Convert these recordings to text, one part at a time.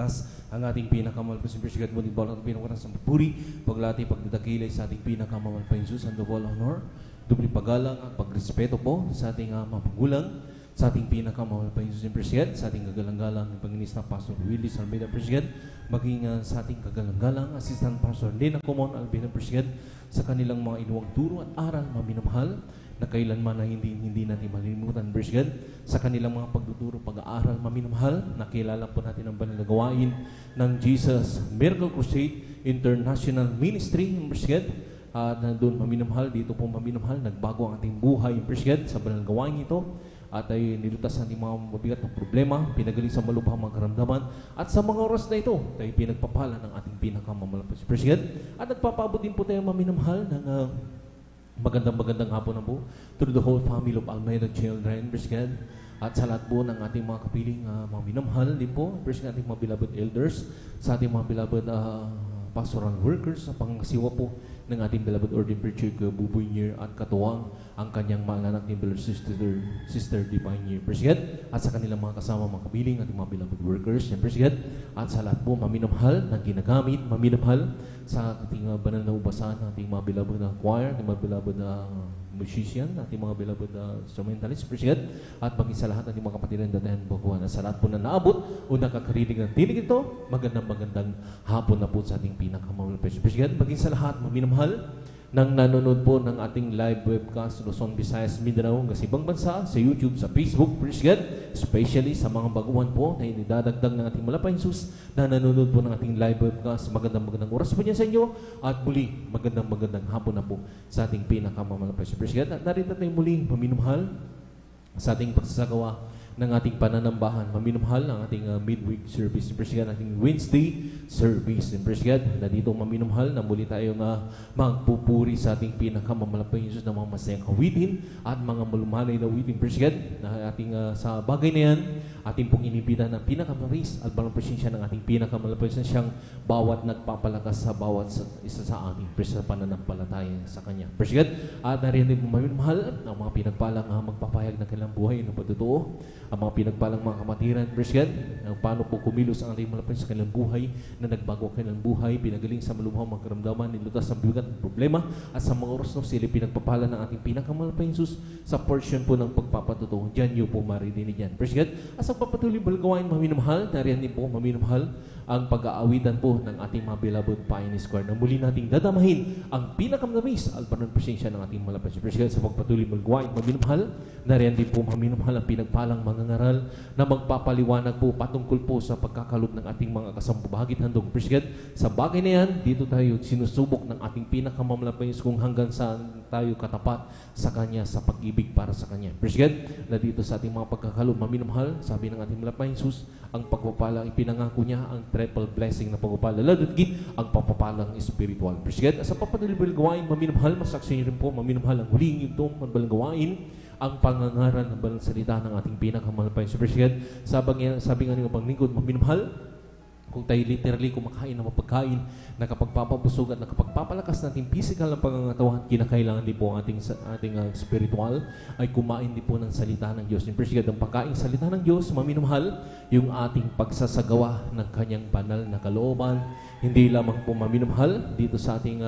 pagpapalakas ang ating pinakamahal po President Muling Bola at pinakawaras ng papuri, paglati, pagdadakilay sa ating pinakamahal pa Jesus and the all honor, dubli paggalang at pagrespeto po sa ating mga magulang, sa ating pinakamahal pa Jesus and President, sa ating kagalang-galang ng Panginis na Pastor Willis Almeida President, maging sa ating kagalang-galang Assistant Pastor Lena Comon Almeida President, sa kanilang mga inuwang turo at aral maminamahal na kailanman na hindi natin malilimutan, President, sa kanilang mga pagtuturo, pag-aaral maminamahal, nakilala po natin ang banal na gawain ng Jesus Miracle Crusade International Ministry, President, na doon maminamahal, dito po maminamahal, nagbago ang ating buhay, President, sa banal na gawain ito, at ay nilutas ang ating mga mabigat na problema, pinagaling sa malubhang mga karamdaman, at sa mga oras na ito, tayo pinagpapala ng ating pinakamamalapas, President, at nagpapaabot din po tayo maminamahal ng magandang hapon na po through the whole family of Almeida Children, President, at sa lahat po ng ating mga kapiling mga minamahal din po, President, ating mga beloved elders, sa ating mga beloved pastoral workers, sa pangasiwa po ng ating beloved Ordin Preacher Buboy Nier at katuwang ang kanyang mahal anak ni beloved Sister Divine Nier, President, at sa kanilang mga kasama mga kapiling, ating mga beloved workers, President, at sa lahat po maminamahal na ginagamit, maminamahal sa ating banal na ubasan, ating mga beloved na choir, ating mga beloved na musician, ating mga beloved instrumentalist, President, at paging sa lahat ating mga kapatiran datayan bukuhan, at sa lahat po na naabot o nakakarinig ng tinig ito, magandang hapon na po sa ating pinakamahal President, paging sa lahat maminamahal nang nanonood po ng ating live webcast Luzon, Visayas, Mindanao, sa ibang bansa, sa YouTube, sa Facebook, President, especially sa mga baguhan po na inidadagdag ng ating malapay Jesus na nanonood po ng ating live webcast. Magandang oras po niya sa inyo at muli, magandang hapon na po sa ating pinakamamalapas President. At narito tayo muli, maminumhal sa ating pagsasagawa ng ating pananambahan. Maminumhal ang ating midweek service, President, ating Wednesday service, President, na dito maminumhal na muli tayong magpupuri sa ating pinakamamalapan Jesus na mga masayang kawitin at mga malumanay na witin, President, na ating sa bagay na yan, ating pong inibida ng pinakamaris at balang presensya ng ating pinakamalapan siyang bawat nagpapalakas sa bawat isa sa ating President, pananampalataya sa Kanya, President. At nariyan din po maminumhal ang mga pinagpalang magpapayag ng kanilang buhay ng patutuo, ang mga pinagpalang mga kamatiran, President, paano po kumilos ang ating malapit sa kanilang buhay na nagbago ang kanilang buhay, pinagaling sa malubhang mga karamdaman, nilutas sa bigat ng problema, at sa mga oras na sila pinagpapala ng ating pinakamalapit Jesus sa portion po ng pagpapatuto. Diyan niyo po maridinig yan, President. At sa papatuloy balgawain maminamahal, nariyan din po maminamahal ang pag-aawitan po ng ating mga beloved Pioneer Square na muli nating dadamahin ang pinakamatamis at parang presensya ng ating malapit President. Sa pagpatuloy balgawain maminamahal, nariyan din po maminamahal ang pinagpalang mga ngaral na magpapaliwanag po patungkol po sa pagkakaloob ng ating mga kasambabahagit handog, President. Sa bagay na yan, dito tayo sinusubok ng ating pinakamamalapanis kung hanggang saan tayo katapat sa Kanya, sa pag-ibig para sa Kanya, President, na dito sa ating mga pagkakaloob maminamahal, sabi ng ating malapay Jesus, ang pagpapala, ipinangako niya ang triple blessing na pagpapala, lalagit ang pagpapalang spiritual, President. Sa papatuloy gawain maminamahal, masaksi niyo rin po maminamahal ang huling itong mabalang gawain, ang pangangaral ng balang salita ng ating pinakamalapay sa President. Sabi nga ng panglingkod, maminamahal, kung tayo literally kumakain ng mapagkain na kapagpapabusog at nakapagpapalakas natin physical ng pangangatawan, kinakailangan din po ang ating spiritual ay kumain din po ng salita ng Diyos. Yung President, ang pagkain salita ng Diyos, maminamahal, yung ating pagsasagawa ng Kanyang banal na kalooban, hindi lamang po maminamahal dito sa ating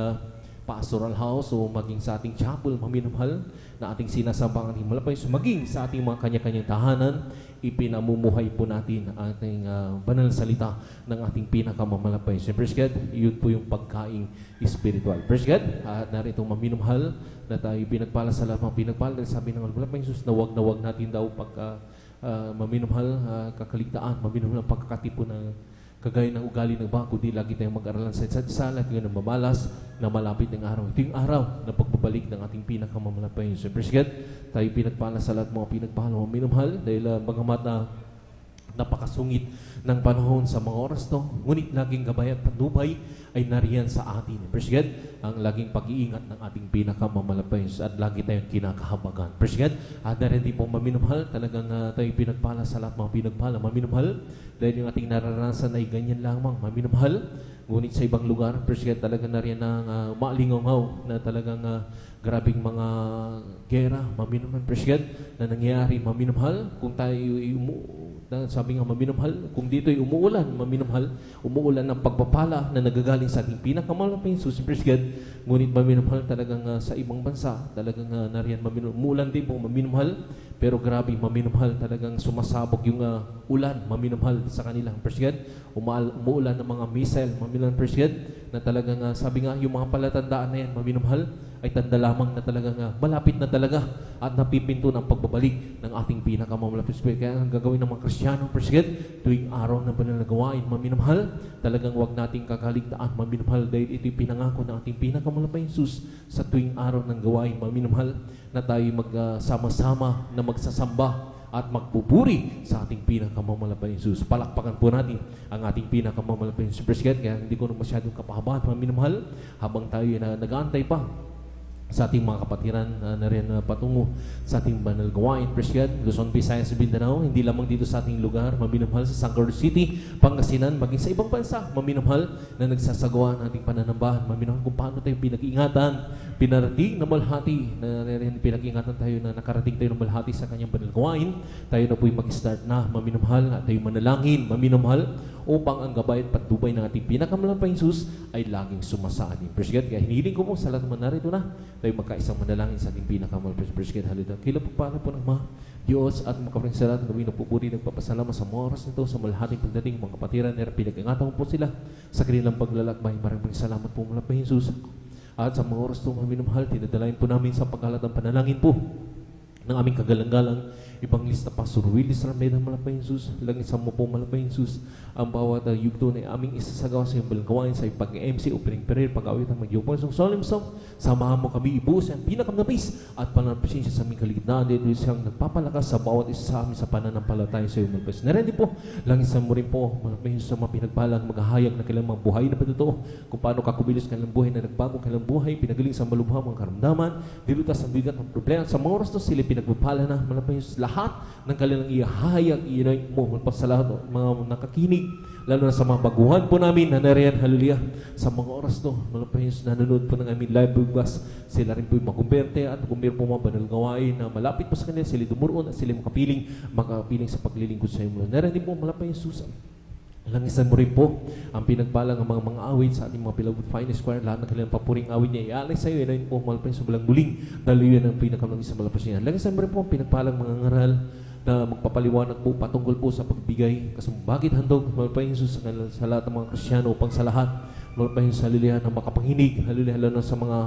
pastoral house o maging sa ating chapel, maminamahal na ating sinasambang ating malapay, so maging sa ating mga kanya-kanyang tahanan, ipinamumuhay po natin ang ating banal salita ng ating pinakamamalapay. So, President, yun po yung pagkaing spiritual. President, narito maminamahal na tayo pinagpala sa lahat mga pinagpala. Sabi ng malapay Jesus na wag natin daw pagka maminamahal, kakaligtaan, maminamahal ang pagkakatipo na kagaya ng ugali ng bako, di lagi tayong mag-aralan sa isa't isa, lagi ng mamalas na malapit ng araw. Ito yung araw na pagbabalik ng ating pinakamamalapay. So, President, tayo pinagpala sa lahat mga pinagpala mo minamahal dahil bagamat napakasungit ng panahon sa mga oras to, ngunit laging gabay at patnubay ay nariyan sa atin. President, ang laging pag-iingat ng ating pinakamamalapay at lagi tayong kinakahabagan. President, na rin din po maminamahal, talagang tayo pinagpala sa lahat mga pinagpala, maminamahal, dahil yung ating naranasan ay ganyan lamang, maminamahal, Ngunit sa ibang lugar, Praise God, talaga na rin ang maalingaw na talagang grabing mga gera, maminumhal, Praise God, na nangyayari, maminumhal. Kung tayo sabi nga maminumhal, kung dito ay umuulan, maminumhal, umuulan ng pagpapala na nagagaling sa ating pinakamahal na Jesus, Praise God. Ngunit maminumhal talagang sa ibang bansa, talagang nariyan maminumhal. Umuulan din po, maminumhal, pero grabe, maminumhal, talagang sumasabog yung ulan, maminumhal sa kanilang, Praise God. Umuulan ng mga missile, maminumhal, Praise God, na talagang sabi nga, yung mga palatandaan na yan, maminumhal, ay tanda lamang na talagang malapit na talaga at napipinto ng pagbabalik ng ating pinakamamahal. Kaya ang gagawin ng mga Kristiyano, Praise God, tuwing araw ng banal na gawain, maminumhal, talagang wag nating kakaligtaan, maminumhal, dahil ito'y pinangako ng ating pinakamahal na Jesus sa tuwing araw ng gawain, maminumhal, na tayo magsama-sama na magsasamba at magpupuri sa ating pinakamamahal na Jesus. Palakpakan po natin ang ating pinakamamahal na Jesus. Praise God, kaya hindi ko na masyadong kapahabaan, maminumhal, habang tayo na nag-aantay pa sa ating mga kapatiran na rin patungo sa ating banal gawain. Praise God, Luzon, Visayas, Mindanao, hindi lamang dito sa ating lugar, maminumhal sa San Carlos City, Pangasinan, maging sa ibang bansa, maminumhal na nagsasagawa ng ating pananambahan, maminumhal kung paano tayo pinag-ingatan, pinarating na malhati, na rin pinag-ingatan tayo na nakarating tayo ng malhati sa kanyang banal gawain. Tayo na po'y mag-start na, maminumhal, at tayo manalangin, maminumhal, upang ang gabay at patnubay ng ating pinakamalang Jesus ay laging sumasaalin. Praise God, kaya hinihiling ko po sa lahat naman narito na tayo magkaisang manalangin sa ating pinakamalang Praise God, hallelujah. Kila po para po ng mga Diyos at makaparing sa lahat ng gawin ng pupuri, nagpapasalamat sa mga oras nito, sa malhating pagdating mga kapatiran, na pinag-ingatan po sila sa kanilang paglalakbay. Maraming salamat po mula pa Jesus. At sa mga oras ito, maminumhal, tinadalain po namin sa pagkalatang panalangin po ng aming kagalang-galang Evangelist na Pastor Willis Rameda, malapay Jesus. Langisan mo po, malapay Jesus, ang bawat yugto na aming isasagawa sa iyong balgawain, sa iyong pag-MC, opening prayer, pag-awit ang mag-iupon sa solemn song. Samahan mo kami ibuhos ang pinakamnapis at pananapisensya sa aming kaligtaan. Dito siyang nagpapalakas sa bawat isa sa amin sa pananampalataya sa iyong malapay. Naready po, langisan mo rin po, malapay Jesus, sa mga pinagpalang maghahayag na kailang mga buhay na patotoo, kung paano kakubilos kanilang buhay na nagbago kanilang buhay, pinagaling sa malubha mga karamdaman, dilutas ang bigat ng problema. Sa mga oras to, sila pinagpapala na, malapay Jesus, lahat ng kanilang ihahayag, inay mo, sa lahat mga nakakinig, lalo na sa mga baguhan po namin na nariyan, hallelujah, sa mga oras to, malapay Jesus, nanonood po ng aming live broadcast, sila rin po yung makumberte at kumbir po mga banal gawain na malapit po sa kanila, sila dumuroon at sila makapiling sa paglilingkod sa iyo. Nariyan din po, malapay Jesus, langisan mo rin po ang pinagpalang ng mga awit sa ating mga beloved finest choir. Lahat ng kanilang papuring awit niya ialay sa iyo. Yan po, malapay sa walang muling. Dahil yan ang pinakamalapis sa malapas niya. Langisan mo rin po ang pinagpalang mga ngaral na magpapaliwanag po patungkol po sa pagbigay. Kasi bakit handog, malapay Jesus, sa lahat ng mga Kristiyano upang sa lahat, malapay sa halilihan ng makapanginig, halilihan lalo sa mga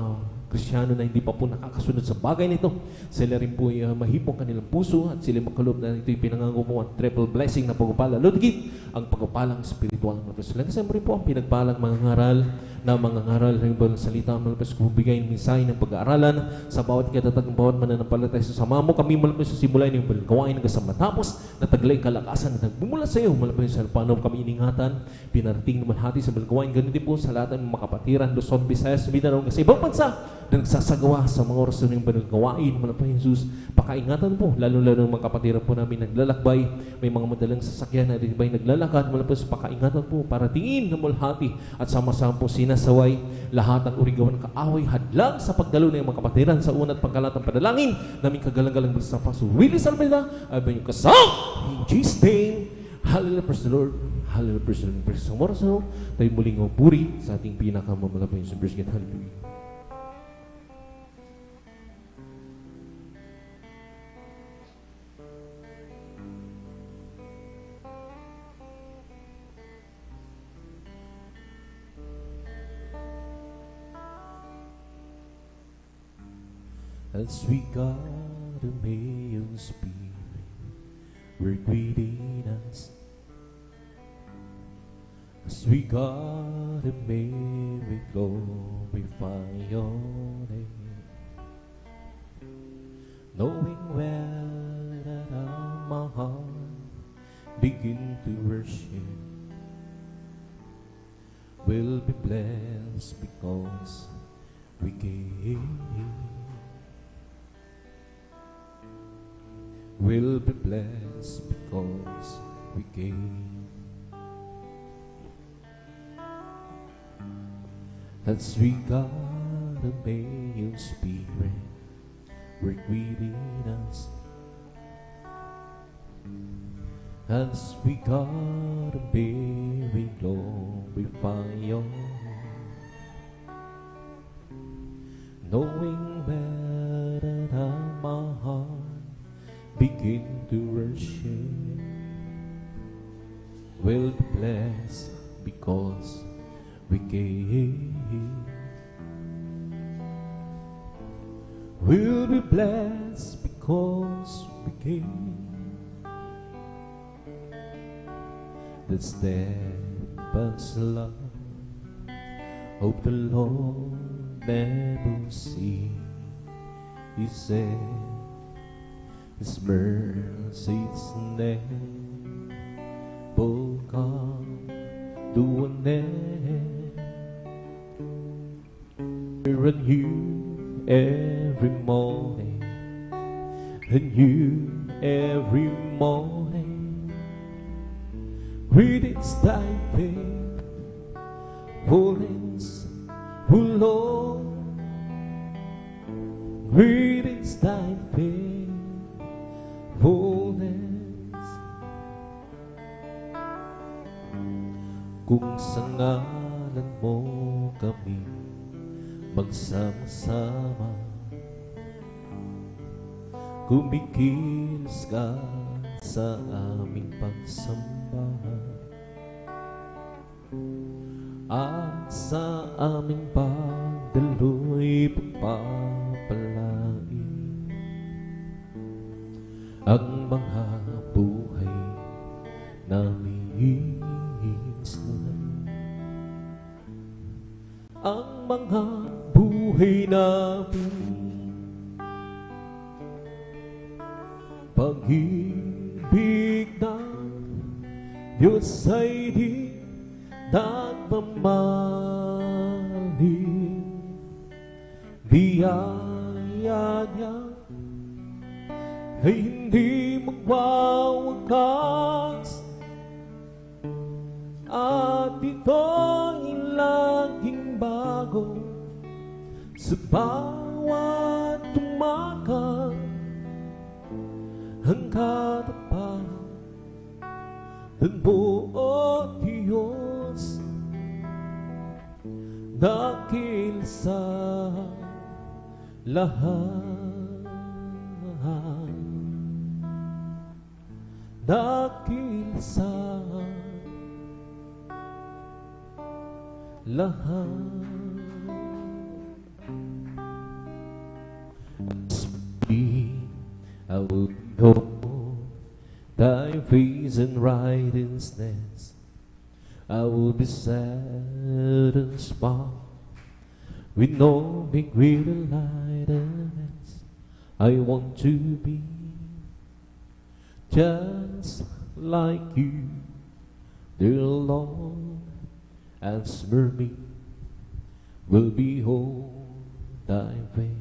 Kristiyano na hindi pa po nakakasunod sa bagay nito. Sila rin po mahipong kanilang puso at sila makaloob na ito'y pinangako mo ang triple blessing na pagpapala. Lord, give ang pagpapalang spiritual ng Diyos. Kasi rin po ang pinagpalang mga ngaral na mga ngaral ng ibang salita, malapis kung bigay ng mensahe ng pag-aaralan sa bawat katatag ng bawat mananampalataya sa sama mo. Kami malapis sa simula ng gawain hanggang sa matapos na taglay kalakasan na nagbumula sa iyo. Malapis sa paano kami iningatan, pinarating naman hati sa balgawain. Ganun din po sa lahat ng mga kapatiran, Luzon, Visayas, Mindanao, kasi ibang bansa na nagsasagawa sa mga oras ng banal gawain, malapay Jesus. Pakaingatan po, lalo-lalo ng mga kapatiran po namin naglalakbay, may mga madalang sasakyan na rin ba'y naglalakad, malapay sa pakaingatan po, para tingin na mulhati at sama-sama po sinasaway lahat ng urigawan ng kaaway, hadlang sa pagdalo ng mga kapatiran sa unat pagkalatang panalangin, naming kagalang-galang sa Pastor Willis Almeida, ay ba yung kasal? In Jesus' name, hallelujah, praise the Lord, hallelujah, praise the Lord, praise the Lord. So, tayo muling puri sa ating pinakamalapay sa praise God, hallelujah. As we got a male spirit work within us, as we got a male, we glorify your name, knowing well that my heart begin to worship will be blessed because we gave. Will be blessed because we gave. As we got a male spirit work within us, as we got a baby glorify your name, knowing better that my heart begin to worship, will be blessed because we gave. We'll be blessed because we gave. The steadfast love of the Lord never cease. He said His mercies never come to an end. We're anew every morning, anew every morning. With its thy faithfulness, O Lord. With its thy faithfulness. Kung sa ngalan mo kami magsama-sama, kumikilos ka sa aming pagsamba, at sa aming pagdaloy pagpapalain ang mga buhay namin isnan, ang mga buhay namin. Pag-ibig ng Diyos ay di nagmamahal, biyaya niya ay hindi magwawakas, at ito'y laging bago sa bawat tumakang ang katapat ng buong Diyos, dakil sa lahat, dakil sa lahat. I will behold thy face and righteousness. I will be satisfied with no big greater lightness. I want to be just like you, dear Lord. As for me, will behold thy face.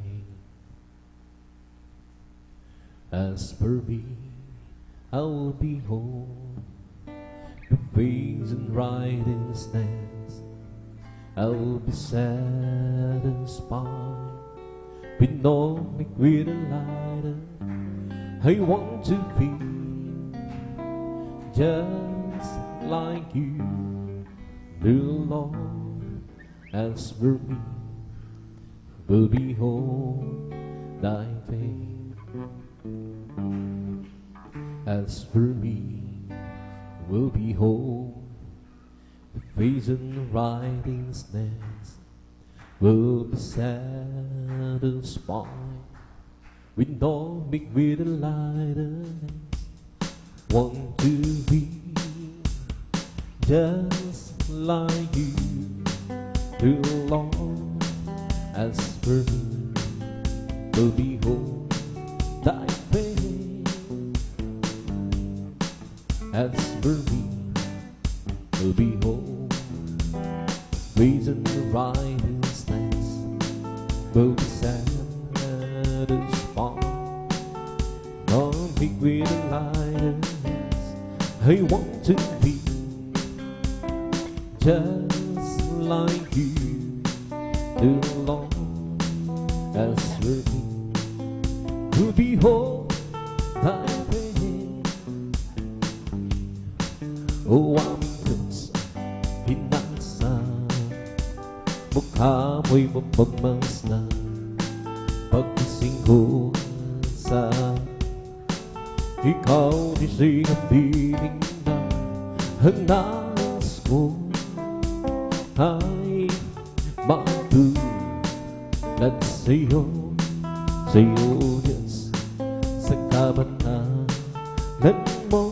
As for me, I will behold your face and righteousness. I will be satisfied with no greater light. I want to be just like you, dear Lord. As for me, will behold thy face. As for me, will behold the face and righteousness. Will be satisfied with no big greater lightness. Want to be just like you, dear Lord. As for me, will behold thy face. As for me, will behold reason and righteousness. Will be satisfied, not be greater lightness. I want to be just like you, too long as we're to behold thy face. O aming Diyos, hinasa mukha mo'y mapagmasdan. Pagkising ko sa ikaw di siyang piling na ang nais ko ay matulad sa'yo, sa'yo Diyos, sa kabanalan mo.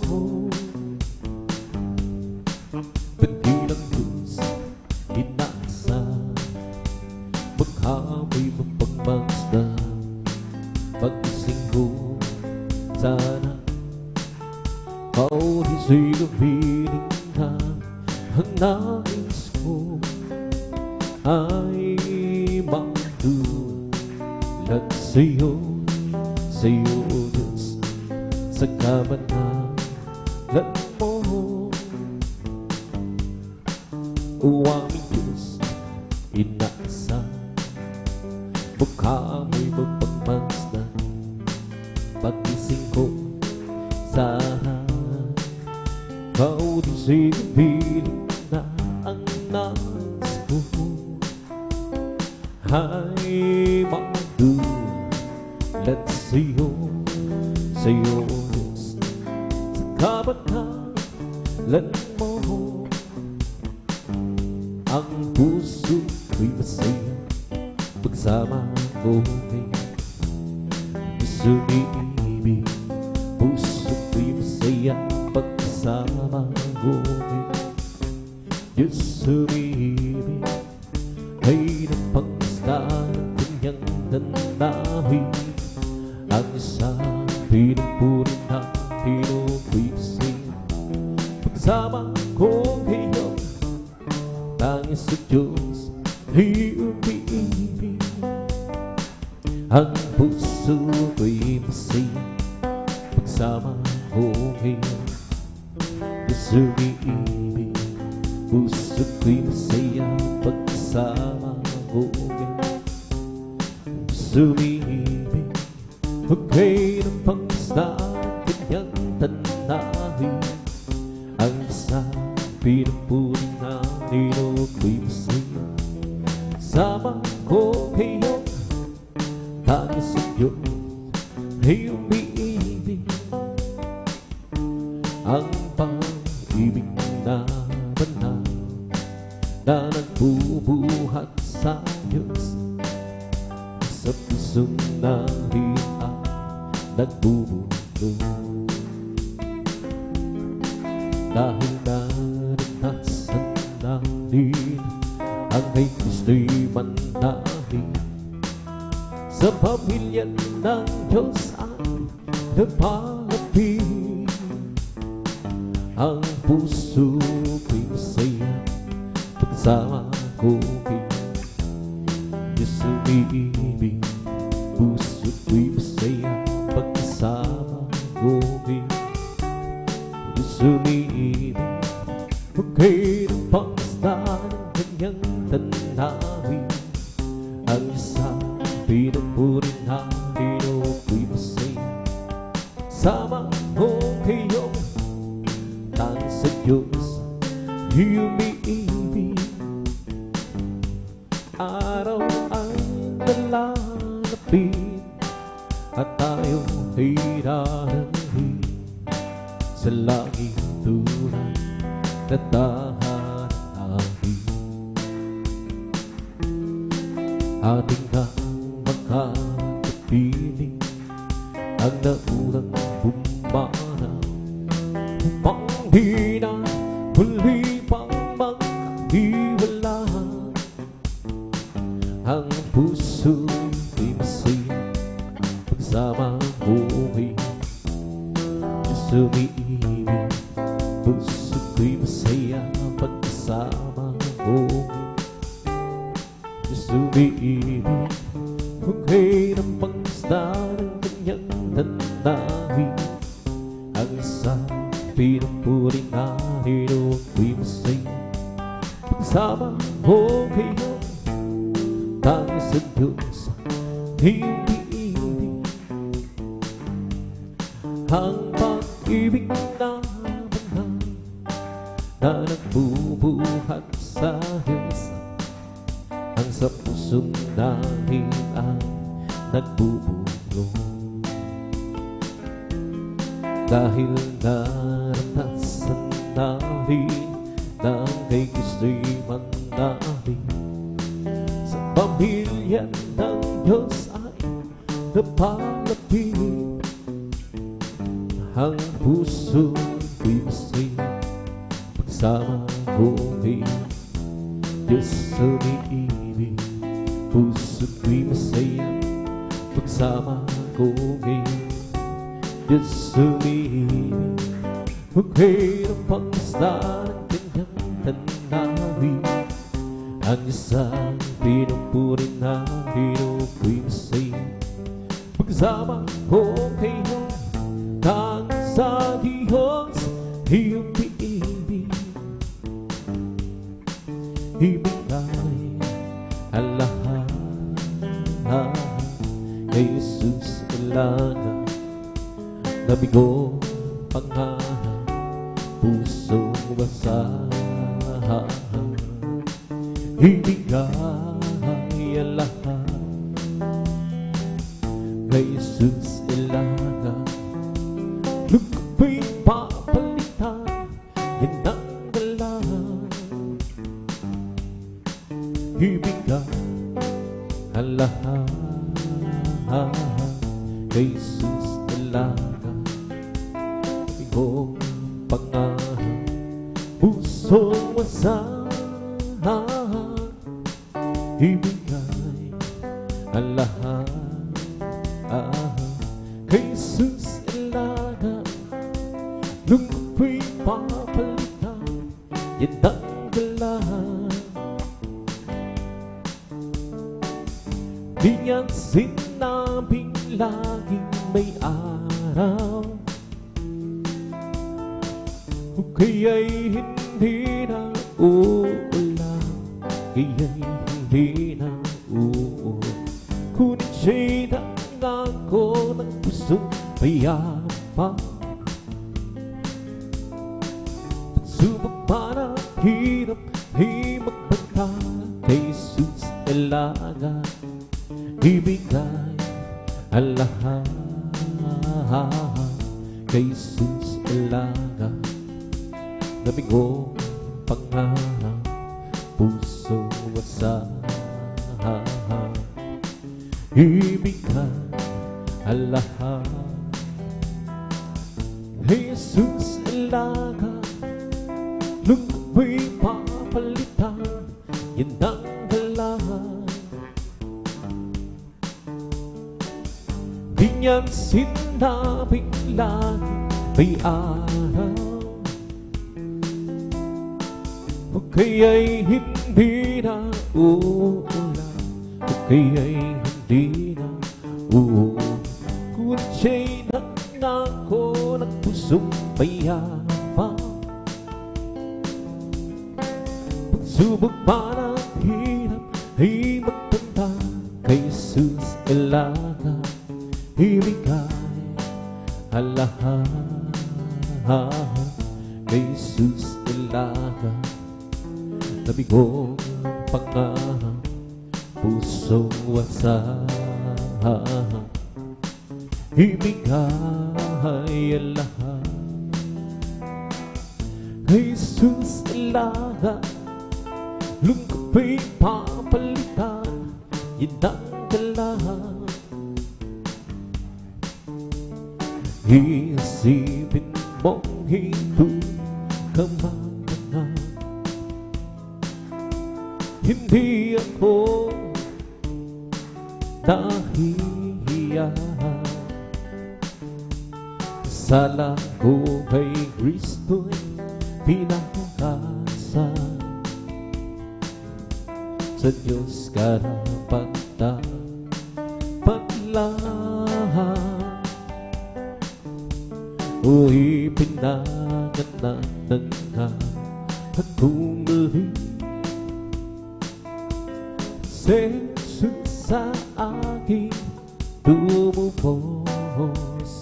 Pagkilang Diyos, hinasa mukha mo'y mapagmasdan. Pagkising ko sana ikaw di siyang piling na ang nais ko ay matulad sa'yo, sa'yo Diyos, sa kabanalan mo. O aming Diyos, inasa mukha mo'y mapagmasdan. Pagkising ko sana ikaw di siyang piling na ang nais ko ay matulad sa'yo, sa'yo Diyos, sa kabanalan mo. Ang puso ko'y masaya pagsama ko kayo. Gusto ni-ibig, puso ko'y masaya pagsama ko kayo. Diyos umibig ay napagmasdan ng kanyang tanahin. Ang isang pinupuri na pinupuy sa'yo pagsama ko kayo. Tanging sa Diyos ay umiibig. Ang puso ko'y masaya pagsama ko kayo. Diyos umiibig, puso ko'y masaya pagsama ko kayo. Diyos umiibig, huwag kayo ng pangmasdan ng kanyang tanahin. Ang isang pinupuri na nino ko'y masaya sama ko kayo. Tanging sa Diyos ay umiibig. Ang pag-ibig na banal na nagbubuhat sa Diyos, sa pusong nariyan nagbubulong. Dahil naranasan natin ang kay Kristo'y manalangin, sa pamilya ng Diyos ang napalapit. Ang puso ko'y masaya pagsama ko kayo. Diyos umiibig, puso ko'y masaya pagsama ko kayo. Diyos umiibig, huwag kayo ng pangmasdan ng kanyang tanahin. Ang isang pinupuri na pinupuy masaya sama ko kayo. Tanging sa Diyos ay umiibig. Araw ay nalalapit at tayo ay darating sa langit tunay na tahanan. Ating na makakapiling ang naunang bumanaw, upang di na muli pang magkahiwala. Ang puso'y masaya pagsama ko kayo. Diyos umiibig, puso ko'y masaya pagsama ko kayo. Diyos umiibig, huwag kayo ng pangmasdan ng kanyang tanahin. Ang isang pinupuri na pinupuy masaya pagsama ko kayo. Ang pag-ibig na banal na nagbubuhat sa Diyos, ang sa pusong namin ang nagbubulong. Dahil naranasan namin na ang kay Kristo'y manali, sa pamilya ng Diyos ay napalapit. Ang puso ko'y masaya pagsama ko kay Diyos umiibig. Puso ko'y masaya pagsama ko kay Diyos umiibig. Huwag kayo ng pangasdan ng kanyang tanawin. Ang isang pinupuri na Pino ko'y masaya pagsama ko kay nang sa Diyos iyong piibig. Ibigay ang lahat kay Jesus ilaga. Nabigo pangarap, pusong basahan. Ibigay ang lahat kay Jesus ilaga. Lugpa'y papalitan, yan ang dalang. Ibigay ang lahat kay Jesus ilaga. Bigong pangarap, pusong wasahan. Ibigay ang lahat kay Jesus ilaga. Nung ako'y papalitan, yan ang dalang. Di niyan sinabing laging may araw, o kaya'y hindi na uulan, kaya'y hindi na uulan. Kunit siya'y nangako ng pusong mayabang. Subok pa na hirap ay magbanta kay Jesus ilaga. Ibigay ang lahat kay Jesus ilaga. Nabigong pangarap, pusong wasahan. Ibigay ang lahat kay Jesus ilaga. Nung ako'y papalitan, yan ang dalang. Di niyan sinabing lagi may araw, o kaya'y hindi na uulan, o kaya'y hindi na uulan. Kung siya'y nangako ng pusong mayabang, pagsubok pa ng hirap ay magpunta kay Jesus ilaga. Ibigay ang lahat kay Jesus ilaga. Nabigong pangarap, pusong wasahan. Ibigay ang lahat kay Jesus ilaga. Lungkot pa'y papalitan, yan ang dalang. Isipin mong hindi ka matangan, hindi ako nahihiya. Sala ko kay Kristo'y pinangkasan, sa Diyos karapat-dapat lahat. O ipinanganak na akong muli, Jesus sa aking tumubos.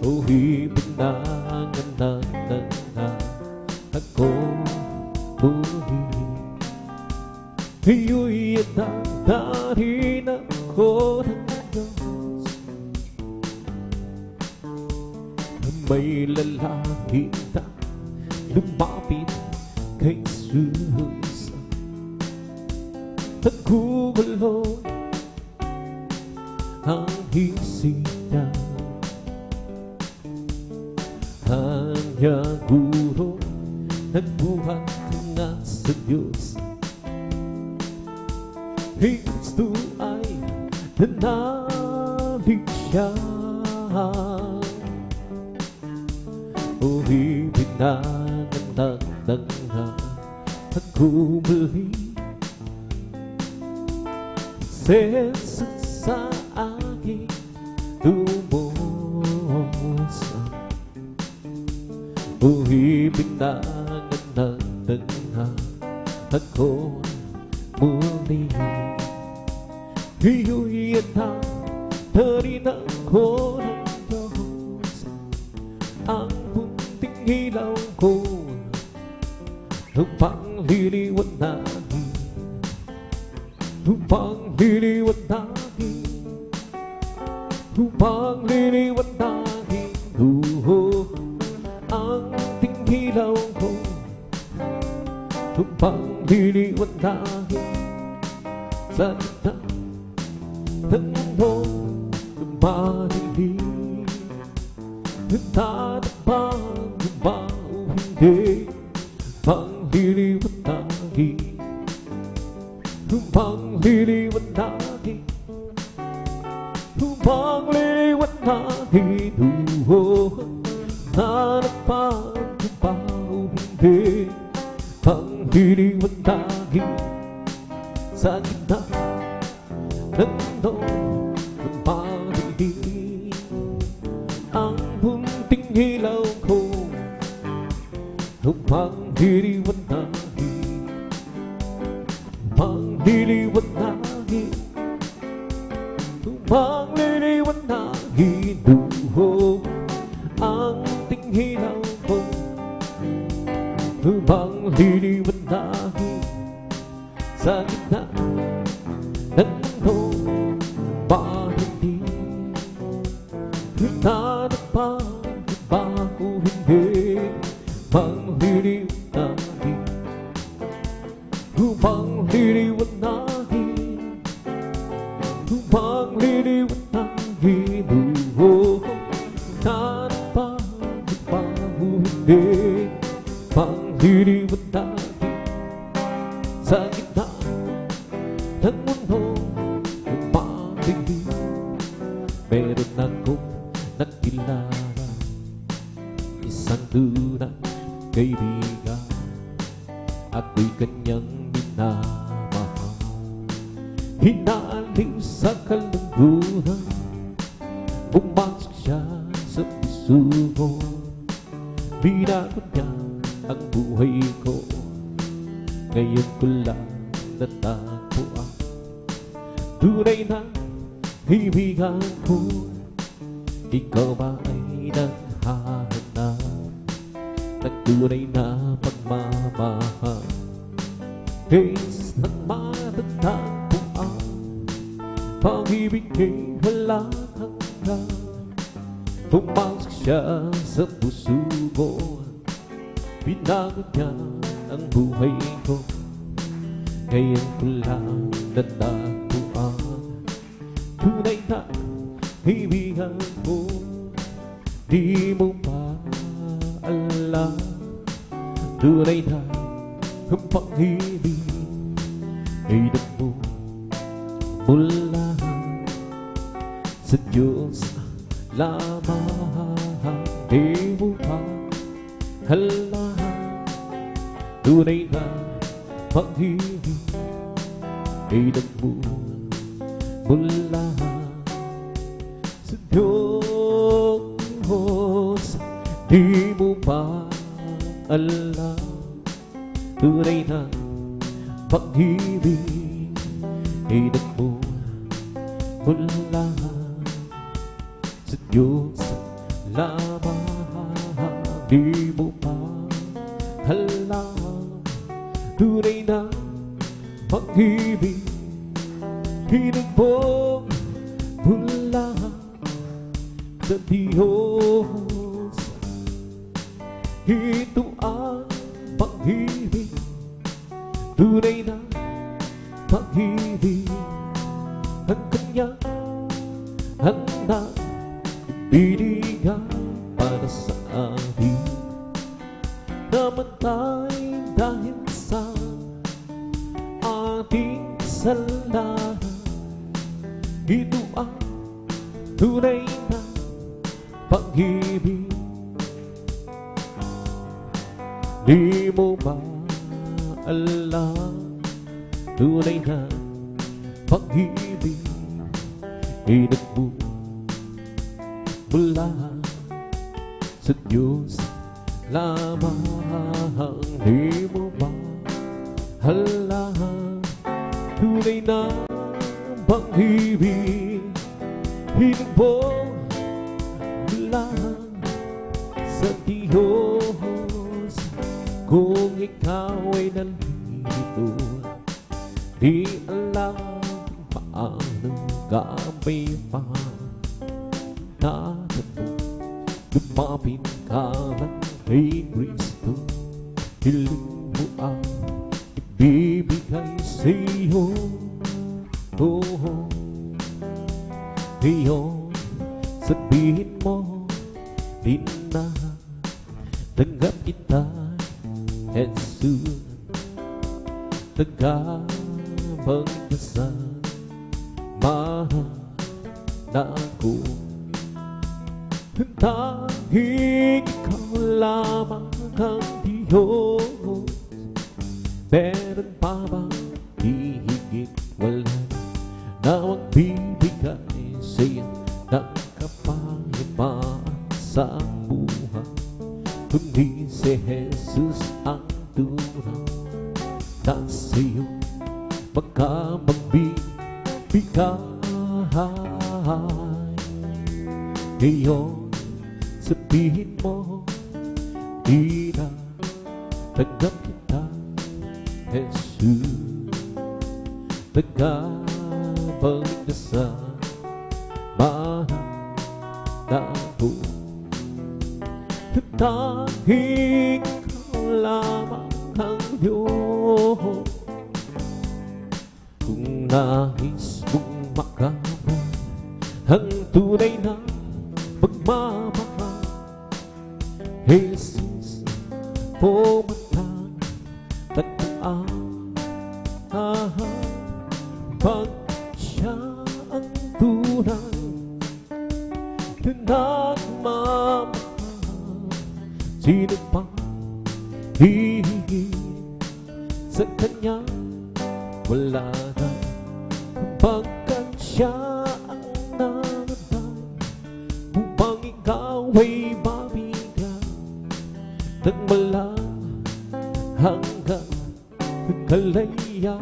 o ibinanganak na ako muli. Iyo'y dadarin ako ng Diyos na may lalaki na lumapit kay Jesus. Naggugulo ang isip niya, kanya guro nagbuhat nga sa Diyos. Kristo ay nanalig siya, o ibinanganak na ako muli. Jesus sa aking lumusa, o ibinanganak na ako muli. Iyo'y nadarin ako ng Diyos, ang bunting ilaw ko upang liliwanagin, upang liliwanagin, upang liliwanagin. Ang bunting ilaw ko upang liliwanagin sa gitna ng mundong lumalilim. Nagtatapang ba o hindi, pang liliwanagin, upang liliwanagin, upang liliwanagin. Nanapang ba o hindi, pang liliwanagin sa gitna ng mundong lumalilim. Ang bunting ilaw ko upang liliwanagin, upang liliwanagin, upang liliwanagin. Ang bunting ilaw ko upang liliwanagin sa gitna ng mundong lumalilim. Nanapang ba o hindi, pang liliwanagin, upang liliwanagin, upang liliwanagin. Nanapang ba o hindi, pang liliwanagin sa gitna ng mundong lumalilim. Meron akong nakilala, isang tunay kaibigan, ako'y kanyang minamahal. Hinaling sa kalangunan, pumasok siya sa puso ko. Binago niya ang buhay ko, ngayon ko lang natagpuan. Tunay na kaibigan ko, ikaw ba ay naghahanap ng tunay na pagmamahal? Kaysa ng matatagpuan, pag-ibig ay wala hanggan. Pumasok siya sa puso ko, binago niya ang buhay ko, ngayon ko lang natagpuan. Tunay na kaibigan ko, di mo ba alam? Tunay na ang pag-ibig ay nagmumula sa Diyos lamang. Di mo ba alam? Tunay na pag-ibig ay nagmumula sa Diyos. Di mo ba alam? Tunay na pag-ibig ay nagmumula sa Diyos lamang. Di mo pa alam, tunay na pag-ibig hinubog mula sa Diyos. Ito ang pag-ibig, tunay na pag-ibig, ang kanyang handa binigay para sa atin. Namatay dahil sa ating kasalanan. Ito ang tunay na pag-ibig. Di mo ba alam, tunay na pag-ibig ay nagmumula sa Diyos lamang. Di mo ba alam, tunay na pag-ibig hinubog mula sa Diyos. Kung ikaw ay nalito, di alam paano ka may tatanong, lumapit ka lang kay Kristo. Hiling mo ang ibibigay sa'yo. Ngayon sabihin mo din na tanggap kita, Jesus. Tagapagdasal mahal na ako. Tanging ikaw lamang ang Diyos. Meron pa bang hihigit? Wala na magbibigay sa'yo ng kapayapaan sa buhay, kundi si Jesus ang tunay na sa'yo magkamagbibigay. Ngayon sabihin mo, di na tanggap kita, Jesus. Tagapagdasal mahal na ako. Tanging ikaw lamang ang Diyos. Kung nais mong makamit ang tunay na pagmamahal, Jesus, pumatang tagpuan. Pag siya ang tunay na nagmamahal, sino pang hihigit sa kanya? Wala na, pagkat siya ang namatay upang ikaw ay mabigyan ng malang hanggang kalayaan.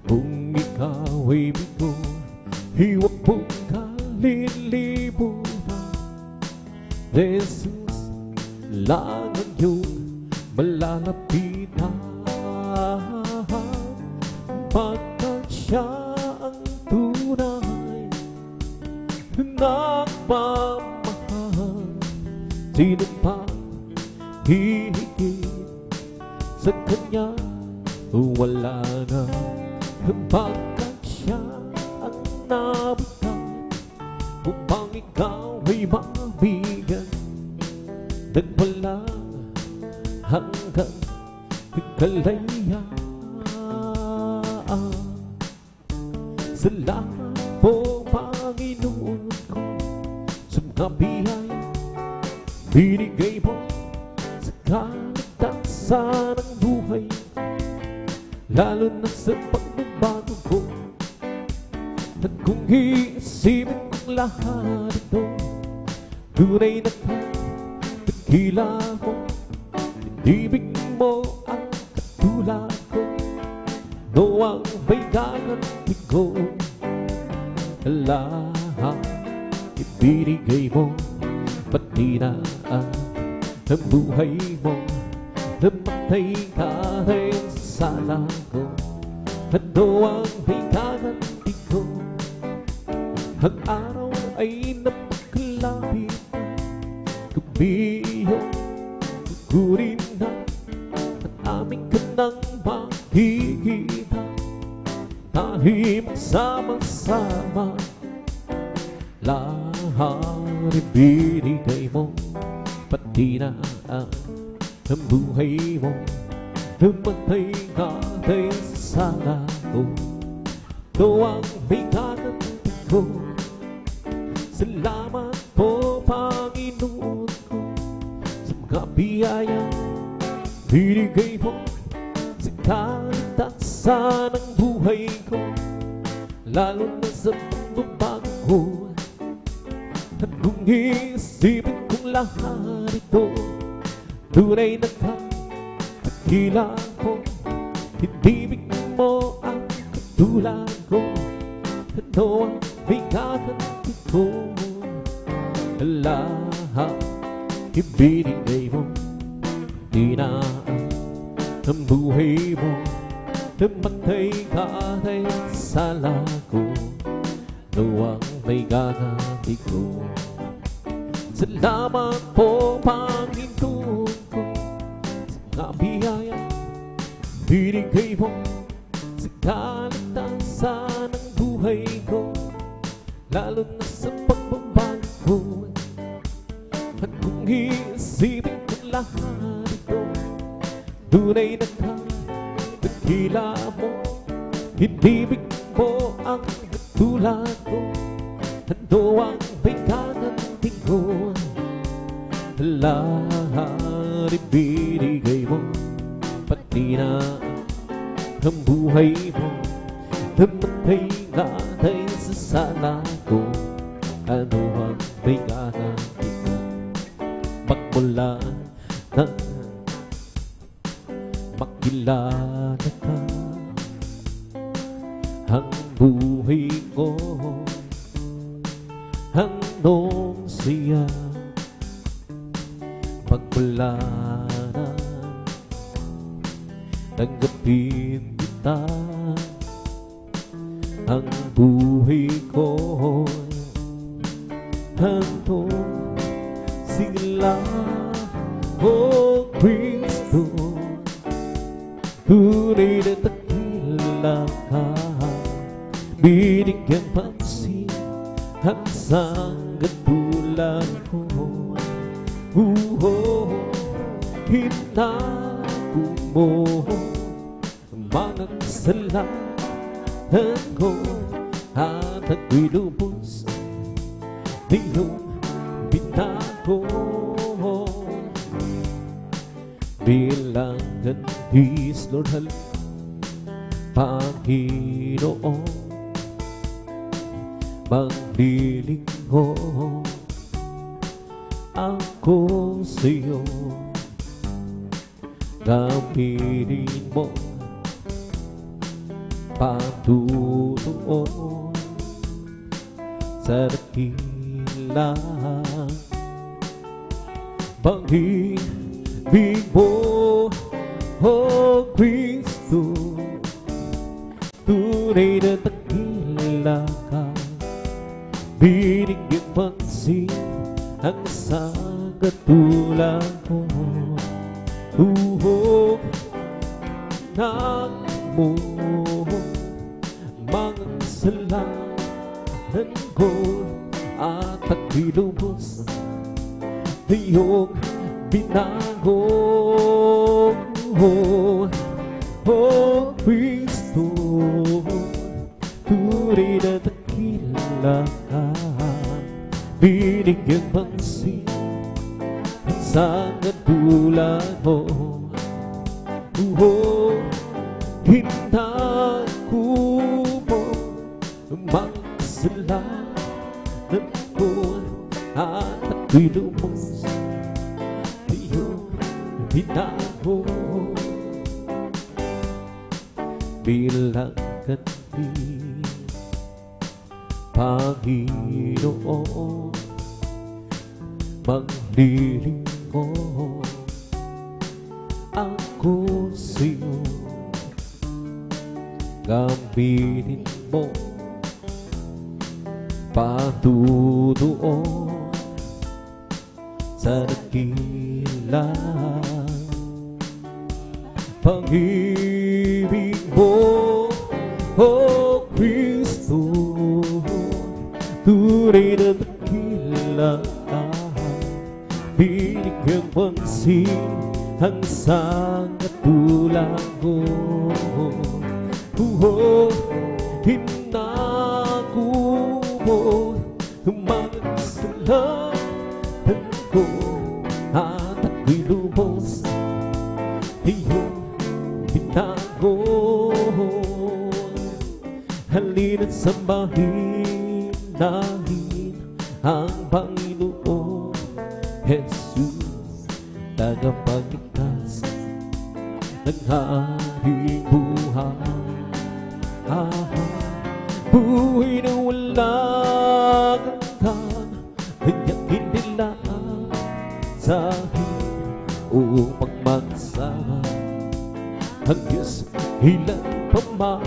Kung ikaw ay bigo, hiwag mong kalilimutan, Jesus lang ang iyong malalapitan. Pagkat siya ang tunay na nagmamahal, sino pa hihigit sa kanya? Wala na, pagkat siya ang nabigay upang ikaw ay mabigyan ng walang hanggang kalayaan. Salamat po, Panginoon ko, sa mga biyaya binigay mo sa kaligtasan ng buhay, lalo na sa pagbabago ko. At kung iisipin kong lahat ito, tunay na dakila mo, ibig mo ang katulad ko. Noang may gaganti ko, lahat ibinigay mo, pati na ang buhay mo. Namatay ka dahil sa sala ko, ano ang may kaganti ko? Ang araw ay napakalapit, kumiyo, kukurin na ang aming kanang makikita. Tayo magsama-sama, lahat ibinigay mo, pati na ang buhay mo. Namatay ka dahil sa sala ko, ito ang may kaganti ko. Salamat po, Panginoon ko, sa mga biyayang binigay mo, sa kaligtasan ng buhay ko, lalo na sa pagbabago ko. At kung iisipin kong lahat ito, tunay na kakakila ko, hindi mo ang katulad ko. Ano ang may kaganti ko? Lahat ibinigay mo, di na ang buhay mo. Namatay ka dahil sa sala ko, ano ang may kaganti ko? Salamat po, Panginoon ko, sa mga biyaya binigay mo, sa kaligtasan ng buhay ko, lalo na sa pagbabago ko. At kung iisipin ko lahat ito, tunay na kakakila mo, hinibig mo ang katulad ko. Ano ang may kaganti ko? Lahat ibinigay mo, pati na ang buhay mo. Namatay ka dahil sa sala ko, ano ang may kaganti ko? Magmula na makilala ka, ang buhay ko anong siya. Magmula na tanggapin kita, ang buhay ko anong sila. O Kristo, tunay na dakila ka, binigyan pansin ang isang katulad ko. Hinago mo ang mga kasalanan ko, at ako'y lubos na iyong binago. Bilang gantis, Lord, Panginoon, maglilingho ako sa'yo. Gamitin mo patutuon sa dakila pag-ibig mo, O Kristo. Tunay na dakila ka, binigyan pansin ang isang katulad ko. Nang mo mga kasalanan ko, at ako'y lubos na iyong binago. O Kristo, tunay na dakila ka, binigyan pansin ang isang katulad mo. Hinago mo ang mga kasalanan ko, at ako'y lubos na iyong binago. Bilang ganti, Panginoon, maglilingkod ako sa'yo. Gamitin mo patutuon sa dakila pag-ibig mo, O Kristo. Tunay na dakila, binigyan pansin ang isang katulad ko. Hinako mo ang mga kasalanan ko at ako'y lubos iyong binago. Halina't sambahin natin ang Panginoon Jesus, tagapagligtas ng ating buhay. Buhay na walang hanggan, kanyang hinilaan sa akin upang magsama ang Diyos ilan pa man.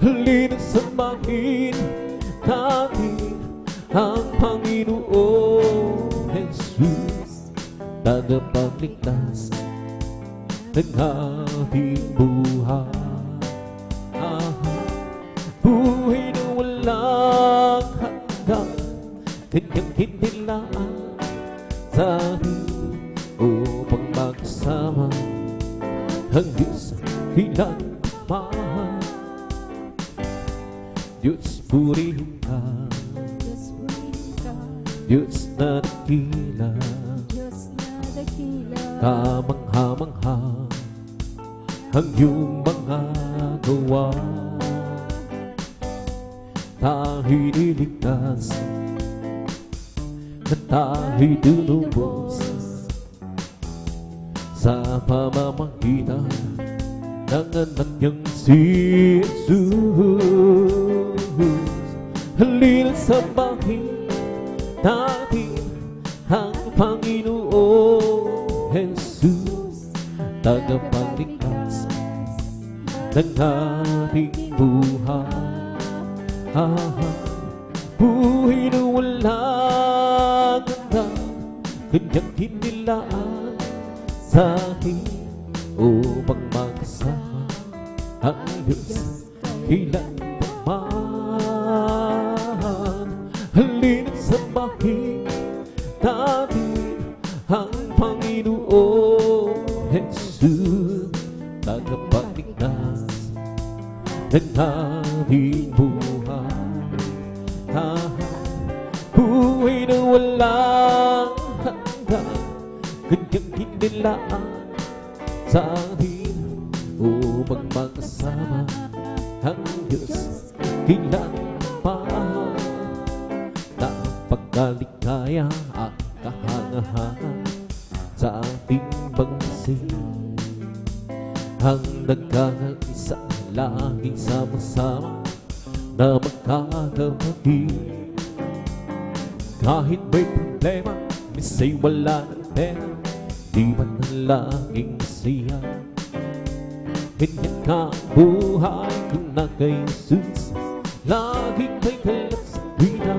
Halina't sambahin natin ang Panginoon Jesus, tagapagligtas ng ating buhay. Buhay na walang hanggan, kanyang hinilaan sa atin upang magsama ang Diyos ilan pa man. Diyos purihin ka, Diyos na dakila, kamangha-mangha ang iyong mga gawa. Tayo'y niligtas at tayo'y dinubos sa pamamagitan ng anak niyang si Jesus. Halina't sambahin natin ang Panginoon Jesus, tagapagligtas ng ating buhay. Buhay na walang hanggan, kanyang hinilaan sa akin upang magsama ang Diyos ilan pa man. Halina't sambahin natin ang Panginoon Jesus, tagapagligtas ng ating buhay. Buhay na walang hanggan, kanyang hinilaan sa atin upang magsama ang Diyos ilan pa. Napagkaligaya at kahangahan sa ating bangsin, ang nagkakaisa laging sama-sama na magkakapatid. Kahit may problema, misa'y wala ng pera, di man laging masaya. Ganyan ka ang buhay kung na kay Jesus, laging may kalap sa tuwina.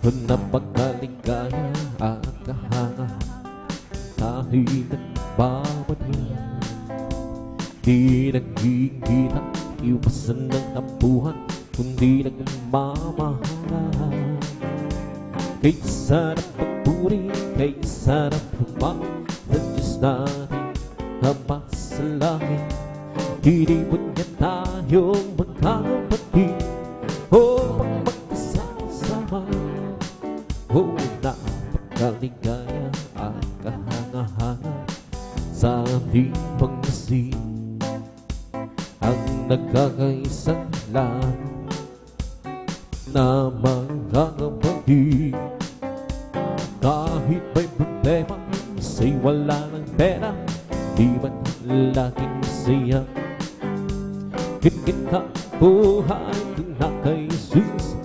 Kung napagkaligaya at kahangahan, tayo'y nagbabadya. Di nagkikita, iwasan ng tampuhan, kundi nagmamahalan. Kay sarap pagpuri, kay sarap humang sa Diyos natin Ama sa langit. Hinibot niya tayong magkakapatid, upang magkasama-sama. O napakaligaya at kahangahan sa ating pangasiin, ang nagkakaisang lang na magkakapatid. Kahit may problema, isa'y wala ng pera, di man laging masaya. Hingin ka buhay kung na kay Jesus,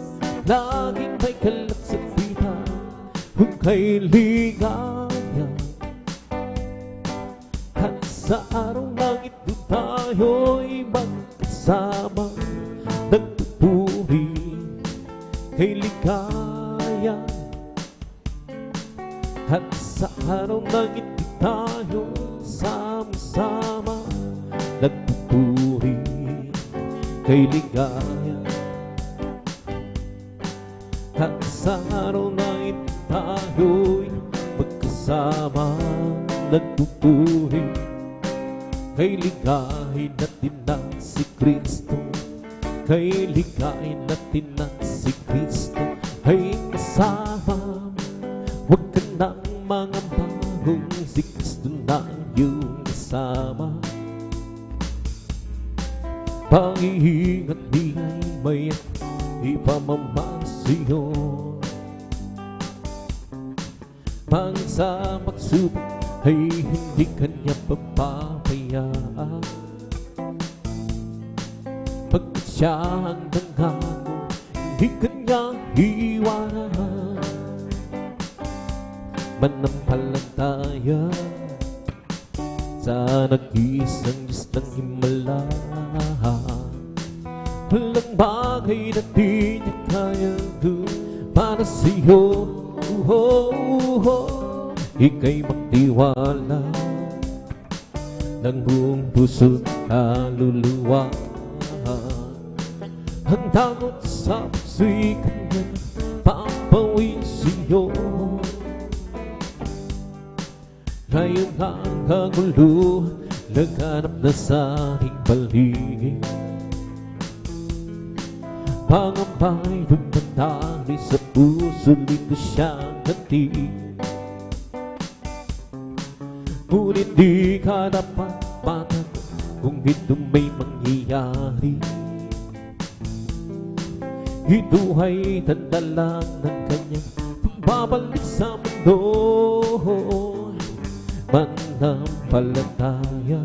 laging may kalagsabihan kung kay ligaya. At sa araw ng ito tayo'y magkasama, nagpupuri kay ligaya. At sa araw ng ito tayo sama-sama, nagpupuri kay ligaya. At sa araw na ito tayo'y magkasama, nagpupuri kay ligahin natin na si Kristo. Kay ligahin natin na si Kristo ay kasama. Huwag ka nang mangamba kung si Kristo na iyong kasama. Pag-iingat niya'y may ipamamasiyo. Pag sa pagsubok ay hindi kanya papapayaan. Pagkat siya ang dangano, hindi kanya iwanan. Manampalataya sa nag-iisang Diyos ng Himala. Walang bagay na di niya kayang gawin para sa'yo. Ika'y magtiwala ng buong puso't kaluluwa. Handa mo sa puso'y kanya papawin sa'yo. Ngayon ang kagulo naghanap na sa ating paligid. Pangamba'y dumadali sa puso, dito siyang hatid. Ngunit di ka dapat matakot kung ito may mangyayari. Ito ay tanda lang ng kanyang pagbabalik sa mundo. Manampalataya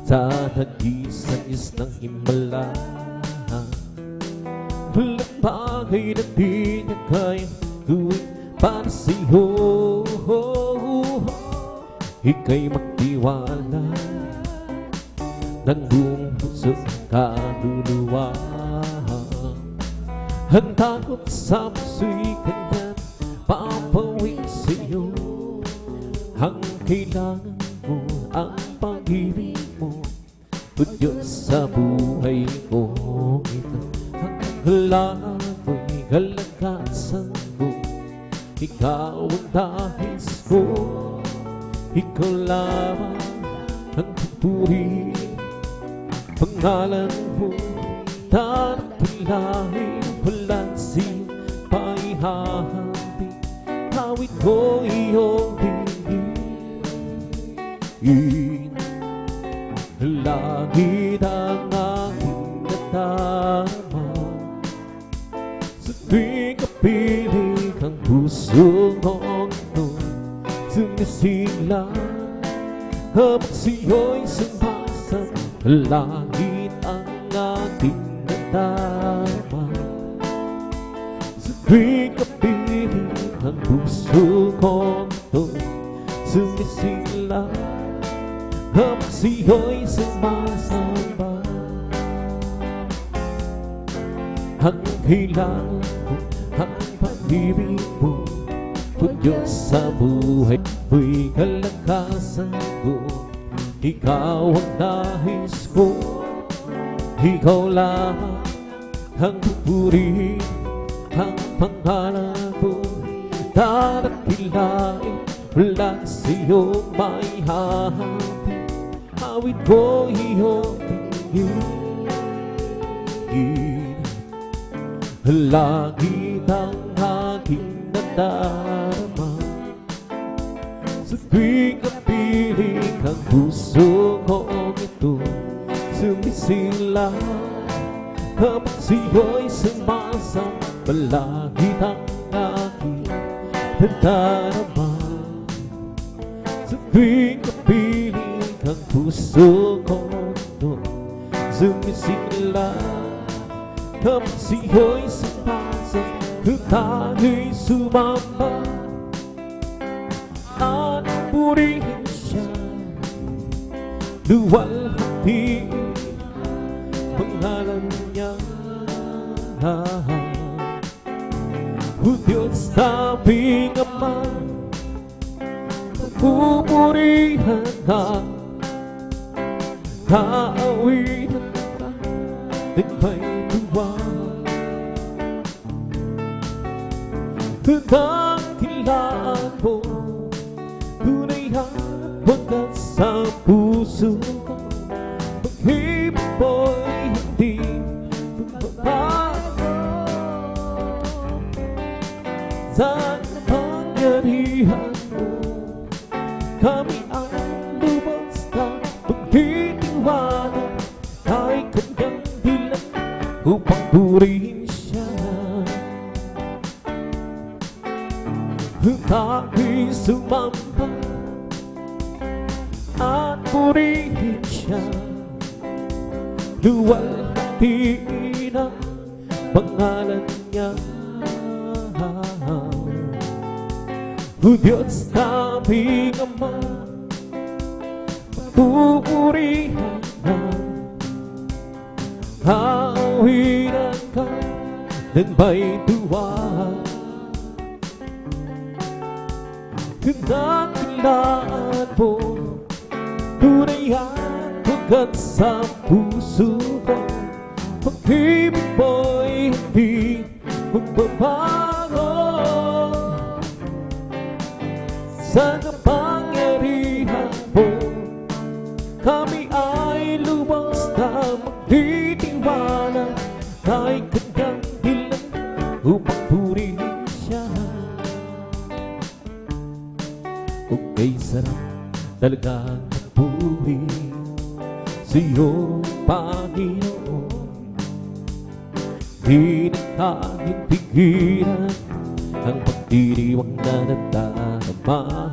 sa nag-iisang Diyos ng Himala. Walang bagay na di niya kayang gawin para sa'yo. Ika'y magtiwala ng buong puso kaluluwa. Handa ko sa puso'y kanya papawin sa'yo. Ang kailangan mo, ang pag-ibig mo, o Diyos sa buhay ko ito. Ang kailangan mo'y kalagasan mo, ikaw ang nais ko. Ikaw lamang ang pupuri, pangalan mo tanapilahin, walang siyang paihahabi. Awit ko iyong diin, langit ang aking natama. Sa tuwing kapiling ang puso mong ito sumisila, habang sa'yo'y sumasang langit ang ating natama. Sa tuwing kapiling ang puso mong ito sumisila, habang sa'yo'y sumasamba. Ang kailangan ko, ang pag-ibig mo, o Diyos sa buhay ko'y kalakasan ko. Ikaw ang nais ko, ikaw lamang ang pupuri, ang pangalan ko tanapilain, walang sa'yo may hahabi. Awit ko iyong tingin, langit ang aking nadarama. Sa tuwing kapiling ang puso kong ito sumisila, habang sa'yo'y sumasamba, langit ang aking nadarama. Sa tuwing kapiling ang puso kong ito sumisigla kapag siyo'y sapasok tayo'y sumamba at purihin siya luwalhati pangalan niya. O Diyos naming Ama, pupurihan ka, kaawitan ka ng may tuwa. Dakilaan mo, tunay at wagas sa puso ko. Pag-ibig mo'y hindi magbabago. Sa kapangyarihan mo, kami ay lubos na magtitiwala. Kahit kanyang dilan upang purihin siya. Tayo'y sumamba at purihin siya, luwalhati na pangalan niya. O Diyos naming Ama, pupurihan na, kaawitan ka ng may tuwa. Dakilaan mo, tunay at wagas sa puso ko. Pag-ibig mo'y hindi magbabago. Sa kapangyarihan mo, kami ay lubos na magtitiwala. Kahit kanyang dilan upang purihin siya. Okay, sarap talagang buhay sa'yo, Panginoon. Di na kahit pigilan ang pagdiriwang na nadarama.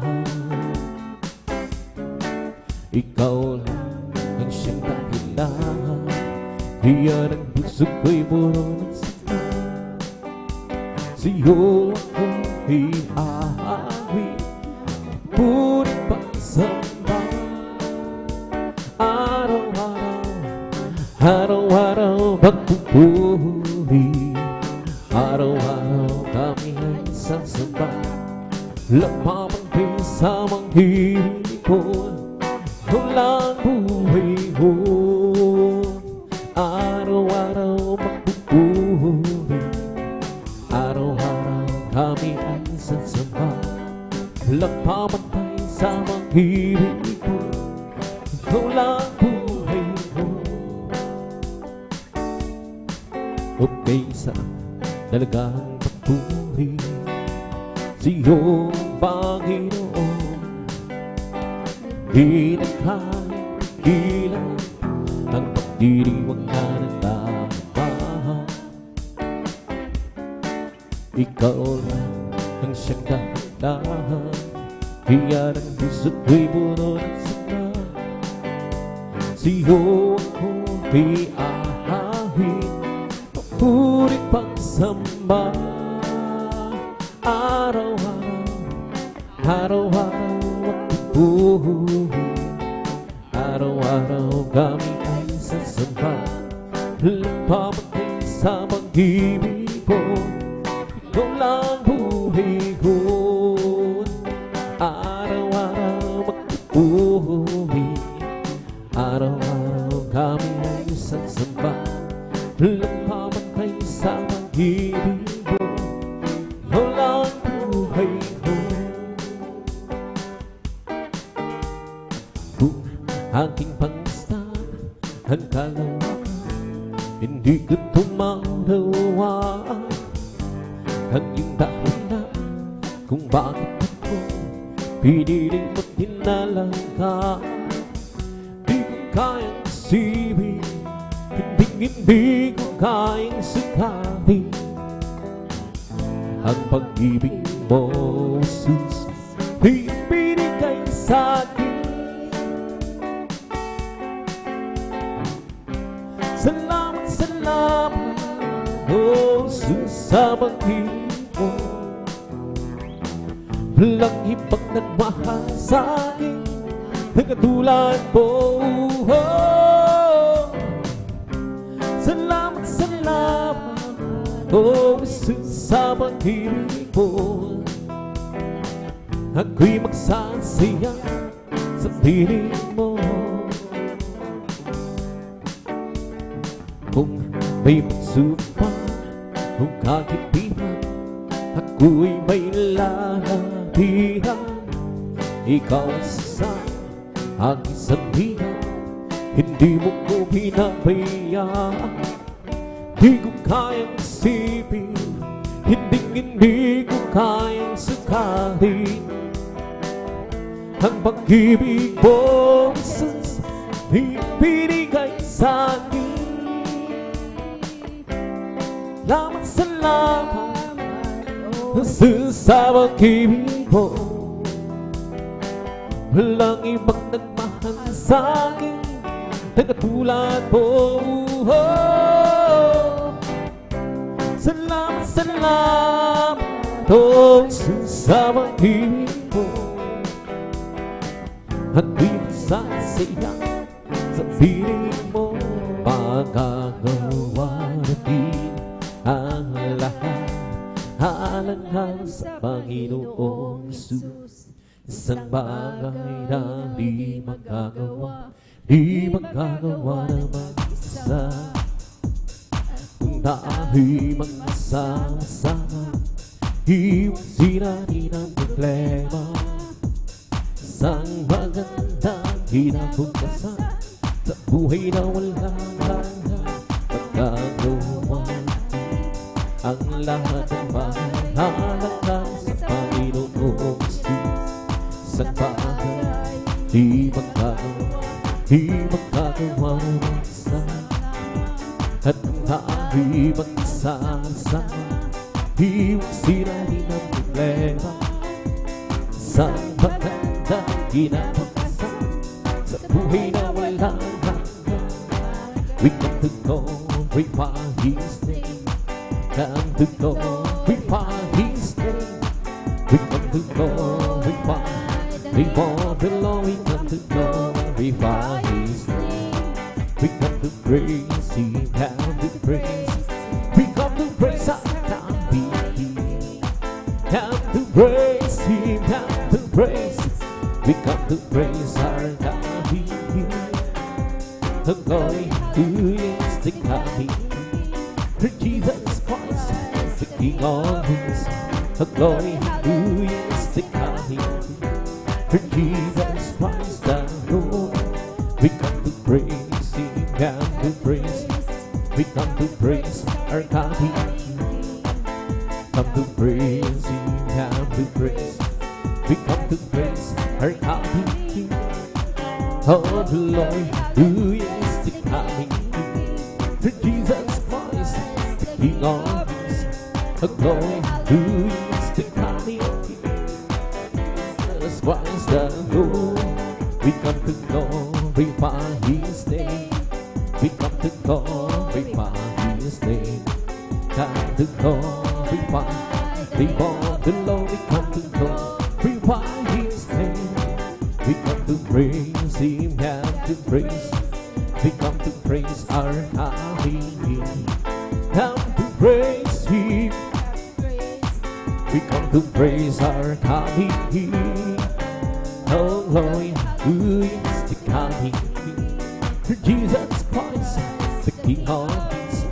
Ikaw lang ang siyang dahilan, diyan ang puso ko'y puro nagsaka. Sa'yo ako'y iahawin, puri't pagsamba. Araw-araw, araw-araw magpupuri. Araw-araw kami ay sasamba, lapapang sa mga hiripon, walang buhay mo. Araw-araw magpupuri. Araw-araw kami ay sasamba, lapapang sa mga hiripon, walang buhay mo. Okay, sa talagang pagpuri sa'yo, Panginoon. Di na kayang pigilan ang pagdiriwang na nadarama. Ikaw lang ang siyang dahilan, kaya ang puso ko'y puno ng sama. Sa'yo ako'y iahawin, puri't pagsamba. Araw-araw, araw-araw magpupuri. Araw-araw kami ay sasamba, lapapang sa pag-ibig ko. Ikaw lang buhay ko. Araw-araw magpupuri. Araw-araw kami ay sasamba, lapapang sa pag-ibig ko. Walang buhay ko. Kung aking pangsta ang kalawakan, hindi ko tumatawa. Ang iyong dahilan kung bakit ako piniling mo't dinalang ka. Di ko kayang isipin, hindi ko kayang sukatin ang pag-ibig mo, Jesus, ibinigay sa'kin. Salamat, salamat, oh Jesus, sa pag-ibig mo. Walang ibang nagmahal sa'kin na katulad mo. Oh, salamat, salamat, oh Jesus, sa pag-ibig mo. Ako'y magsasaya sa piling mo. Kung may pagsubok o kagipitan, ako'y may lalapitan. Ikaw sa aking sabihan, hindi mo ko pinabayaan. Di ko kayang isipin, hindi ko kayang sukatin ang pag-ibig mo, Jesus, ibinigay sa akin. Salamat, salamat, Jesus, sa pag-ibig mo. Walang ibang nagmahal sa akin na katulad mo. Oh, salamat, salamat, oh Jesus, sa pag-ibig mo. Ako'y magsasaya sa piling mo. Magagawa natin ang lahat alang-alang sa Panginoong Jesus. Isang bagay na di magagawa na mag-isa. Kung tayo'y magsama-sama, iwasin natin ang problema. Isang magandang kinabukasan sa buhay na walang magagawa. Ang lahat ng bagay alang-alang sa Panginoong Jesus. Isang bagay di magagawa ng mag-isa. At kung tayo'y magsasama, iwasin natin ang problema. Isang magandang kinabukasan sa buhay na walang hanggan. We come to glorify His name. Come to glorify His name. We come to glorify before the Lord. We come to glorify His name. We come to praise Him, come to praise. We come to praise our God. Come to praise Him, come to praise. We come to praise our God. The glory who is the coming. For Jesus Christ, the King of Kings. The glory who is the coming. For Jesus Christ, the Lord. We come to praise Him, come to praise. We come to praise our God. Come to praise Him, come to praise. We come to praise our God. Oh, the Lord who is the coming. For Jesus Christ, the King of Kings. The glory who is the coming. Jesus Christ the Lord. We come to glorify His name. We come to glorify His name. Come to glorify before the Lord. We come to glorify His name. We come to praise Him, have to praise. We come to praise our God. Come to praise Him. We come to praise our God. Oh Lord, who is the coming? For Jesus Christ, the King of Kings.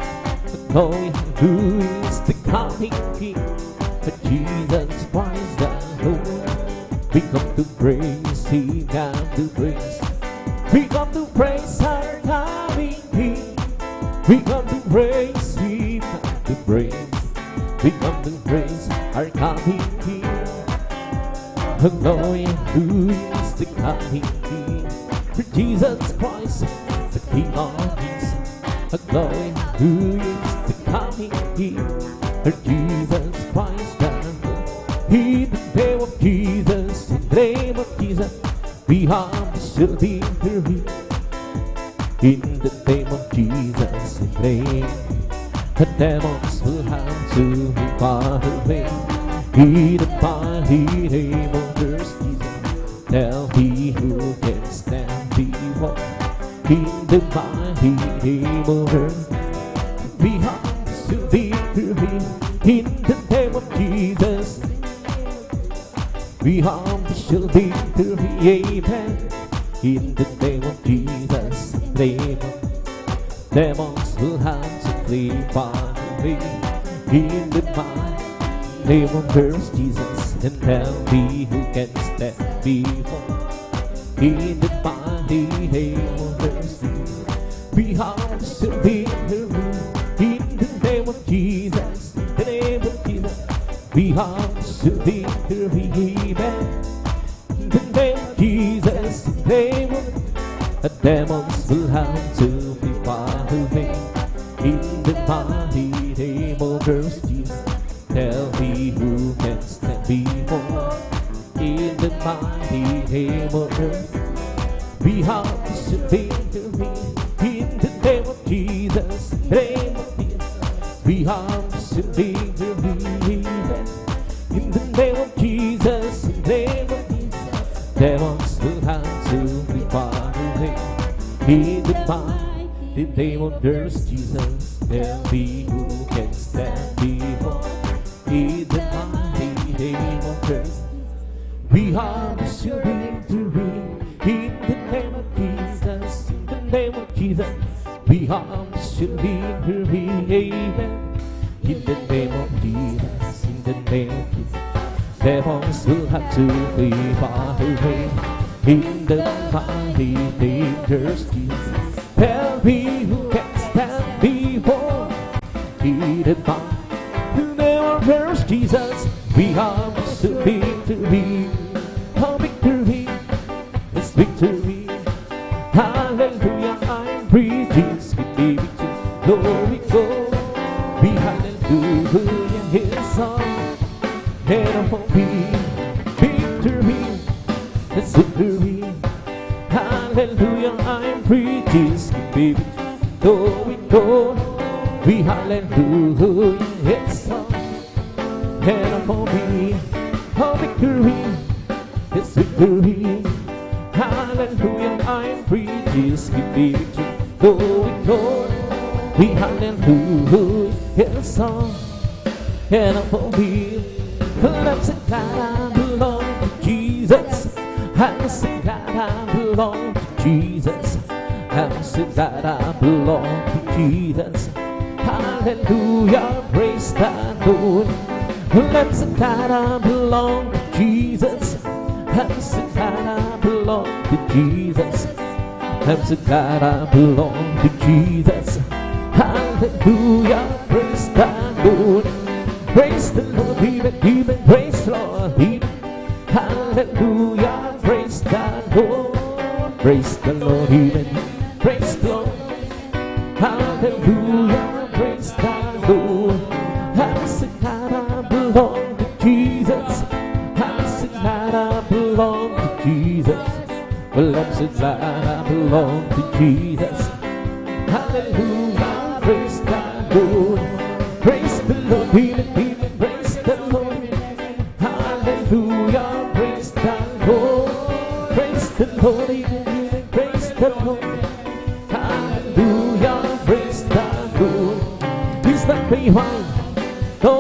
Lord, who is the coming King? For Jesus Christ, the Lord. We come to praise Him, come to praise. We come to praise our coming King. We come to praise Him, come to praise. We come to praise our coming King. The glory who is the coming King. For Jesus Christ, the King of Kings. The glory who is the coming King. For Jesus Christ, the Lord. In the name of Jesus, in the name of Jesus, we have the victory. In the name of Jesus, Jesus in vain. The demons will have to be far away. In the mighty name of Jesus, tell he who can stand before. In the mighty name of earth, we have to be free. In the name of Jesus, we have to be free. Amen. In the name of Jesus, name of demons will have to flee far away. In the mighty name of Christ Jesus, and tell me who can stand before. In the mighty name of Christ Jesus, we have to be free. In the name of Jesus, the name of Jesus, we have to be free. Amen. In the name of Jesus, the name of the demons will have to be far away. In the mighty name of Christ Jesus, tell me who can stand before. In the mighty name of Christ, we have to be free. In the name of Jesus, the name of Jesus, we have to be free. In the name of Jesus, the name of Jesus, demons will have to be far away. In the mighty name of Christ Jesus, tell me who can stand before. In the mighty name of Christ, we have to be free. In the name of Jesus, in the name of Jesus, we have to be free. Amen. In the name of Jesus, in the name of Jesus, demons will have to flee far away. In the mighty name of Jesus, tell me who can stand before. In the mighty name of Jesus, we have to be free. Oh, victory is victory. Hallelujah, I'm free. Jesus, give me victory. Glory, glory. We hallelujah, his song. And for me, victory is victory. Hallelujah, I'm free. Jesus, give me victory. Glory, glory. We hallelujah, his song. And for me, oh, victory is victory. Hallelujah, I'm free. Jesus, give me victory. Glory, glory. We hallelujah, his song. And for me, I'm so glad I belong to Jesus. I'm so glad I belong to Jesus. I'm so glad I belong to Jesus. Hallelujah, praise the Lord. I'm so glad I belong to Jesus. I'm so glad I belong to Jesus. I'm so glad I belong to Jesus. Hallelujah, praise the Lord. Praise the Lord, even praise the Lord, even. Hallelujah, praise the Lord. Praise the Lord, even praise the Lord. Hallelujah, praise the Lord. I'm so glad I belong to Jesus. I'm so glad I belong to Jesus. Well, I'm so glad I belong to Jesus. Hallelujah, praise the Lord. Praise the Lord, even praise the Lord. Hallelujah, praise the Lord. Praise the Lord, even praise the Lord. Hallelujah, praise the Lord. He's not behind, no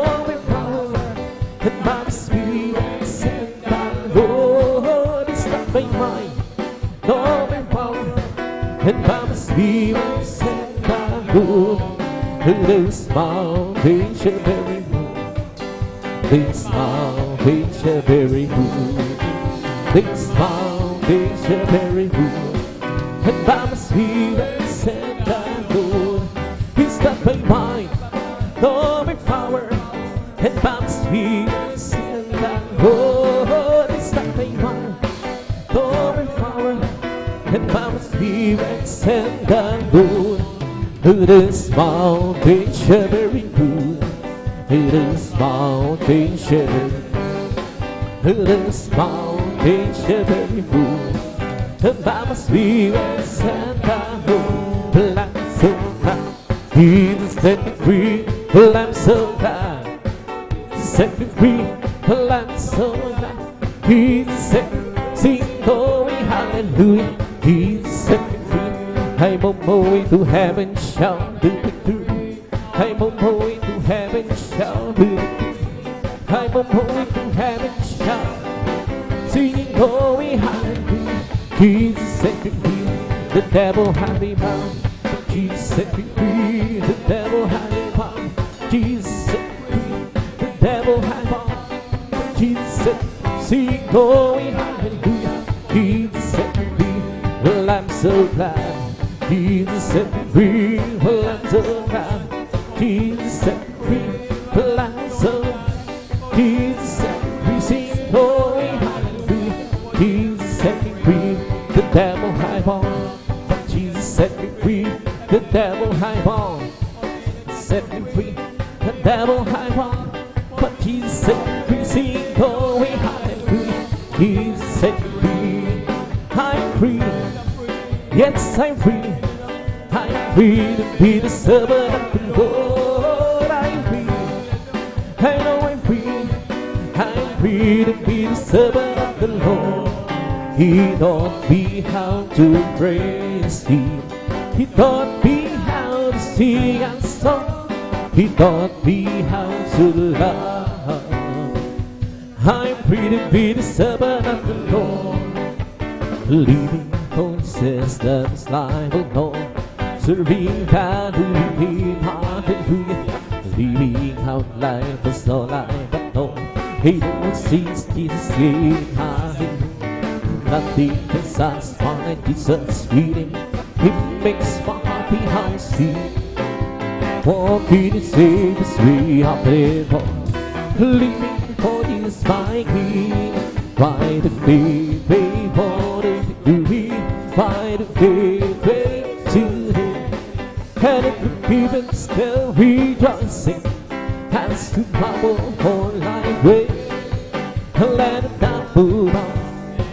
power, and my spirit said the Lord. He's not behind, no power, and my spirit said the Lord. This mountain shall be removed. This mountain shall be removed. This mountain shall be removed. And by my spirit said the Lord. He's not by mine, nor by power. And by my spirit said the Lord. He's not by mine, nor by power. And by my spirit said the Lord. This mountain shall be removed. This mountain shall be removed. This mountain shall be removed. And by my spirit said the Lord. Lights so bright, Jesus set me free. Well, I'm so glad. Set me free. Well, I'm so glad. Jesus set me free. Sing glory, hallelujah. Jesus set me free. I'm on my way to heaven, shout the victory. I'm on my way to heaven, shout the victory. I'm on my way to heaven, shout. Singing glory, hallelujah. Jesus set me free. The devil had me bound. Jesus set me free. The devil had me bound. Jesus set me free. The devil had me bound. Jesus set me free. Sing glory, hallelujah. Jesus set me free. Well, I'm so glad. Jesus set me free. Well, I'm so glad. Jesus set me free. Well, I'm so glad. Jesus set me free. Sing glory, hallelujah. Jesus set me free. The devil had me bound. Jesus set me free. The devil had me bound. Set me free. The devil had me bound. But Jesus set me free. Sing glory, hallelujah. Jesus set me free. I'm free. Yes, I'm free. I'm free to be the servant of the Lord. I'm free. I know I'm free. I'm free to be the servant of the Lord. He taught me how to praise Him. He taught me how to sing and song. He taught me how to love. I'm free to be the servant of the Lord. Living voices that is life alone. Serving God, living hallelujah. Living out life is all I but know. He don't sees Jesus living hallelujah. Nothing can satisfy Jesus feeding. It makes my heart be hungry. Walking to save us, we are able. Living for this my King. By the faith, faithful to me. By the faith, faith to Him. And if the people still rejoicing, has to bubble for life way. Let it not move on.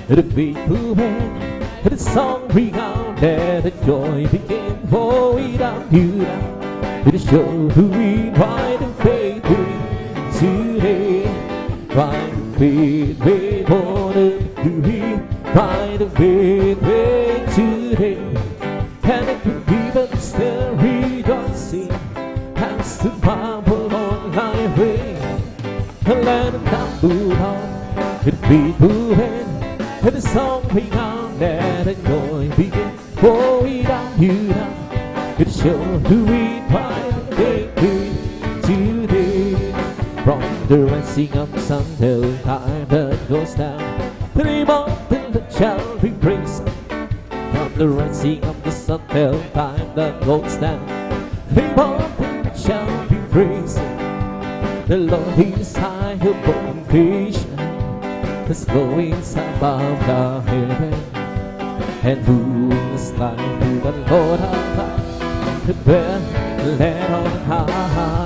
The faithful man, the song ring out, let the joy begin. For without you now, it'll show who we ride and faith today. Ride and faith, wait for the victory. Ride and faith, wait today. And if the people still rejoicing, has to marvel on life way. Let it not move on. The faithful man, and the song ring out, let the joy begin. For without you now, it'll show who we ride and faith today. From the rising of the sun till the time that goes down, the mountain that shall be praised. From the rising of the sun till the time that goes down, the mountain that shall be praised. The Lord is high above creation, His glory is above the heaven. And who is like to the Lord our God? The best let on high.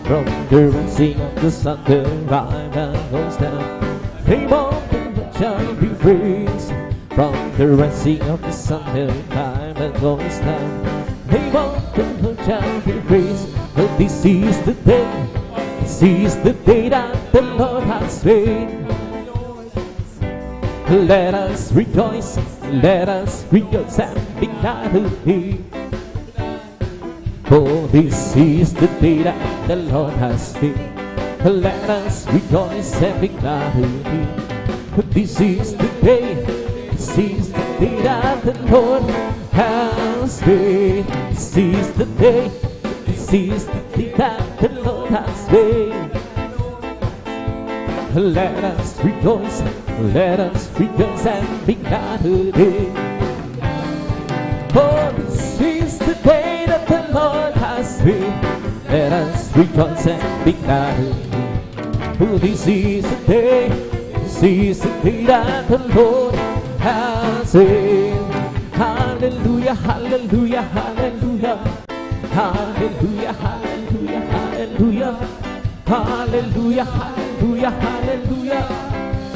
From the rising of the sun till the time that goes down, the mountain that shall be praised. From the rising of the sun till the time that goes down, the mountain that shall be praised. Well, this is the day, this is the day that the Lord has made. Let us rejoice and be glad in Him. For this is the day that the Lord has made. Let us rejoice and be glad in Him. This is the day, this is the day that the Lord has made. This is the day, this is the day that the Lord has made. Let us rejoice and be glad today. For this is the day that the Lord has made. Let us rejoice and be glad today. For this is the day that the Lord has made. Hallelujah, hallelujah, hallelujah. Hallelujah, hallelujah, hallelujah. Hallelujah, hallelujah, hallelujah.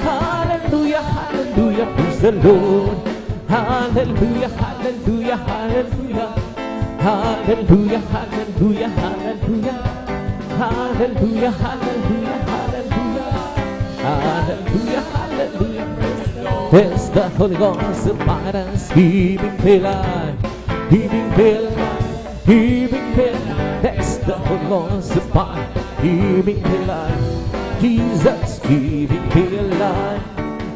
Hallelujah, hallelujah, praise the Lord. Hallelujah, hallelujah, hallelujah. Hallelujah, hallelujah, hallelujah. Hallelujah, hallelujah, hallelujah. Hallelujah, hallelujah. There's the Holy Ghost abide us, giving me life, giving me life, giving me life. There's the Holy Ghost abide, giving me life. Jesus giving me life.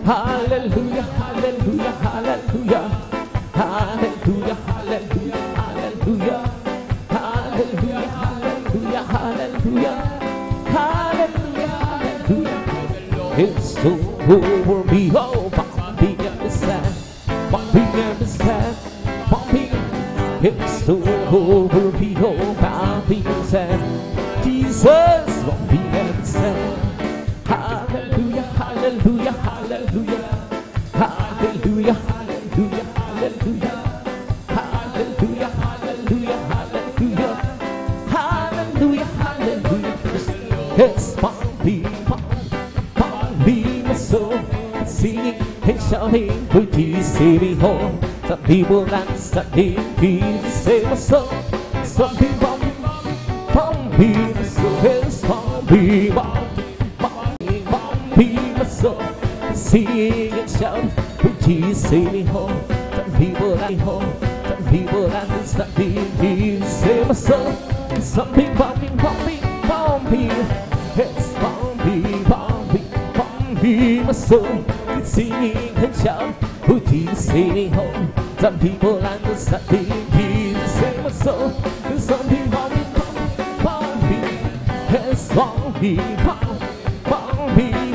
Hallelujah, hallelujah, hallelujah. Hallelujah, hallelujah, hallelujah. Hallelujah, hallelujah, hallelujah. Hallelujah, hallelujah. It's over me, oh, Bobby understand, Bobby understand, Bobby. It's over me, oh, Bobby understand. Jesus, Bobby understand. Hallelujah, hallelujah, hallelujah. Hallelujah, hallelujah, hallelujah. Hallelujah, hallelujah, hallelujah. Hallelujah, hallelujah. Yes, Bobby, Bobby, my soul, singing and shouting for Jesus, save me home. Some people not studying Jesus, save my soul. Some people, Bobby, my soul, yes, Bobby, Bobby, my soul, singing and shouting for Jesus, save me home. Some people not home. Some people not studying Jesus, save my soul. Some people, Bobby, it's Bobby, my soul, it's singing and shouting, oh Jesus, save me home. Some people understand Jesus, save my soul. Some people, Bobby, it's Bobby,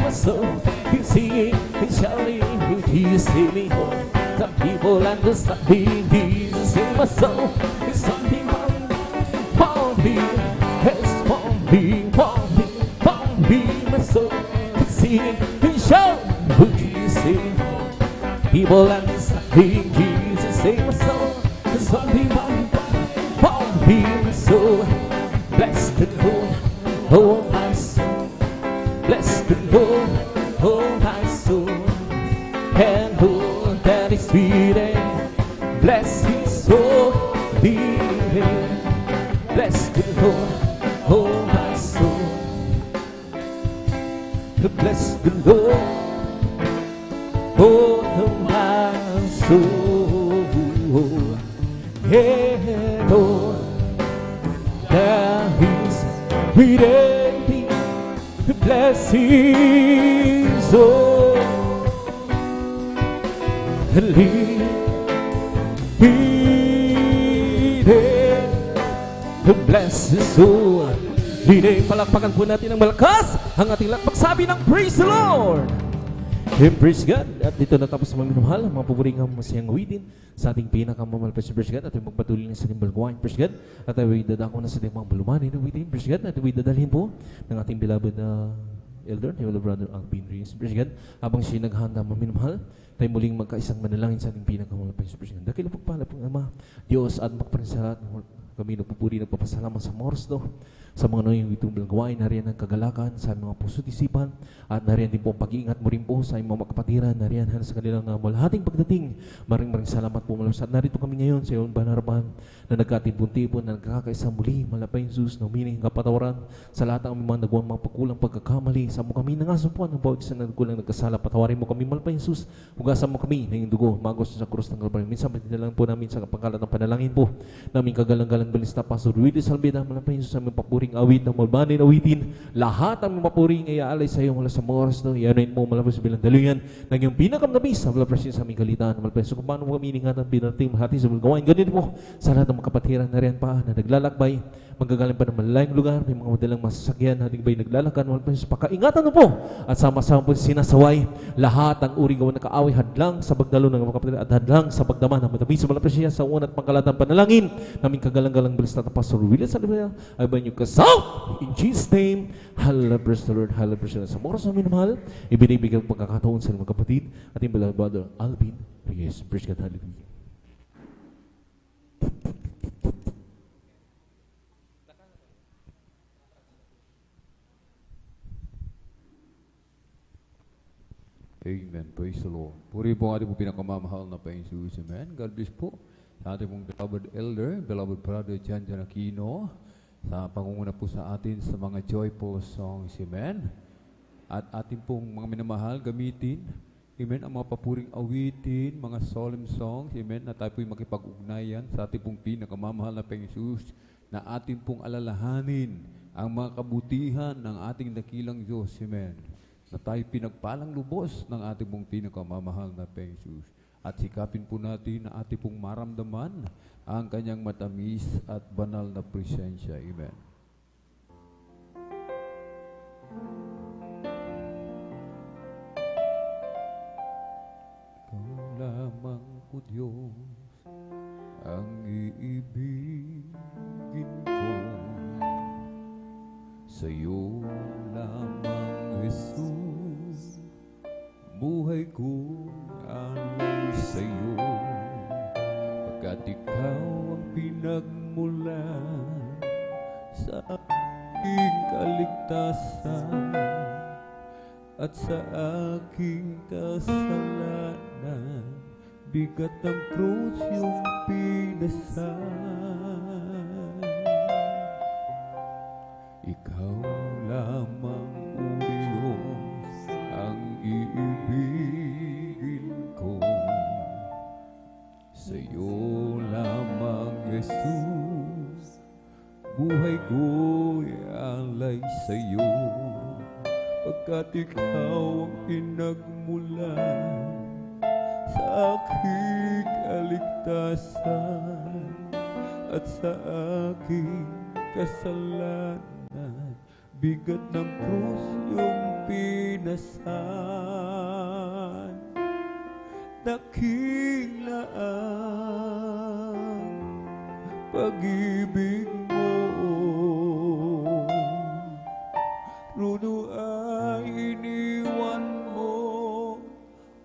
my soul, it's singing and shouting, oh Jesus, save me home. Some people understand Jesus, save my soul. Some people, Bobby, it's Bobby, my soul, it's singing and shouting, oh Jesus, save me home. People understanding Jesus, save my soul. Some people, Bobby, my soul, bless the Lord, oh my soul, bless the Lord, oh my soul, and all that is within, bless His holy name. Bless the Lord, oh my soul, bless the Lord, oh my soul, yeah, Lord, there is within me the blessings of the living, the blessed soul. Hindi, palakpakan po natin ng malakas ang ating lahat magsabi ng praise the Lord. And praise God. At dito natapos mga minumahal ang mga paboring masayang awitin sa ating pinakamamahal pa si praise God. At ay magpatuloy na sa ating balguain, praise God. At ay dadako na sa ating mga balumanin awitin, praise God. At ay dadalhin po ng ating beloved elder, ni brother Alvin Reyes, praise God. Habang siya naghanda mga minumahal, tayo muling magkaisang manalangin sa ating pinakamamahal pa si praise God. Dakil pagpala pong Ama, Diyos at magparinsalat kami nagpupuri, nagpapasalamat sa moros do, sa mga noyong itong gawain, nariyan ang kagalakan sa mga puso't isipan, at nariyan din po ang pag-iingat mo rin po sa mga kapatiran, nariyan sa kanilang malahating pagdating. Maring salamat po malamang. At narito kami ngayon sa iyong banarapan na nagkatipon-tipon, na nagkakaisa muli, malapay Jesus, na humiling kapatawaran sa lahat ng mga nagawang mga pagkulang pagkakamali. Sa mo kami nangasumpuan ng bawat isa na nagkulang nagkasala, patawarin mo kami, malapay Jesus, hugasan mo kami ng iyong dugo, magos sa krus ng Kalbaryo. Minsan lang po namin sa pangkalat ng panalangin po, namin kagalang-galang balista Pastor Willie Salveda, malapay Jesus, sa aming papuring awit ng malbanin awitin, lahat ang mapuring iaalay sa iyo mula sa mga oras no, ianoin mo malapay sa bilang daluyan ng iyong pinakamnabis sa malapay sa aming kalitaan, malapay sa kung paano mo kami iningatan binarting mahati sa mga gawain. Ganun po sa lahat ng mga kapatiran na riyan pa na naglalakbay, manggagaling pa ng malalayang lugar, may mga madalang masasakyan, nating ba'y naglalakan, malapay sa pakaingatan mo po at sama-sama po sinasaway lahat ang uri gawa na kaaway, hadlang sa pagdalo ng mga kapatiran at hadlang sa pagdaman ng matamis sa malapay siya sa unat pangkalatan panalangin namin kagalang-galang balista na Pastor Willie Salveda ay ba niyo kasal in Jesus name. Hallelujah, praise the Lord, hallelujah, praise the Lord. Sa oras namin mahal, ibinibigay ang pagkakataon sa mga kapatid at yung beloved brother Alvin Reyes. Praise God, hallelujah. Amen. Praise the Lord. Puri po ang ating po pinakamamahal na Panginoon Jesus. Amen. God bless po sa ating pong beloved elder, beloved brother Jan Jan Aquino, sa pangunguna po sa atin sa mga joyful songs, amen. At ating pong mga minamahal gamitin, amen, ang mga papuring awitin, mga solemn songs, amen, na tayo po'y makipag-ugnayan sa ating pong pinakamamahal na Panginoong Jesus, na ating pong alalahanin ang mga kabutihan ng ating dakilang Diyos, amen. Na tayo pinagpalang lubos ng ating pong pinakamamahal na Panginoong Jesus. At sikapin po natin na ating pong maramdaman ang kanyang matamis at banal na presensya. Amen. Ikaw lamang, O Diyos, ang iibigin ko. Sa'yo lamang, Jesus, buhay ko alay sa'yo, pagkat ikaw ang pinagmulan sa aking kaligtasan at sa aking kasalanan, bigat ng krus yung pinasan. Ikaw lamang, O Diyos, ang iibigin ko. Sa'yo lamang, Jesus, buhay ko'y alay sa'yo, pagkat ikaw ang pinagmulan sa aking kaligtasan at sa aking kasalanan, bigat ng krus yung pinasan. Dakila ang pag-ibig mo, runo ay iniwan mo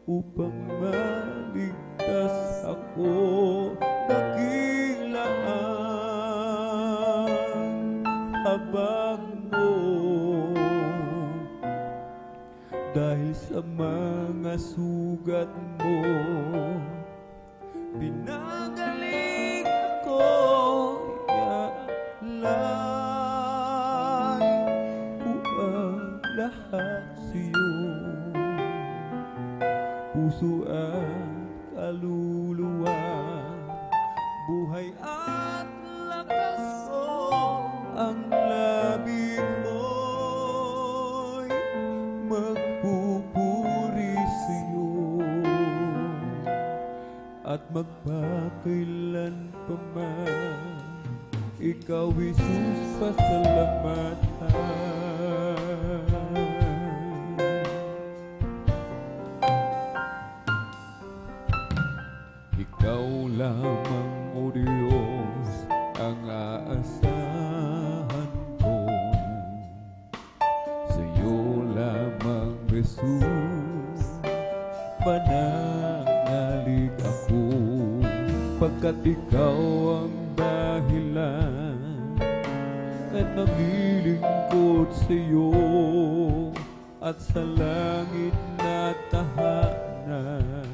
upang maligtas ako. Dakila ang habag mo, dahil sa mga sugat mo, pinagaling ako. Ialay ko ang lahat sa'yo, puso at kaluluwa, buhay at lakas ko, ang labi ko'y magpupuri sa'yo, at magpakailan pa man, ikaw, Jesus, pasalamatan. Ikaw lamang, O Diyos, ang aasahan ko. Sa'yo lamang, Jesus, mananalig ako, pagkat ikaw ang dahilan at naglilingkod sa'yo, at sa langit na tahanan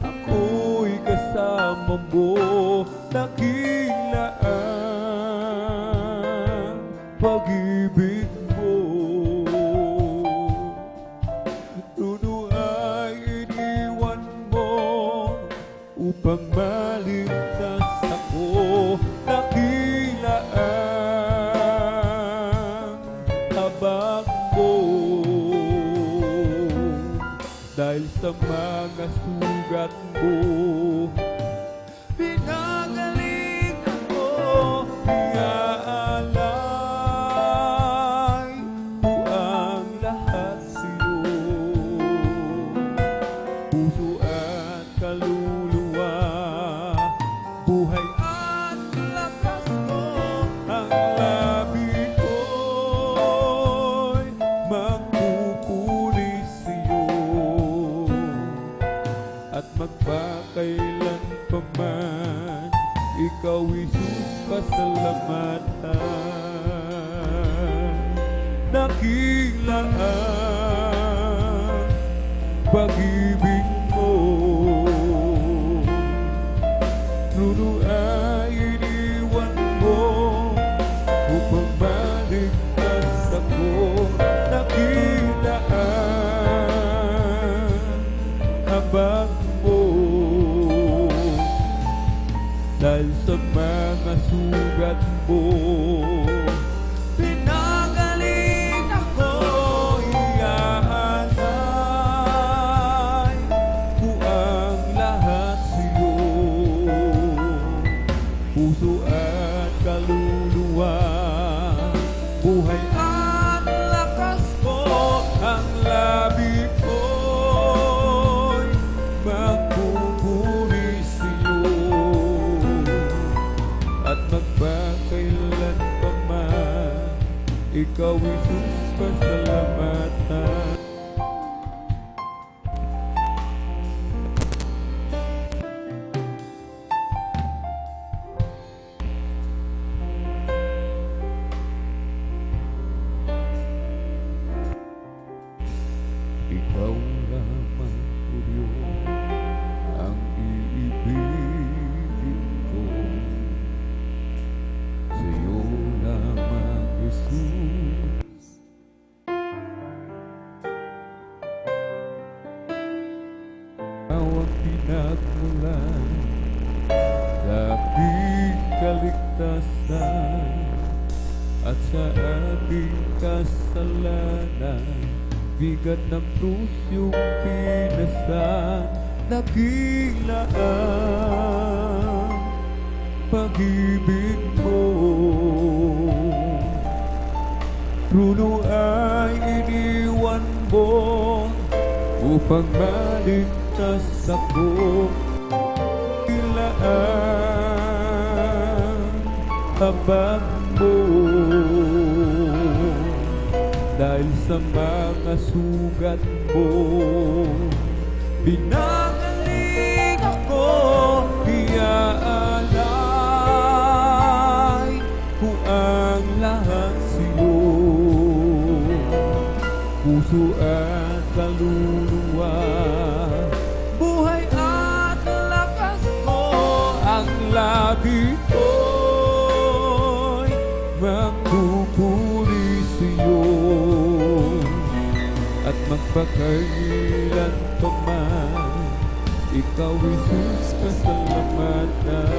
ako'y kasama mo. Dakila ang pag-ibig mo, runo ay iniwan mo upang maligtas ako. Dakila ang habag mo, dahil sa mga sugat mo, pinagaling ako. Iaalay ko ang lahat sa'yo, puso at kaluluwa, buhay at lakas ko, ang labi ko'y magpupuri sa'yo, at magpakailan pa man, ikaw, Jesus, pasalamatan. Dakila ang pag-ibig mo, runo buhay at lakas mo, ang labi ko'y magpupuri sa'yo at magpakailan pa man, ikaw Jesus pasalamatan. Ikaw lamang, O Diyos, ang iibigin ko. Sa'yo lamang, Jesus. Ikaw ang pinagmulan sa aking kaligtasan at sa aking kasalanan. Bigat ng krus yung pinasan, nakilaan pag-ibig mo. Truno ay iniwan mo upang maligtas ako. Kilaan habang mo dahil sa mga sugat mo, binagaling ako, iaalay ko ang lahat sa'yo, puso at kaluluwa, buhay at lakas mo, ang labi ko'y magpupuri sa'yo at magpakailan pa man, ikaw Jesus pasalamatan.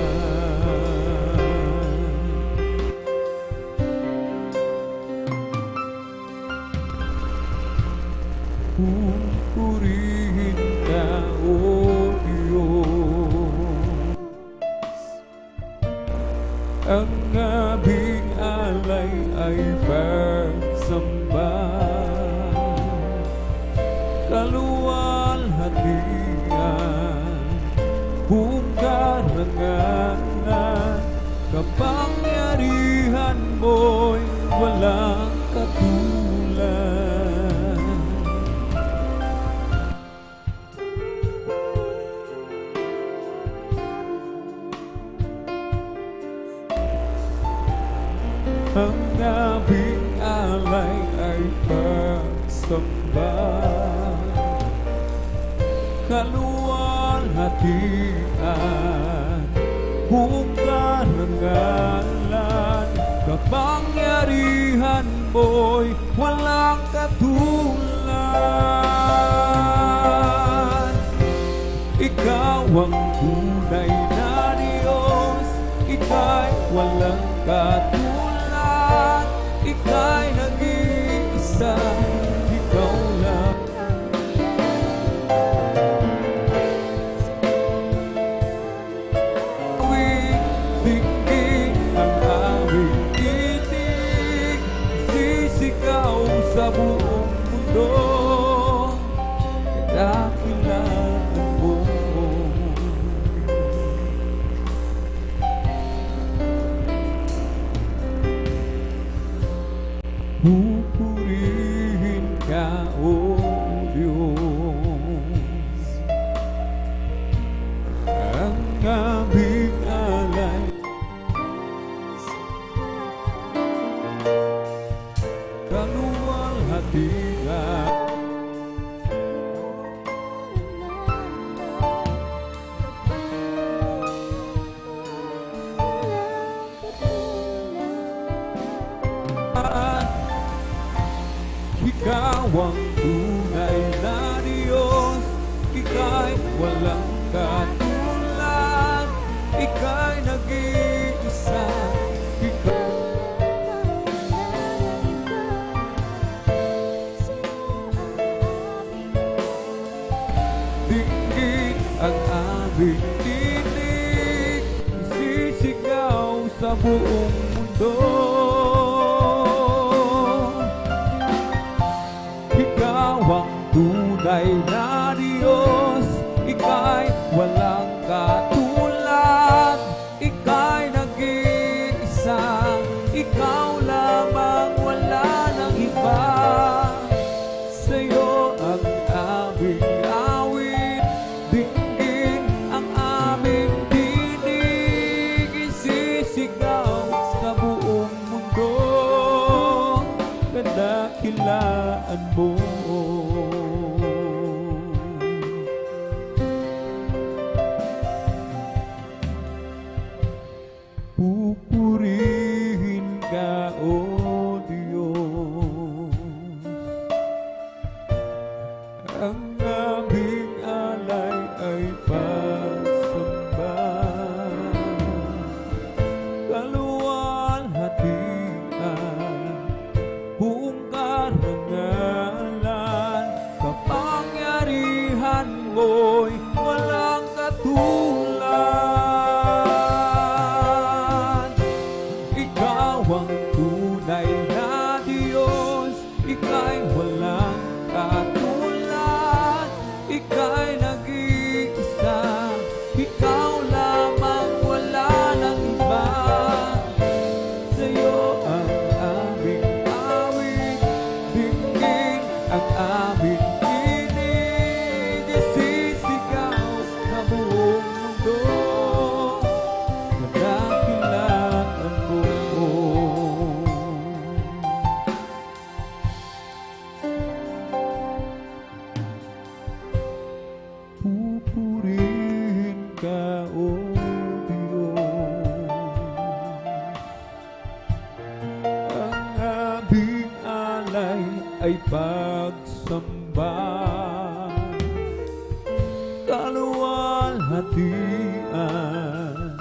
Pupurihin ka, O Diyos, ang aming alay ay pagsamba, kaluwalhatian, buong karangalan, kapangyarihan mo'y walang katulad. Ang aming alay ay pagsamba, kaluwalhatian, buong karangalan, kapangyarihan mo'y walang katulad. Ikaw ang tunay na Diyos, ika'y walang katulad, ika'y nag-iisa, ikaw lang. Dinggin ang aming titig, sisigaw sa buong mundo, kadakilaan mo. Pupurihin ka, O Diyos, ang aming alay, kaluwalhatian, ikaw ang tunay na Diyos, ika'y walang katulad, ika'y nag-iisa, ikaw. Dinggin ang aming tinig, sisigaw sa buong mundo, tunay na Diyos, ika'y walang katulad, ika'y nag-iisa, ikaw lamang, wala nang iba. Sa'yo ang aming awit, dinggin ang aming tinig, isisigaw sa buong mundo, kadakilaan mo. Pupurihin ka, O Diyos, ang aming alay ay pagsamba, kaluwalhatian, buong karangalan, kapangyarihan mo'y walang katulad. Ikaw ang tunay na Diyos, ika'y walang katulad, ika'y nag-iisa, ikaw lamang, wala nang iba. Sa'yo ang aming awit, dinggin ang aming tinig, isisigaw sa buong mundo, kadakilaan mo. Pupurihin ka, O Diyos, ang aming alay ay pagsamba, kaluwalhatian,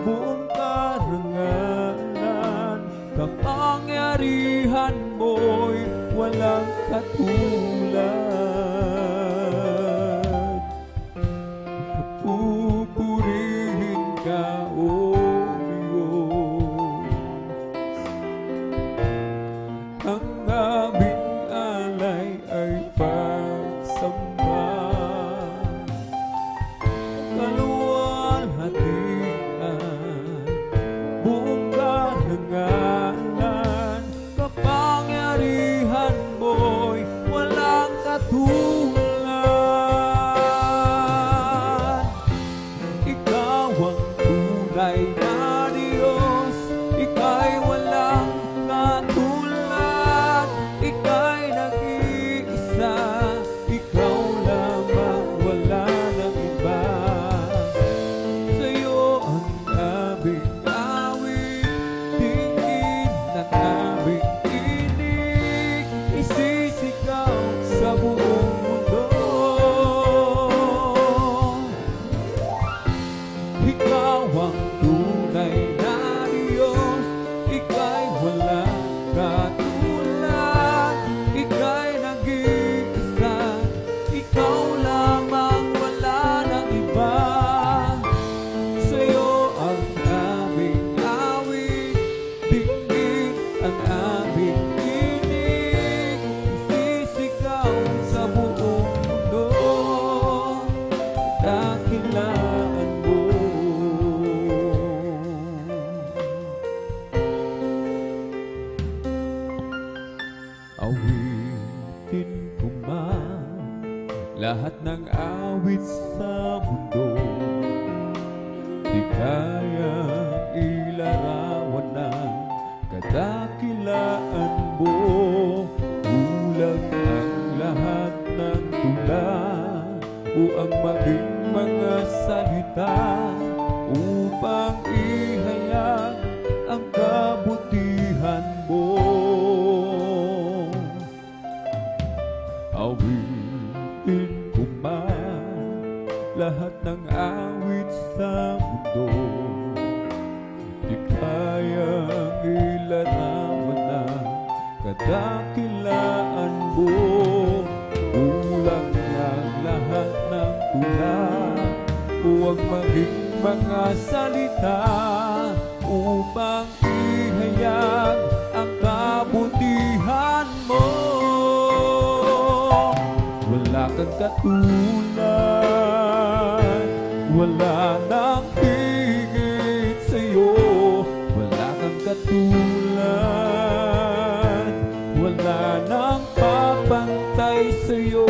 buong karangalan, kapangyarihan mo'y walang katulad. Pupurihin ka, O Diyos, ang aming alay ay pagsamba, kaluwalhatian, buong karangalan, kapangyarihan mo'y walang katulad. Ikaw ang tunay na Diyos, ika'y walang katulad, ika'y nag-iisa, ikaw lamang, wala nang iba. Sa'yo ang aming awit, dinggin ng aming tinig, isisigaw sa buong mundo. Ikaw ang tunay na Diyos, ika'y walang katulad, ika'y nag-iisa, ikaw lamang, wala nang iba. Sa'yo ang aming awit, dinggin ang aming tinig, isisigaw sa buong mundo, kadakilaan mo. Awitin ko man lahat ng awit sa mundo, di kayang ilarawan ng kadakilaan mo. Kulang ang lahat ng tula o ang maging mga salita upang ihayag ang kabutihan mo. Awitin ko man lahat ng awit sa mundo, di kayang ilarawan ng kadakilaan mo. Kulang ang lahat ng tula o ang maging mga salita upang ihayag ang kabutihan mo. Wala kang katulad, wala nang higit sa'yo. Wala kang katulad, wala nang papantay sa'yo.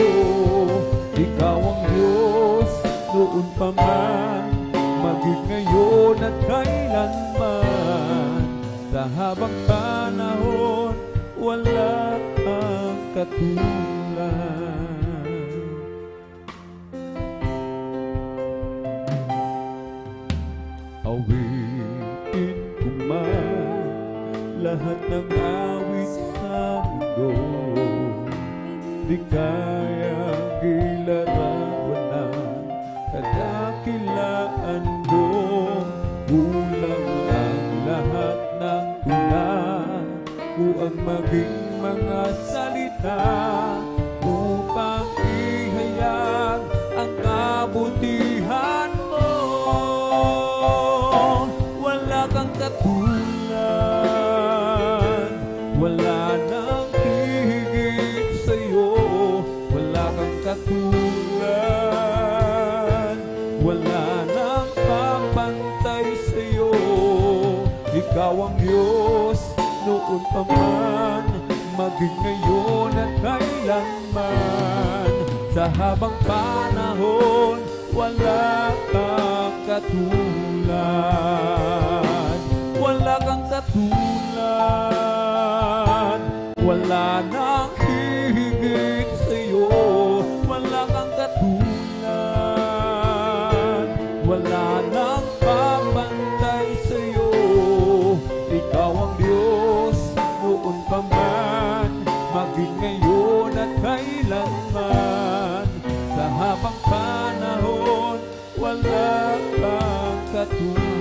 Ikaw ang Diyos noon pa man, maging ngayon at kailanman. Sa habang panahon, wala kang katulad. Awitin ko man lahat ng awit sa mundo, di kayang ilarawanan kadakilaan mo. Kulang ang lahat ng tunan ko ang maging mga salita upang ihayag ang kabutihan mo. Wala kang katulad, wala nang higit sa'yo. Wala kang katulad, wala nang papantay sa'yo. Ikaw ang Diyos noon pa man, maging ngayon at kailanman. Sa habang panahon, wala kang katulad. Wala kang katulad, wala nang higit sa'yo. Wala kang katulad, wala nang papantay sa'yo. Ikaw ang Diyos noon pa man, maging ngayon at kailanman. Sa habang panahon, wala kang katulad.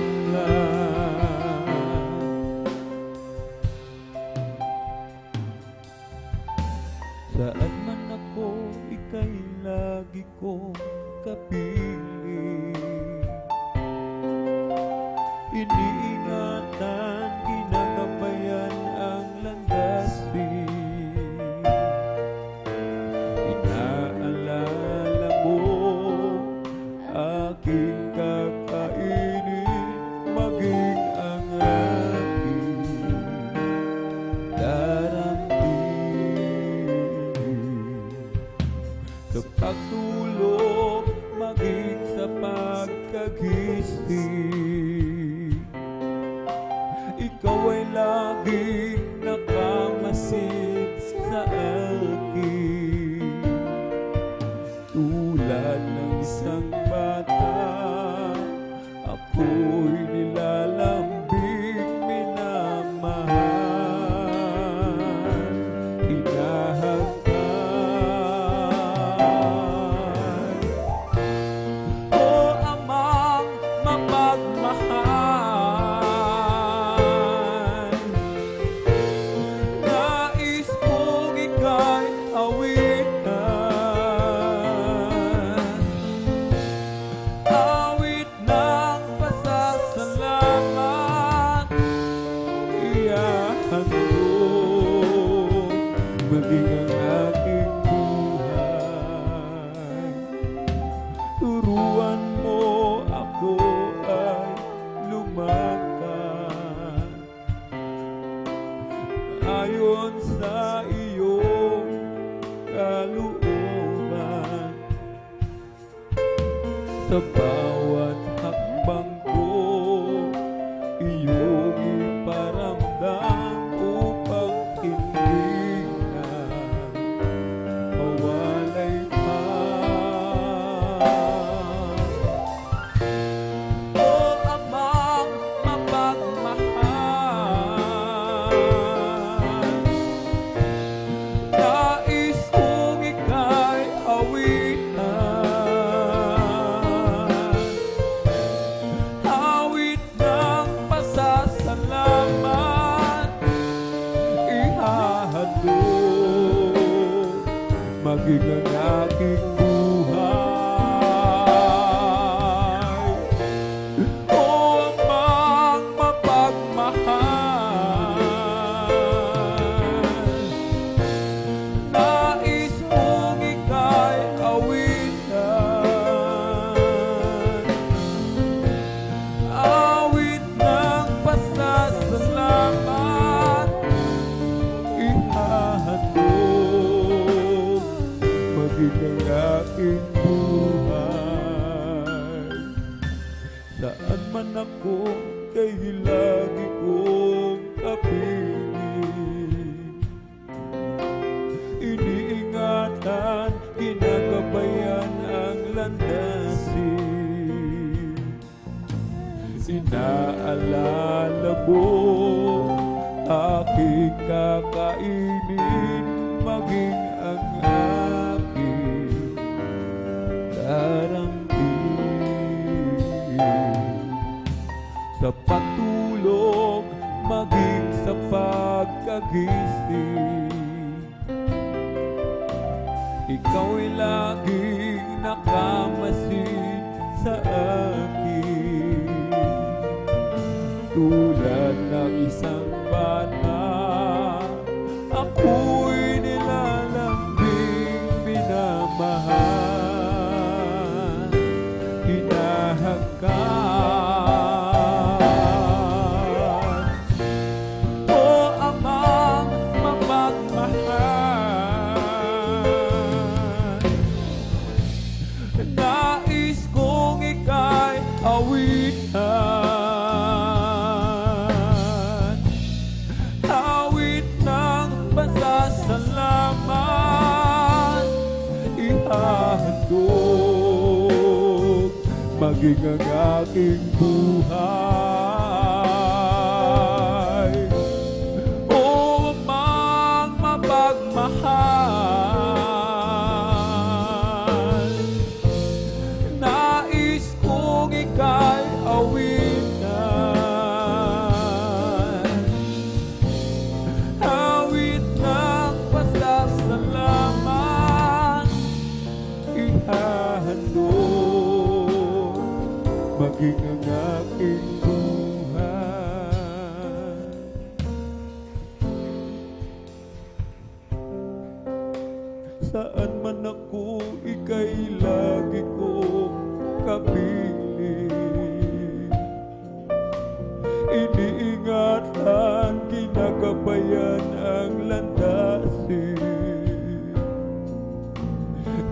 Saan man ako, ika'y lagi kong kapiling. Iniingatan, ginagabayan ang landasin. Inaalala mo aking kakainin, maging ang aking daramdamin. Sa pagtulog, maging sa pagkagising, ikaw ay laging nakamasid sa akin. Tulad ng isang bata, ako'y nilalambing, minamahal, hinahangad. O Amang mapagmahal, nais kong ika'y awitan, awit ng pasasalamat. Iyahandog maging ang aking buhay. Turuan mo ako ay lumakad ayon sa iyong kalooban. Sa bawat hakbang ko, iyong iparamdam upang hindi na mawalay pa. O Amang mapagmahal, nais kong ika'y awitan, awit ng pasasalamat. Ihahandog maging ang aking buhay. O Amang mapagmahal, nais kong ika'y awitan, Inaalala mo aking kakainin, maging ang aking darangin. Sa pagtulog, maging sa pagkagising, ikaw'y laging nakamasid sa akin. Tulad ng isang bata, ako'y nilalambing, minamahal, hinahangkan. O Amang mapagmahal, nais kong ika'y awitan, awit ng pasasalamat, ihahandog maging ang aking buhay. O Amang mapagmahal, nais kong ika'y awitan, awit ng pasasalamat, ihahandog maging ang aking buhay. Saan man ako, ika'y lagi kong kapiling. Iniingatan, ginagabayan ang landasin.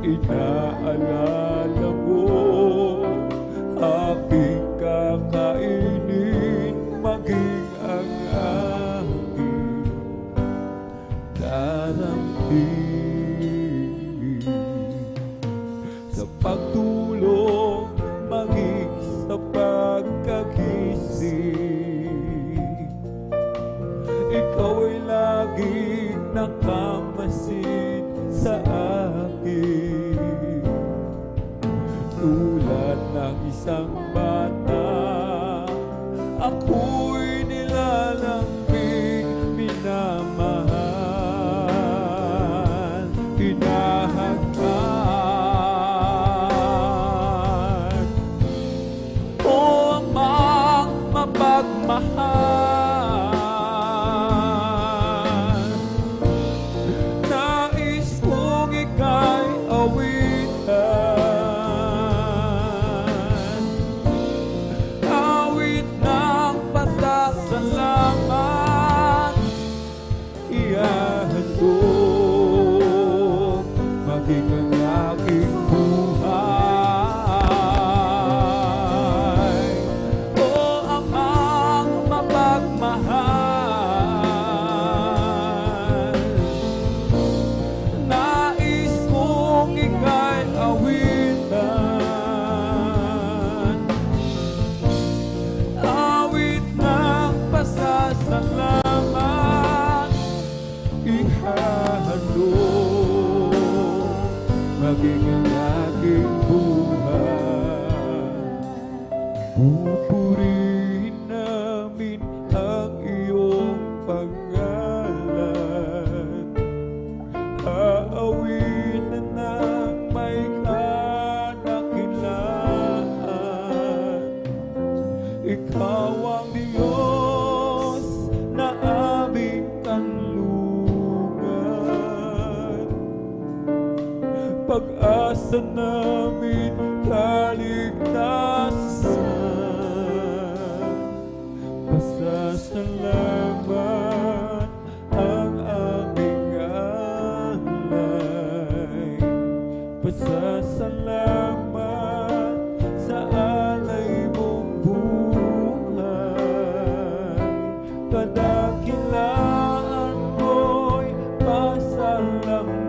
Inaalala mo aking kakainin, maging ang aking darangin. Sa pagtulog, maging sa pagkagising, ikaw'y laging nakamasid sa akin. Tulad ng isang bata, ako'y nilalambing, minamahal, hinahangkan. O Amang mapagmahal, nais kong ika'y awitan, awit ng pasasalamat, ihahandog maging ang aking buhay. O Amang mapagmahal, nais kong ika'y awitan, awit ng pasasalamat, ihahandog maging ang aking buhay. Pupurihin namin ang iyong pangalan, aawitan ng may kadakilaan. Ikaw ang Diyos na aming kanlungan, pag-asa namin kaligtasan. Pasasalamat ang aming alay, pasasalamat sa alay mong buhay. Kadakilaan mo'y pasalamatan,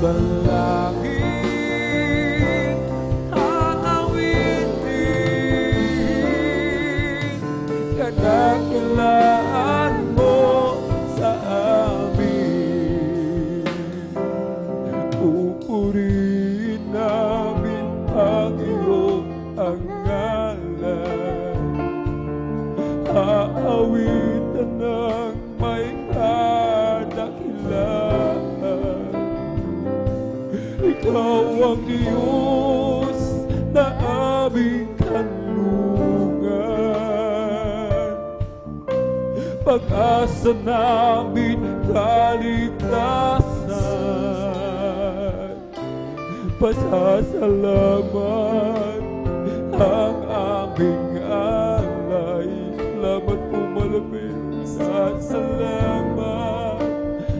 dalangin, aawitin, kadakilaan mo sa amin. Pupurihin namin ang iyong ngalan, aawitan ng may kadakilaan. Ikaw ang Diyos na aming kanlungan, pag-asa namin kaligtasan. Pasasalamat ang aming alay. Salamat po malapit. Salamat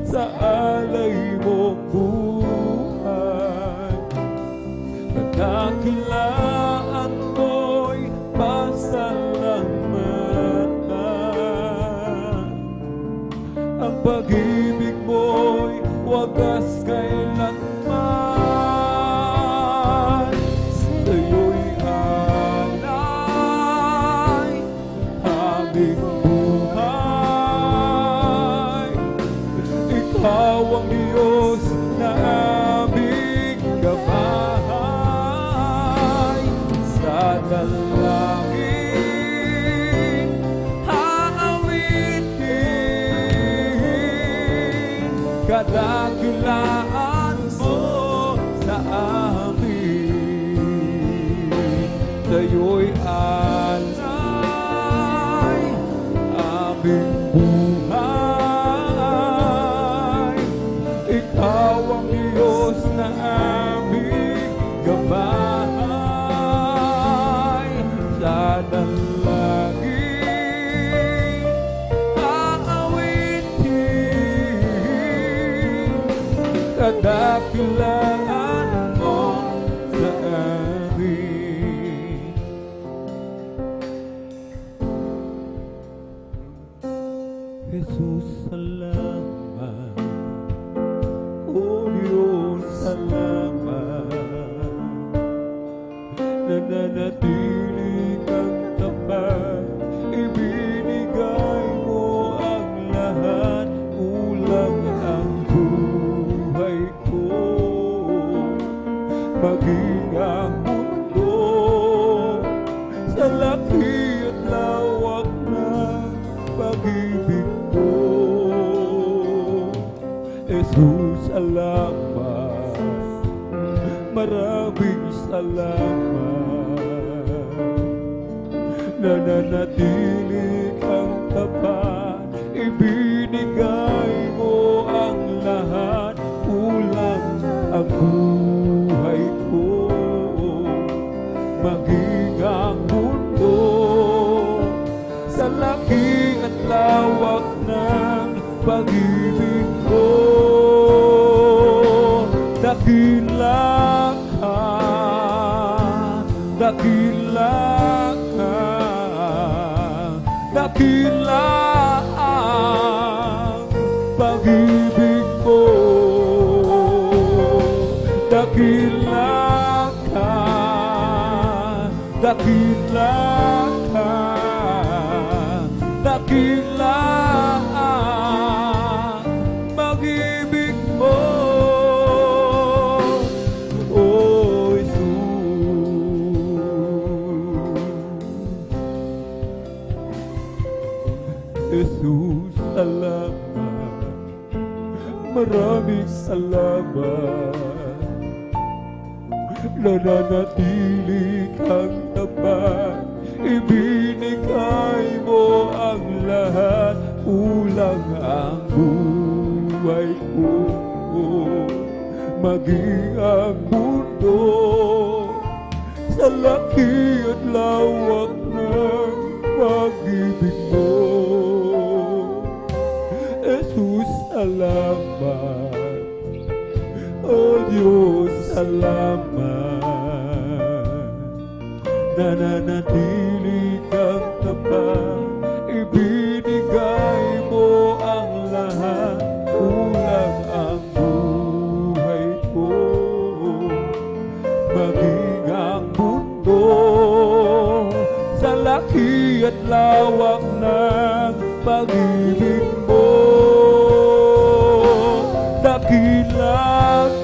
sa alay mong buhay. Kadakilaan mo'y pasalamatan. Ang pag-ibig mo'y wagas kailanman. Sa'yo'y alay aming buhay. Ikaw ang Diyos na aming gabay. Sa dalangin, aawitin, kadakilaan mo sa amin. Sa'yo'y alay aming buhay. Ikaw ang Diyos na aming gabay. Sa dalangin, aawitin, kadakilaan mo sa amin. Jesus, salamat. O Diyos, salamat. Nananatili kang tapat, ibinigay mo ang lahat, kulang ang buhay ko. Maging ang mundo sa laki at lawak ng pag-ibig ko. Jesus, salamat. Maraming salamat. Nananatili kang tapat, ibinigay mo ang lahat, kulang ang buhay ko. Maging ang mundo sa laki at lawak ng pag-ibig ko. Dakila ka, dakila ka, dakila ang pag-ibig ko. Dakila ka, dakila ka, dakila ang pag-ibig mo. Oh, Jesus, salamat. Maraming salamat. Nananatili kang tapat, ibinigay mo ang lahat, kulang ang buhay ko. Maging ang mundo sa laki at lawak ng pag-ibig mo. Jesus, salamat. O Diyos, salamat. Nananatili kang tapat, ibinigay mo ang lahat, kulang ang buhay ko.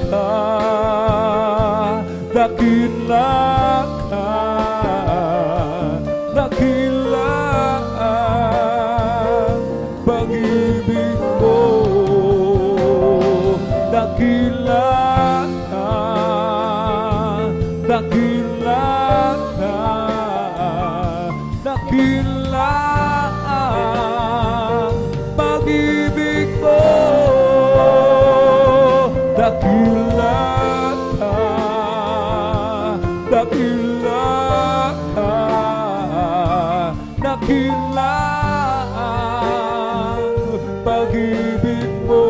ka, dakila ka, dakila ang pag-ibig mo, dakila ka, dakila ka, dakila ang pag-ibig mo, dakila ka, dakila ka, dakila ang pag-ibig mo,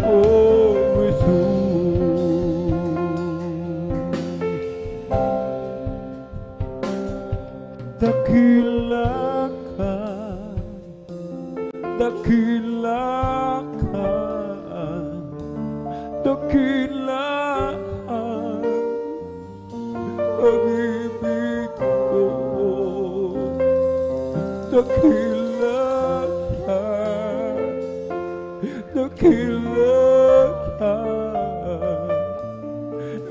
oh Jesus. Dakila ka, dakila ka, dakila ang pag-ibig ko, dakila ka, dakila ka,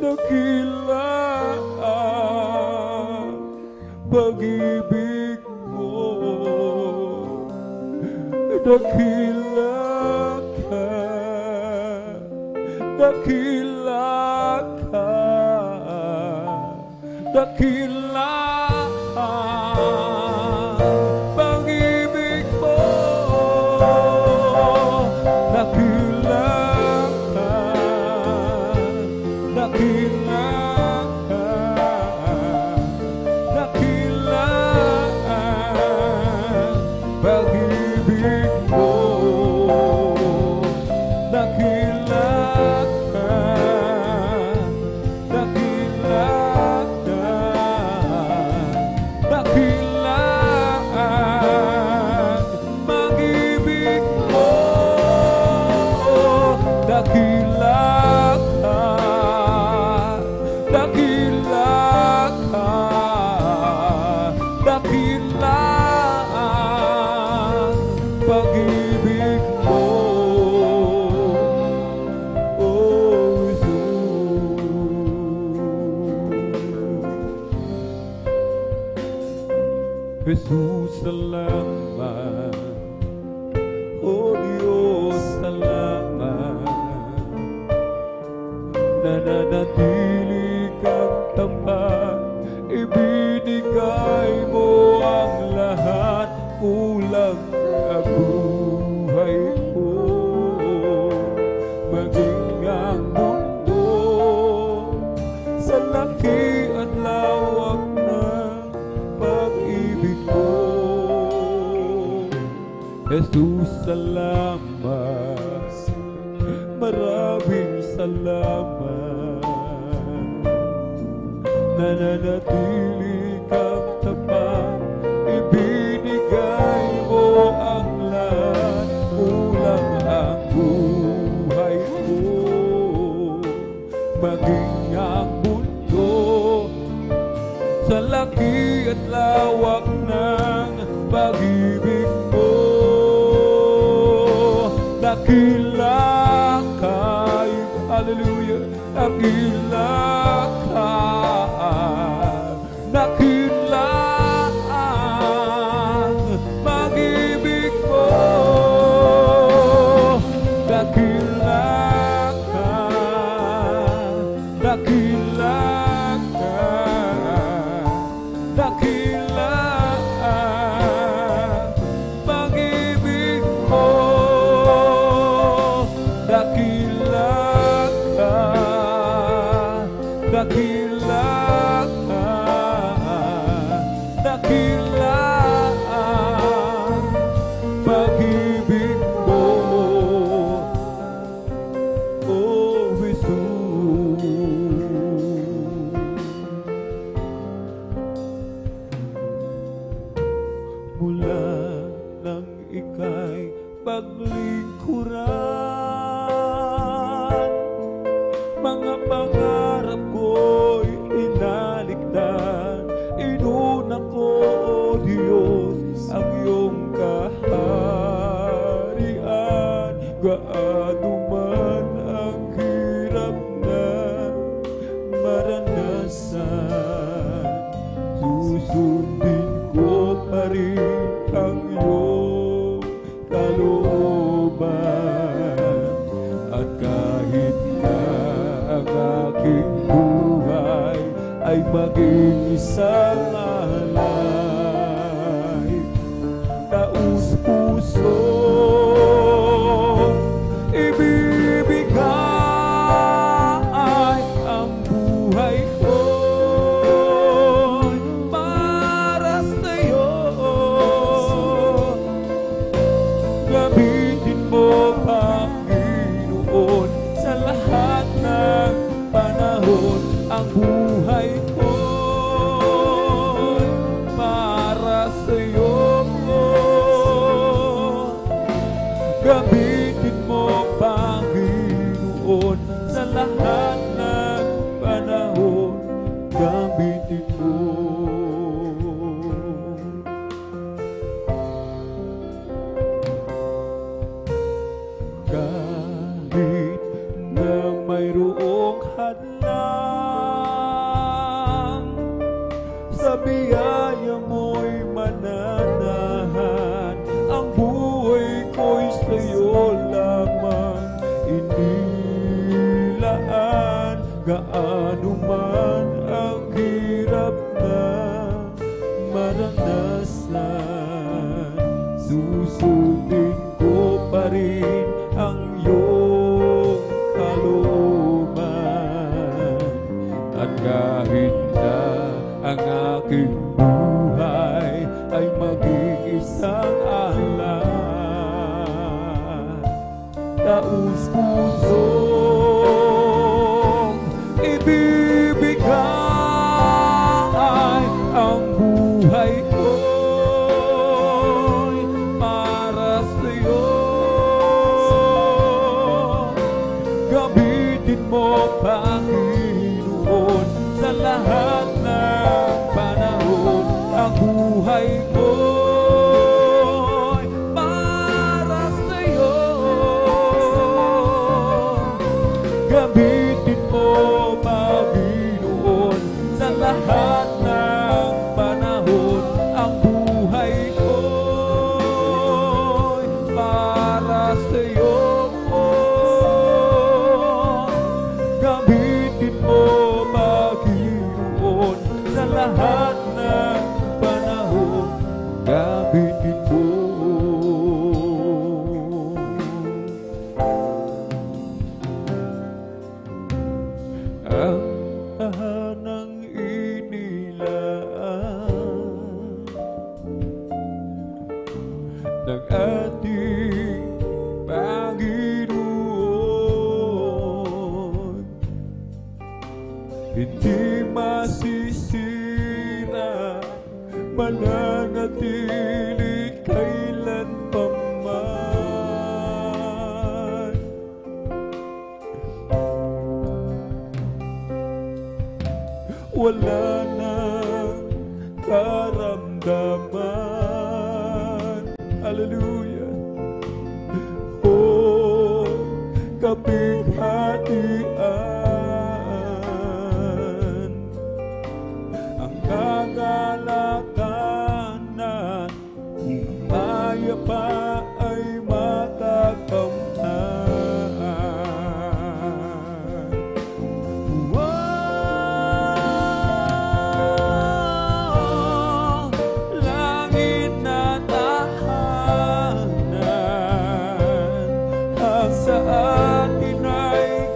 dakila ang pag-ibig mo, dakila ka, dakila ka, dakila ang pag-ibig mo, dakila ka, dakila ka, dakila ang pag-ibig mo, dakila ka, dakila ka, dakila ang pag-ibig mo, dakila ka, dakila ka, dakila ang pag-ibig mo, oh Jesus. Jesus, salamat. Oh Diyos, salamat. Nananatili kang tapat, ibinigay mo ang lahat, kulang ang buhay ko, maging ang mundo sa laki at lawak ng pag-ibig mo. Jesus, salamat, maraming salamat. Nananatili kang tapat, ibinigay mo ang lahat, kulang ang buhay ko, maging ang mundo sa laki at lawak ng pag-ibig mo, dakila ka, hallelujah, dakila ka, dakila ang pag-ibig mo, dakila ka, dakila ka, dakila ang pag-ibig mo, dakila ka, dakila ka, dakila ang pag-ibig mo, oh Jesus. Mula nang ika'y paglingkuran, mga pangarap ko'y anuman ang hirap na maranasan, susundin ko pa rin ang iyong kalooban. At kahit na ang aking buhay ay maging isang alay, taus-pusong ibibigay ang buhay ko'y para sa'yo. Gamitin mo, Panginoon, sa lahat ng panahon. Ang buhay ko'y para sa'yo. Gamitin mo, Panginoon, sa lahat ng panahon. Gamitin mo. Kahit na mayroong hadlang, sa biyaya mo'y mananahan. Ang buhay ko'y sa'yo lamang inilaan. Gaano man ang hirap na maranasan, susundin ko pa rin ang iyong kalooban. At kahit na ang aking buhay ay maging isang alay, taus-pusong ibibigay ang buhay ko'y para sa'yo. Gamitin mo, Panginoon, sa lahat ng panahon. Ang buhay ko'y para sa'yo. Gamitin mo, Panginoon, sa lahat ng panahon. Ang buhay ko'y para sa'yo. Gamitin mo, Panginoon, sa lahat ng panahon. Gamitin mo. Ang tahanang inilaan ng ating Panginoon, hindi masisira, mananatili kailan pa man. Wala nang karamdaman. Hallelujah. Oh, kapighatian, ang kagalakanan, kaya pa ay matakamtan. Wow, langit na tahanan, ang sa atin ay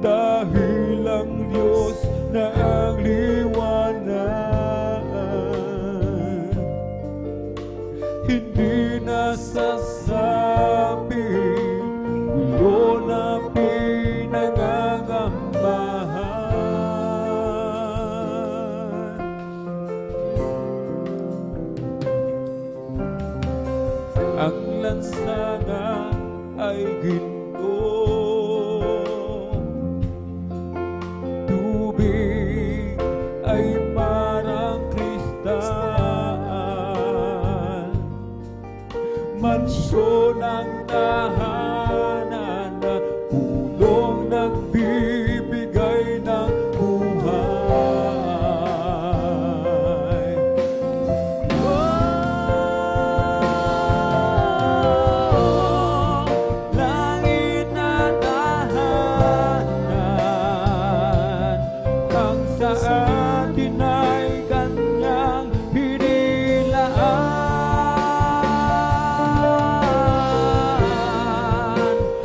dahil ang Diyos na ang liwanag. Hindi nasasabi gulo na pinangangambahan. Ang lansangan ay ginto, tubig ay parang kristal, mansyon ang tahanan na pulong nagbibigay ng buhay. Langit na tahanan, ang sa atin ay kanyang hinilaan.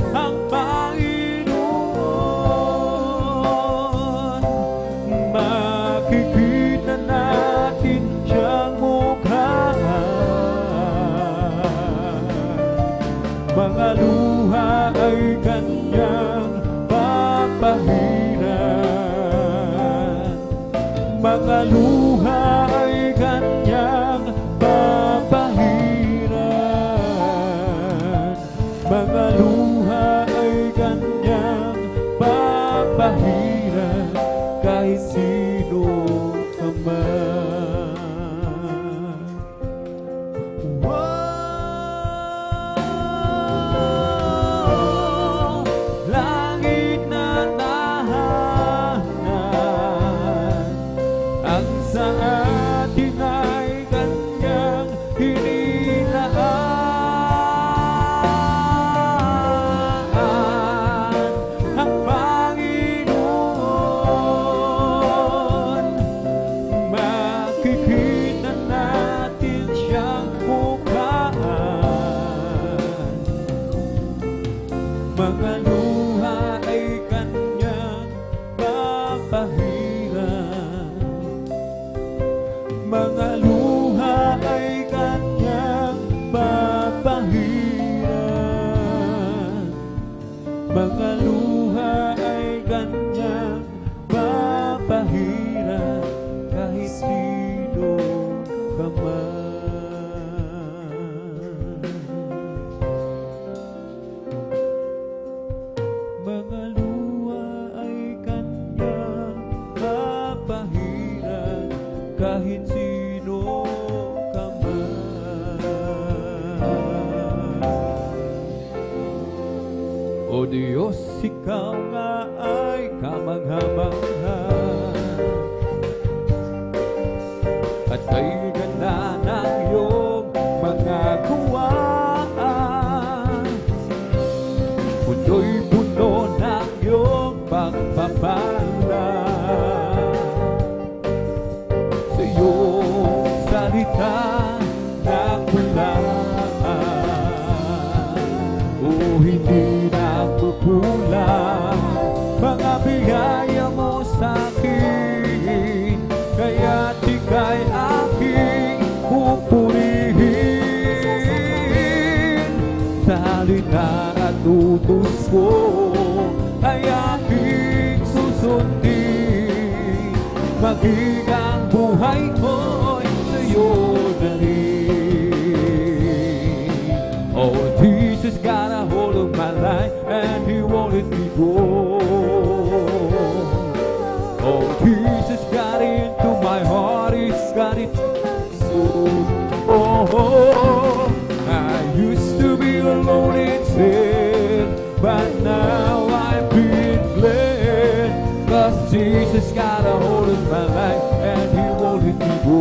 Ang Panginoon, makikita natin siyang mukha. Mga luha ay kanyang papahiran. Mga luha ay kanyang papahiran. Mga luha ay kanyang papahiran kahit sino ka man. Wow! Langit na tahanan, ang sa atin ay kanyang hinilaan. Ang Panginoon, makikita natin siyang mukha. Mga luha ay kanyang papahiran. Mga luha ay kanyang papahiran. Mga luha ay kanyang papahiran kahit sino ka man. Mga luha ay kanyang papahiran kahit sino ka man. O Diyos, ikaw nga ay kamangha-mangha, at kay ganda ng iyong mga gawa, pundo'y puno ng iyong pagpapala. Sa iyong salita nagpulaan, o hindi nagpupulang mga biyaya mo sa akin, kaya ika'y aking pupurihin. Salita at utos ko ay aking susundin, maging ang buhay ko'y sa'yo na rin. Oh, Jesus got a hold of my life and He won't let me go. Oh, Jesus got into my heart, He's got it. Oh, I used to be alone in sin, but now I've been glad, 'cause Jesus got a hold of my life and He won't let me go.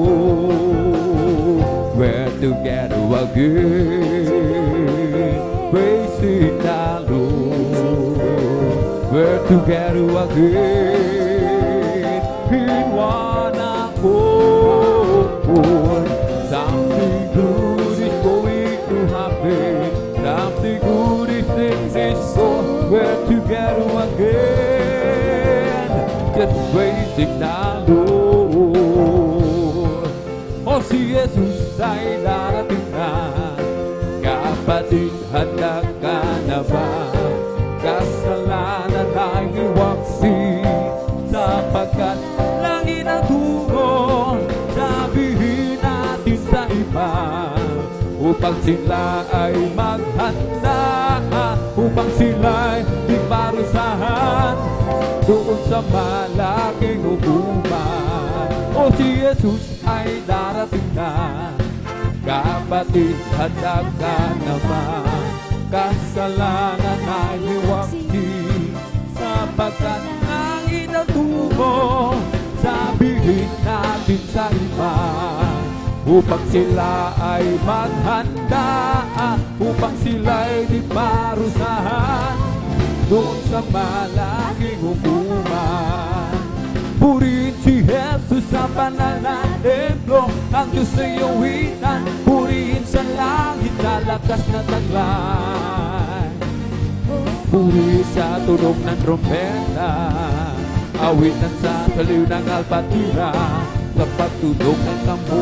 We're together again, praising the Lord. We're together again in one accord. Something good is going to happen. Something good is in this store. We're together again. celebrating na Lord. O si Jesus ay darating na. Kapatid, handa ka na ba? Kasalanan ay iwaksi, sapagkat langit ang tungo. Sabihin natin sa iba, upang sila ay maghanda, upang sila ay di parusahan doon sa malaking hukuman. O si Jesus ay darating na. Kapatid, handa ka na ba? Kasalanan ay iwaksi, sapagkat langit ang tungo. Sabihin natin sa iba, upang sila ay maghanda, upang sila ay di parusahan doon sa malaking hukuman. Purihin si Jesus sa banal na templo, ang Diyos ay iwitan. Purihin sa langit na lakas na taglay. Purihin sa tunog ng trompeta, awitan sa saliw ng alpatira. Sa pagtunog ng tambor,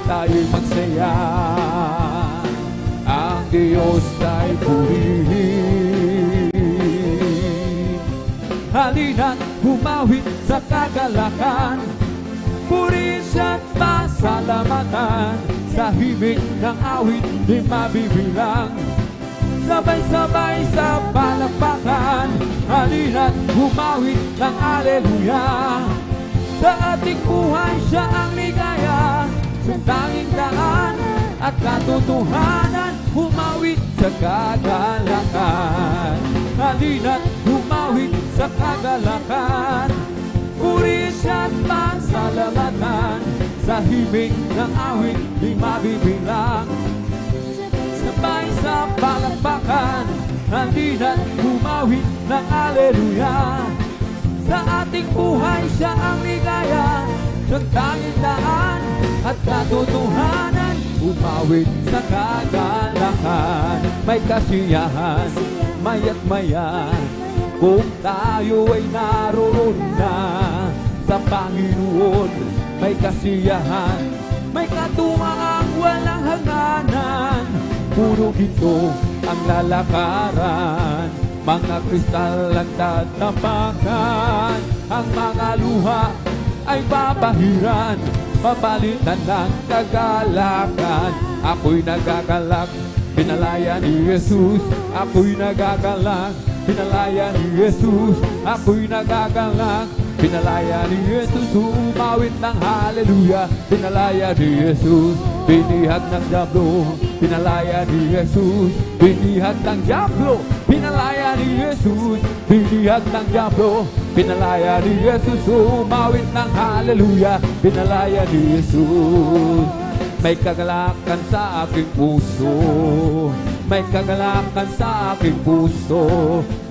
tayo'y magsaya. Ang Diyos ay purihin. Halina't humawit sa kagalakan, purihin siya't pasalamatan. Sa himig ng awit di mabibilang, sabay-sabay sa palakpakan. Halina't humawit ng aleluya. Sa ating buhay siya ang ligaya, sa tanging daan at katotohanan. Humawit sa kagalakan. Halina't humawit sa kagalakan, purihin siya't pasalamatan. Sa himig ng awit di mabibilang, sabay sa palakpakan. Halina't humawit ng aleluya. Sa ating buhay siya ang ligaya, siyang tanging daan at katotohanan. Umawit sa kagalakan, may kasiyahan, maya't maya, kung tayo ay naroon na sa Panginoon. May kasiyahan, may katuwaang walang hangganan. Puro ginto ang lalakaran, mga kristal ang tatapakan. Ang mga luha ay babahiran, papalitan ng kagalakan. Ako'y nagagalak, pinalaya ni Jesus. Ako'y nagagalak, pinalaya ni Jesus. Ako'y nagagalak, pinalaya ni Jesus. Umawit ng hallelujah, pinalaya ni Jesus. Binihag ng diablo, pinalaya ni Jesus. Binihag ng diablo, pinalaya ni Jesus. Binihag ng diablo, pinalaya ni Jesus. Umawit ng hallelujah, pinalaya ni Jesus. May kagalakan sa aking puso, may kagalakan sa aking puso.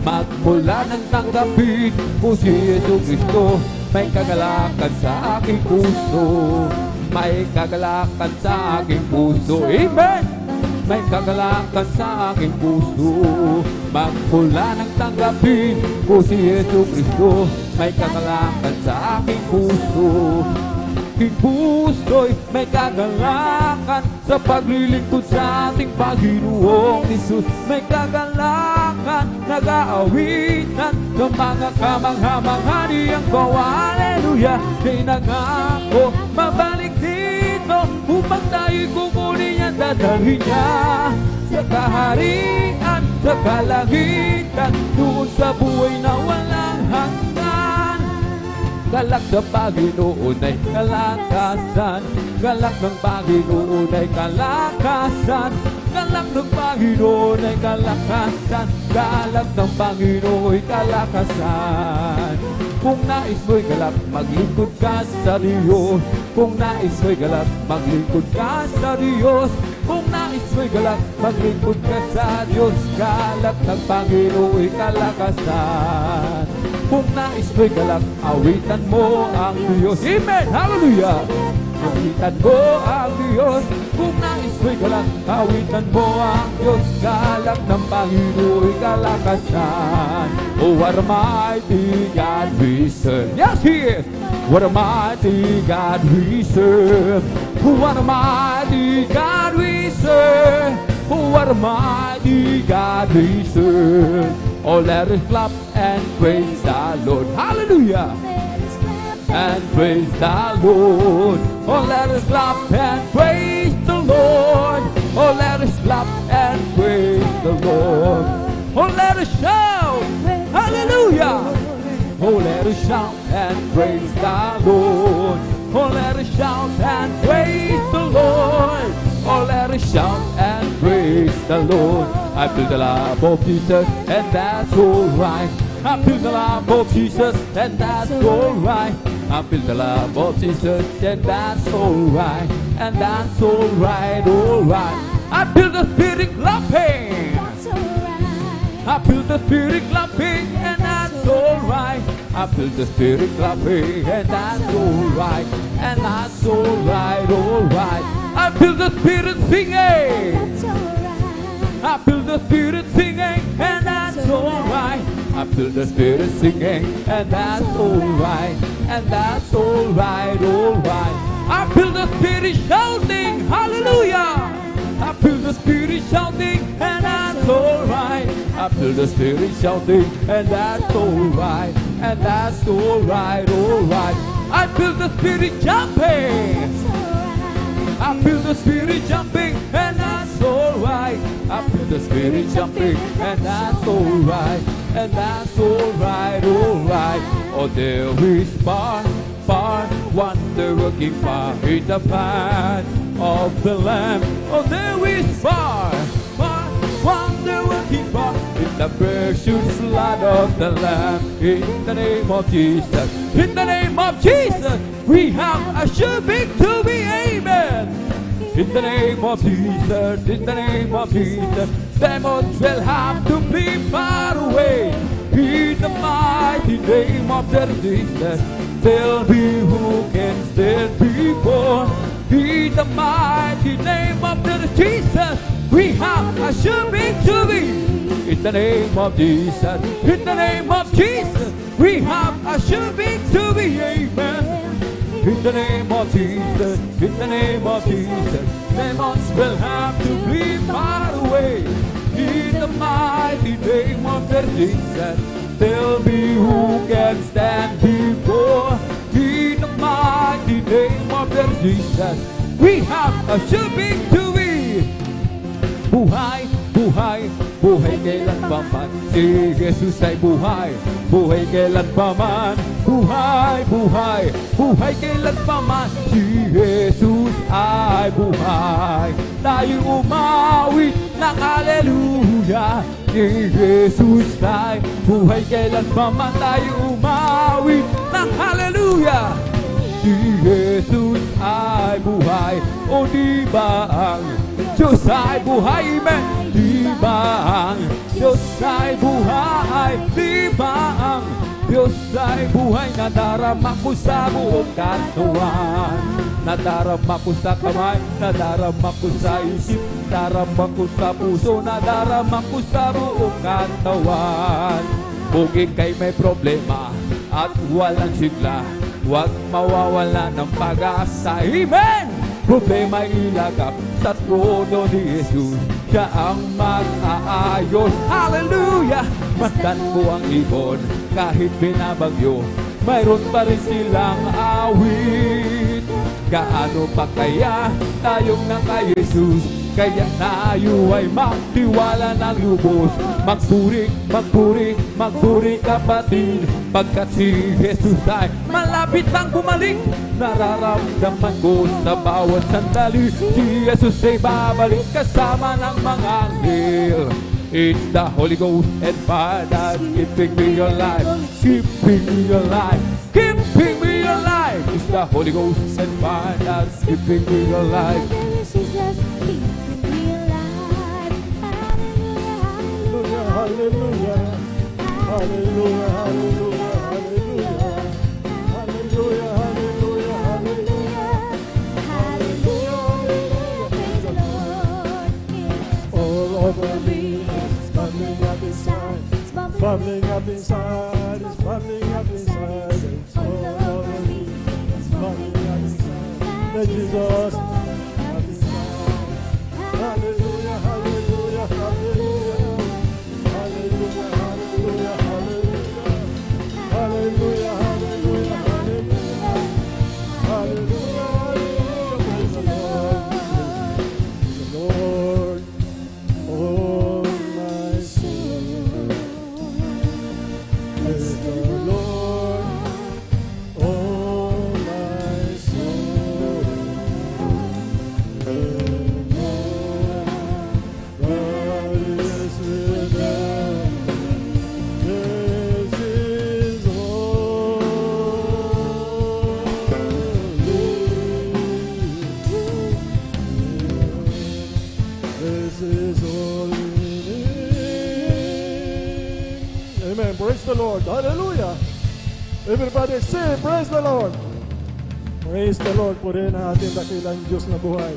Magmula ng tanggapin ko si Yesu Cristo. May kagalakan sa aking puso, may kagalakan sa aking puso. Amen! May kagalakan sa aking puso. Magmula ng tanggapin ko si Yesu Cristo. May kagalakan sa aking puso. Aking puso'y may kagalakan sa paglilingkod sa ating Panginoong Isus. May kagalakan, nag-aawitan ng mga kamangha-manghanian ko. Hallelujah! Kay nangako, mabalik dito upang tayo'y kukunin niya, dadalhin niya sa kaharian, sa kalangitan, doon sa buhay na walang hanggan. Galak sa Panginoon ay kalakasan, galak ng Panginoon ay kalakasan, galak ng Panginoon ay kalakasan, galak ng Panginoon ay kalakasan. Kung nais mo'y galak, maglingkod ka sa Diyos. Kung nais mo'y galak, maglingkod ka sa Diyos. Kung nais mo'y galak, maglingkod ka sa Diyos. Galak ng Panginoon ay kalakasan. Kung nais mo'y galak, awitan mo ang Diyos. Amen! Hallelujah! Awitan mo ang Diyos, kung nais mo'y galak. Awitan mo ang Diyos, galak ng Panginoon'y kalakasan. Oh, what a mighty God we serve. Yes, He is. What a mighty God we serve. What a mighty God we serve. What a mighty God we serve. Oh, let us clap and praise the Lord. Hallelujah. And praise the Lord. Oh, let us clap and praise the Lord. Oh, let us clap and praise the Lord. Oh, let us shout. Hallelujah. Oh, let us shout and praise the Lord. Oh, let us shout and praise the Lord. Oh, let us shout and praise the Lord. I feel the love of Jesus, and that's alright. I feel the love of Jesus, and that's alright. I feel the love of Jesus, and that's alright. And that's alright, alright. I feel the Spirit clapping. I feel the Spirit clapping, and that's alright. I feel the Spirit clapping, and that's alright. And that's alright, alright. I feel the Spirit singing. I feel the Spirit singing, and that's alright. I feel the Spirit singing, and that's alright. And that's alright, alright. I feel the Spirit shouting, hallelujah. I feel the Spirit shouting, and that's alright. I feel the Spirit shouting, and that's alright. And that's alright, alright. I feel the Spirit jumping. I feel the Spirit jumping, and that's alright. I feel the Spirit jumping, and that's alright. And that's alright, alright. Oh, there is far, far, wonder-working fire in the plan of the Lamb. Oh, there is far, far, wonder-working fire in the precious blood of the Lamb. In the name of Jesus, in the name of Jesus, we have a sure victory, amen. In the name of Jesus, in the name of Jesus, demons will have to be far away. In the mighty name of the Jesus, tell me who can stand before. In the mighty name of the Jesus, we have a sure victory. In the name of Jesus, in the name of Jesus, we have a sure victory, amen. In the name of Jesus, in the name of Jesus, demons will have to be far away. In the mighty name of the Jesus, tell me who can stand before. In the mighty name of the Jesus, we have a sure victory. Buhay, buhay, buhay kailan pa man. Si Jesus ay buhay, buhay kailan pa man. Buhay, buhay, buhay kailan pa man. Si Jesus ay buhay. Tayo umawi ng haleluya. Si Jesus ay buhay kailan pa man. Tayo umawi ng haleluya. Si Jesus ay buhay. O di ba ang Diyos ay buhay, amen. Di ba ang Diyos ay buhay? Di ba ang Diyos ay buhay? Nadarama ko sa buong katawan. Nadarama ko sa kamay, nadarama ko sa isip, nadarama ko sa puso, nadarama ko sa buong katawan. Kung ika'y may problema at walang sigla, huwag mawawala ng pag-asa, amen. Problema ilagap sa trono ni Jesus, siya ang mag-aayos, hallelujah. Masdan mo ang ibon kahit binabagyo, mayroon pa rin silang awit. Gaano pa kaya tayong naka Jesus, kaya tayo ay magtiwala ng lubos. Magpuri, magpuri, magpuri kapatid, pagkat si Jesus ay malapit ang bumalik. Nararamdaman ko sa bawat sandali, si Jesus ay babalik kasama ng mga anghel. It's the Holy Ghost and fire that's keeping me alive, keeping me alive, keeping me alive. It's the Holy Ghost and fire that's keeping me alive. Hallelujah, hallelujah, hallelujah, hallelujah, hallelujah, hallelujah, hallelujah. bubbling up inside, it's bubbling up inside, it's bubbling up inside. Let Jesus up inside. Hallelujah, hallelujah, hallelujah. Hallelujah, hallelujah, hallelujah. Hallelujah, hallelujah, hallelujah. Hallelujah, hallelujah. Praise the Lord. Praise the Lord. Oh, my soul. Praise the Lord. Oh, my soul. The Lord, God is within me. This is holy. This is holy. Amen. Praise the Lord. Hallelujah. Everybody say, praise the Lord. Praise the Lord. Purihin ang ating dakilang Diyos na buhay.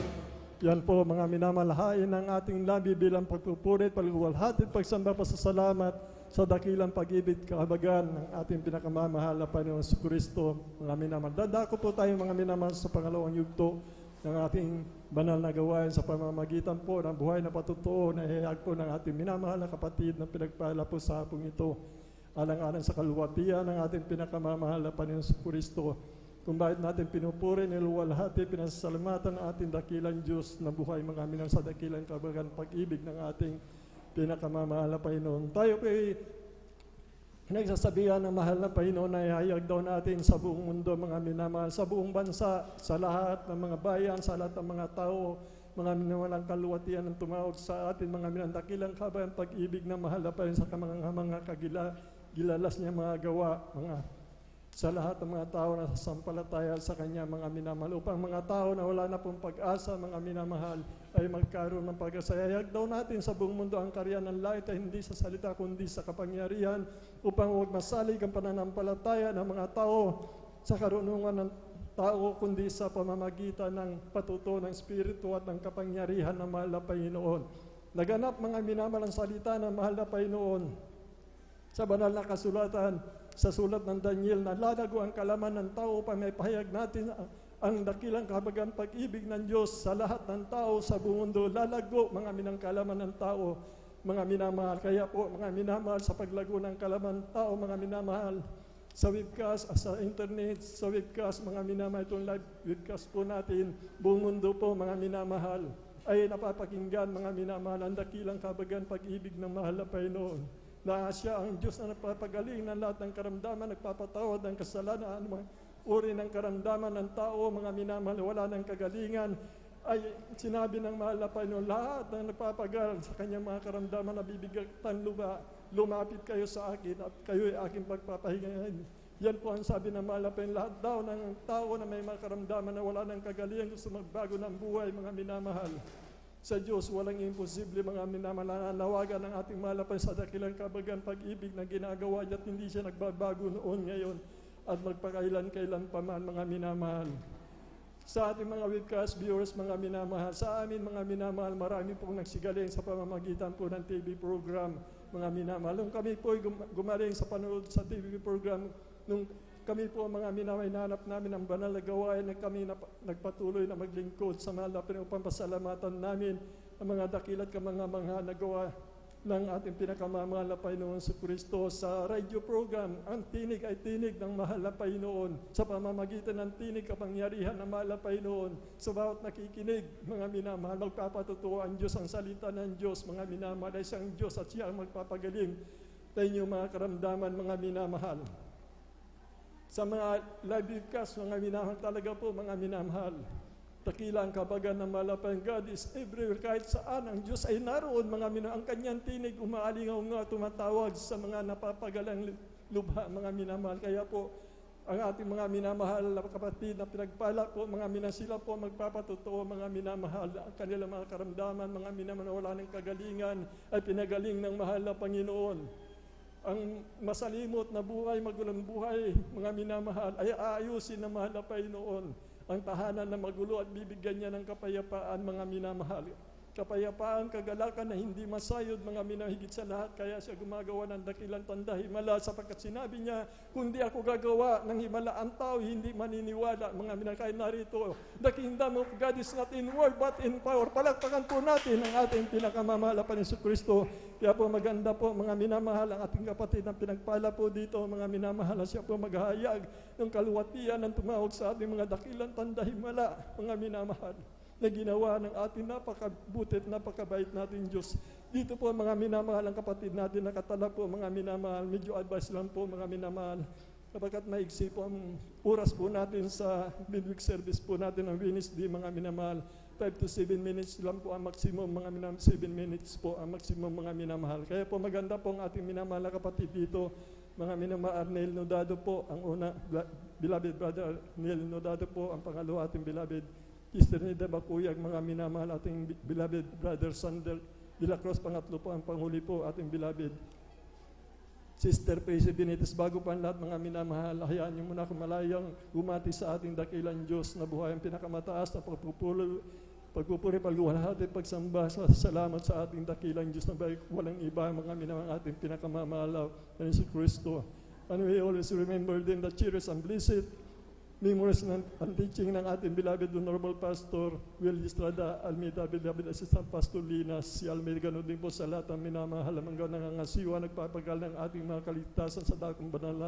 Yan po mga minamalahain ng ating labi bilang pagpupuri, pagluwalhati, pagsamba, pasasalamat sa dakilang pag-ibig kahabagan ng ating pinakamamahal na Panginoon si Kristo. Mga minamahal. Dadako po tayo mga minamahal sa pangalawang yugto ng ating banal na gawain sa pamamagitan po ng buhay na patutuo na ihayag po ng ating minamahal na kapatid na pinagpala po sa hapong ito. Alang-alang sa kaluwatian ng ating pinakamamahal na Panginoon si Kristo. Kung bakit natin pinupuri, niluwalhati, pinasasalamatan ang ating dakilang Diyos na buhay mga minang sa dakilang kabagan pag-ibig ng ating pinakamamahal na Panginoon. Tayo po'y nagsasabihan ng mahal na Panginoon na ihayag daw natin sa buong mundo mga minamahal, sa buong bansa, sa lahat ng mga bayan, sa lahat ng mga tao, mga minawalang kaluwatian ng tumawag sa atin, mga minang dakilang kabagan pag-ibig ng mahal na Panginoon sa mga gilalas niya mga gawa, sa lahat ng mga tao na sasampalataya sa Kanya, mga minamahal, upang mga tao na wala na pong pag-asa, mga minamahal, ay magkaroon ng pag-asa. Hayag daw natin sa buong mundo ang karya ng langit ay hindi sa salita kundi sa kapangyarihan, upang huwag masalig ang pananampalataya ng mga tao sa karunungan ng tao kundi sa pamamagitan ng patuto ng Espiritu at ng kapangyarihan ng mahal na Panginoon. Naganap mga minamahal ang salita ng mahal na Panginoon sa banal na kasulatan, sa sulat ng Daniel, na lalago ang kalaman ng tao upang may pahayag natin ang dakilang kahabagan pag-ibig ng Diyos sa lahat ng tao sa buong mundo. Lalago mga minang kalaman ng tao, mga minamahal. Kaya po mga minamahal, sa paglago ng kalaman ng tao, mga minamahal, sa webcast, sa internet, sa webcast, mga minamahal, itong live webcast po natin, buong mundo po mga minamahal, ay napapakinggan mga minamahal ang dakilang kahabagan pag-ibig ng mahal na Panginoon. Na siya ang Diyos na nagpapagaling ng lahat ng karamdaman, nagpapatawad ng kasalanan, mga uri ng karamdaman ng tao, mga minamahal, wala ng kagalingan, ay sinabi ng mahal na Panginoon, lahat ng nagpapagal sa kanyang mga karamdaman na bibigatan lumapit kayo sa akin at kayo ay aking pagpapahingahin. Yan po ang sabi ng mahal na Panginoon, lahat daw ng tao na may mga karamdaman na wala ng kagalingan, gusto magbago ng buhay, mga minamahal. Sa Diyos, walang imposible, mga minamahal. Nawagan ng ating mahal na Panginoon sa dakilang kahabagan pag-ibig na ginagawa niya at hindi siya nagbabago noon, ngayon, at magpakailan-kailan pa man, mga minamahal. Sa ating mga webcast viewers, mga minamahal, sa amin, mga minamahal, marami pong nagsigaling sa pamamagitan po ng TV program, mga minamahal. Nung kami po gumaling sa panood sa TV program, nung kami po mga minamahal, hinanap namin ang banal na gawain na kami nagpatuloy na maglingkod sa mahal na Panginoon, upang pasalamatan namin ang mga dakilat ka mga nagawa ng ating pinakamamahal na Panginoon sa Kristo. Sa radio program, ang tinig ay tinig ng mahal na Panginoon. Sa pamamagitan ng tinig, kapangyarihan ng mahal na Panginoon. Sa bawat nakikinig, mga minamahal, magpapatutuo ang Diyos, ang salita ng Diyos, mga minamahal, ay siyang Diyos at siya ang magpapagaling sa inyong mga karamdaman, mga minamahal. Sa mga live webcast, mga minamahal, talaga po mga minamahal, takila ang kabagan ng malapang God is everywhere, kahit saan ang Diyos ay naroon, mga minamahal. Ang kanyang tinig umaalingaw nga, tumatawag sa mga napapagalang lubha, mga minamahal. Kaya po, ang ating mga minamahal na kapatid na pinagpala po, mga minasila po magpapatutuo, mga minamahal, ang kanilang mga karamdaman, mga minamahal na wala ng kagalingan, ay pinagaling ng mahal na Panginoon. Ang masalimot na buhay, magulang buhay, mga minamahal, ay aayusin ng mahal na Panginoon. Ang tahanan na magulo at bibigyan niya ng kapayapaan, mga minamahal. kapayapaan, kagalakan na hindi masayod, mga minahigit sa lahat. Kaya siya gumagawa ng dakilang tanda, himala, sapagkat sinabi niya, kundi ako gagawa ng himala, ang tao hindi maniniwala. Mga minakain narito, the kingdom of God is not in word but in power. Palakpakan po natin ang ating pinakamamahal na Panginoon Kristo. Kaya po maganda po, mga minamahal, ang ating kapatid na pinagpala po dito, mga minamahal, siya po maghahayag ng kaluwatian ng tumawag sa ating mga dakilang tanda, himala, mga minamahal, na ginawa ng ating napakabutit, napakabait natin Diyos. Dito po mga minamahal, ang kapatid natin nakatala po, mga minamahal, medyo advice lang po, mga minamahal, kapagkat maigsi po ang oras po natin sa midweek service po natin ng Wednesday, mga minamahal, 5 to 7 minutes lang po ang maximum, mga minamahal, 7 minutes po ang maximum, mga minamahal. Kaya po maganda po ang ating minamahal na kapatid dito, mga minamahal. Arnel Nodado po ang una, beloved brother Arnel Nodado po, ang pangalawa ating beloved Sister Nida Bakuyag, mga minamahal ating beloved brother Sander de la Cruz, pangatlo po ang panghuli po ating beloved Sister Paisy Benitez. Bago pa ang lahat, mga minamahal, hayaan niyo muna kumalayang gumati sa ating dakilang Diyos na buhay ang pinakamataas na pagpupuri, pagluwalhati, pagsamba, salamat sa ating dakilang Diyos na buhay, walang iba, mga minamahal, ating pinakamamahal na si Kristo. And we always remember din the cherished and blessed memories ng teaching ng ating beloved Honorable Pastor Will Estrada Almeida, beloved Assistant Pastor Linas si Almeida. Ganun din po sa lahat ng minamahal, hanggang nangangasiwa, nagpapagal ng ating mga kaligtasan sa dakong banal na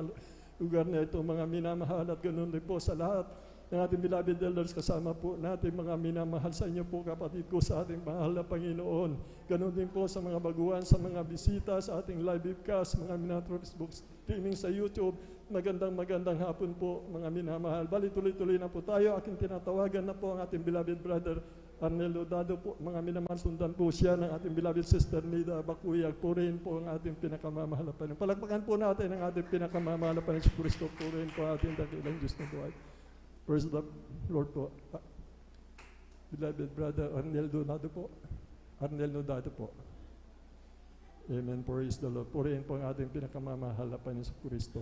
lugar na ito, mga minamahal. At ganun din po sa lahat ng ating beloved elders, kasama po natin mga minamahal, sa inyo po kapatid ko, sa ating mahal na Panginoon. Ganun din po sa mga baguhan, sa mga bisita, sa ating live webcast, mga minamahal Facebook streaming sa YouTube. Magandang hapon po, mga minamahal. Bali, tuloy-tuloy na po tayo. Aking tinatawagan na po ang ating beloved brother Arnel Nodado po. Mga minamahal, sundan po siya ng ating beloved sister Nida Bakuyag. Purihin po ang ating pinakamamahal na Panginoon. Palakpakan po natin ang ating pinakamamahal na Panginoon si Kristo. Purihin po ang ating dakilang Diyos na buhay. Praise the Lord po. Beloved brother Arnel Nodado po. Arnel Nodado po. Amen. Praise the Lord. Purihin po ang ating pinakamamahal na Panginoon si Kristo.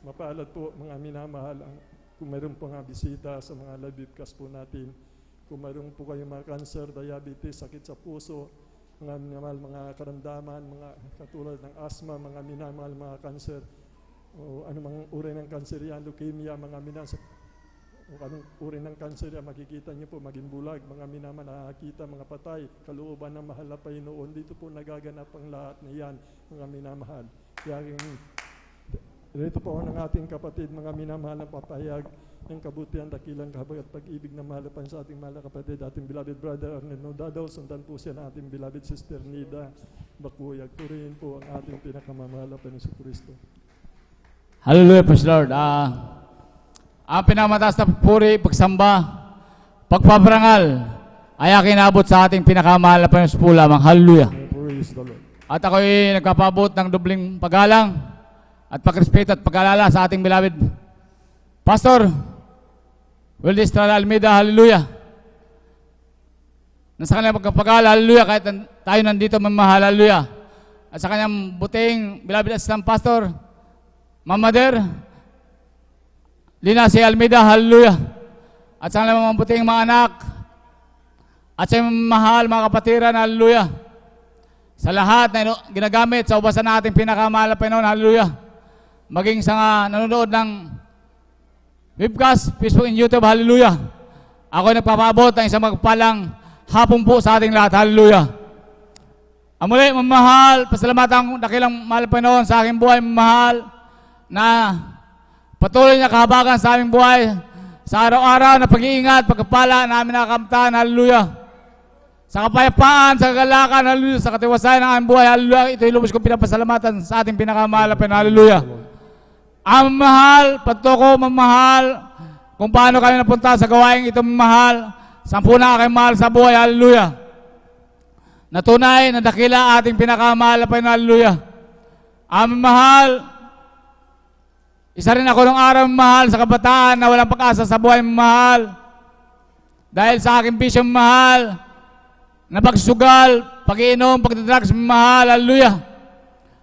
Mapaalad po, mga minamahal, kung mayroon po nga bisita sa mga live webcast po natin, kung mayroon po kayong mga cancer, diabetes, sakit sa puso, mga minamahal, mga karamdaman, mga katulad ng asthma, mga minamahal, mga cancer, o anumang uri ng cancer yan, leukemia, mga minamahal, o anong uri ng cancer yan, makikita niyo po, maging bulag, mga minamahal, nakakita, mga patay, kalooban ng mahal na Panginoon. Dito po nagaganap ang lahat na yan, mga minamahal. Kaya dito po ng ating kapatid, mga minamahal, na papayag ng kabutihan, dakilang kahabag at pag-ibig na mahalapan sa ating mahal na kapatid, ating beloved brother Arnel Nodado. Sundan po siya ng ating beloved sister Nida Bakuyag. Purihin po ang ating pinakamamahal na Panginoon si Kristo. Hallelujah, praise Lord. Ang pinamataas na puri, pagsamba, pagpaparangal ay aking naabot sa ating pinakamahal na Panginoon po lamang. Hallelujah. Praise the Lord. At ako'y nagpapabot ng dubling paggalang at pagrespeto at pag-alala sa ating beloved Pastor Will Estrada Almeida. Hallelujah. Nasa kanyang pagpapagala, hallelujah, kahit tayo nandito mamahal, hallelujah. At sa kanyang buting beloved Assistant Pastor Mamader Linas Almeida, hallelujah. At sa kanyang mga buting mga anak at sa mahal mga kapatiran, hallelujah. Sa lahat na ginagamit sa ubasan na ating pinakamahal na Panginoon, hallelujah. Maging sa nanonood ng webcast, Facebook and YouTube, hallelujah. Ako ay nagpapabot ng isang magpalang hapon po sa ating lahat, hallelujah. Muli, mamahal, pasalamatan dakilang mahal Panginoon sa aking buhay, mamahal, na patuloy na kahabagan sa aming buhay, sa araw-araw na pag-iingat, pagkapala namin nakakamtan, hallelujah. Sa kapayapaan, sa kagalakan, hallelujah, sa katiwasayan ng aming buhay, hallelujah. Ito'y lubos kong pinapasalamatan sa ating pinakamahal na Panginoon, hallelujah. Ang mahal, patuko, mamahal, kung paano kami napunta sa gawain ito, mamahal, 10 na kayo mahal sa buhay, hallelujah. Natunay na dakila ating pinakamahal na Panginoon, hallelujah. Ang mahal, isa rin ako nung araw, mahal, sa kabataan na walang pag-asa sa buhay, mahal. Dahil sa aking bisyo, mahal, na pagsugal, pag-iinom, pagdadrugs, mahal, hallelujah.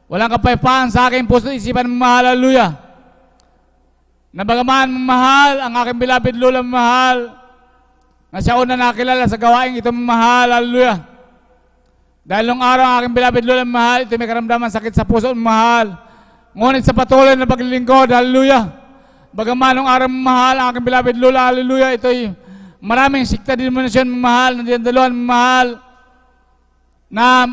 Walang kapayapaan sa aking puso, isipan, mahal, hallelujah. na bagaman mahal ang aking beloved Lola mahal, na siya una nakilala sa gawain ito mahal, hallelujah. Dahil nung araw ang aking beloved Lola mahal, ito may karamdaman sakit sa puso mahal. Ngunit sa patuloy na paglilingkod, hallelujah. Bagaman nung araw mahal ang aking beloved Lola, hallelujah, ito'y maraming sikta denominasyon mahal, na dinadaluhan mahal, na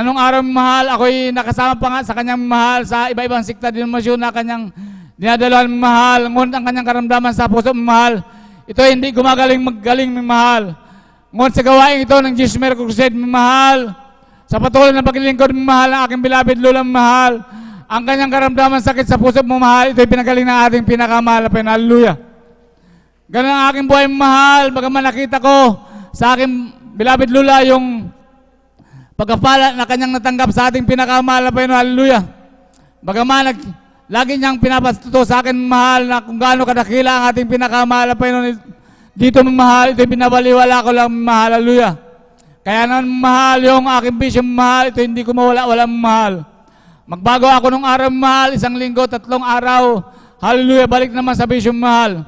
nung araw mahal, ako'y nakasama pa nga sa kanyang mahal sa iba-ibang sikta denominasyon na kanyang dinadaluhan mahal. Ngunit ang kanyang karamdaman sa puso mahal, ito hindi gumagaling maggaling mahal. Ngunit sa gawain ito ng Jesus Miracle Crusade mahal, sa patuloy na paglilingkod mahal ng aking beloved Lola mahal, ang kanyang karamdaman sakit sa puso mahal, ito'y pinagaling ng ating pinakamahal na Panginoon. Hallelujah. Ganun ang aking buhay mahal, bagaman nakita ko sa aking beloved Lola yung pagkapala na kanyang natanggap sa ating pinakamahal na Panginoon. Hallelujah. Bagaman lagi niyang pinapatuto sa akin mahal na kung gaano kadakila ang ating pinakamahal na Panginoon. Dito mahal, ito binabaliwala ko lang mahal. Hallelujah. Kaya naman mahal yung aking vision mahal, ito hindi ko mawala mahal. Magbago ako nung araw mahal, 1 linggo, 3 araw. Hallelujah, balik naman sa vision mahal.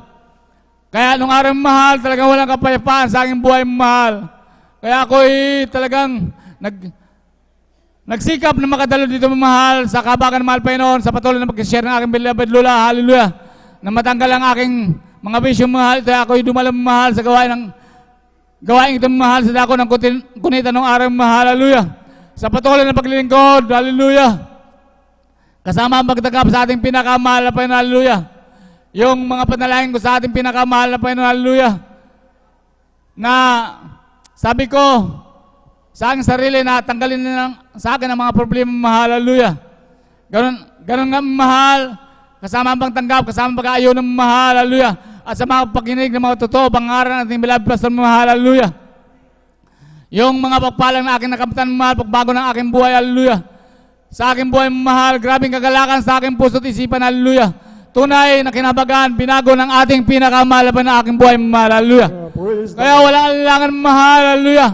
Kaya nung araw mahal, talagang walang kapayapaan sa aking buhay mahal. Kaya ako'y talagang nagsikap na makadalo dito mahal sa kabagan mahal Panginoon sa patuloy na mag-share ng aking beloved Lola, hallelujah, na matanggal ang aking mga vision mahal. Kaya ako'y dumalang mahal sa gawain ito mahal sa dako ng kunita ng araw mahal, hallelujah, sa patuloy na paglilingkod, hallelujah, kasama ang pagtanggap sa ating pinakamahal na Panginoon, hallelujah, yung mga panalangin ko sa ating pinakamahal na Panginoon, hallelujah, na sabi ko sa aking sarili na tanggalin na sa akin ang mga problema mahal, hallelujah. Ganun nga mahal, kasama ang pagtanggap, kasama ang pag-aayaw ng mahal, hallelujah. At sa mga pagkinig ng mga totoo, pangaran ng ating beloved pastor mahal, hallelujah. Yung mga pagpalang na aking nakamtan mahal, pagbago ng aking buhay, hallelujah. Sa aking buhay mahal, grabing kagalakan sa aking puso at isipan, hallelujah. Tunay na kinabagan, binago ng ating pinakamahal na aking buhay mahal, hallelujah. Kaya wala alangan mahal, hallelujah.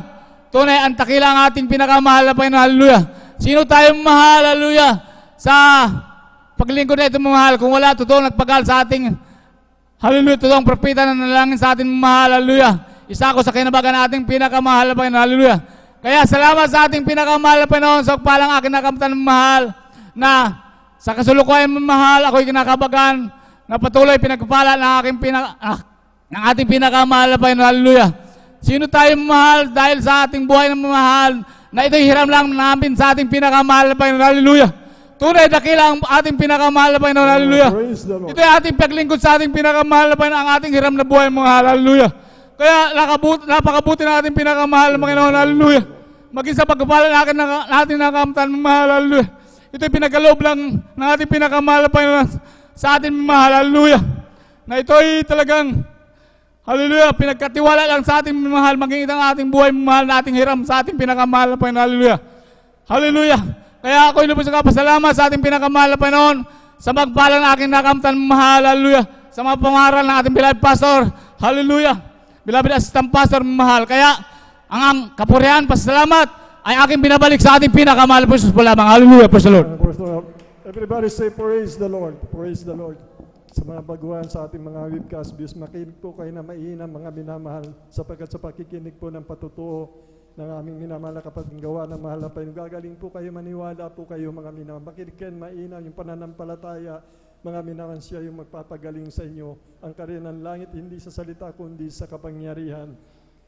Tunay, ang takila ang ating pinakamahal na Panginoon, hallelujah. Sino tayo mahal, hallelujah, sa paglingkod na ito mahal, kung wala totoong nagpagal sa ating, hallelujah, totoong propeta na nalangin sa ating mahal, hallelujah. Isa ako sa kinabagan na ating pinakamahal na Panginoon, hallelujah. Kaya salamat sa ating pinakamahal na Panginoon sa palang aking nakamtan mahal, na sa kasulukuyan mahal, ako'y kinakabagan, na patuloy pinagpala ng ating pinakamahal na Panginoon, hallelujah. Sino tayo mahal dahil sa ating buhay na mahal, na ito'y hiram lang namin sa ating pinakamahal na Panginoon, hallelujah. Tunay, dakila ang ating pinakamahal na Panginoon, hallelujah. Ito'y ating paglingkod sa ating pinakamahal na Panginoon, ang ating hiram na buhay mahal, hallelujah. Kaya napakabuti ng ating pinakamahal na Panginoon, hallelujah. Maging sa pagkapala natin nakamtan mahal, hallelujah. Ito'y pinagkaloob lang ng ating pinakamahal na Panginoon sa ating mahal, hallelujah. Na ito'y talagang, hallelujah, pinagkatiwala lang sa ating mahal, maging itang ating buhay mahal na ating hiram sa ating pinakamahal na Panginoon, hallelujah. Hallelujah. Kaya ako'y lubos na pasalamat sa ating pinakamahal na Panginoon sa magpala ng aking nakamtan mahal, hallelujah. Sa mga pangaral ng ating beloved pastor, hallelujah. Beloved assistant pastor mahal. Kaya ang kapurihan, pasalamat ay aking binabalik sa ating pinakamahal na Jesus po lamang. Hallelujah, praise the Lord. Everybody say praise the Lord. Praise the Lord. Sa mga baguhan sa ating mga webcast views, makinig po kayo na mainam mga minamahal, sapagkat sa pakikinig po ng patutuo ng aming minamahal na kapatid gawa ng mahal na Panginoon. Gagaling po kayo, maniwala po kayo mga minamahal. Makinig kayo mainam yung pananampalataya, mga minamahal, siya yung magpapagaling sa inyo. Ang karya ng langit, hindi sa salita, kundi sa kapangyarihan.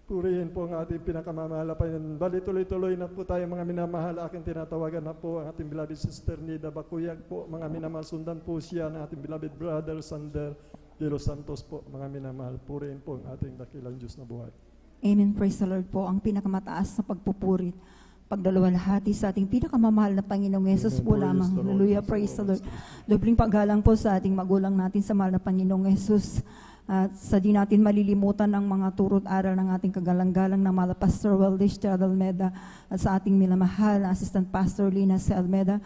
Purihin po ang ating pinakamamahal na Panginoon. Bali, tuloy-tuloy na po tayo mga minamahal. Aking tinatawagan na po ang ating beloved sister Nida Bakuyag po. Mga minamahal, sundan po siya ng ating beloved brother Sander de los Santos po. Mga minamahal, purihin po ang ating dakilang Diyos na buhay. Amen. Praise the Lord po. Ang pinakamataas na pagpupurit, pagdalawalhati sa ating pinakamamahal na Panginoong Yesus po lamang. Hallelujah. Praise the Lord. Dobling paggalang po sa ating magulang natin sa mahal na Panginoong Yesus. At sa di natin malilimutan ang mga turot aral ng ating kagalang-galang na mahal Pastor Weldish de Almeda at sa ating minamahal na Assistant Pastor Lina C. Almeda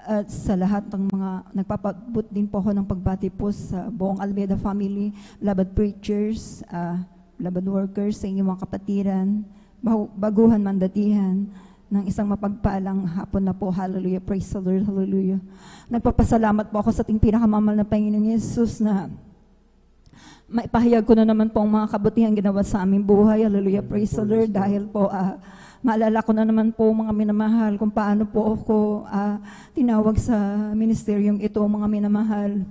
at sa lahat ng mga nagpapabot din po ako ng pagbati po sa buong Almeda family, beloved preachers, beloved workers, sa inyong mga kapatiran, baguhan, mandatihan, ng isang mapagpalang hapon na po. Hallelujah. Praise the Lord. Hallelujah. Nagpapasalamat po ako sa ating pinakamamahal na Panginoong Yesus na maipahayag ko na naman po ang mga kabutihan ginawa sa aming buhay. Hallelujah. Praise the Lord. Dahil po maalala ko na naman po mga minamahal kung paano po ako tinawag sa ministeryong ito, mga minamahal.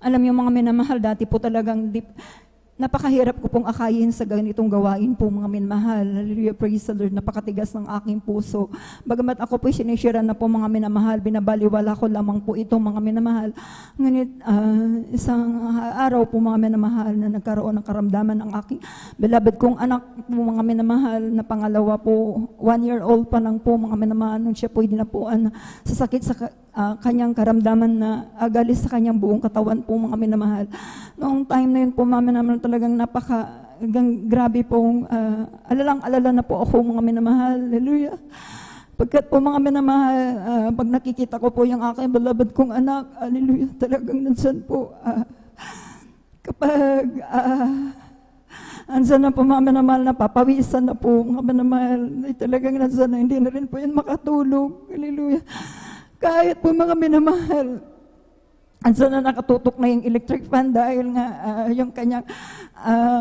Alam niyo mga minamahal, dati po talagang napakahirap ko pong akayin sa ganitong gawain po mga minamahal. Hallelujah, praise the Lord. Napakatigas ng aking puso. Bagamat ako po sinishare na po mga minamahal, binabaliwala ko lamang po ito mga minamahal. Ngunit isang araw po mga minamahal na nagkaroon ng karamdaman ng aking beloved kong anak po mga minamahal na pangalawa po, 1 year old pa lang po mga minamahal nung siya po dinapuan sa sakit sa kanyang karamdaman na agalis sa kanyang buong katawan po mga minamahal. Noong time na yun po mga minamahal talagang grabe pong alalang-alala na po ako mga minamahal. Hallelujah. Pagkat po mga minamahal, pag nakikita ko po yung aking beloved kong anak, hallelujah, talagang nandiyan po. Kapag andyan na po mga minamahal, napapawisan na po mga minamahal, talagang nandiyan na, hindi na rin po yan makatulog. Hallelujah. Kahit po mga minamahal, andyan na nakatutok na yung electric fan dahil nga yung kanyang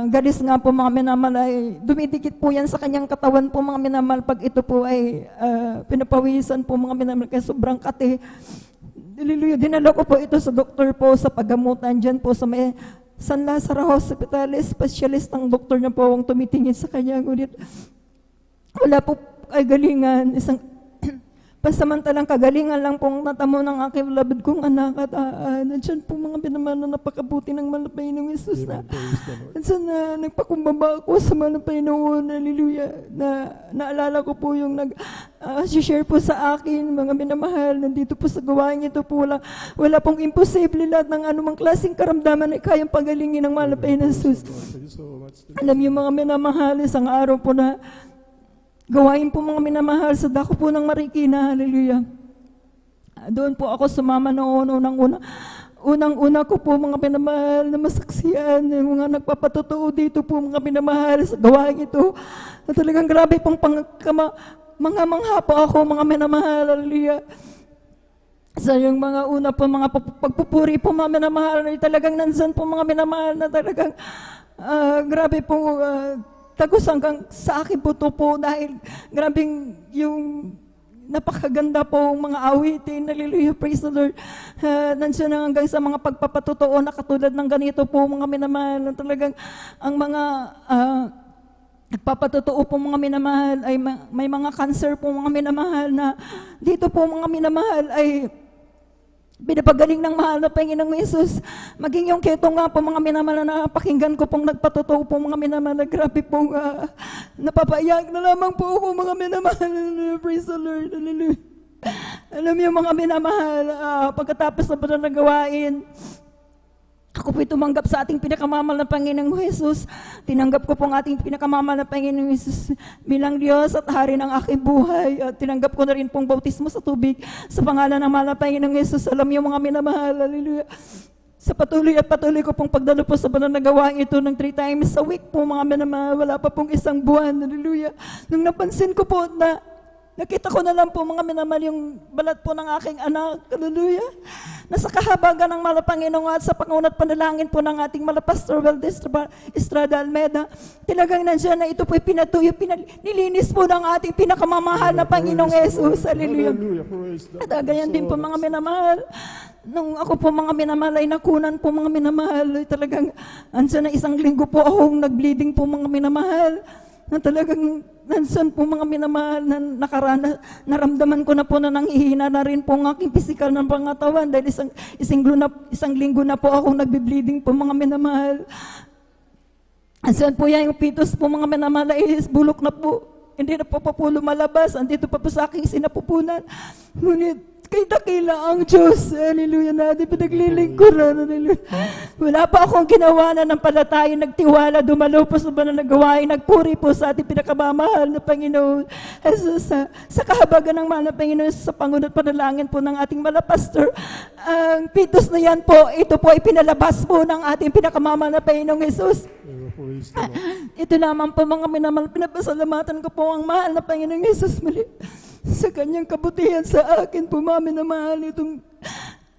galis nga po mga minamahal ay dumidikit po yan sa kanyang katawan po mga minamahal pag ito po ay pinapawisan po mga minamahal kaya sobrang kate. Hallelujah. Dinala ko po ito sa doktor po sa paggamutan dyan po sa may San Lazaro Hospital, specialist ng doktor na po ang tumitingin sa kanya. Ngunit wala po ay galingan, isang pasamantalang kagalingan lang pong natamo ng aking beloved kong anak at nandiyan po mga pinamahal na napakabuti ng malapay ng Isus na nandiyan na nagpakumbaba ako sa malapay noon, hallelujah, na naalala ko po yung share po sa akin, mga minamahal, nandito po sa gawain ito po, wala pong imposible, lahat ng anumang klaseng karamdaman ay kayang pagalingin ng malapay ng Isus. Alam niyo mga minamahal, isang araw po na gawain po mga minamahal sa dako po ng Marikina, hallelujah. Doon po ako sumama noon, unang-una ko po mga minamahal na masaksiyan, mga nagpapatotoo dito po mga minamahal sa gawain ito. Na talagang grabe pong mga mangha po ako mga minamahal, hallelujah. Sa yung mga una po, mga pagpupuri po mga minamahal, ay talagang nandiyan po mga minamahal na talagang grabe po tagos hanggang sa akin po ito po dahil grabing yung napakaganda po mga awitin, hallelujah, praise the Lord. Nandiyan na hanggang sa mga pagpapatotoo na katulad ng ganito po mga minamahal na talagang ang mga nagpapatotoo po mga minamahal ay may mga cancer po mga minamahal na dito po mga minamahal ay pinapagaling ng mahal na Panginoong Yesus. Maging yung keto nga po mga minamahal na napakinggan ko pong nagpatotoo po mga minamahal na grabe pong napapayak na lamang po ako mga minamahal. Praise the Lord. Hallelujah. Alam niyo mga minamahal, pagkatapos na po na gawain, ako po'y tumanggap sa ating pinakamamahal na Panginoong Yesus. Tinanggap ko pong ating pinakamamahal na Panginoong Yesus bilang Diyos at Hari ng aking buhay. At tinanggap ko na rin pong bautismo sa tubig sa pangalan ng mahal na Panginoong Yesus. Alam niyo mga minamahal, hallelujah. Sa patuloy ko pong pagdalo po sa banal na gawain ito ng 3 times a week po mga minamahal. Wala pa pong isang buwan, hallelujah. Nung napansin ko po na nakita ko na lang po mga minamahal yung balat po ng aking anak. Hallelujah. Nasa kahabagan ng mahal na Panginoon at sa pangunat panalangin po ng ating mahal na Pastor Valdez Estrada Almeida. Talagang nandiyan na ito po pinatuyo, nilinis po ng ating pinakamamahal na Panginoong Jesus. Hallelujah. At ganyan din po mga minamahal. Nung ako po mga minamahal ay nakunan po mga minamahal. Ay talagang nandiyan na 1 linggo po akong nag-bleeding po mga minamahal. Na talagang nansan po mga minamahal na naramdaman ko na po na nanghihina na rin po ang aking physical ng pangatawan dahil isang linggo na po akong nagbe-bleeding po mga minamahal. Nansan po yan yung fetus po mga minamahal ay bulok na po. Hindi na po lumalabas. Andito pa po sa aking sinapupunan. Ngunit kay dakila ang Diyos. Hallelujah, natin pinaglilingkuran. Hallelujah. Wala pa akong ginawa na ng palataya, nagtiwala, dumalo po sa banal na gawain, nagpuri po sa ating pinakamamahal na Panginoon. Sa kahabagan ng mahal na Panginoon, sa pangunot panalangin po ng ating malapastor, ang pitos na yan po, ito po ay pinalabas po ng ating pinakamamahal na Panginoong Jesus. Ito naman po mga minamahal, pinapasalamatan ko po ang mahal na Panginoong Jesus muli sa kanyang kabutihan sa akin po mga minamahal. Itong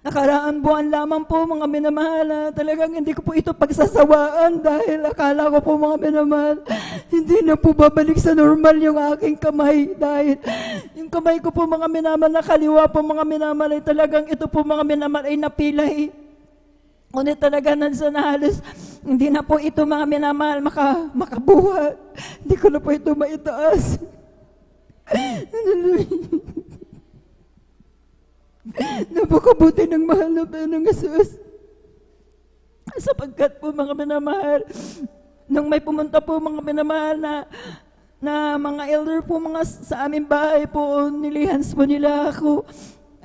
nakaraan buwan lamang po mga minamahal, talagang hindi ko po ito pagsasawaan dahil akala ko po mga minamahal, hindi na po babalik sa normal yung aking kamay dahil yung kamay ko po mga minamahal na kaliwa po mga minamahal ay talagang ito po mga minamahal ay napilay. Ngunit talaga nandiyan na halos hindi na po ito mga minamahal makabuhat. Hindi ko na po ito maitaas. Napakabuti ng mahal na Panginoong Jesus. Sapagkat po mga minamahal, nung may pumunta po mga minamahal na mga elder po mga sa aming bahay po, nilihans po nila ako.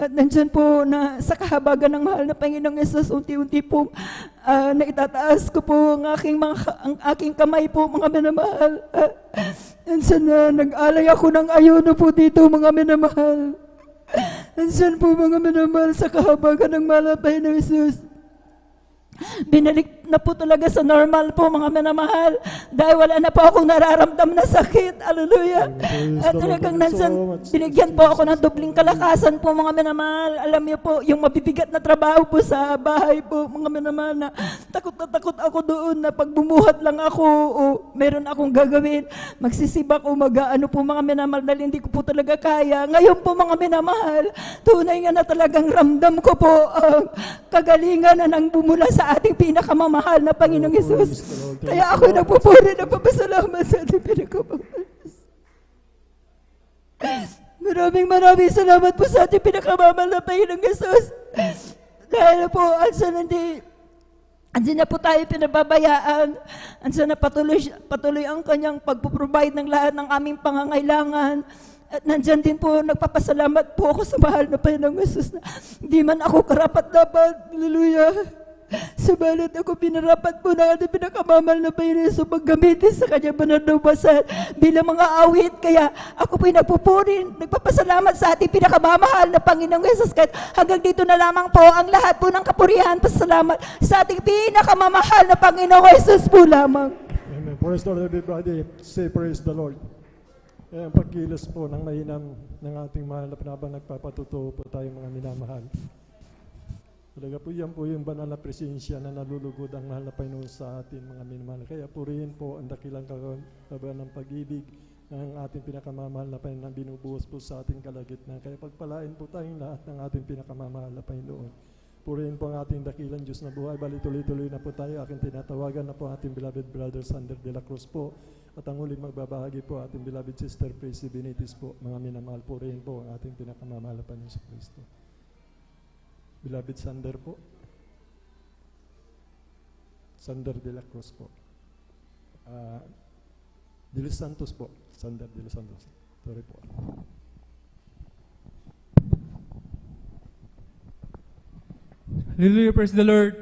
At nandyan po na sa kahabagan ng mahal na Panginoong Jesus, unti-unti po naitataas ko po ang aking kamay po mga minamahal. Nandyan na nag-alay ako ng ayuno po dito mga minamahal. Nandyan po mga minamahal sa kahabagan ng mahal na Panginoong Jesus. Binalik na po talaga sa normal po mga minamahal dahil wala na po akong nararamdam na sakit. Hallelujah. At talagang nansan, binigyan po ako ng dobling kalakasan po mga minamahal. Alam niyo po, yung mabibigat na trabaho po sa bahay po mga minamahal na takot ako doon na pag bumuhat lang ako o meron akong gagawin, magsisibak o mag-ano po mga minamahal dahil hindi ko po talaga kaya. Ngayon po mga minamahal, tunay nga na talagang ramdam ko po ang kagalingan na nang bumula sa ating pinakamamahal na Panginoong Jesus. Kaya ako nagpupuri na papasalamat sa ating pinakamamahal. Maraming salamat po sa ating pinakamamahal na Panginoong Jesus. Dahil po, andiyan na po tayo pinababayaan. Andiyan na patuloy ang kanyang pagpuprovide ng lahat ng aming pangangailangan. At nandyan din po, nagpapasalamat po ako sa mahal na Panginoong Jesus na hindi man ako karapat-dapat. Hallelujah. Subalit ako pinarapat po ng ating pinakamamahal na Panginoon Jesus paggamitin sa kanyang banal na basan bilang mga awit. Kaya ako po'y nagpapasalamat sa ating pinakamamahal na Panginoong Jesus. Kahit hanggang dito na lamang po ang lahat po ng kapurihan, pasalamat sa ating pinakamamahal na Panginoong Jesus po lamang. Amen. Praise the Lord, everybody. Say praise the Lord. Ang pagkilos po ng mahinam ng ating mahal na pinabang nagpapatutuo po tayo mga minamahal. Talaga po yan po yung banal na presensya na nalulugod ang mahal na Panginoon sa atin mga minamahal. Kaya purihin po ang dakilang kagawa ng pag-ibig ng ating pinakamamahal na Panginoon na binubuhos po sa ating kalagitnaan. Kaya pagpalain po tayong lahat ng ating pinakamamahal na Panginoon. Purihin po ang ating dakilang Diyos na buhay. Bali tuloy-tuloy na po tayo. Aking tinatawagan na po ating beloved brother Sander de la Cruz po. At ang huling magbabahagi po ating beloved sister Tracy Benitez po. Mga minamahal, purihin po ang ating pinakamamahal na Panginoon sa Kristo. Beloved Sander po. Sander de la Cruz po. De los Santos po. Sander de los Santos. Sorry po. Hallelujah, praise the Lord.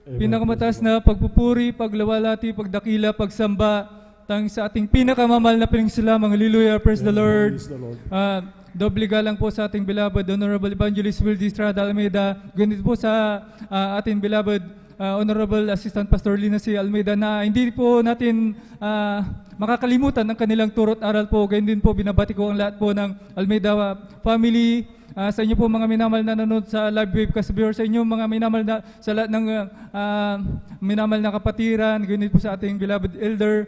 Amen. Pinakamataas na pagpupuri, paglawalati, pagdakila, pagsamba, tang sa ating pinakamamahal na pinagsalamang. Hallelujah, praise the Lord. Praise the Lord. Doble galang po sa ating beloved Honorable Evangelist Will D. Estrada Almeida. Ganito po sa ating beloved Honorable Assistant Pastor Lina C. Almeida na hindi po natin makakalimutan ang kanilang turot aral po. Ganyan din po binabati ko ang lahat po ng Almeida family. Sa inyo po mga minamahal na nanonood sa live webcast viewer, sa inyo mga minamahal na sa lahat ng minamahal na kapatiran, ganyan po sa ating beloved elder,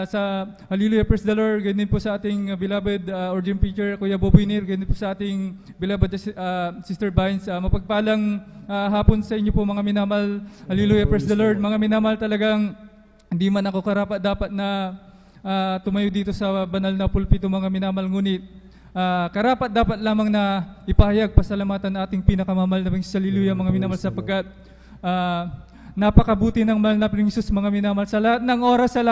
sa Hallelujah, praise the Lord, ganyan po sa ating beloved ordained preacher, Kuya Bobinir, ganyan po sa ating beloved Sister Vines. Mapagpalang hapon sa inyo po mga minamahal. Hallelujah, praise the Lord. Mga minamahal, talagang hindi man ako karapat dapat na tumayo dito sa banal na pulpito mga minamahal, ngunit karapat dapat lamang na ipahayag pasalamatan na ating pinakamamahal na Panginoon. Hallelujah, mga minamahal, sapagkat napakabuti ng mahal na Panginoon mga minamahal. Sa lahat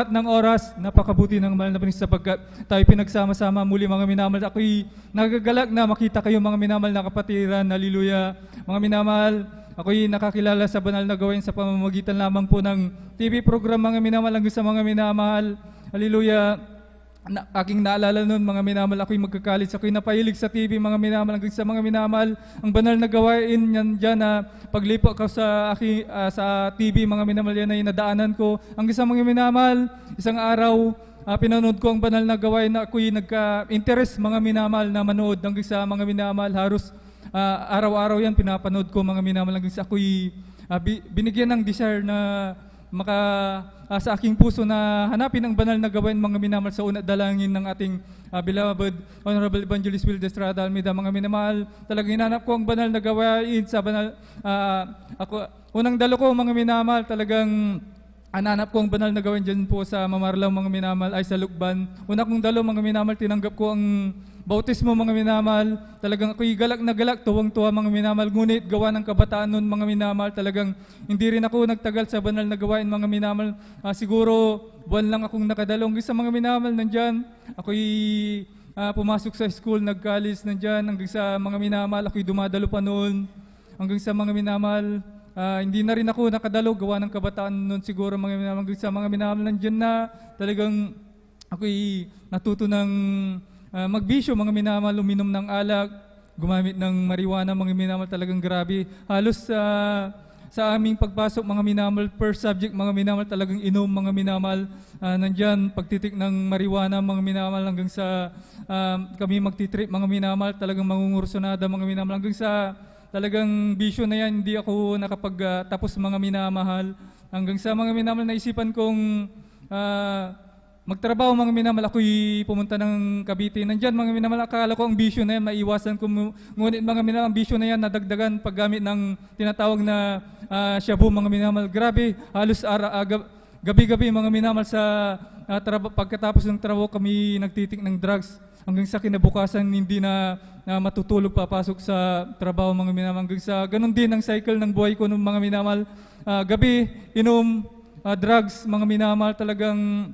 ng oras, napakabuti ng mahal na Panginoon sapagkat tayo pinagsama-sama muli mga minamahal. Ako'y nagagalak na makita kayo mga minamahal na kapatiran. Hallelujah. Mga minamahal, ako'y nakakilala sa banal na gawain sa pamamagitan lamang po ng TV program mga minamahal hanggang sa mga minamahal. Hallelujah. Aking naalala noon mga minamahal, ako'y magkakalit, ako'y napahilig sa TV mga minamahal hanggang sa mga minamahal. Ang banal na gawain yan dyan na paglipo ko sa TV mga minamahal, yan ay nadaanan ko. Hanggang sa mga minamahal, isang araw, pinanood ko ang banal na gawain na ako'y nagka-interest mga minamahal na manood. Hanggang sa mga minamahal, halos araw-araw yan pinapanood ko mga minamahal. Hanggang sa ako'y binigyan ng desire na sa aking puso na hanapin ang banal na gawain mga minamahal sa una dalangin ng ating beloved Honorable Evangelist Will Estrada Almeida mga minamahal. Talagang hinanap ko ang banal na gawain sa banal unang dalo ko mga minamahal, talagang hanap ko ang banal na gawain dyan po sa Mamarlaw mga minamahal ay sa Lukban. Una kong dalo mga minamahal, tinanggap ko ang bautismo mga minamahal. Talagang ako'y galak na galak, tuwang-tuwa mga minamahal. Ngunit gawa ng kabataan nun mga minamahal, talagang hindi rin ako nagtagal sa banal na gawain mga minamahal. Siguro buwan lang akong nakadalong sa mga minamahal nandyan. Ako'y pumasok sa school, nag-college nandyan. Hanggang sa mga minamahal, ako'y dumadalo pa noon. Hanggang sa mga minamahal, hindi na rin ako nakadalo, gawa ng kabataan nun siguro mga minamahal. Hanggang sa mga minamahal nandyan na talagang ako'y natuto ng magbisyo mga minamahal, uminom ng alak, gumamit ng marijuana mga minamahal, talagang grabe. Halos sa aming pagpasok mga minamahal, first subject mga minamahal, talagang inom mga minamahal. Nandyan, pagtitik ng marijuana mga minamahal, hanggang sa kami magtitrip mga minamahal, talagang mangungursunada mga minamahal. Hanggang sa talagang bisyo na yan, hindi ako nakapagtapos mga minamahal. Hanggang sa mga minamahal, naisipan kong magtrabaho mga minamahal, ako'y pumunta ng Cavite. Nandyan mga minamahal, akala ko ang bisyo na yan, maiwasan ko. Ngunit mga minamahal, ang bisyo na yan, nadagdagan paggamit ng tinatawag na shabu mga minamahal. Grabe, halos gabi-gabi mga minamahal sa pagkatapos ng trabaho kami nagtitik ng drugs. Hanggang sa kinabukasan, hindi na matutulog papasok sa trabaho mga minamahal. Hanggang sa ganun din ang cycle ng buhay ko ng mga minamahal. Gabi, inom, drugs mga minamahal, talagang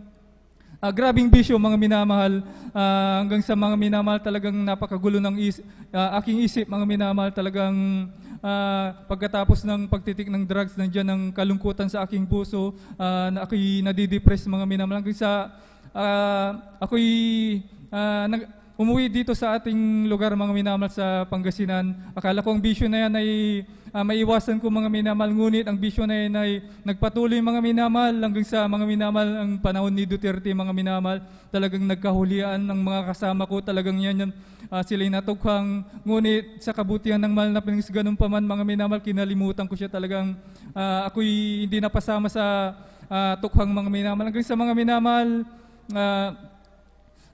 grabing bisyo mga minamahal. Hanggang sa mga minamahal, talagang napakagulo ng aking isip mga minamahal. Talagang pagkatapos ng pagtitik ng drugs, nandiyan ang kalungkutan sa aking puso, na ako'y nadidepress mga minamahal. Hanggang sa ako'y umuwi dito sa ating lugar mga minamahal sa Pangasinan. Akala ko ang bisyo na yan ay maiwasan ko mga minamahal, ngunit ang bisyo na yan ay nagpatuloy mga minamahal hanggang sa mga minamahal ang panahon ni Duterte mga minamahal. Talagang nagkahulian ng mga kasama ko, talagang yan sila'y natukhang, ngunit sa kabutihan ng mahal na Panginoon, ganun pa man mga minamahal, kinalimutan ko siya. Talagang ako'y hindi napasama sa tukhang mga minamahal. Hanggang sa mga minamahal,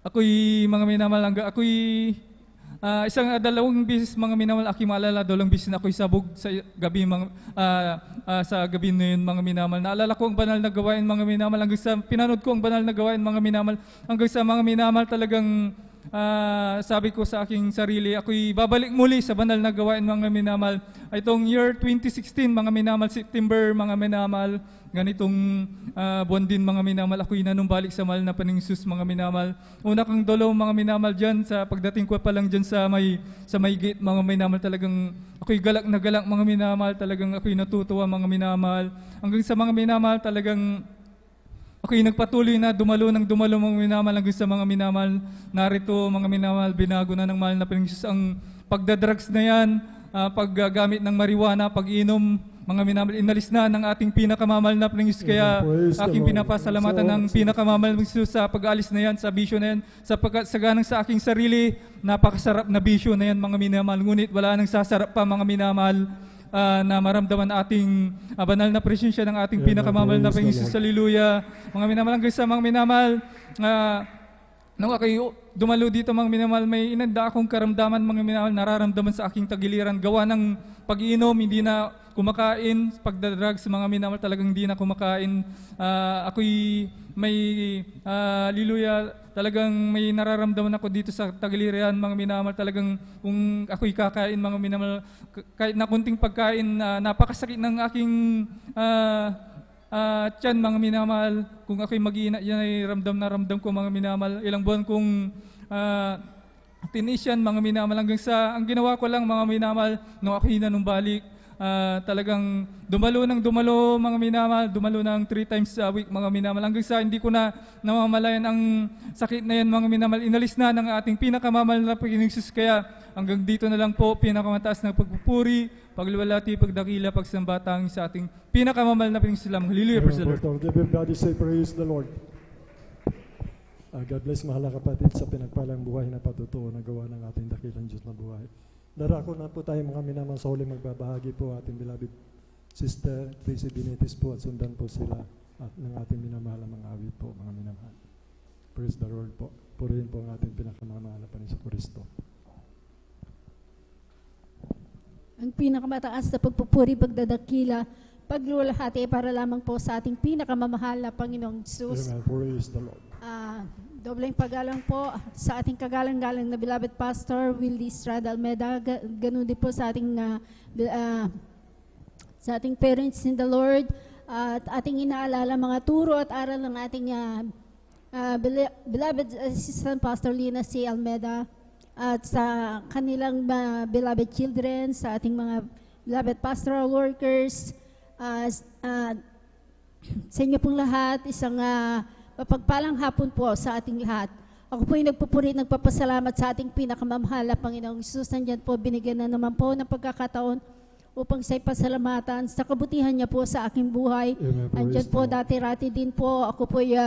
ako'y mga minamahal, isang dalawang bisis mga minamahal, aking maalala, dalawang bisis na ako'y sabog sa gabi sa gabi na yun mga minamahal. Naalala ko ang banal na gawain mga minamahal, hanggang sa pinanood ko ang banal na gawain mga minamahal, hanggang sa mga minamahal, talagang sabi ko sa aking sarili, ako'y babalik muli sa banal na gawain mga minamahal. Itong year 2016 mga minamahal, September mga minamahal, ganitong buwan din mga minamahal, ako'y nanumbalik sa mahal na Panginoong Hesus mga minamahal. Una kang dalaw mga minamahal dyan, sa pagdating ko pa lang dyan sa may gate mga minamahal, talagang ako'y galak na galak mga minamahal, talagang ako'y natutuwa mga minamahal. Hanggang sa mga minamahal, talagang ako'y nagpatuloy na dumalo mga minamahal. Hanggang sa mga minamahal, narito mga minamahal, binago na ng mahal na Panginoong Hesus ang pagdadrugs na yan, paggamit ng marijuana, pag-inom mga minamahal, inalis na ng ating pinakamamahal na Panginoon Hesus. Kaya aking pinapasalamatan ng pinakamamahal na Hesus sa pag-alis na yan, sa bisyo na yan, sa ganang sa aking sarili. Napakasarap na bisyo na yan mga minamahal, ngunit wala nang sasarap pa mga minamahal na maramdaman ating banal na presensya ng ating pinakamamahal na Panginoon Hesus. Hallelujah. Mga minamahal, hanggang sa mga minamahal, nung ako'y dumalo dito mga minamahal, may inanda akong karamdaman mga minamahal, nararamdaman sa aking tagiliran, gawa ng pag-iinom. Hindi na kumakain, pagdadrugs, mga minamahal, talagang hindi na kumakain. Ako'y may, hallelujah, talagang may nararamdaman ako dito sa Tagiliran, mga minamahal, talagang kung ako'y kakain, mga minamahal, kahit na kunting pagkain, napakasakit ng aking tiyan, mga minamahal. Kung ako'y mag-iina, yan ay ramdam na ramdam ko, mga minamahal. Ilang buwan kong tinisyan, mga minamahal, hanggang sa, ang ginawa ko lang, mga minamahal, nung ako'y nanumbalik, talagang dumalo, mga minamahal, dumalo ng 3 times a week, mga minamahal, hanggang sa hindi ko na namamalayan ang sakit na yan, mga minamahal. Inalis na ng ating pinakamamahal na Panginoong Jesus. Kaya hanggang dito na lang po, pinakamataas na pagpupuri, pagluwalhati, pagdakila, pagsambatang sa ating pinakamamahal na Panginoong Jesus. Hallelujah, praise the Lord. Everybody say praise the Lord. God bless mahal na kapatid sa pinagpalang buhay na patutuo na gawa ng ating dakilang Diyos na buhay. Darako na po tayo mga minamahal sa huli magbabahagi po ating beloved Sister Tracy Benitez po at sundan po sila at ng ating minamahal na mga awit po mga minamahal. Praise the Lord po. Purihin po ang ating pinakamamahal na Panginoon sa Kristo. Ang pinakamataas na pagpupuri, pagdadakila, pagluwalhati para lamang po sa ating pinakamamahal na Panginoong Jesus. Amen. Praise the Lord. Dobleng paggalang po sa ating kagalang-galang na beloved Pastor Willie Estrada Almeida, ganun din po sa ating parents in the Lord, at ating inaalala mga turo at aral ng ating beloved Assistant Pastor Lina C. Almeida, at sa kanilang beloved children, sa ating mga beloved pastoral workers, sa inyo pong lahat, isang mapagpalang hapon po sa ating lahat. Ako po ay nagpupuri, nagpapasalamat sa ating pinakamamahal na Panginoong Jesus. Nandyan po, binigyan na naman po ng pagkakataon upang sa'y pasalamatan sa kabutihan niya po sa aking buhay. Nandyan po, dati-rati din po, ako po ay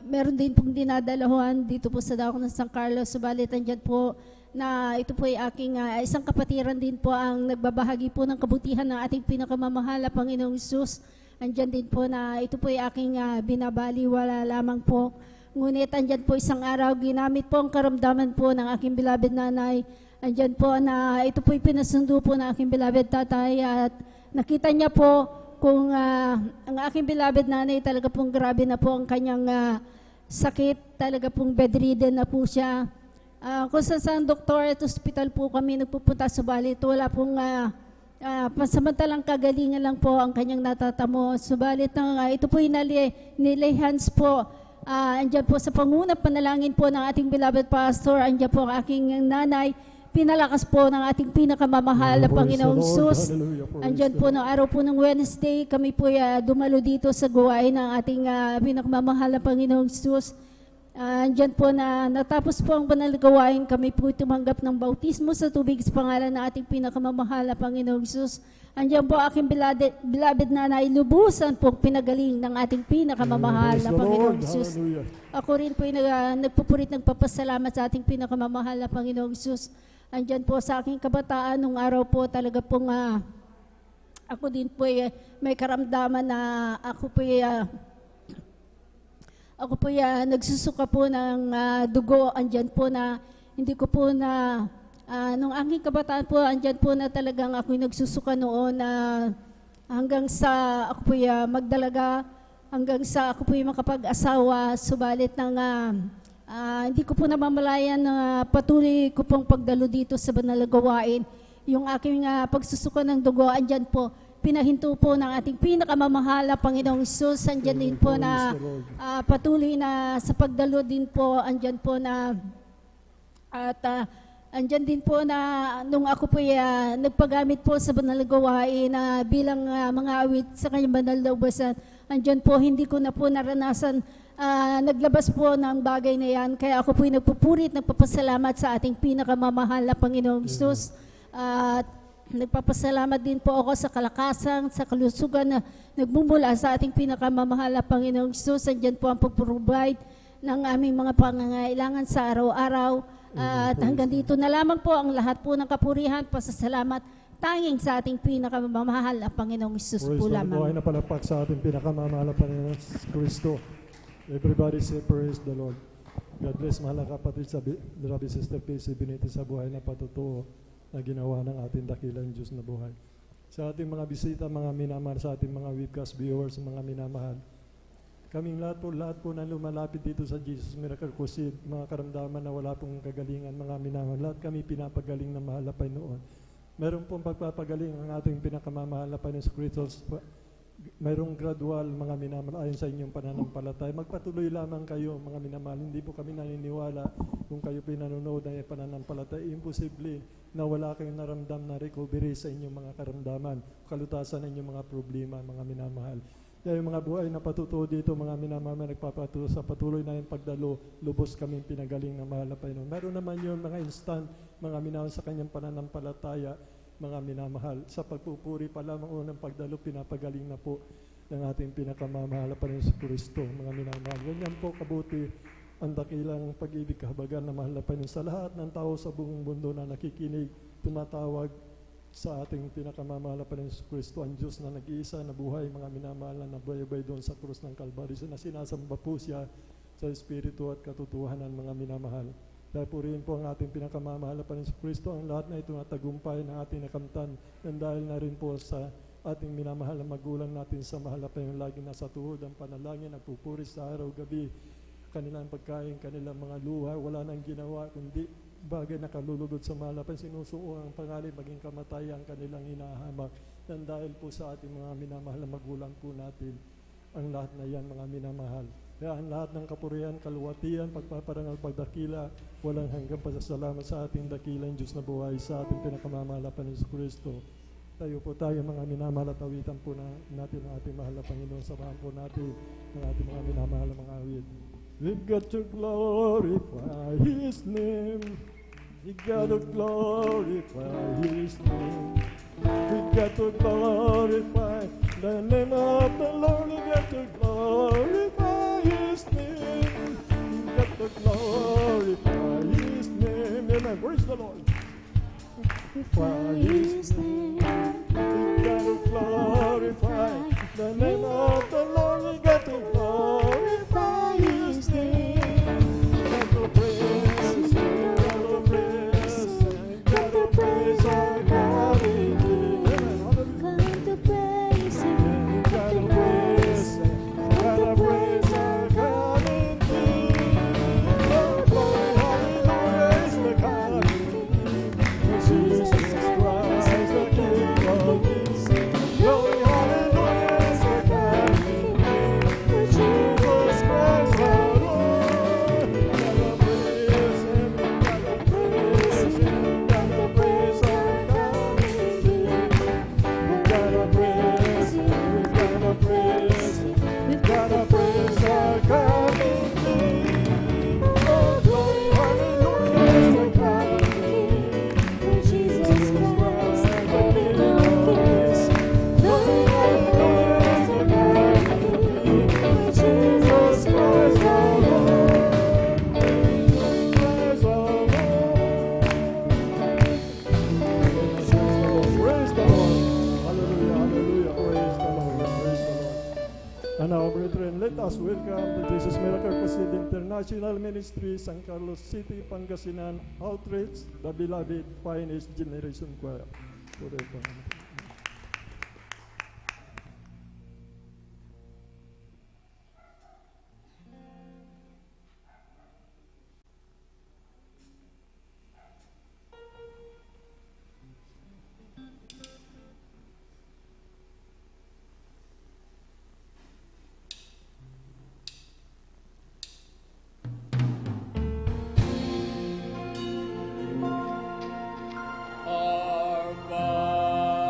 meron din pong dinadalahuan dito po sa Dako ng San Carlos. Subalit, nandyan po na ito po ay aking isang kapatiran din po ang nagbabahagi po ng kabutihan ng ating pinakamamahal na Panginoong Jesus. Andyan din po na ito po ay aking binabaliwala lamang po. Ngunit andyan po isang araw, ginamit po ang karamdaman po ng aking beloved nanay. Andyan po na ito po ay pinasundo po ng aking beloved tatay at nakita niya po kung ang aking beloved nanay talaga pong grabe na po ang kanyang sakit, talaga pong bedridden na po siya. Kung saan doktor at hospital po kami nagpupunta, subalit wala pong pansamantalang kagalingan lang po ang kanyang natatamo. Subalit ito po nilay hands po. Andyan po sa pangunang panalangin po ng ating beloved pastor, andyan po ang aking nanay. Pinalakas po ng ating pinakamamahal na Panginoong Jesus. Andyan po ng araw po ng Wednesday, kami po dumalo dito sa gawain ng ating pinakamamahal na Panginoong Jesus. Andyan po na natapos po ang banal na gawain, kami po tumanggap ng bautismo sa tubig sa pangalan ng ating pinakamamahal na Panginoong Jesus. Andyan po aking beloved nanay, lubusan po pinagaling ng ating pinakamamahal na Panginoong Jesus. Ako rin po nagpupurit, nagpapasalamat sa ating pinakamamahal na Panginoong Jesus. Andyan po sa aking kabataan, nung araw po talaga pong ako din po may karamdaman na ako po nagsusuka po ng dugo. Andyan po na hindi ko po na nung aking kabataan po, andyan po na talagang ako'y nagsusuka noon na hanggang sa ako po magdalaga, hanggang sa ako po makapag-asawa. Subalit ng hindi ko po namamalayan na patuloy ko pong pagdalo dito sa banal na gawain. Yung aking pagsusuka ng dugo, andyan po, pinahinto po ng ating pinakamamahal na Panginoong Jesus. Andyan din po na patuloy na sa pagdalo din po, andyan po na at andyan din po na nung ako po nagpagamit po sa banal na gawain bilang mga awit sa kanyang banal na ubasan, andyan po hindi ko na po naranasan naglabas po ng bagay na yan. Kaya ako po nagpupurit, nagpapasalamat sa ating pinakamamahal na Panginoong Jesus. At nagpapasalamat din po ako sa kalakasan, sa kalusugan na nagmumula sa ating pinakamamahal na Panginoong Jesus. Andyan po ang pag-provide ng aming mga pangangailangan sa araw-araw. At hanggang dito na lamang po ang lahat po ng kapurihan, pasasalamat tanging sa ating pinakamamahal na Panginoong Jesus po lamang. Praise the Lord. Ay napalakpak sa ating pinakamamahal na Panginoong Kristo. Everybody say praise the Lord. God bless mahal na kapatid sa Beloved Sister Tracy Benitez sa buhay na patutuo na ginawa ng ating dakilang Diyos na buhay. Sa ating mga bisita, mga minamahal, sa ating mga webcast viewers, mga minamahal, kaming lahat po na lumalapit dito sa Jesus Miracle Crusade, mga karamdaman na wala pong kagalingan, mga minamahal, lahat kami pinapagaling na mahal na Panginoon. Meron pong pagpapagaling ang ating pinakamamahal na Panginoon sa Kristo. Mayroong gradual, mga minamahal, ayon sa inyong pananampalataya. Magpatuloy lamang kayo, mga minamahal. Hindi po kami naniniwala kung kayo pinanonood ng pananampalataya. Imposible na wala kayong naramdam na recovery sa inyong mga karamdaman, kalutasan ng inyong mga problema, mga minamahal. Kaya yung mga buhay na patutuo dito, mga minamahal, nagpapatuloy sa patuloy na yung pagdalo, lubos kaming pinagaling na mahal na Panginoon. Meron naman yun mga instant, mga minamahal sa kanyang pananampalataya, mga minamahal. Sa pagpupuri pa lamang unang pagdalo, pinapagaling na po ng ating pinakamamahal na Panginoon sa Kristo, mga minamahal. Ganyan po kabuti ang dakilang pag-ibig kahabagan na mahal na Panginoon sa lahat ng tao sa buong mundo na nakikinig, tumatawag sa ating pinakamamahal na Panginoon sa Kristo, ang Diyos na nag-iisa na buhay, mga minamahal na nabayabay doon sa krus ng Kalbaryo, na sinasamba po siya sa Espiritu at katotohanan, mga minamahal. Dahil po rin po ang ating pinakamamahal na Panginoon sa Kristo, ang lahat na ito na tagumpay ng ating nakamtan, nang dahil na rin po sa ating minamahal na magulang natin sa mahal na Panginoon, lagi nasa tuhod ang panalangin, nagpupuri sa araw-gabi, kanilang pagkain, kanilang mga luha, wala nang ginawa, kundi bagay na kalulugod sa mahal na Panginoon, sinusuo ang pangalan, maging kamatay ang kanilang hinahamak, nang dahil po sa ating mga minamahal na magulang po natin, ang lahat na yan, mga minamahal. Kaya ang lahat ng kapurihan, kaluwatian, pagpaparangal, pagdakila, walang hanggang pasasalamat sa ating dakilang Diyos na buhay, sa ating pinakamamahal na Panginoon sa Kristo. Tayo po tayo, mga minamahal, at awitan po natin ang ating mahal na Panginoon. Samahan po natin ang ating mga minamahal na mga awit. We've got to glorify His name. We've got to glorify His name. We've got to glorify the name of the Lord. We've got to glorify His name. We've got to glorify His name. Amen. Praise the Lord. Glorify His name. We've got to glorify the name of the Lord. We've got to glorify His name. We've got to praise Him. We've got to praise Him. We've got to praise our God in Him. Got to praise Him. Got to praise Him. Got to praise our God in Him. Oh, glory, hallelujah, is the God in Him. Jesus Christ, the King of Kings. Glory, hallelujah, is the God in Him. Jesus Christ, our Lord. Gotta praise Him. Gotta praise Him. Gotta praise our God in Him. Gotta praise Him. Gotta praise Him. Gotta praise our God in Him. Oh, glory, hallelujah, is the God in Him. Jesus Christ, the King of Kings. Glory, hallelujah, is the God in Him. Jesus Christ, our Lord. Praise our Lord. Praise the Lord. Hallelujah, hallelujah. Praise the Lord. Praise the Lord. And now, brethren, let us welcome the Jesus Miracle Crusade International Ministry, San Carlos City, Pangasinan Outreach, the beloved Finest Generation Choir. Forever. Our Father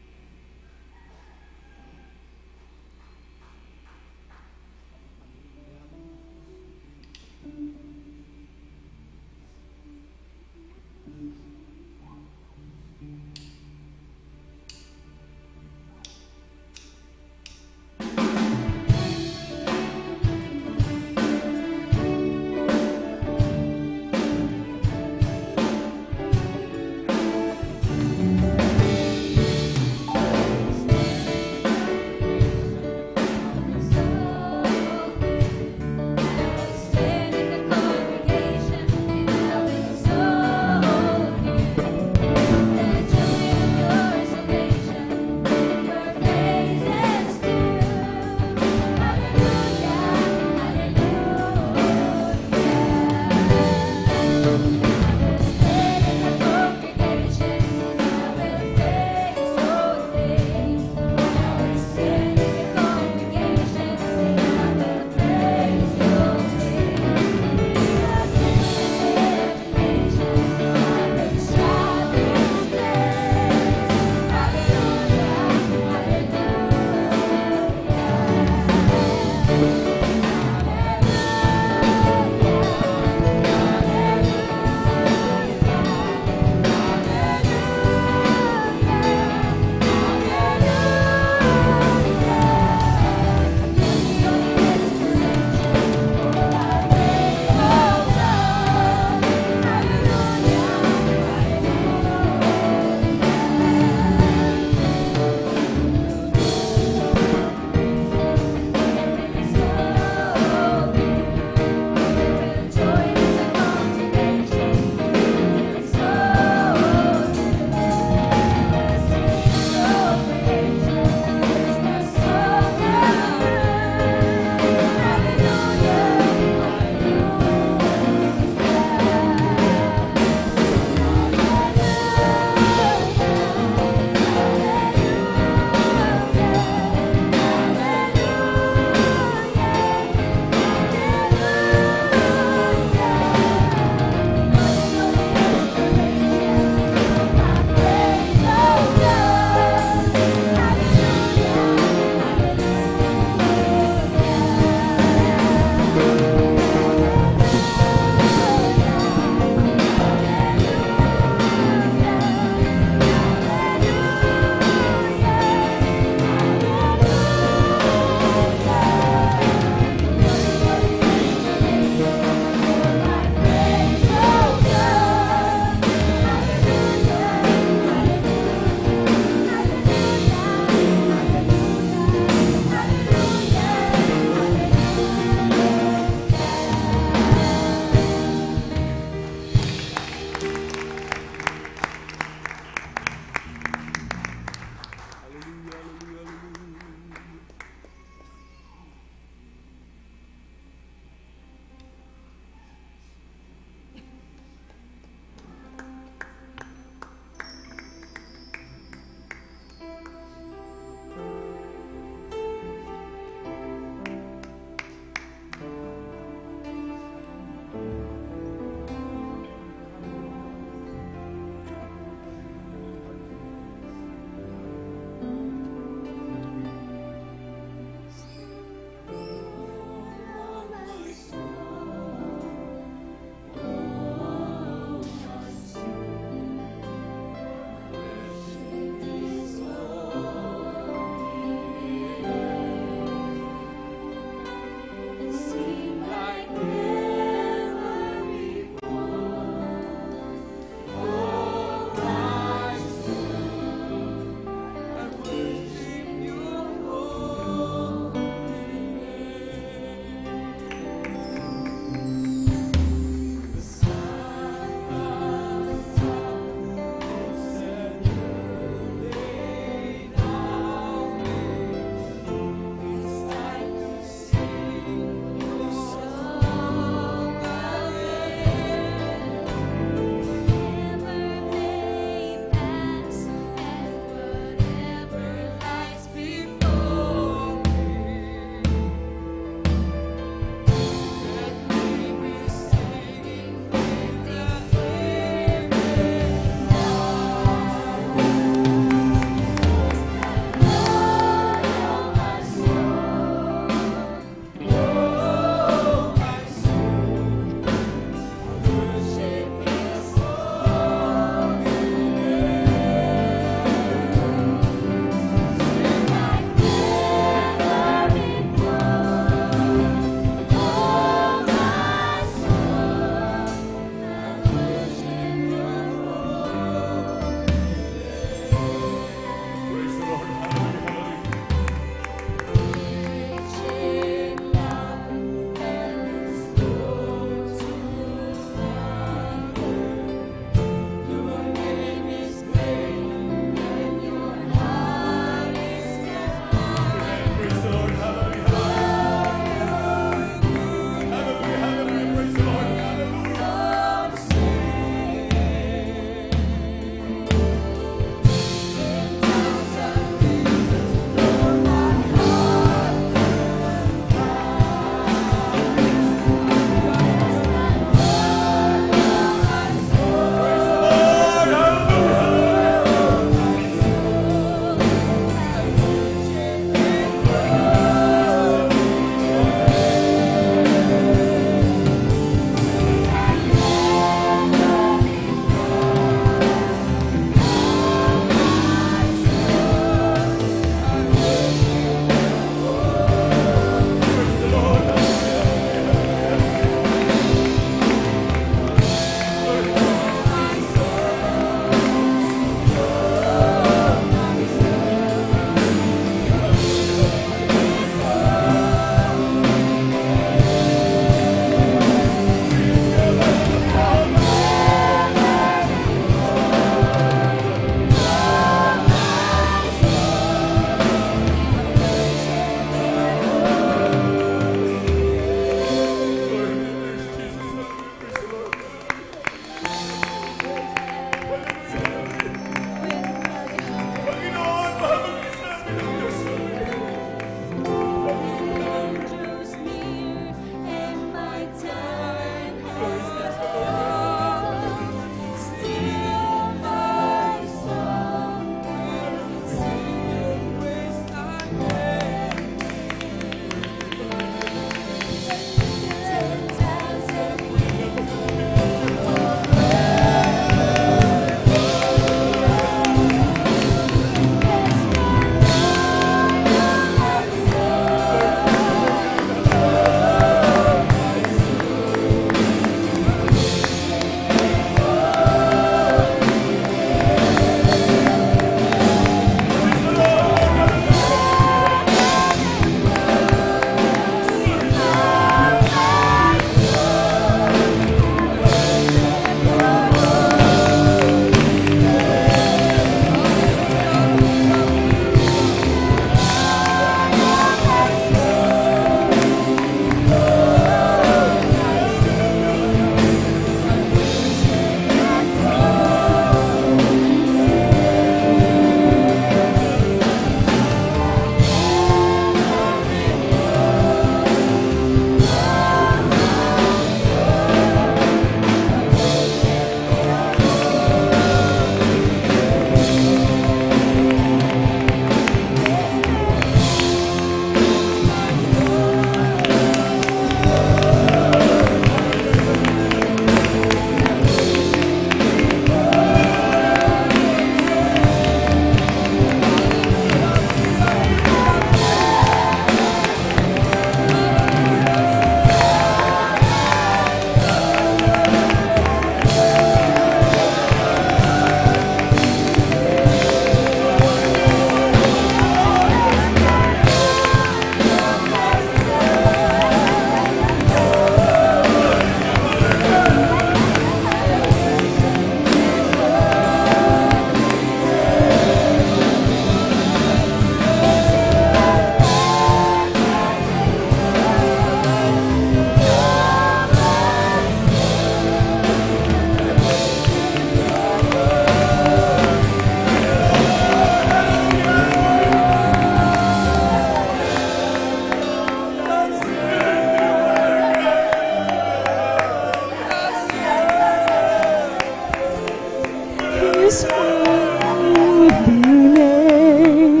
sweet feeling.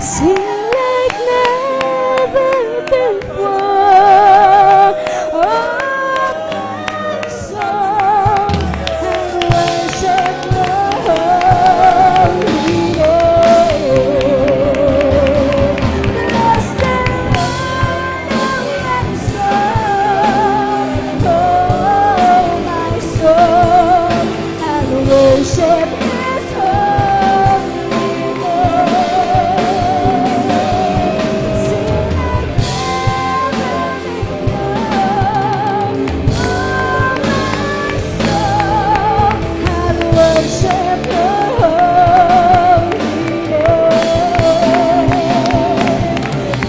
Sing like never before. Oh, my soul, and worship your holy name. Bless the Lord, oh my soul, and worship His holy name. Sing like never before. Oh, my soul, and worship Your holy name.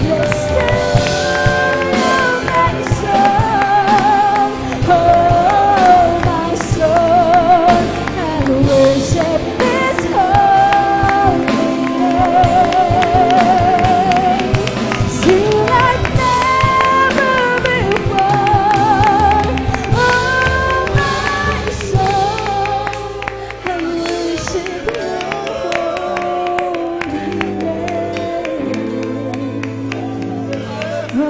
Bless the Lord, my soul, oh my soul, and worship His holy name. Sing like never before. Oh my soul, and worship Your holy name. Oh,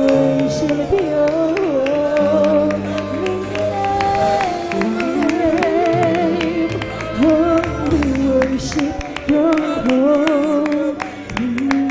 worship Your holy name. Oh, we worship Your holy name.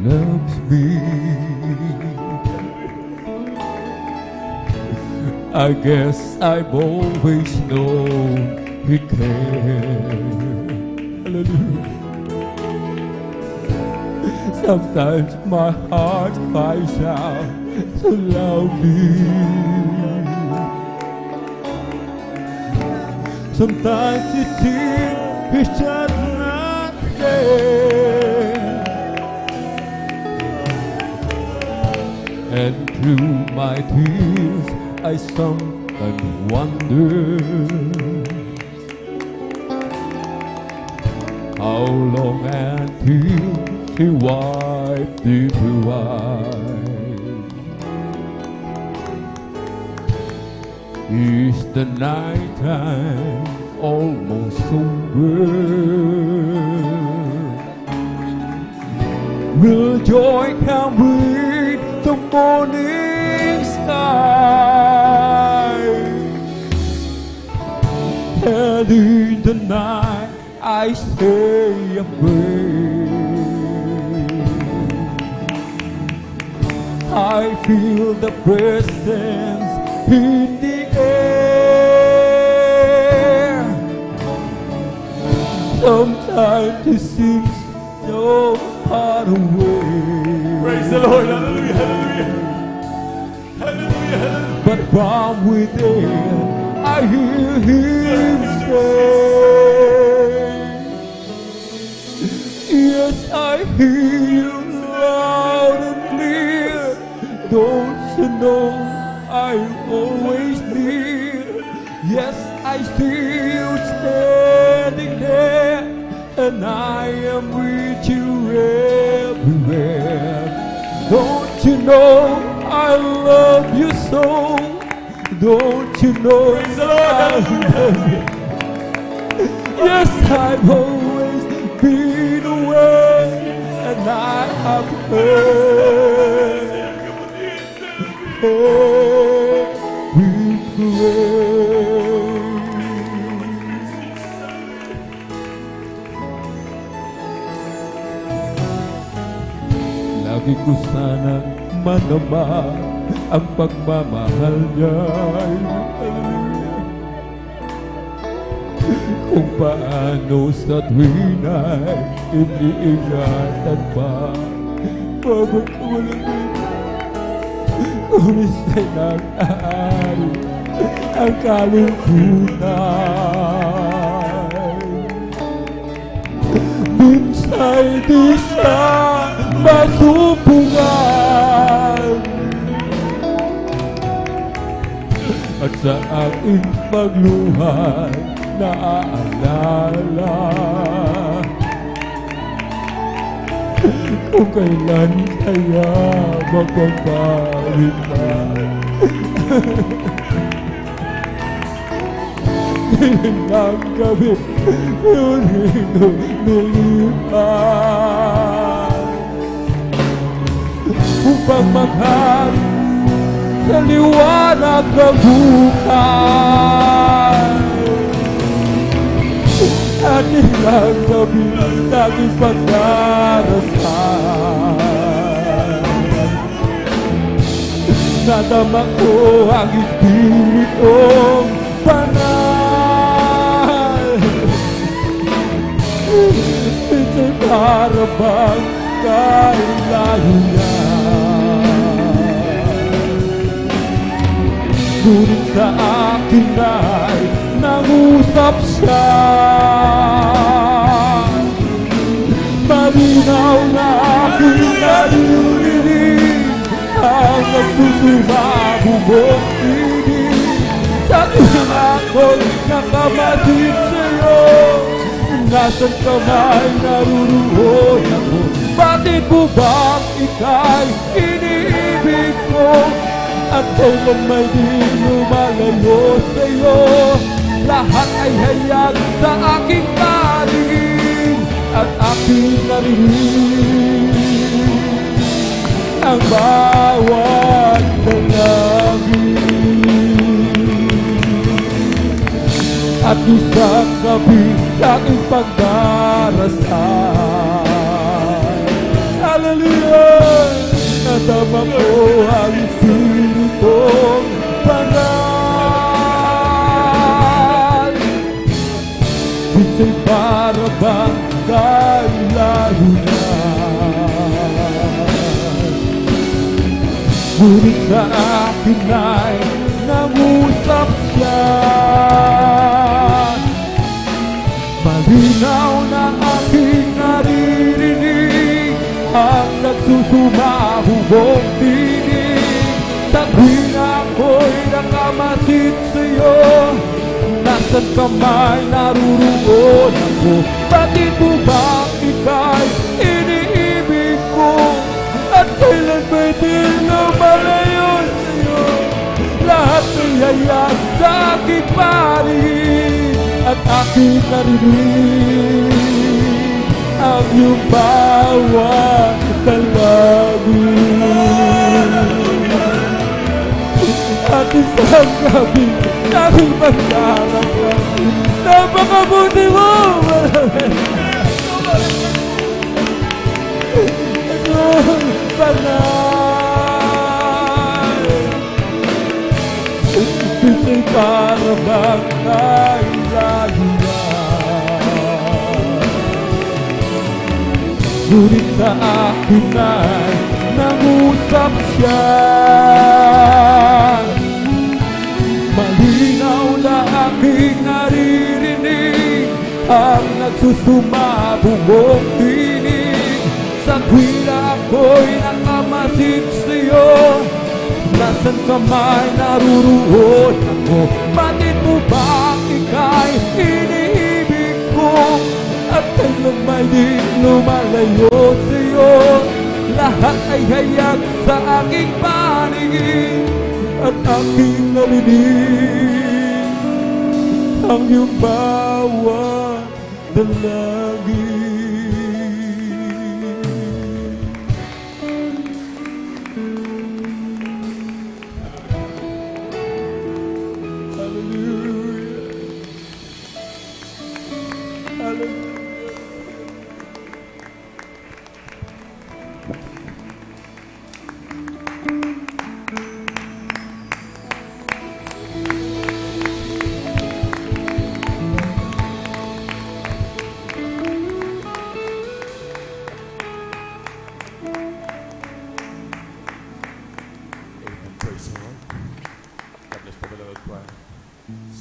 Loves me. I guess I've always known He cares. Hallelujah. Sometimes my heart cries out so loudly. Sometimes it seems He's just not there. And through my tears I sometimes wonder how long until He wiped the blue eyes. Is the night time almost over? Will joy come with the morning sky? And in the night I stay afraid. I feel the presence in the air. Sometimes it seems so far away. Praise the Lord. Hallelujah. Hallelujah. Hallelujah. Hallelujah. But from within I hear Him say, yes, I hear You loud and clear. Don't you know I'm always near? Yes, I still standing there, and I am with You everywhere. Don't you know I love You so? Don't you know I love You? Yes, I've always been away, and I have heard Lagi ko sanang manama ang pagmamahal niya. Kung paano sa tuwin ay iniingatan pa. Bakit walang kung isa'y nag-aari ang kalungkutan. Minsa'y di siya masupungan, at sa aking pagluhan naaalala kung kailan kaya magbabawi ka. Nilang gabi yun nilipan upang maghari sa liwanag ng bukas. At ilang gabi naging pagdarasal, nadama ko ang Espiritong banal. Ito'y para bang kailangan, ngunit sa akin ay nangusap siya. Malinaw na aking naririnig ang nagsusumabugong tinig. Sa tuwing ako'y nakamasid sa'yo, nasan ka may naruroon ako. Bakit mo bang ika'y iniibig ko, at kailan may di lumalayo sa'yo? Lahat ay hayag sa aking paligid, at aking narinig ang bawat dalangin. At isang gabi sa aking pagdarasal, hallelujah, nadama ko ang Espiritong banal. Ito'y para bang kailangan, ngunit sa akin ay nangusap siya. Malinaw na aking naririnig ang nagsusumabugong tinig. Sa tuwing ako'y nakamasid sa'yo, nasan ka may naruroon ako. Bakit mo ba ika'y iniibig ko, at kailan ba'y di lumalayo sa'yo? Lahat ay hayag sa aking paligid, at aking narinig ang iyong bawat dalangin. At isang gabi naging magdarasal, napakabuti mo, banal. Ito'y para bang kailangan, ngunit sa akin ay nangusap siya. Malinaw na aking naririnig ang nagsusumabugong tinig. Sa tuwing ako'y nakamasid sa'yo, nasan ka may naruroon ako. Bakit mo ba ika'y iniibig ko, at kailan may di lumalayo sa'yo? Lahat ay hayag sa aking paligid, at aking narinig ang iyong bawat dalangin.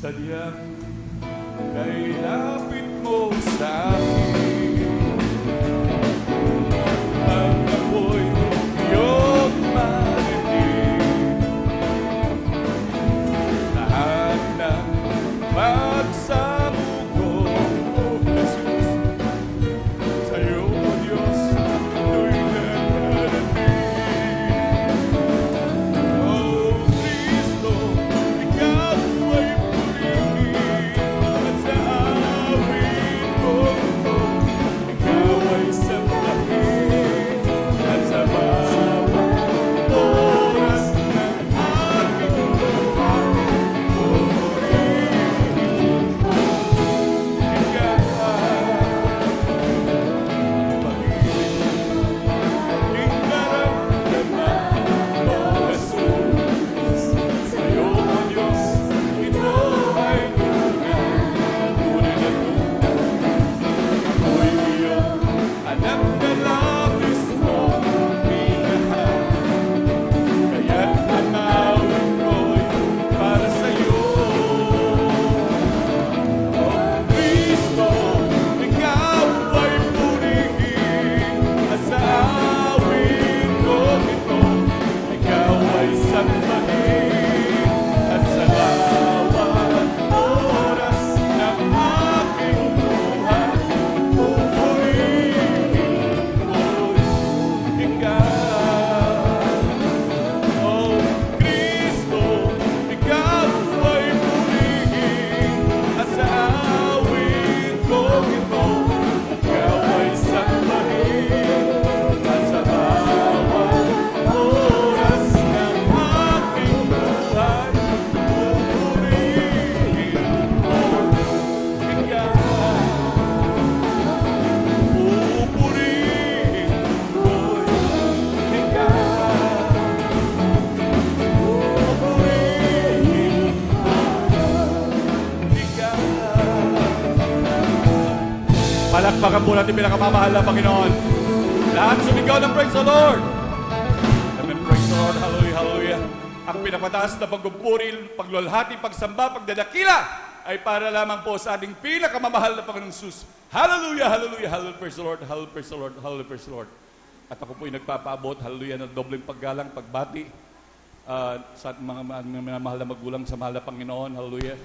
sadyang nailapit mo sa akin. Ang apoy iyong marinig, lahat ng pagsamo ko, oh Jesus, sa'yo, O Diyos, ako'y nagdarating. Oh Kristo, ikaw ay purihin, at sa awit ko ito, ikaw ay sambahin, at sa bawat oras ng aking buhay, purihin mo, ikaw aking nararamdaman, O Jesus. Sa'yo, O Diyos, ito ay tunay, tunay na tunay. Ako'y iyong anak na labis mong minahal, kaya't ang awit ko'y para sa'yo. O Kristo, ikaw ay purihin, at sa awit ko ito, ikaw ay sambahin, at sa bawat oras ng aking buhay, pupurihin ko'y ikaw. O Kristo, ikaw ay purihin, at sa awit ko ito, ikaw ay sambahin, at sa bawat oras ng aking buhay, pupurihin ko'y ikaw. Pupurihin ko'y ikaw. Pupurihin ko'y ikaw. Palakpakan po natin pinakamamahal na Panginoon. Lahat sumigaw ng praise the Lord. Amen, praise the Lord. Hallelujah, hallelujah. Ang pinapataas na pagpupuri, paglulhati, pagsamba, pagdadakila ay para lamang po sa ating pinakamamahal na Panginoong Jesus. Hallelujah, hallelujah, hallelujah, praise the Lord, hallelujah, praise the Lord, hallelujah, praise the Lord. At ako po'y nagpapaabot, hallelujah, ng dobleng paggalang, pagbati sa mga minamahal na magulang sa mahal na Panginoon, hallelujah.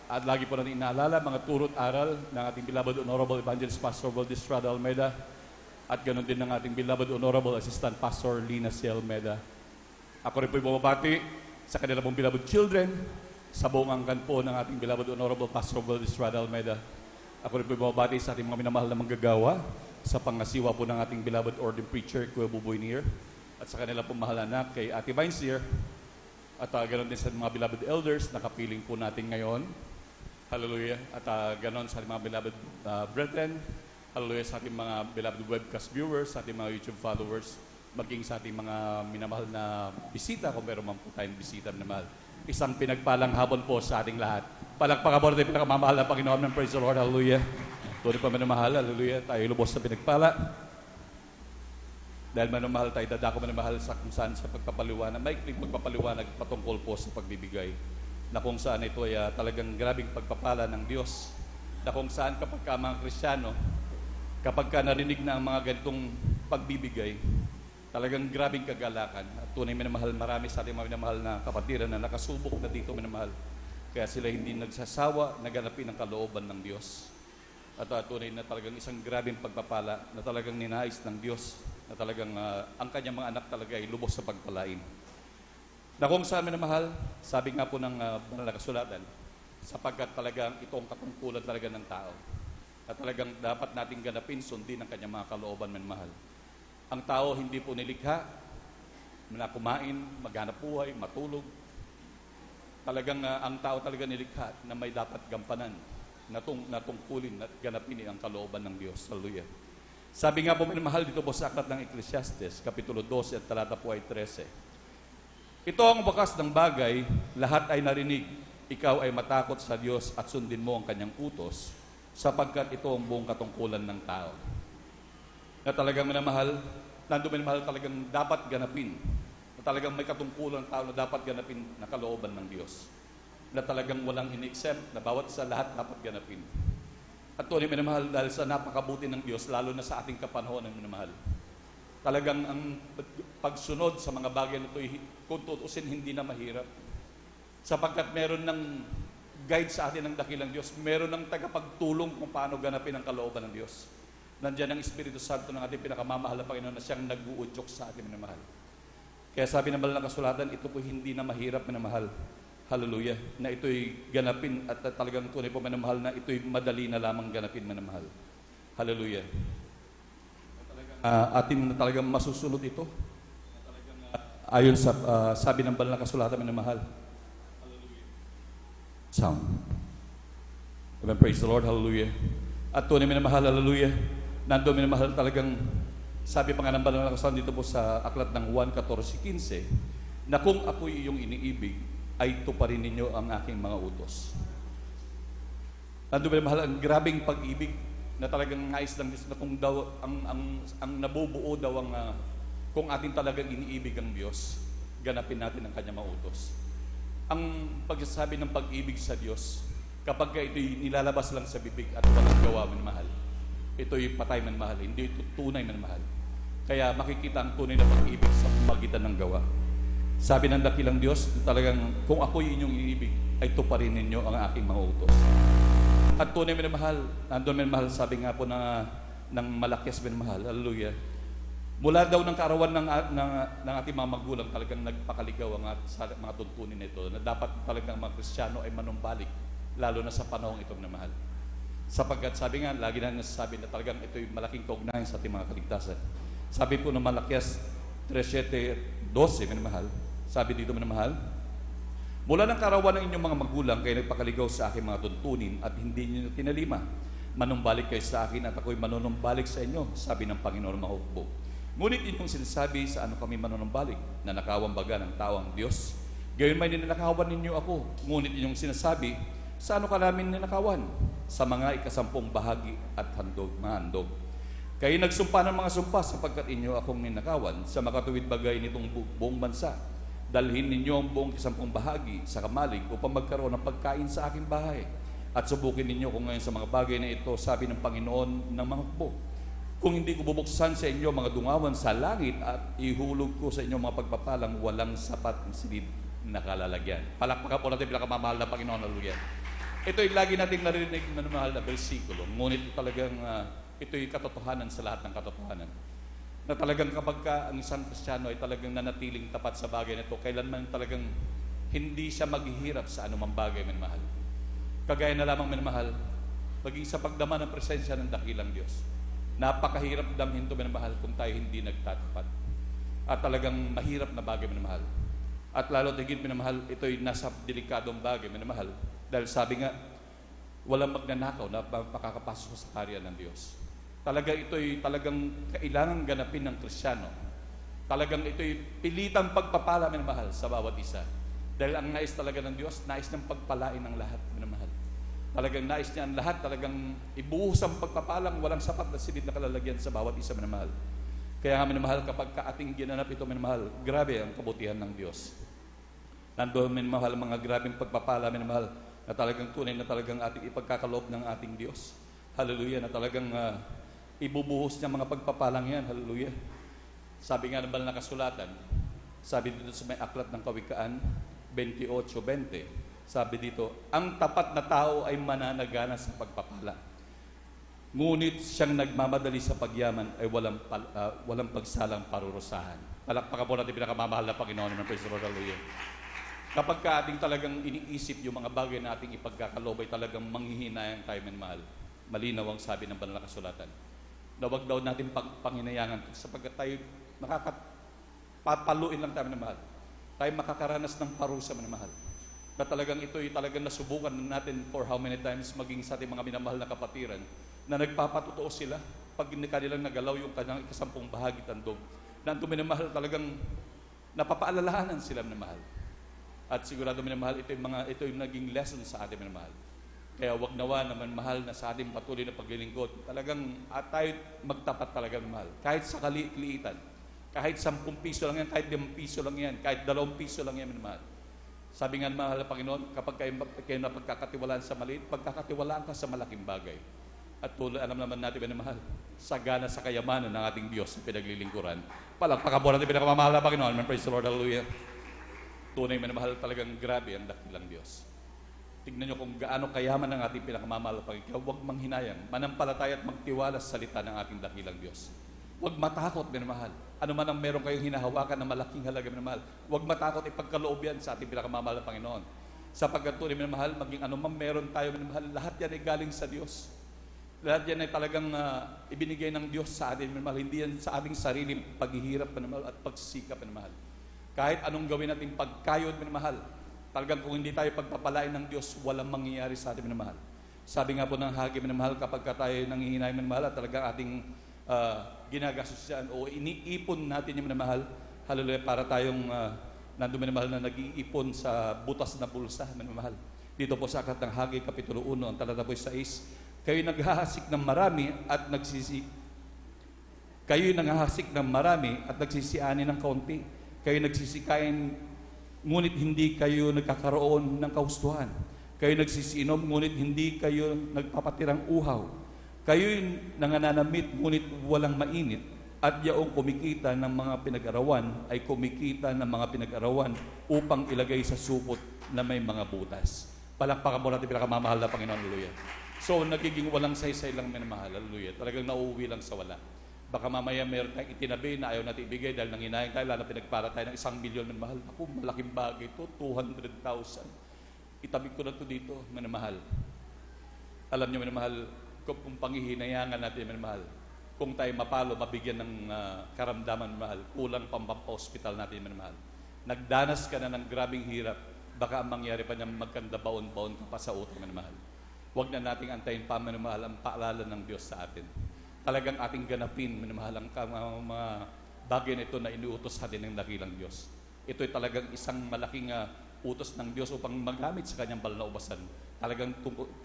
At lagi po natin inaalala mga turot aral ng ating beloved Honorable Evangelist Pastor Valdez Estrada Almeida, at ganoon din ng ating beloved Honorable Assistant Pastor Lina C. Almeida. Ako rin po'y bumabati sa kanila pong beloved children, sa buong angkan po ng ating beloved Honorable Pastor Valdez Estrada Almeida. Ako rin po'y bumabati sa ating mga minamahal na manggagawa, sa pangasiwa po ng ating beloved ordained preacher, Kuya Buboy Nier, at sa kanila pong mahal anak kay Ate Vines Nier, at ganoon din sa mga beloved elders na kapiling po natin ngayon. Hallelujah. At ganoon sa ating mga beloved brethren. Hallelujah, sa ating mga beloved webcast viewers, sa ating mga YouTube followers, maging sa ating mga minamahal na bisita, kung meron man po tayong bisita minamahal. Isang pinagpalang hapon po sa ating lahat. Palakpakan po natin pinakamamahal na Panginoon ng praise the Lord. Hallelujah. Tuloy pa minamahal. Hallelujah. Tayo lubos sa pinagpala. Dahil manamahal tayo, dadako manamahal sa kung saan sa pagpapaliwanag, maikling pagpapaliwanag patungkol po sa pagbibigay. Na kung saan ito ay talagang grabing pagpapala ng Diyos. Na kung saan kapag ka mga Kristiyano, kapag ka narinig na ang mga ganitong pagbibigay, talagang grabing kagalakan. At tunay minamahal, marami sa ating mga minamahal na kapatiran na nakasubok na dito minamahal. Kaya sila hindi nagsasawa, naganapin ang kalooban ng Diyos. At tunay na talagang isang grabing pagpapala na talagang ninais ng Diyos, na talagang ang kanyang mga anak talaga ay lubos sa pagpalain. Na kung saan minamahal, sabi nga po ng banal na kasulatan, sapagkat talagang itong katungkulan talaga ng tao, na talagang dapat nating ganapin, sundin ang kanyang mga kalooban minamahal. Ang tao hindi po nilikha na kumain, maghanap buhay, matulog. Talagang ang tao talaga nilikha na may dapat gampanan, na tungkulin at ganapin ang kalooban ng Diyos. Hallelujah. Sabi nga po minamahal dito po sa aklat ng Ecclesiastes, Kapitulo 12 at talata po ay 13. Ito ang wakas ng bagay, lahat ay narinig. Ikaw ay matakot sa Diyos at sundin mo ang kanyang utos, sapagkat ito ang buong katungkulan ng tao. Na talagang minamahal, nandun minamahal talagang dapat ganapin. Na talagang may katungkulan ng tao na dapat ganapin na kalooban ng Diyos. na talagang walang in-exempt, na bawat sa lahat dapat ganapin. At tunay minamahal, dahil sa napakabuti ng Diyos, lalo na sa ating kapanahon ng minamahal, talagang ang pagsunod sa mga bagay na ito, kung tutusin, hindi na mahirap. Sapagkat meron ng guide sa atin ng dakilang Diyos, meron ng tagapagtulong kung paano ganapin ang kalooban ng Diyos. Nandiyan ang Espiritu Santo ng ating pinakamamahal na Panginoon na siyang nag-uudyok sa ating minamahal. Kaya sabi ng banal na kasulatan, ito po hindi na mahirap minamahal. Hallelujah. Na ito'y ganapin at talagang tunay po minamahal na ito'y madali na lamang ganapin minamahal. Hallelujah. Atin na talagang masusunod ito. Ayon sa sabi ng banal na kasulatan minamahal. Sound. Amen. Praise the Lord. Hallelujah. At tunay minamahal. Hallelujah. Nando minamahal talagang sabi pa nga ng banal na kasulatan dito po sa aklat ng Juan 14:15 na kung ako'y iyong iniibig ay tuparin ninyo ang aking mga utos. Nando minamahal ang grabing pag-ibig na talagang nais lang na kung daw ang nabubuo daw ang kung ating talagang iniibig ang Diyos, ganapin natin ang kanyang mga utos. Ang pagsasabi ng pag-ibig sa Diyos, kapag ito'y nilalabas lang sa bibig at walang gawa minamahal, ito'y patay minamahal, hindi ito tunay minamahal. Kaya makikita ang tunay na pag-ibig sa pamagitan ng gawa. Sabi ng dakilang Diyos, talagang kung ako'y inyong iniibig, ay tuparin ninyo ang aking mga utos. At tunay minamahal, nandun minamahal, sabi nga po ng Malakias minamahal, hallelujah. Mula daw ng kaarawan ng ating mga magulang, talagang nagpakaligaw ang mga tuntunin nito na dapat talagang mga Kristiyano ay manumbalik, lalo na sa panahong ito minamahal. Sapagkat sabi nga, lagi na nasasabi na talagang ito'y malaking kaugnayan sa ating mga kaligtasan. Sabi po ng Malakias 3:7-12, minamahal, sabi dito minamahal, mula ng karawan ng inyong mga magulang kayo nagpakaligaw sa aking mga tuntunin at hindi niyo tinalima. Manumbalik kayo sa akin at ako'y manunumbalik sa inyo, sabi ng Panginoon mahukbo. Ngunit inyong sinasabi sa ano kami manunumbalik, na nakawan baga ng tao ang Diyos? Gayon may ninakawan ninyo ako. Ngunit inyong sinasabi, sa ano ka namin ninakawan? Sa mga 10 bahagi at mga handog. Kayo nagsumpa ng mga sumpa sapagkat inyo akong ninakawan sa makatuwid bagay nitong buong bansa. Dalhin ninyo ang buong 10 bahagi sa kamalig upang magkaroon ng pagkain sa aking bahay. At subukin ninyo kung ngayon sa mga bagay na ito, sabi ng Panginoon ng mga hukbo. Kung hindi ko bubuksan sa inyo mga dungawan sa langit at ihulog ko sa inyo mga pagpapalang walang sapat ng silid na kalalagyan. Palakpakan po natin pinakamamahal na Panginoon. Hallelujah. Ito'y lagi nating narinig na mahal na bersikulo. Ngunit talagang ito'y katotohanan sa lahat ng katotohanan. Na talagang kapag ang isang Kristiyano ay talagang nanatiling tapat sa bagay na ito, kailanman talagang hindi siya maghihirap sa anumang bagay, minamahal. Kagaya na lamang, minamahal, maging sa pagdama ng presensya ng dakilang Diyos. Napakahirap damhin ito, minamahal, kung tayo hindi nagtatapat. At talagang mahirap na bagay, minamahal. At lalo tigit, minamahal, ito'y nasa delikadong bagay, minamahal. Dahil sabi nga, walang magnanakaw na makakapasok sa karya ng Diyos. Talaga ito'y talagang kailangan ganapin ng Kristiyano. Talagang ito'y pilitang pagpapala, minamahal, sa bawat isa. Dahil ang nais talaga ng Diyos, nais ng pagpalain ng lahat, minamahal. Talagang nais niya ang lahat, talagang ibuhos ang pagpapalang walang sapat na silid na kalalagyan sa bawat isa, minamahal. Kaya nga, minamahal, kapag ating ginanap ito, minamahal, grabe ang kabutihan ng Diyos. Nandoon, minamahal, mga grabeng pagpapala, minamahal, na talagang tunay na talagang ating ipagkakaloob ng ating Diyos. Hallelujah, na talagang ibubuhos niya mga pagpapalang yan. Hallelujah. Sabi nga ng banal na kasulatan, sabi dito sa may aklat ng Kawikaan 28:20, sabi dito, ang tapat na tao ay mananagana sa pagpapala. Ngunit siyang nagmamadali sa pagyaman ay walang pagsalang parurusahan. Palakpakan po natin pinakamamahal na Panginoon ng Praise the Lord. Hallelujah. Kapag ka ating talagang iniisip yung mga bagay na ating ipagkakaloob ay talagang manghihinayang tayo, minamahal. Malinaw ang sabi ng banal na kasulatan. Na wag daw natin panginayangan sapagkat tayo papaluin lang tayo, minamahal. Tayo makakaranas ng parusa, minamahal. Na talagang ito'y talagang nasubukan natin for how many times maging sa ating mga minamahal na kapatiran na nagpapatotoo sila pag kanilang nagalaw yung kanyang 10 bahagi tandog. Na ito, minamahal, talagang napapaalalahanan sila, minamahal. At sigurado, minamahal, ito yung naging lesson sa atin, minamahal. Kaya wag nawa naman, mahal, na sa ating patuloy na paglilingkod, talagang tayo magtapat talaga, minamahal. Kahit sa kaliit-liitan, kahit 10 piso lang yan, kahit 5 piso lang yan, kahit 2 piso lang yan, minamahal. Sabi nga ng mahal na Panginoon, kapag kayo napagkakatiwalaan sa maliit, pagkakatiwalaan ka sa malaking bagay. At tulad, alam naman natin, mahal, sagana sa kayamanan ng ating Diyos sa pinaglilingkuran. Palakpakan po natin pinakamamahal na Panginoon. Praise the Lord, hallelujah. Tunay mahal, talagang grabe ang dakilang Diyos. Tignan nyo kung gaano kayaman ang ating pinakamamahal na Panginoon. Kaya huwag manghinayang, manampalataya at magtiwala sa salita ng ating dakilang Diyos. Huwag matakot, minamahal. Ano man ang meron kayong hinahawakan na malaking halaga, minamahal. Huwag matakot, ipagkaloob yan sa ating pinakamamahal na Panginoon. Sapagkat tunay, minamahal, maging ano man meron tayo, minamahal, lahat yan ay galing sa Diyos. Lahat yan ay talagang ibinigay ng Diyos sa atin, minamahal. Hindi yan sa ating sarili paghihirap, minamahal, at pagsikap, minamahal. Kahit anong gawin natin pagkayod, minamahal, talagang kung hindi tayo pagpapalain ng Diyos, walang mangyayari sa atin, minamahal. Sabi nga po ng Hagi, minamahal, kapag tayo nanghihinay, minamahal, at talagang ating ginagastos yan o iniipon natin yung minamahal, hallelujah, para tayong nandun minamahal na nag-iipon sa butas na bulsa, minamahal. Dito po sa Aklat ng Hagi, Kapitulo 1, ang talata po 6, kayo naghahasik ng marami at nagsisiani ng kaunti. Kayo nagsisikain, ngunit hindi kayo nagkakaroon ng kahustuhan. Kayo nagsisiinom, ngunit hindi kayo nagpapatirang uhaw. Kayo'y nangananamit, ngunit walang mainit. At yaong kumikita ng mga pinag-arawan ay kumikita ng mga pinag-arawan upang ilagay sa supot na may mga butas. Palakpakan mo natin pinakamamahal na Panginoon, hallelujah. So, nagiging walang saysay lang minamahal, hallelujah. Talagang nauuwi lang sa wala. Baka mamaya meron tayong itinabi na ayaw natin ibigay dahil nanginayang tayo, lalo na pinagpara tayo ng 1 milyon minamahal. Ako, malaking bagay ito, 200,000. Itabi ko na ito dito, minamahal. Alam niyo, minamahal, kung panghihinayangan natin, minamahal, kung tayo mapalo, mabigyan ng karamdaman, minamahal, kulang pampa-hospital natin, minamahal. Nagdanas ka na ng grabing hirap, baka ang mangyari pa niya magkanda baon-baon ka pa sa utang, minamahal. Huwag na nating antayin pa, minamahal, ang paalala ng Diyos sa atin. Talagang ating ganapin, minamahal, ang mga bagay na ito na iniutos sa atin ng dakilang Diyos. Ito'y talagang isang malaking utos ng Diyos upang magamit sa kanyang banal na ubasan. Talagang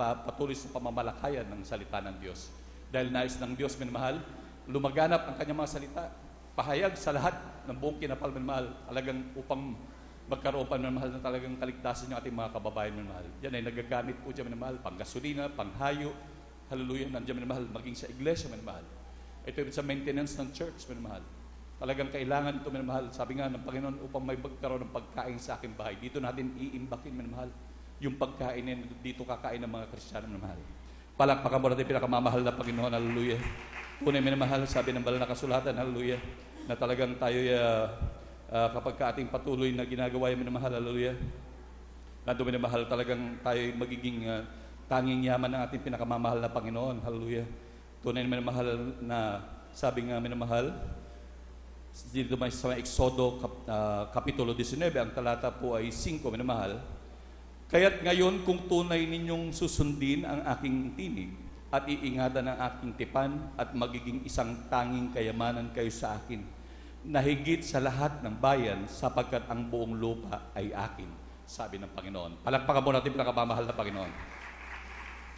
patuloy sa pamamalakayan ng salita ng Diyos. Dahil nais ng Diyos, minamahal, lumaganap ang kanyang mga salita, pahayag sa lahat ng buong kinapal, minamahal, talagang upang magkaroon pa, minamahal, na talagang kaligtasan ng ating mga kababayan, minamahal. Yan ay nagagamit po dyan, minamahal, pang gasolina, pang hayo, hallelujah, nandiyan, minamahal, maging sa iglesia, minamahal. Ito yung sa maintenance ng church, minamahal. Talagang kailangan ito, minamahal. Sabi nga ng Panginoon, upang may magkaroon ng pagkain sa aking bahay. Dito natin iimbakin, minamahal, yung pagkain na dito kakain ng mga Kristiyano, minamahal. Palakpakan mo natin pinakamamahal na Panginoon, hallelujah. Tunay, minamahal, sabi ng banal na kasulatan, hallelujah, na talagang tayo kapag ka ating patuloy na ginagawa yung minamahal, hallelujah, nandun minamahal, talagang tayo magiging tanging yaman ng ating pinakamamahal na Panginoon, hallelujah. Tunay, minamahal, na sabi nga minamahal, dito may sa Exodo Kapitulo 19, ang talata po ay 5, minamahal. Kaya't ngayon, kung tunay ninyong susundin ang aking tinig at iingatan ang aking tipan at magiging isang tanging kayamanan kayo sa akin, na higit sa lahat ng bayan sapagkat ang buong lupa ay akin, sabi ng Panginoon. Palakpakan mo natin pinakamamahal na Panginoon.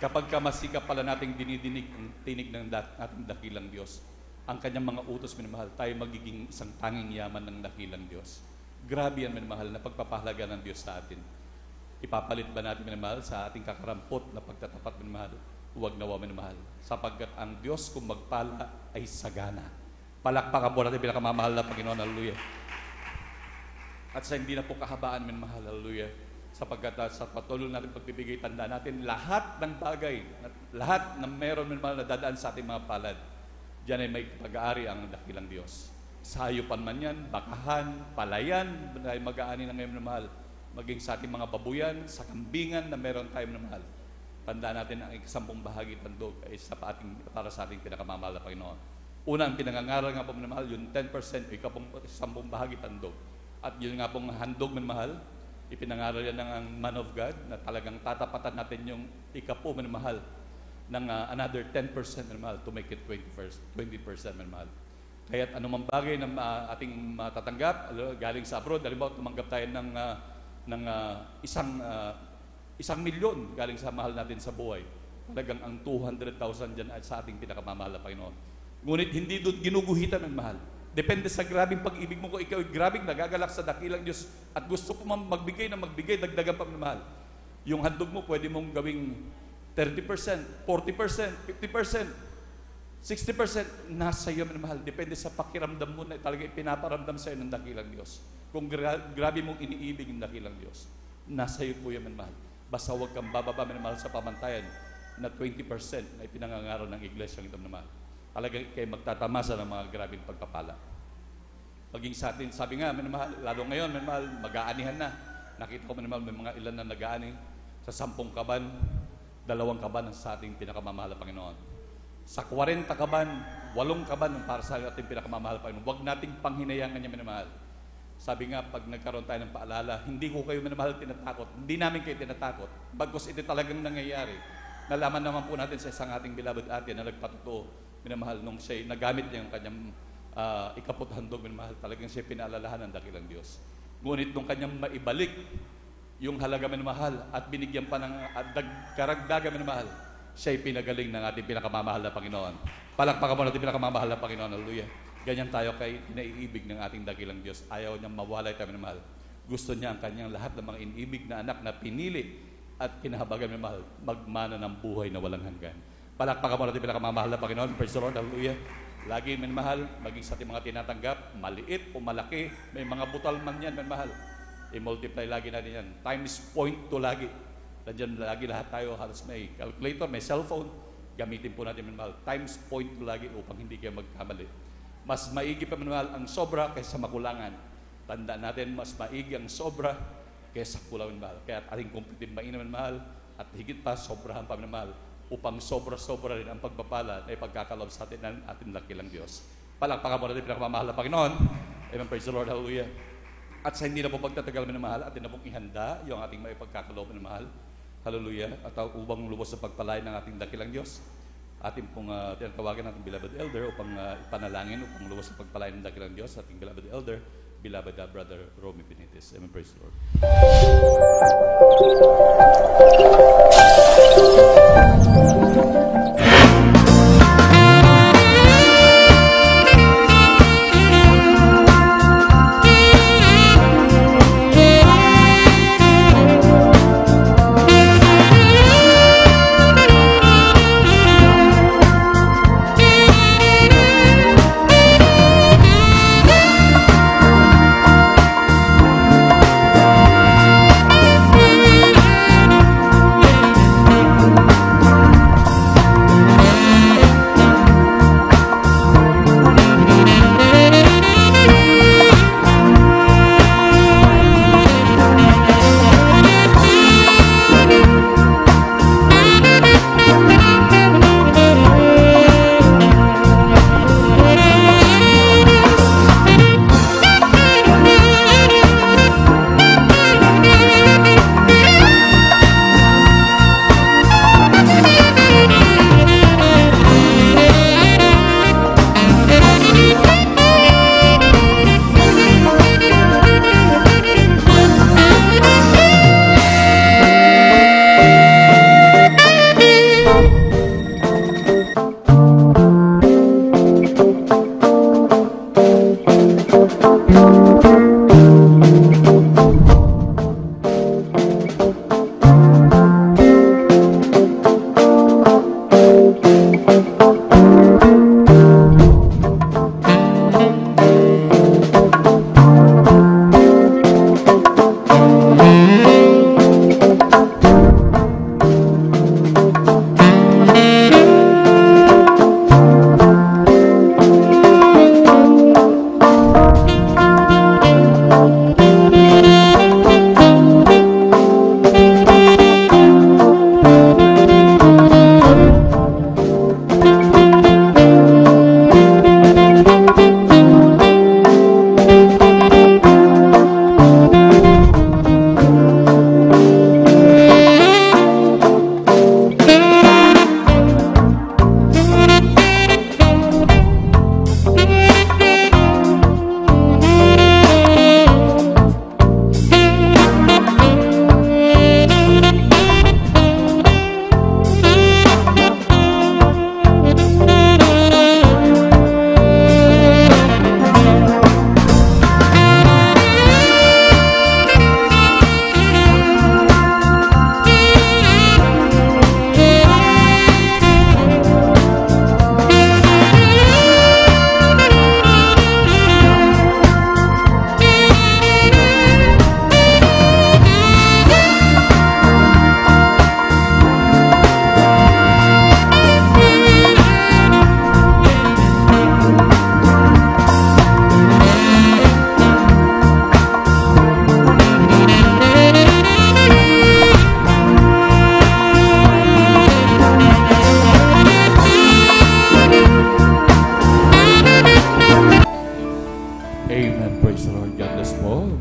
Kapag masikap pala nating dinidinig ang tinig ng ating dakilang Diyos, ang kanyang mga utos, minamahal, tayo magiging isang tanging yaman ng dakilang Diyos. Grabe yan, minamahal, na pagpapahalaga ng Diyos sa atin. Ipapalit ba natin, minamahal, sa ating kakarampot na pagtatapat, minamahal? Huwag nawa, minamahal. Sapagkat ang Diyos kung magpala ay sagana. Palakpakan po natin pinakamamahal na Panginoon, hallelujah. At sa hindi na po kahabaan, minamahal, hallelujah. Sapagkat sa patuloy natin pagbibigay, tanda natin lahat ng bagay, lahat ng meron, minamahal, na dadaan sa ating mga palad. Diyan ay may pag-aari ang dakilang Diyos. Sa hayupan man yan, bakahan, palayan, ay mag-aani na ngayon, minamahal. Maging sa ating mga babuyan, sa kambingan na meron tayo, minamahal. Tandaan natin ang 10 bahagi tandog ay para sa ating pinakamamahal na Panginoon. Una, ang pinangangaral nga po, minamahal, yung 10%, 10 bahagi tandog. At yun nga pong handog, minamahal, ipinangaral yan ng man of God na talagang tatapatan natin yung 10, minamahal, ng another 10%, minamahal, to make it 20%, minamahal. Kaya't anumang bagay na ating matatanggap, galing sa abroad, halimbawa, tumanggap tayo ng 1 milyon galing sa mahal natin sa buhay. Talagang ang 200,000 dyan ay sa ating pinakamamahal na Panginoon. Ngunit hindi doon ginuguhitan ng mahal. Depende sa grabing pag-ibig mo. Kung ikaw ay grabing nagagalak sa dakilang Diyos at gusto mo magbigay na magbigay, dagdagan pa mahal. Yung handog mo, pwede mong gawing 30%, 40%, 50%, 60%, nasa iyo mahal. Depende sa pakiramdam mo na talaga ipinaparamdam sa iyo ng dakilang Diyos. Kung grabe mong iniibig ng dakilang Diyos, nasa iyo po yan mahal. Basta huwag kang bababa mahal sa pamantayan na 20% na ipinangangaraw ng iglesia ng ito mahal. Talagang kayo magtatamasa ng mga grabing pagpapala. Paging sa atin, sabi nga, mahal, lalo ngayon, mahal, mag-aanihan na. Nakita ko mahal, may mga ilan na nag-aani sa 10 kaban, 2 kaban sa ating pinakamamahal na Panginoon. Sa 40 kaban, 8 kaban para sa ating pinakamamahal na Panginoon. Huwag nating panghinayangan niya mahal. Sabi nga, pag nagkaroon tayo ng paalala, hindi ko kayo mahal tinatakot. Hindi namin kayo tinatakot. Bagkus ito talagang nangyayari. Nalaman naman po natin sa isang ating beloved ate na nagpatuto, minamahal nung siya, nagamit niya yung kanyang ikaputhandog, minamahal, talagang siya pinaalalahan ng dakilang Diyos. Ngunit nung kanyang maibalik yung halaga minamahal at binigyan pa ng karagdagan minamahal, siya'y pinagaling ng ating pinakamamahal na Panginoon. Palakpakan mo natin pinakamamahal na Panginoon. Hallelujah. Ganyan tayo kay naiibig ng ating dakilang Diyos. Ayaw niyang mawalay tayo minamahal. Gusto niya ang kanyang lahat ng mga iniibig na anak na pinili at kinahabagan minamahal, magmana ng buhay na walang hanggan. Palakpakan mo natin pinakamamahal na Panginoon. Praise the Lord. Hallelujah. Lagi minamahal, maging sa ating mga tinatanggap, maliit o malaki, may mga butal man yan, minamahal. I-multiply lagi natin yan. Times point to lagi. Nandiyan lagi lahat tayo, halos may calculator, may cellphone. Gamitin po natin minamahal. Times point to lagi upang hindi kayo magkamali. Mas maigi pa minamahal ang sobra kaysa makulangan. Tandaan natin, mas maigi ang sobra kaysa kulangan minamahal. Kaya ating kumpitin mainam minamahal at higit pa, sobrahan pa minamahal upang sobra-sobra rin ang pagpapala na ipagkakalob sa atin ng ating dakilang Diyos. Palakpakan mo natin pinakamamahal na Panginoon. Amen. Praise the Lord. Hallelujah. At sa hindi na po pagtatagal minamahal, atin na pong ihanda yung ating maipagkakalob minamahal. Hallelujah. At upang lubos sa pagpalain ng ating dakilang Diyos, ating pong tinatawagan natin beloved elder upang ipanalangin upang lubos sa pagpalain ng dakilang Diyos, ating beloved elder, beloved brother Romy Benitez. Amen. Praise the Lord.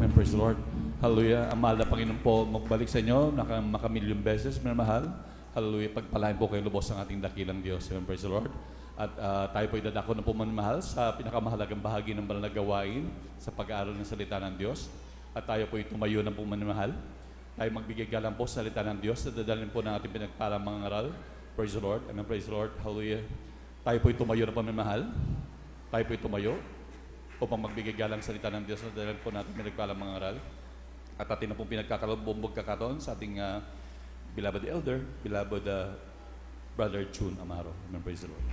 Amen. Praise the Lord. Hallelujah. Ang mahal na Panginoon po magbalik sa inyo, makamilyong beses, minamahal. Hallelujah. Pagpalain po kayo lubos ng ating dakilang Diyos. Amen. Praise the Lord. At tayo po idadako na po manmahal sa pinakamahalagang bahagi ng banal na gawain sa pag-aaral ng salita ng Diyos. At tayo po tumayo na po manmahal. Tayo magbigay galang po sa salita ng Diyos. At dadalhin po ng ating pinagpalang mga ngaral. Praise the Lord. Amen. Praise the Lord. Hallelujah. Tayo po tumayo na po manmahal. Tayo po tumayo upang magbigay galang salita ng Diyos. At dadalhin po natin pinagpalang mga ngaral. At atin na pong bumbog kakataon sa ating beloved elder, beloved Brother Chun Amaro. Amen. Praise the Lord.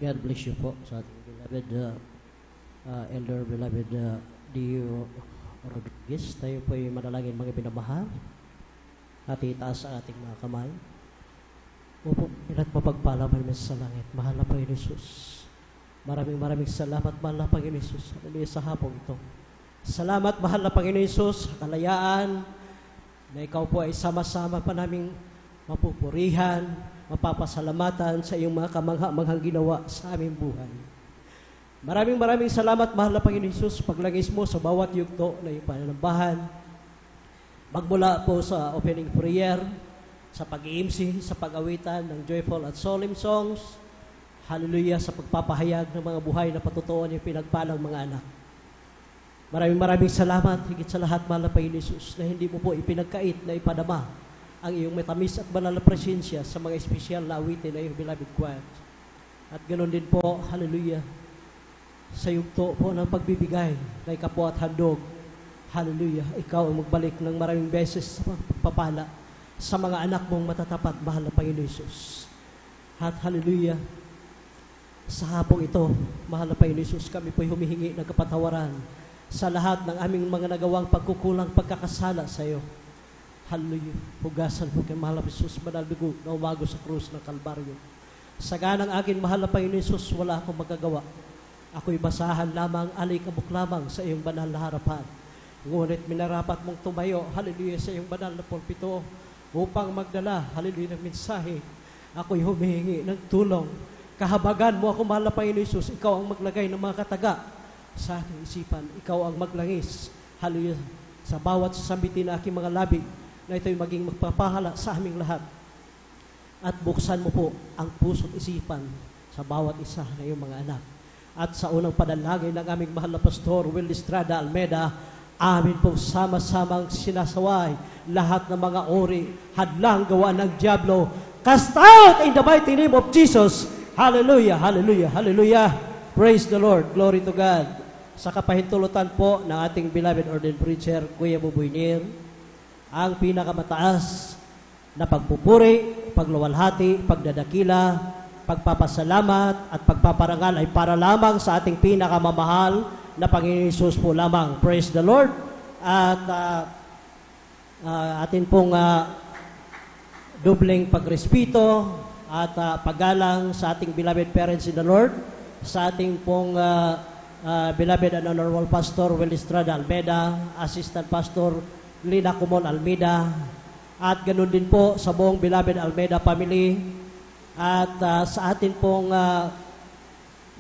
God bless you po sa ating beloved elder, beloved Dio Rodriguez. Tayo po ay manalangin mga pinamahal at itaas sa ating mga kamay. Opo, ina't mapagpala namin sa langit. Mahal na Panginoon Jesus. Maraming salamat, mahal na Panginoon Jesus. Hallelujah sa hapong ito. Salamat, mahal na Panginoon Jesus, sa kalayaan na ikaw po ay sama-sama pa naming mapupurihan, mapapasalamatan sa iyong mga kamangha-manghang ginawa sa aming buhay. Maraming salamat, mahal na Panginoon Jesus, paglangis mo sa bawat yugto na iyong pananambahan. Magmula po sa opening prayer, sa pag-iimsi, sa pag-awitan ng joyful at solemn songs, hallelujah, sa pagpapahayag ng mga buhay na patutuon yung pinagpalang mga anak. Maraming salamat, higit sa lahat, mahal na Panginoon Jesus, na hindi mo po ipinagkait na ipadama ang iyong matamis at banal na presensya sa mga espesyal na awitin na iyong beloved choir. At ganoon din po, hallelujah, sa yugto po ng pagbibigay na ikapo at handog, hallelujah, ikaw ang magbalik ng maraming beses sa pagpapala sa mga anak mong matatapat, mahal na Panginoon Jesus. At hallelujah, sa hapong ito, mahal na Panginoon Jesus, kami po'y humihingi ng kapatawaran sa lahat ng aming mga nagawang pagkukulang, pagkakasala sa iyo. Hallelujah. Hugasan po kay mahal na Jesus, banal dugo na umago sa krus ng Kalbaryo. Sa ganang akin, mahal na Panginoon Jesus, wala akong magagawa. Ako'y basahan lamang, alikabok lamang sa iyong banal na harapan. Ngunit minarapat mong tumayo, hallelujah, sa iyong banal na pulpito upang magdala, hallelujah, ng mensahe. Ako'y humihingi ng tulong. Kahabagan mo ako, mahal na Panginoon Jesus, ikaw ang maglagay ng mga kataga sa aking isipan. Ikaw ang maglangis, hallelujah, sa bawat sasambitin na aking mga labi, na ito'y maging magpapahala sa aming lahat. At buksan mo po ang puso't isipan sa bawat isa na iyong mga anak. At sa unang panalangin ng aming mahal na Pastor Will Estrada Almeida, amin pong sama-samang sinasaway lahat ng mga ori, hadlang gawa ng Diablo. Cast out in the mighty name of Jesus. Hallelujah, hallelujah, hallelujah. Praise the Lord, glory to God. Sa kapahintulutan po ng ating beloved ordained preacher, Kuya Buboy Nir, ang pinakamataas na pagpupuri, pagluwalhati, pagdadakila, pagpapasalamat at pagpaparangal ay para lamang sa ating pinakamamahal na Panginoon Jesus po lamang. Praise the Lord. At atin pong dobleng pagrespeto at paggalang sa ating beloved parents in the Lord, sa ating pong beloved and honorable Pastor Will Estrada Almeida, Assistant Pastor Lina Kumon Almeida, at ganoon din po sa buong beloved Almeida family, at sa atin pong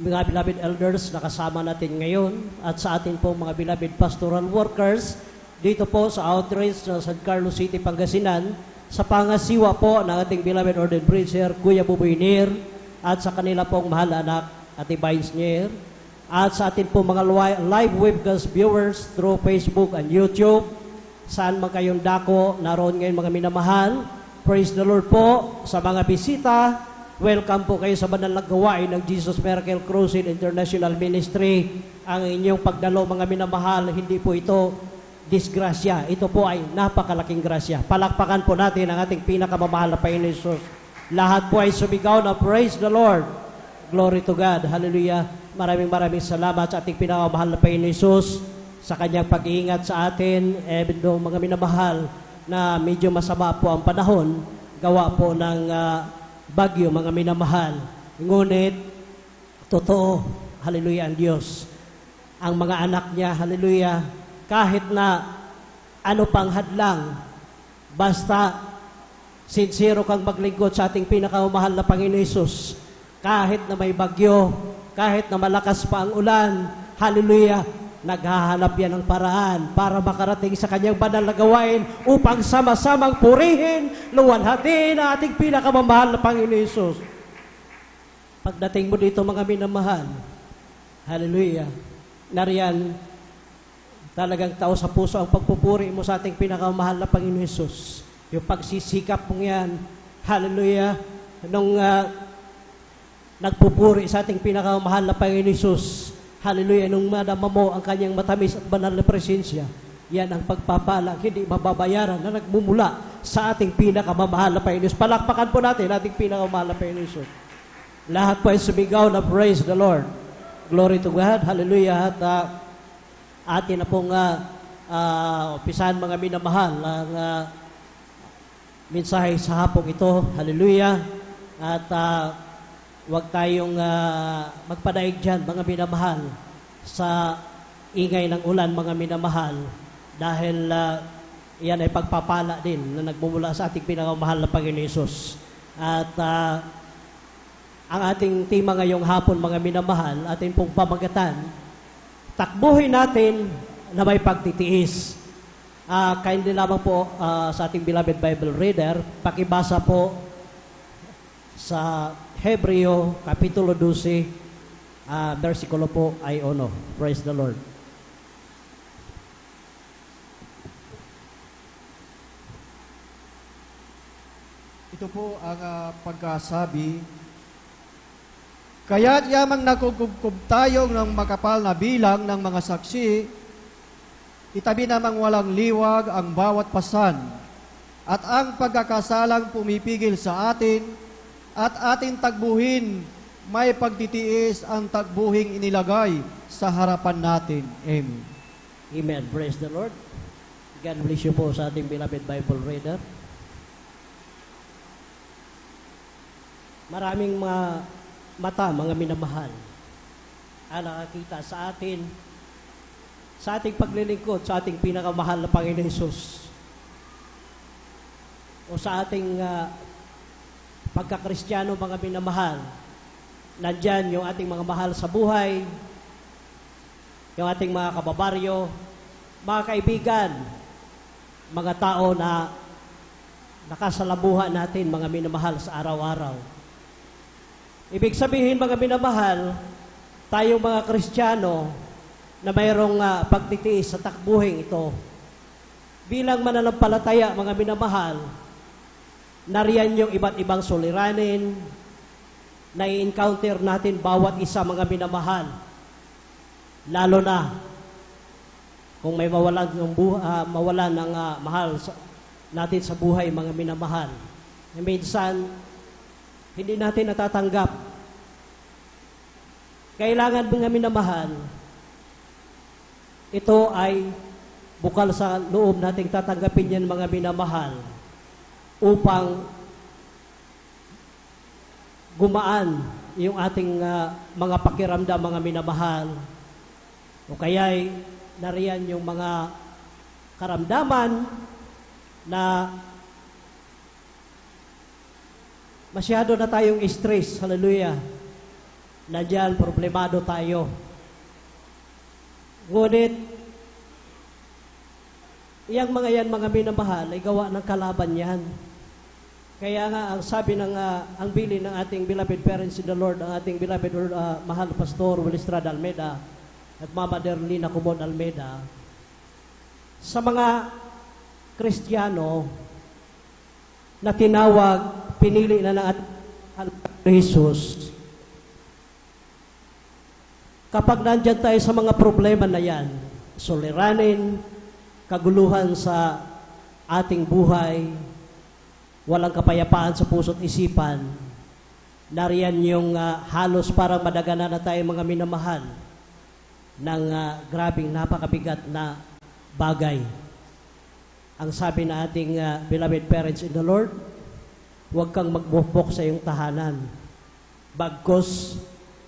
mga beloved elders na kasama natin ngayon, at sa atin pong mga beloved pastoral workers dito po sa outreach ng San Carlos City, Pangasinan, sa pangasiwa po ng ating beloved ordained preacher, Kuya Buboy Nir, at sa kanila pong mahal anak, Ate Vines Nir, at sa atin pong mga live webcast viewers through Facebook and YouTube, saan man kayong dako, naroon ngayon mga minamahal. Praise the Lord po. Sa mga bisita, welcome po kayo sa banal na gawain ng Jesus Miracle Crusade International Ministry. Ang inyong pagdalo, mga minamahal, hindi po ito disgrasya. Ito po ay napakalaking grasya. Palakpakan po natin ang ating pinakamamahal na Panginoon Jesus. Lahat po ay sumigaw na praise the Lord. Glory to God. Hallelujah. Maraming salamat sa ating pinakamamahal na Panginoon Jesus sa kanyang pag-iingat sa atin, even though mga minamahal na medyo masama po ang panahon, gawa po ng bagyo, mga minamahal. Ngunit, totoo, hallelujah, ang Diyos. Ang mga anak niya, hallelujah, kahit na ano pang hadlang, basta sincero kang maglingkod sa ating pinakamahal na Panginoon Jesus, kahit na may bagyo, kahit na malakas pa ang ulan, hallelujah, naghahanap yan ng paraan para makarating sa kanyang banal na gawain upang sama-samang purihin, luwalhatiin ang ating pinakamamahal na Panginoon Hesus. Pagdating mo dito mga minamahal, hallelujah, nariyan talagang tao sa puso ang pagpupuri mo sa ating pinakamahal na Panginoon Hesus. Yung pagsisikap mong yan, hallelujah, nung nagpupuri sa ating pinakamahal na Panginoon Hesus, hallelujah, nung madama mo ang kanyang matamis at banal na presensya, yan ang pagpapala, hindi mababayaran na nagmumula sa ating pinakamamahal na Panginoon Hesus. Palakpakan po natin ating pinakamamahal na Panginoon Hesus. Lahat po ay sumigaw na praise the Lord. Glory to God, hallelujah. At atin na pong umpisahan mga minamahal ang mensahe sa hapong ito. Hallelujah. At huwag tayong magpadaig dyan mga minamahal sa ingay ng ulan mga minamahal dahil yan ay pagpapala din na nagmumula sa ating pinakamahal na Panginoon Hesus. At ang ating tema ngayong hapon mga minamahal, ating pong pamagatan, takbuhin natin na may pagtitiis. Kindly lamang po sa ating beloved Bible reader, pakibasa po sa Hebreo, Kapitulo 12, versikulo po ay 1. Praise the Lord. Ito po ang pagkasabi, kaya't yamang nagkukubkub tayo ng makapal na bilang ng mga saksi, itabi namang walang liwag ang bawat pasan, at ang pagkakasalang pumipigil sa atin, at ating tagbuhin, may pagtitiis ang tagbuhing inilagay sa harapan natin. Amen. Amen. Praise the Lord. God bless you po sa ating beloved Bible reader. Maraming mata, mga minamahal, ang nakakita sa atin, sa ating paglilingkod, sa ating pinakamahal na Panginoon Hesus, o sa ating pagkakristyano, mga minamahal. Nandyan yung ating mga mahal sa buhay, yung ating mga kababaryo, mga kaibigan, mga tao na nakasalamuhan natin, mga minamahal sa araw-araw. Ibig sabihin, mga minamahal, tayong mga Kristiyano na mayroong pagtitiis sa takbuhin ito. Bilang mananampalataya, mga minamahal, nariyan yung iba't ibang suliranin na i-encounter natin bawat isa, mga minamahal. Lalo na kung may mawalan ng mahal natin sa buhay, mga minamahal. Minsan, hindi natin natatanggap. Kailangan mga minamahal, ito ay bukal sa loob nating tatanggapin yan, mga minamahal, upang gumaan yung ating mga pakiramdam, mga minamahal. O kaya'y nariyan yung mga karamdaman na masyado na tayong stress, hallelujah. Nandiyan, problemado tayo. Ngunit, iyang mga yan, mga minamahal, ay gawa ng kalaban yan. Kaya nga, ang sabi ng, ang bili ng ating beloved parents in the Lord, ang ating beloved mahal Pastor Willistrad Almeida at Mama Derlina Kumon Almeida, sa mga Kristiyano na tinawag, pinili na ng Jesus, kapag nandyan tayo sa mga problema na yan, suliranin, kaguluhan sa ating buhay, walang kapayapaan sa puso't isipan, nariyan yung halos parang madaganan na tayo, mga minamahal, ng grabing napakabigat na bagay. Ang sabi na ating beloved parents in the Lord, huwag kang magbukbok sa iyong tahanan. Bagkos,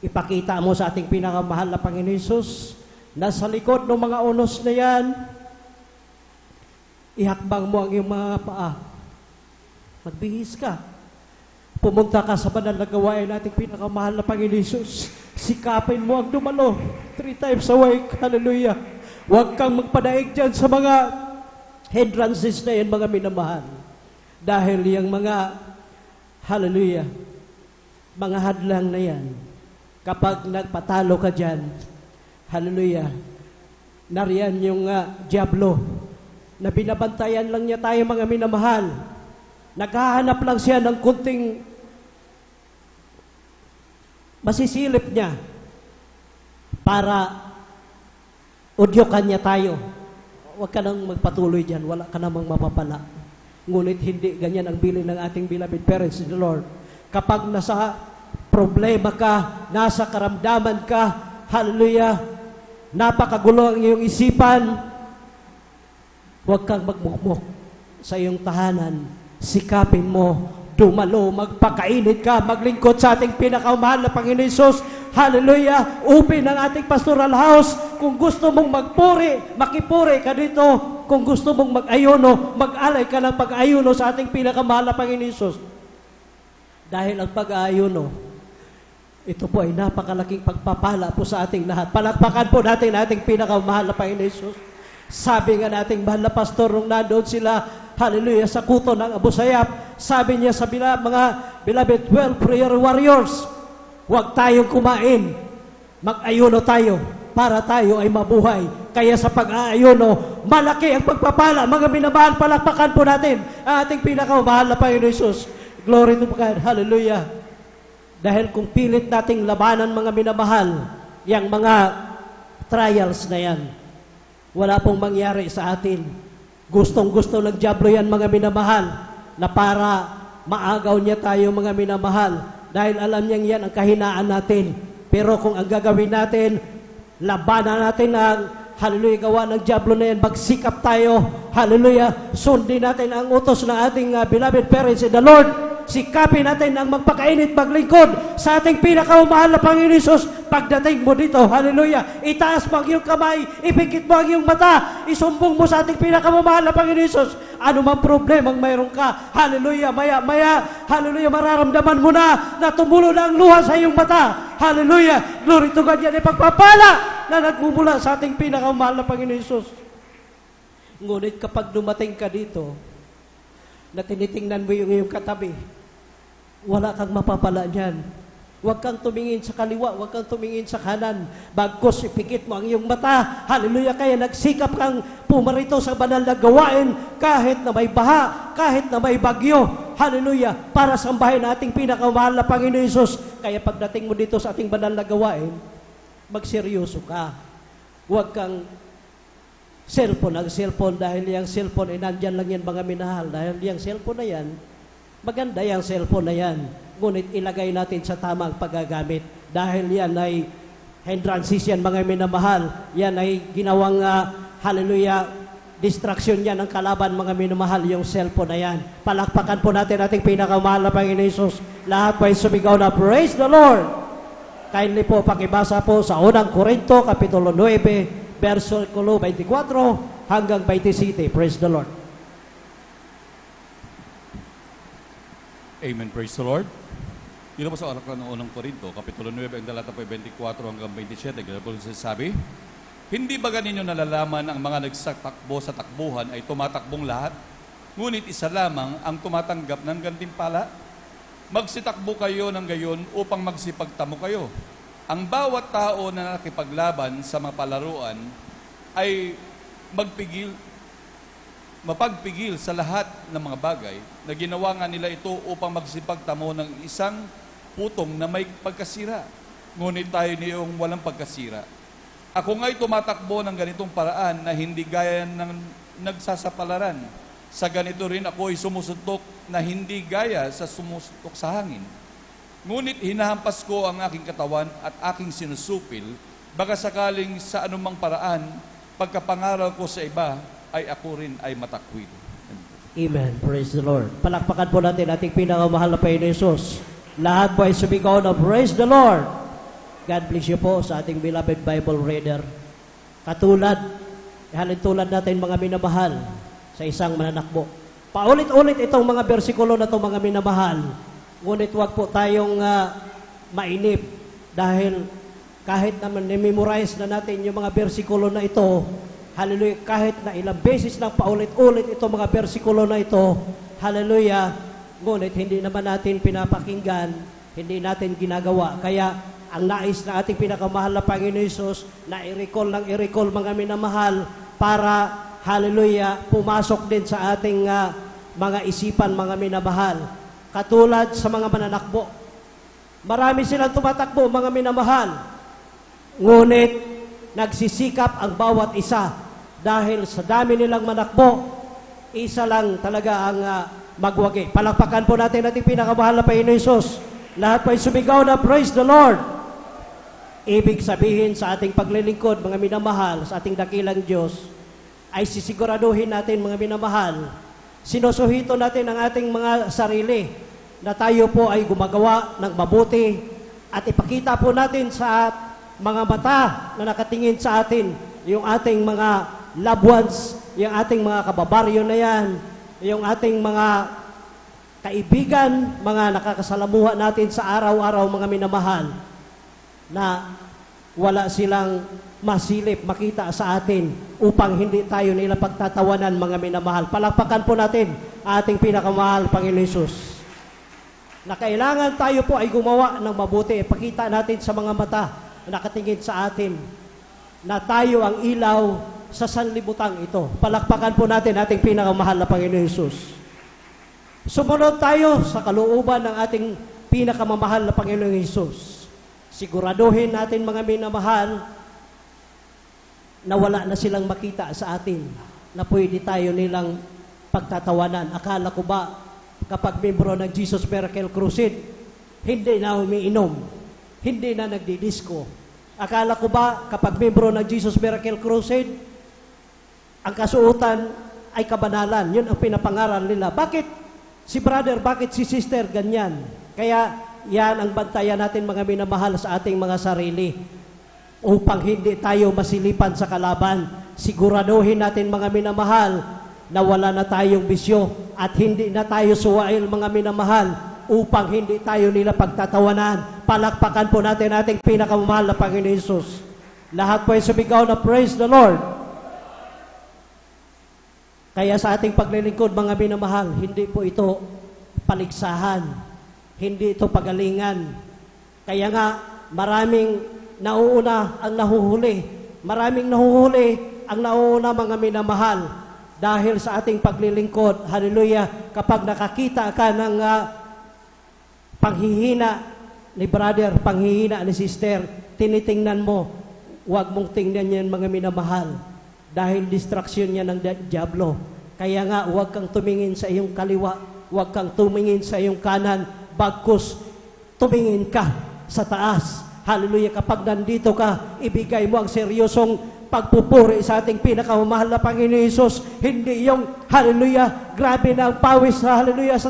ipakita mo sa ating pinakamahal na Panginoon Hesus, na sa likod ng mga unos na yan, ihakbang mo ang iyong mga paa. Magbihis ka. Pumunta ka sa banal na gawain nating pinakamahal na Panginoon Hesus. Sikapin mo ang dumalo 3 times a week. Hallelujah. Huwag kang magpadaig dyan sa mga hindrances na yan, mga minamahal. Dahil yung mga, hallelujah, mga hadlang na yan, kapag nagpatalo ka dyan, hallelujah, nariyan yung diablo, na binabantayan lang niya tayo, mga minamahal. Naghahanap lang siya ng kunting masisilip niya para udyokan niya tayo. Huwag ka nang magpatuloy dyan, wala ka namang mapapala. Ngunit hindi ganyan ang bilin ng ating beloved parents in the Lord. Kapag nasa problema ka, nasa karamdaman ka, hallelujah, napakagulo ang iyong isipan, huwag kang magmukmok sa iyong tahanan. Sikapin mo, dumalo, magpakainit ka, maglingkod sa ating pinakamahal na Panginoon Hesus. Hallelujah! Open ang ating pastoral house. Kung gusto mong magpuri, makipuri ka dito. Kung gusto mong mag-ayuno, mag-alay ka ng pag-ayuno sa ating pinakamahal na Panginoon Hesus. Dahil ang pag-ayuno, ito po ay napakalaking pagpapala po sa ating lahat. Palakpakan po natin ating pinakamahal na Panginoon Hesus. Sabi nga nating mahal na pastor, nung nandoon sila, hallelujah, sa kuto ng Abu Sayyaf, sabi niya sa mga beloved 12 prayer warriors, huwag tayong kumain, mag-ayuno tayo para tayo ay mabuhay. Kaya sa pag-aayuno, malaki ang pagpapala. Mga minamahal, palakpakan po natin ang ating pinakamahal na Panginoon Hesus. Glory to God, hallelujah. Dahil kung pilit nating labanan, mga minamahal, yung mga trials na yan, wala pong mangyari sa atin. Gustong-gusto ng diablo yan, mga minamahal, na para maagaw niya tayo, mga minamahal, dahil alam niyang yan ang kahinaan natin. Pero kung ang gagawin natin, labanan natin ang, hallelujah, gawa ng diablo na yan, magsikap tayo, hallelujah, sundin natin ang utos ng ating beloved parents in the Lord. Sikapin natin ang magpakainit, maglingkod sa ating pinakamahal na Panginoon Hesus. Pagdating mo dito, hallelujah, itaas mo ang iyong kamay, ipikit mo ang iyong mata, isumbong mo sa ating pinakamamahal na Panginoon Hesus. Ano mang problema ang mayroon ka, hallelujah, maya, hallelujah, mararamdaman mo na tumulo na ang luha sa iyong mata. Hallelujah, glory to God, yan ay pagpapala na nagmumula sa ating pinakamahal na Panginoon Hesus. Ngunit kapag dumating ka dito, na tinitingnan mo yung iyong katabi, wala kang mapapala dyan. Huwag kang tumingin sa kaliwa, huwag kang tumingin sa kanan. Bagkus, ipikit mo ang iyong mata. Hallelujah, kaya nagsikap kang pumarito sa banal na gawain, kahit na may baha, kahit na may bagyo. Hallelujah, para sambahin ating pinakamahal na Panginoon Hesus. Kaya pagdating mo dito sa ating banal na gawain, magseryoso ka. Huwag kang cellphone dahil yung cellphone ay nandyan lang yan, mga minahal. Dahil yung cellphone na yan, maganda yung cellphone na yan. Ngunit ilagay natin sa tamang paggagamit. Dahil yan ay hindrances yan, mga minamahal. Yan ay ginawang, hallelujah, distraction yan ng kalaban, mga minamahal, yung cellphone na yan. Palakpakan po natin ating pinakamahal na Panginoon Hesus. Lahat po ay sumigaw na, praise the Lord! Kindly po, pakibasa po sa unang Korinto, Kapitulo 9, versikulo 24 hanggang 27. Praise the Lord. Amen. Praise the Lord. Yun po sa aklat ng unang Korinto, Kapitulo 9, ang talata po 24 hanggang 27. Ganun po sasabi, hindi ba ganinyo nalalaman ang mga nagsatakbo sa takbuhan ay tumatakbong lahat? Ngunit isa lamang ang tumatanggap ng gantimpala. Magsitakbo kayo ng gayon upang magsipagtamo kayo. Ang bawat tao na nakipaglaban sa mga palaruan ay mapagpigil sa lahat ng mga bagay na ginawa nga nila ito upang magsipagtamo ng isang putong na may pagkasira. Ngunit tayo niyong walang pagkasira. Ako nga'y tumatakbo ng ganitong paraan na hindi gaya ng nagsasapalaran. Sa ganito rin ako ay sumusuntok na hindi gaya sa sumusuntok sa hangin. Ngunit hinahampas ko ang aking katawan at aking sinusupil, baka sakaling sa anumang paraan, pagkapangaral ko sa iba, ay ako rin ay matakwil. Amen. Praise the Lord. Palakpakan po natin ating pinakamahal na Panginoon Hesus. Lahat po ay sumigaw na praise the Lord. God bless you po sa ating beloved Bible reader. Halintulad natin, mga minamahal, sa isang mananakbo. Paulit-ulit itong mga bersikulo na itong mga minamahal. Ngunit huwag po tayong mainip dahil kahit naman memorize na natin yung mga bersikulo na ito, hallelujah, kahit na ilang beses lang paulit-ulit itong mga bersikulo na ito, hallelujah, ngunit hindi naman natin pinapakinggan, hindi natin ginagawa. Kaya ang nais na ating pinakamahal na Panginoon Hesus na i-recall mga minamahal para, hallelujah, pumasok din sa ating mga isipan, mga minamahal. Katulad sa mga mananakbo. Marami silang tumatakbo, mga minamahal. Ngunit, nagsisikap ang bawat isa dahil sa dami nilang manakbo, isa lang talaga ang magwagi. Palakpakan po natin ating pinakamahal na Panginoon Hesus. Lahat po ay sumigaw na praise the Lord. Ibig sabihin sa ating paglilingkod, mga minamahal, sa ating dakilang Diyos, ay sisiguraduhin natin, mga minamahal, sinusuhito natin ang ating mga sarili na tayo po ay gumagawa ng mabuti at ipakita po natin sa mga mata na nakatingin sa atin, yung ating mga loved ones, yung ating mga kababaryo na yan, yung ating mga kaibigan, mga nakakasalamuha natin sa araw-araw, mga minamahal, na wala silang masilip, makita sa atin upang hindi tayo nila pagtatawanan, mga minamahal. Palakpakan po natin ating pinakamahal, Panginoon Hesus. Na kailangan tayo po ay gumawa ng mabuti. Ipakita natin sa mga mata na nakatingin sa atin na tayo ang ilaw sa sanlibutang ito. Palakpakan po natin ating pinakamahal na Panginoon Hesus. Sumunod tayo sa kalooban ng ating pinakamamahal na Panginoon Hesus. Siguraduhin natin, mga minamahal, na wala na silang makita sa atin, na pwede tayo nilang pagtatawanan. Akala ko ba, kapag membro ng Jesus Miracle Crusade, hindi na umiinom, hindi na nagdidisco. Akala ko ba, kapag membro ng Jesus Miracle Crusade, ang kasuotan ay kabanalan. Yun ang pinapangaral nila. Bakit si brother, bakit si sister, ganyan? Kaya yan ang bantayan natin, mga minamahal, sa ating mga sarili. Upang hindi tayo masilipan sa kalaban. Siguraduhin natin, mga minamahal, na wala na tayong bisyo at hindi na tayo suwail, mga minamahal, upang hindi tayo nila pagtatawanan. Palakpakan po natin ating pinakamamahal na Panginoon Hesus. Lahat po ay sumigaw na praise the Lord. Kaya sa ating paglilingkod, mga minamahal, hindi po ito paligsahan, hindi ito pagalingan. Kaya nga, maraming nauuna ang nahuhuli. Maraming nahuhuli ang nauuna, mga minamahal. Dahil sa ating paglilingkod, hallelujah, kapag nakakita ka ng panghihina ni brother, panghihina ni sister, tinitingnan mo, huwag mong tingnan yan, mga minamahal. Dahil distraction yan ng diablo. Kaya nga, huwag kang tumingin sa iyong kaliwa, huwag kang tumingin sa iyong kanan, bagkus tumingin ka sa taas. Hallelujah, kapag nandito ka, ibigay mo ang seryosong pagpupuri sa ating pinakamahal na Panginoon Hesus. Hindi yung, hallelujah, grabe na ang pawis, hallelujah, sa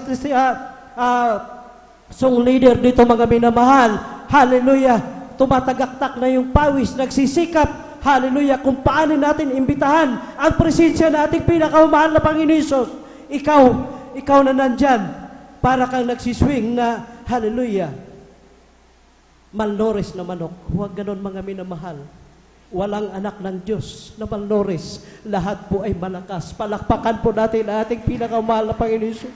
song leader dito, mga minamahal. Hallelujah, tumatagaktak na yung pawis, nagsisikap, hallelujah, kung paano natin imbitahan ang presensya na ating pinakamahal na Panginoon Hesus. Ikaw na nandyan, para kang nagsiswing na, hallelujah, malnourished na manok. Huwag ganon, mga minamahal. Walang anak ng Diyos na malnourished. Lahat po ay malakas. Palakpakan po natin ang ating pinakamahal na Panginoon Hesus.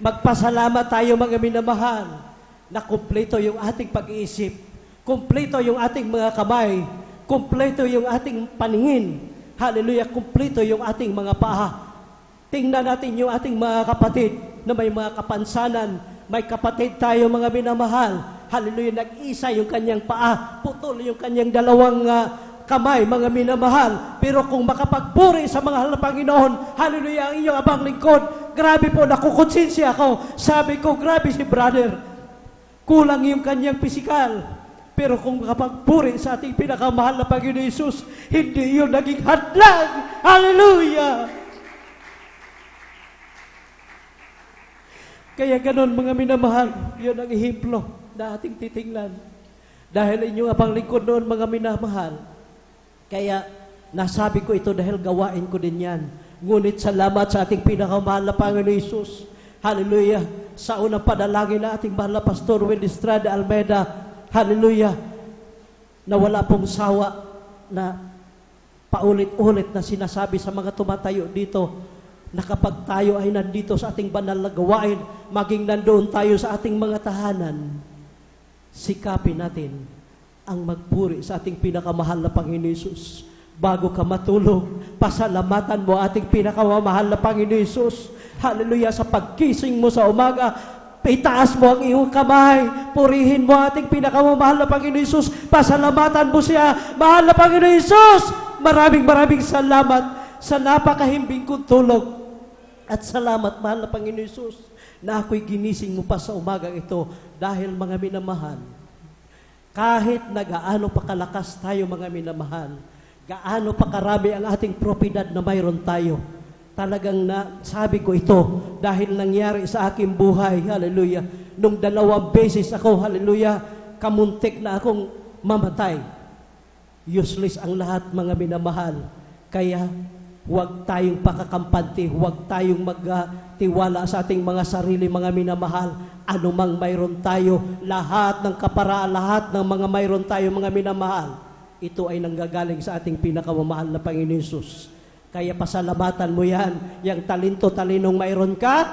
Magpasalamat tayo, mga minamahal, na kumpleto yung ating pag-iisip, kumpleto yung ating mga kamay, kumpleto yung ating paningin. Hallelujah, kumpleto yung ating mga paa. Tingnan natin yung ating mga kapatid na may mga kapansanan. May kapatid tayo, mga minamahal. Hallelujah, nag-isa yung kanyang paa, putol yung kanyang dalawang kamay, mga minamahal. Pero kung makapagpuri sa mga halal na Panginoon, hallelujah, ang iyong abang lingkod, grabe po, nakukonsensya ako. Sabi ko, grabe si brother, kulang yung kanyang pisikal. Pero kung makapagpuri sa ating pinakamahal na Panginoon Hesus, hindi yun naging hadlang. Hallelujah! Kaya ganon, mga minamahal, yun ang ehemplo na ating titingnan. Dahil inyong abang lingkod noon, mga minamahal. Kaya nasabi ko ito dahil gawain ko din yan. Ngunit salamat sa ating pinakamahal na Panginoon Hesus. Hallelujah. Sa unang panalangin na ating mahal na Pastor Will Estrada Almeida, hallelujah, na wala pong sawa na paulit-ulit na sinasabi sa mga tumatayo dito na kapag tayo ay nandito sa ating banal na gawain, maging nandoon tayo sa ating mga tahanan, sikapin natin ang magpuri sa ating pinakamahal na Panginoon Hesus. Bago ka matulog, pasalamatan mo ating pinakamamahal na Panginoon Hesus. Hallelujah, sa pagkising mo sa umaga, itaas mo ang iyong kamay, purihin mo ating pinakamamahal na Panginoon Hesus, pasalamatan mo siya. Mahal na Panginoon Hesus, maraming salamat sa napakahimbing kong tulog. At salamat, mahal na Panginoon Hesus, na ako'y ginising mo pa sa umagang ito dahil mga minamahal, kahit na gaano pa kalakas tayo mga minamahal, gaano pa karami ang ating propiedad na mayroon tayo, talagang sabi ko ito dahil nangyari sa aking buhay, hallelujah, nung 2 beses ako, hallelujah, kamuntik na akong mamatay. Useless ang lahat mga minamahal. Kaya huwag tayong pakakampante, huwag tayong magtiwala sa ating mga sarili mga minamahal. Anumang mayroon tayo, lahat ng kaparaan, lahat ng mga mayroon tayo mga minamahal, ito ay nanggagaling sa ating pinakamamahal na Panginoon Hesus. Kaya pasalamatan mo yan, yung talinong mayroon ka,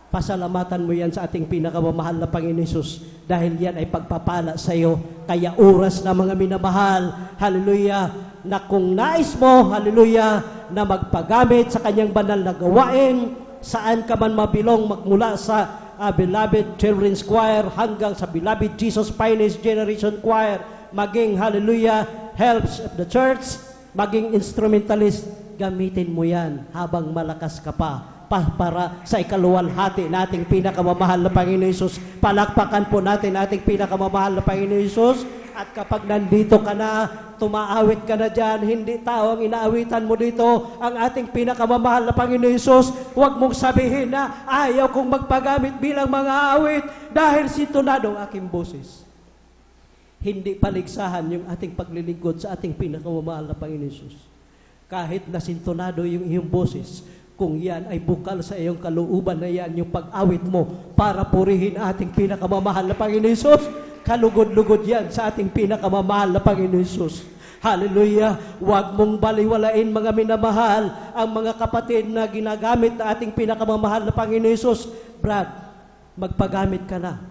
pasalamatan mo yan sa ating pinakamamahal na Panginoon Hesus, dahil yan ay pagpapala sa iyo. Kaya oras na mga minamahal, hallelujah, na kung nais mo, hallelujah, na magpagamit sa kanyang banal na gawain, saan ka man mabilong, magmula sa Beloved Children's Choir hanggang sa Beloved Jesus Finest Generation Choir, maging, hallelujah, helps of the church, maging instrumentalist, gamitin mo yan habang malakas ka pa para sa ikaluwalhati nating pinakamamahal na Panginoon Hesus. Palakpakan po natin ating pinakamamahal na Panginoon Hesus. At kapag nandito ka na, tumaawit ka na dyan, hindi tao ang inaawitan mo dito, ang ating pinakamamahal na Panginoon Hesus, huwag mong sabihin na ayaw kong magpagamit bilang mga awit dahil sintonado ang aking boses. Hindi paligsahan yung ating paglilingkod sa ating pinakamamahal na Panginoon Hesus. Kahit nasintonado yung iyong boses, kung yan ay bukal sa iyong kalooban na yan, yung pag-awit mo para purihin ating pinakamamahal na Panginoon Hesus, kalugod-lugod yan sa ating pinakamamahal na Panginoon Hesus. Hallelujah! Huwag mong baliwalain mga minamahal ang mga kapatid na ginagamit na ating pinakamamahal na Panginoon Hesus. Brad, magpagamit ka na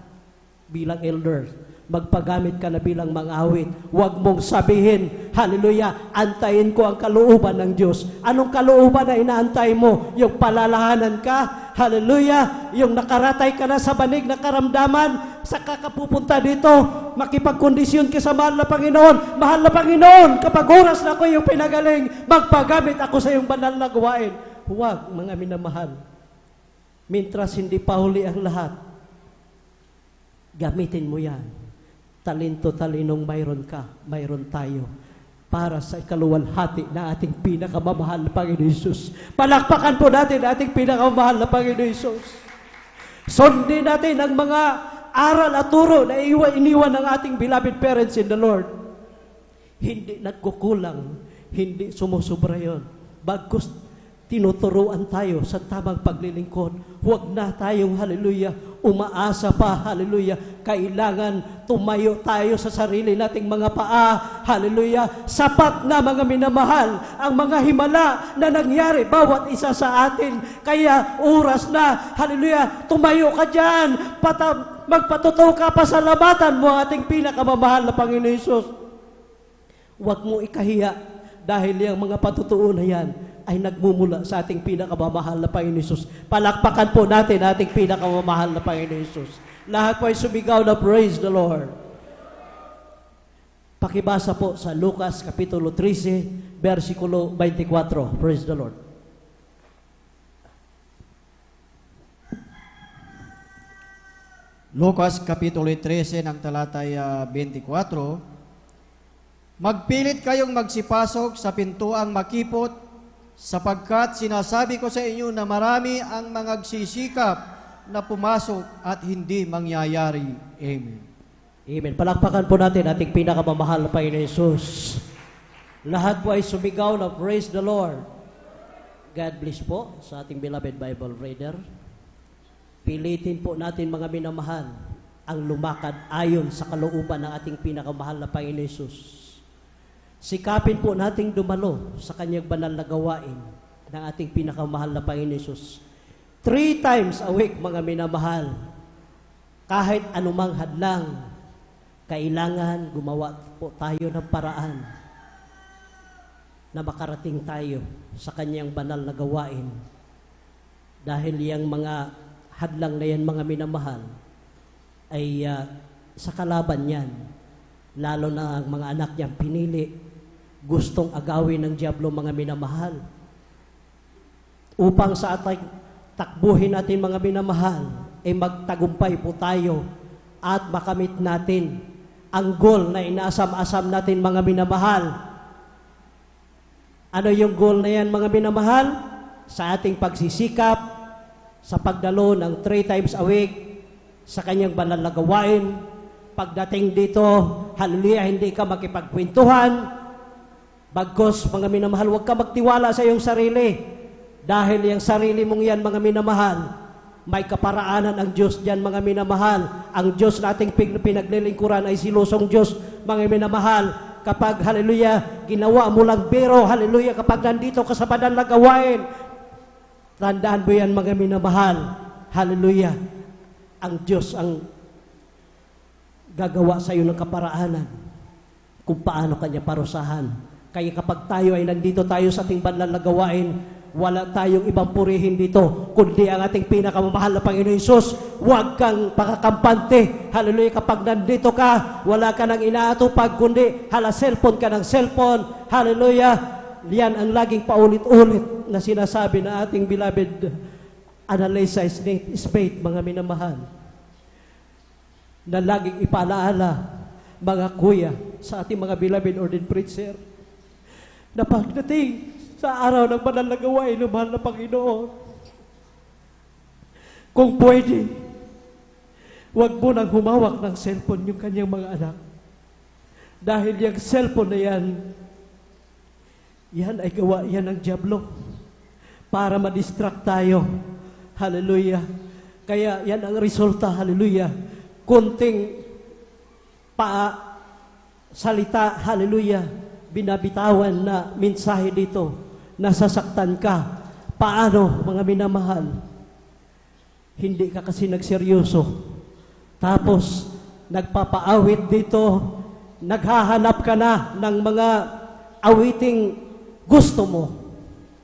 bilang elder. Magpagamit ka na bilang mang-awit. Huwag mong sabihin, hallelujah, antayin ko ang kalooban ng Diyos. Anong kalooban na inaantay mo? Yung palalahanan ka, hallelujah, yung nakaratay ka na sa banig na karamdaman, sa kakapupunta dito, makipagkondisyon ka sa mahal na Panginoon. Mahal na Panginoon, kapag oras na ako yung pinagaling, magpagamit ako sa iyong banal na gawain. Huwag, mga minamahal. Mintras hindi pa huli ang lahat, gamitin mo yan. Talinong mayroon ka, mayroon tayo, para sa ikaluwalhati na ating pinakamamahal na Panginoon Hesus. Palakpakan po natin ating pinakamamahal na Panginoon Hesus. Sundin natin ang mga aral at turo na iniwan ng ating beloved parents in the Lord. Hindi nagkukulang, hindi sumusubra yun. Bagkus tinuturuan tayo sa tamang paglilingkod. Huwag na tayong, hallelujah, umaasa pa, hallelujah. Kailangan tumayo tayo sa sarili nating mga paa, hallelujah. Sapat na mga minamahal ang mga himala na nangyari bawat isa sa atin. Kaya oras na, hallelujah, tumayo ka dyan, magpatutuo ka, pasalamatan mo ang ating pinakamamahal na Panginoon Hesus. Huwag mo ikahiya dahil yung mga patutuo na yan ay nagmumula sa ating pinakamamahal na Panginoon Hesus. Palakpakan po natin ating pinakamamahal na Panginoon Hesus. Lahat po ay sumigaw na praise the Lord. Pakibasa po sa Lucas Kapitulo 13, versikulo 24. Praise the Lord. Lucas Kapitulo 13 ng talatay 24. Magpilit kayong magsipasok sa pintuang makipot, sapagkat sinasabi ko sa inyo na marami ang magsisikap na pumasok at hindi mangyayari. Amen. Amen. Palakpakan po natin ating pinakamamahal na Panginoon Hesus. Lahat po ay sumigaw na praise the Lord. God bless po sa ating beloved Bible reader. Pilitin po natin mga minamahal ang lumakad ayon sa kalooban ng ating pinakamahal na Panginoon Hesus. Sikapin po nating dumalo sa kanyang banal na gawain ng ating pinakamahal na Panginoon Hesus. 3 times a week, mga minamahal, kahit anumang hadlang, kailangan gumawa po tayo ng paraan na makarating tayo sa kanyang banal na gawain. Dahil yung mga hadlang na yan, mga minamahal, ay sa kalaban yan, lalo na ang mga anak niyang pinili, gustong agawin ng diablo, mga minamahal. Upang sa ating takbuhin natin, mga minamahal, ay magtagumpay po tayo at makamit natin ang goal na inaasam-asam natin, mga minamahal. Ano yung goal na yan, mga minamahal? Sa ating pagsisikap, sa pagdalo ng 3 times a week, sa kanyang banal na gawain. Pagdating dito, hallelujah, hindi ka makipagkwentuhan. Bagkos, mga minamahal, huwag ka magtiwala sa iyong sarili. Dahil yung sarili mong yan, mga minamahal, may kaparaanan ang Diyos dyan, mga minamahal. Ang Diyos nating pinaglilingkuran ay silusong Diyos, mga minamahal. Kapag, hallelujah, ginawa mo lang biro, hallelujah, kapag nandito ka sa banal na gawain, tandaan mo yan, mga minamahal, hallelujah, ang Diyos ang gagawa sa iyo ng kaparaanan kung paano kanya parusahan. Kaya kapag tayo ay nandito tayo sa ating banal na gawain, wala tayong ibang purihin dito, kundi ang ating pinakamamahal na Panginoon Hesus. Huwag kang pakakampante. Hallelujah, kapag nandito ka, wala ka nang inaatupag, kundi cellphone ka ng cellphone. Hallelujah, yan ang laging paulit-ulit na sinasabi na ating beloved Analisa Spade, mga minamahal, na laging ipalaala, mga kuya, sa ating mga beloved ordained preacher, na pagdating sa araw ng banal na gawain ng mahal na Panginoon, kung pwede, huwag mo nang humawak ng cellphone yung kanyang mga anak. Dahil yung cellphone na yan ay gawa yan ng diablo para ma-distract tayo. Hallelujah. Kaya yan ang resulta, hallelujah. Kunting salita, hallelujah, binabitawan na mensahe dito, nasasaktan ka. Paano, mga minamahal? Hindi ka kasi nagseryoso. Tapos, nagpapaawit dito, naghahanap ka na ng mga awiting gusto mo.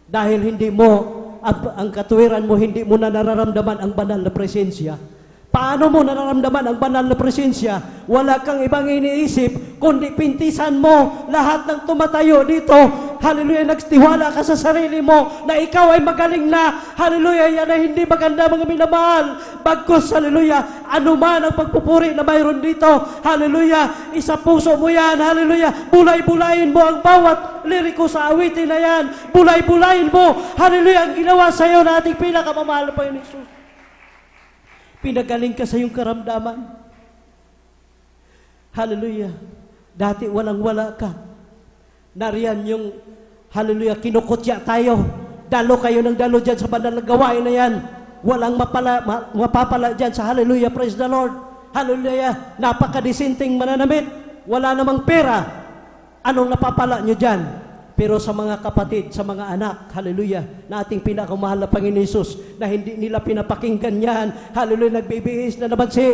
Dahil hindi mo ang katuwiran mo, hindi mo na nararamdaman ang banal na presensya. Paano mo nararamdaman ang banal na presensya? Wala kang ibang iniisip, kundi pintisan mo lahat ng tumatayo dito. Hallelujah, nagtiwala ka sa sarili mo na ikaw ay magaling na. Hallelujah, yan ay hindi maganda, mga minamahal. Bagkus, hallelujah, anuman ang pagpupuri na mayroon dito. Hallelujah, isa puso mo yan. Hallelujah, bulay-bulayin mo ang bawat liriko sa awitin na yan. Bulay-bulayin mo. Hallelujah, ang ginawa sa iyo na ating pinakamamahal na Panginoon Hesus. Pinagaling ka sa iyong karamdaman. Hallelujah. Dati walang-wala ka. Nariyan yung, hallelujah, kinukutya tayo. Dalo kayo ng dalo dyan sa banal na gawain na yan. Walang mapapala dyan sa hallelujah, praise the Lord. Hallelujah, napakadisinting mananamit. Wala namang pera. Anong napapala nyo dyan? Pero sa mga kapatid, sa mga anak, hallelujah, na ating pinakamahal na Panginoon Hesus, na hindi nila pinapakinggan yan, hallelujah, nagbibihis na naman si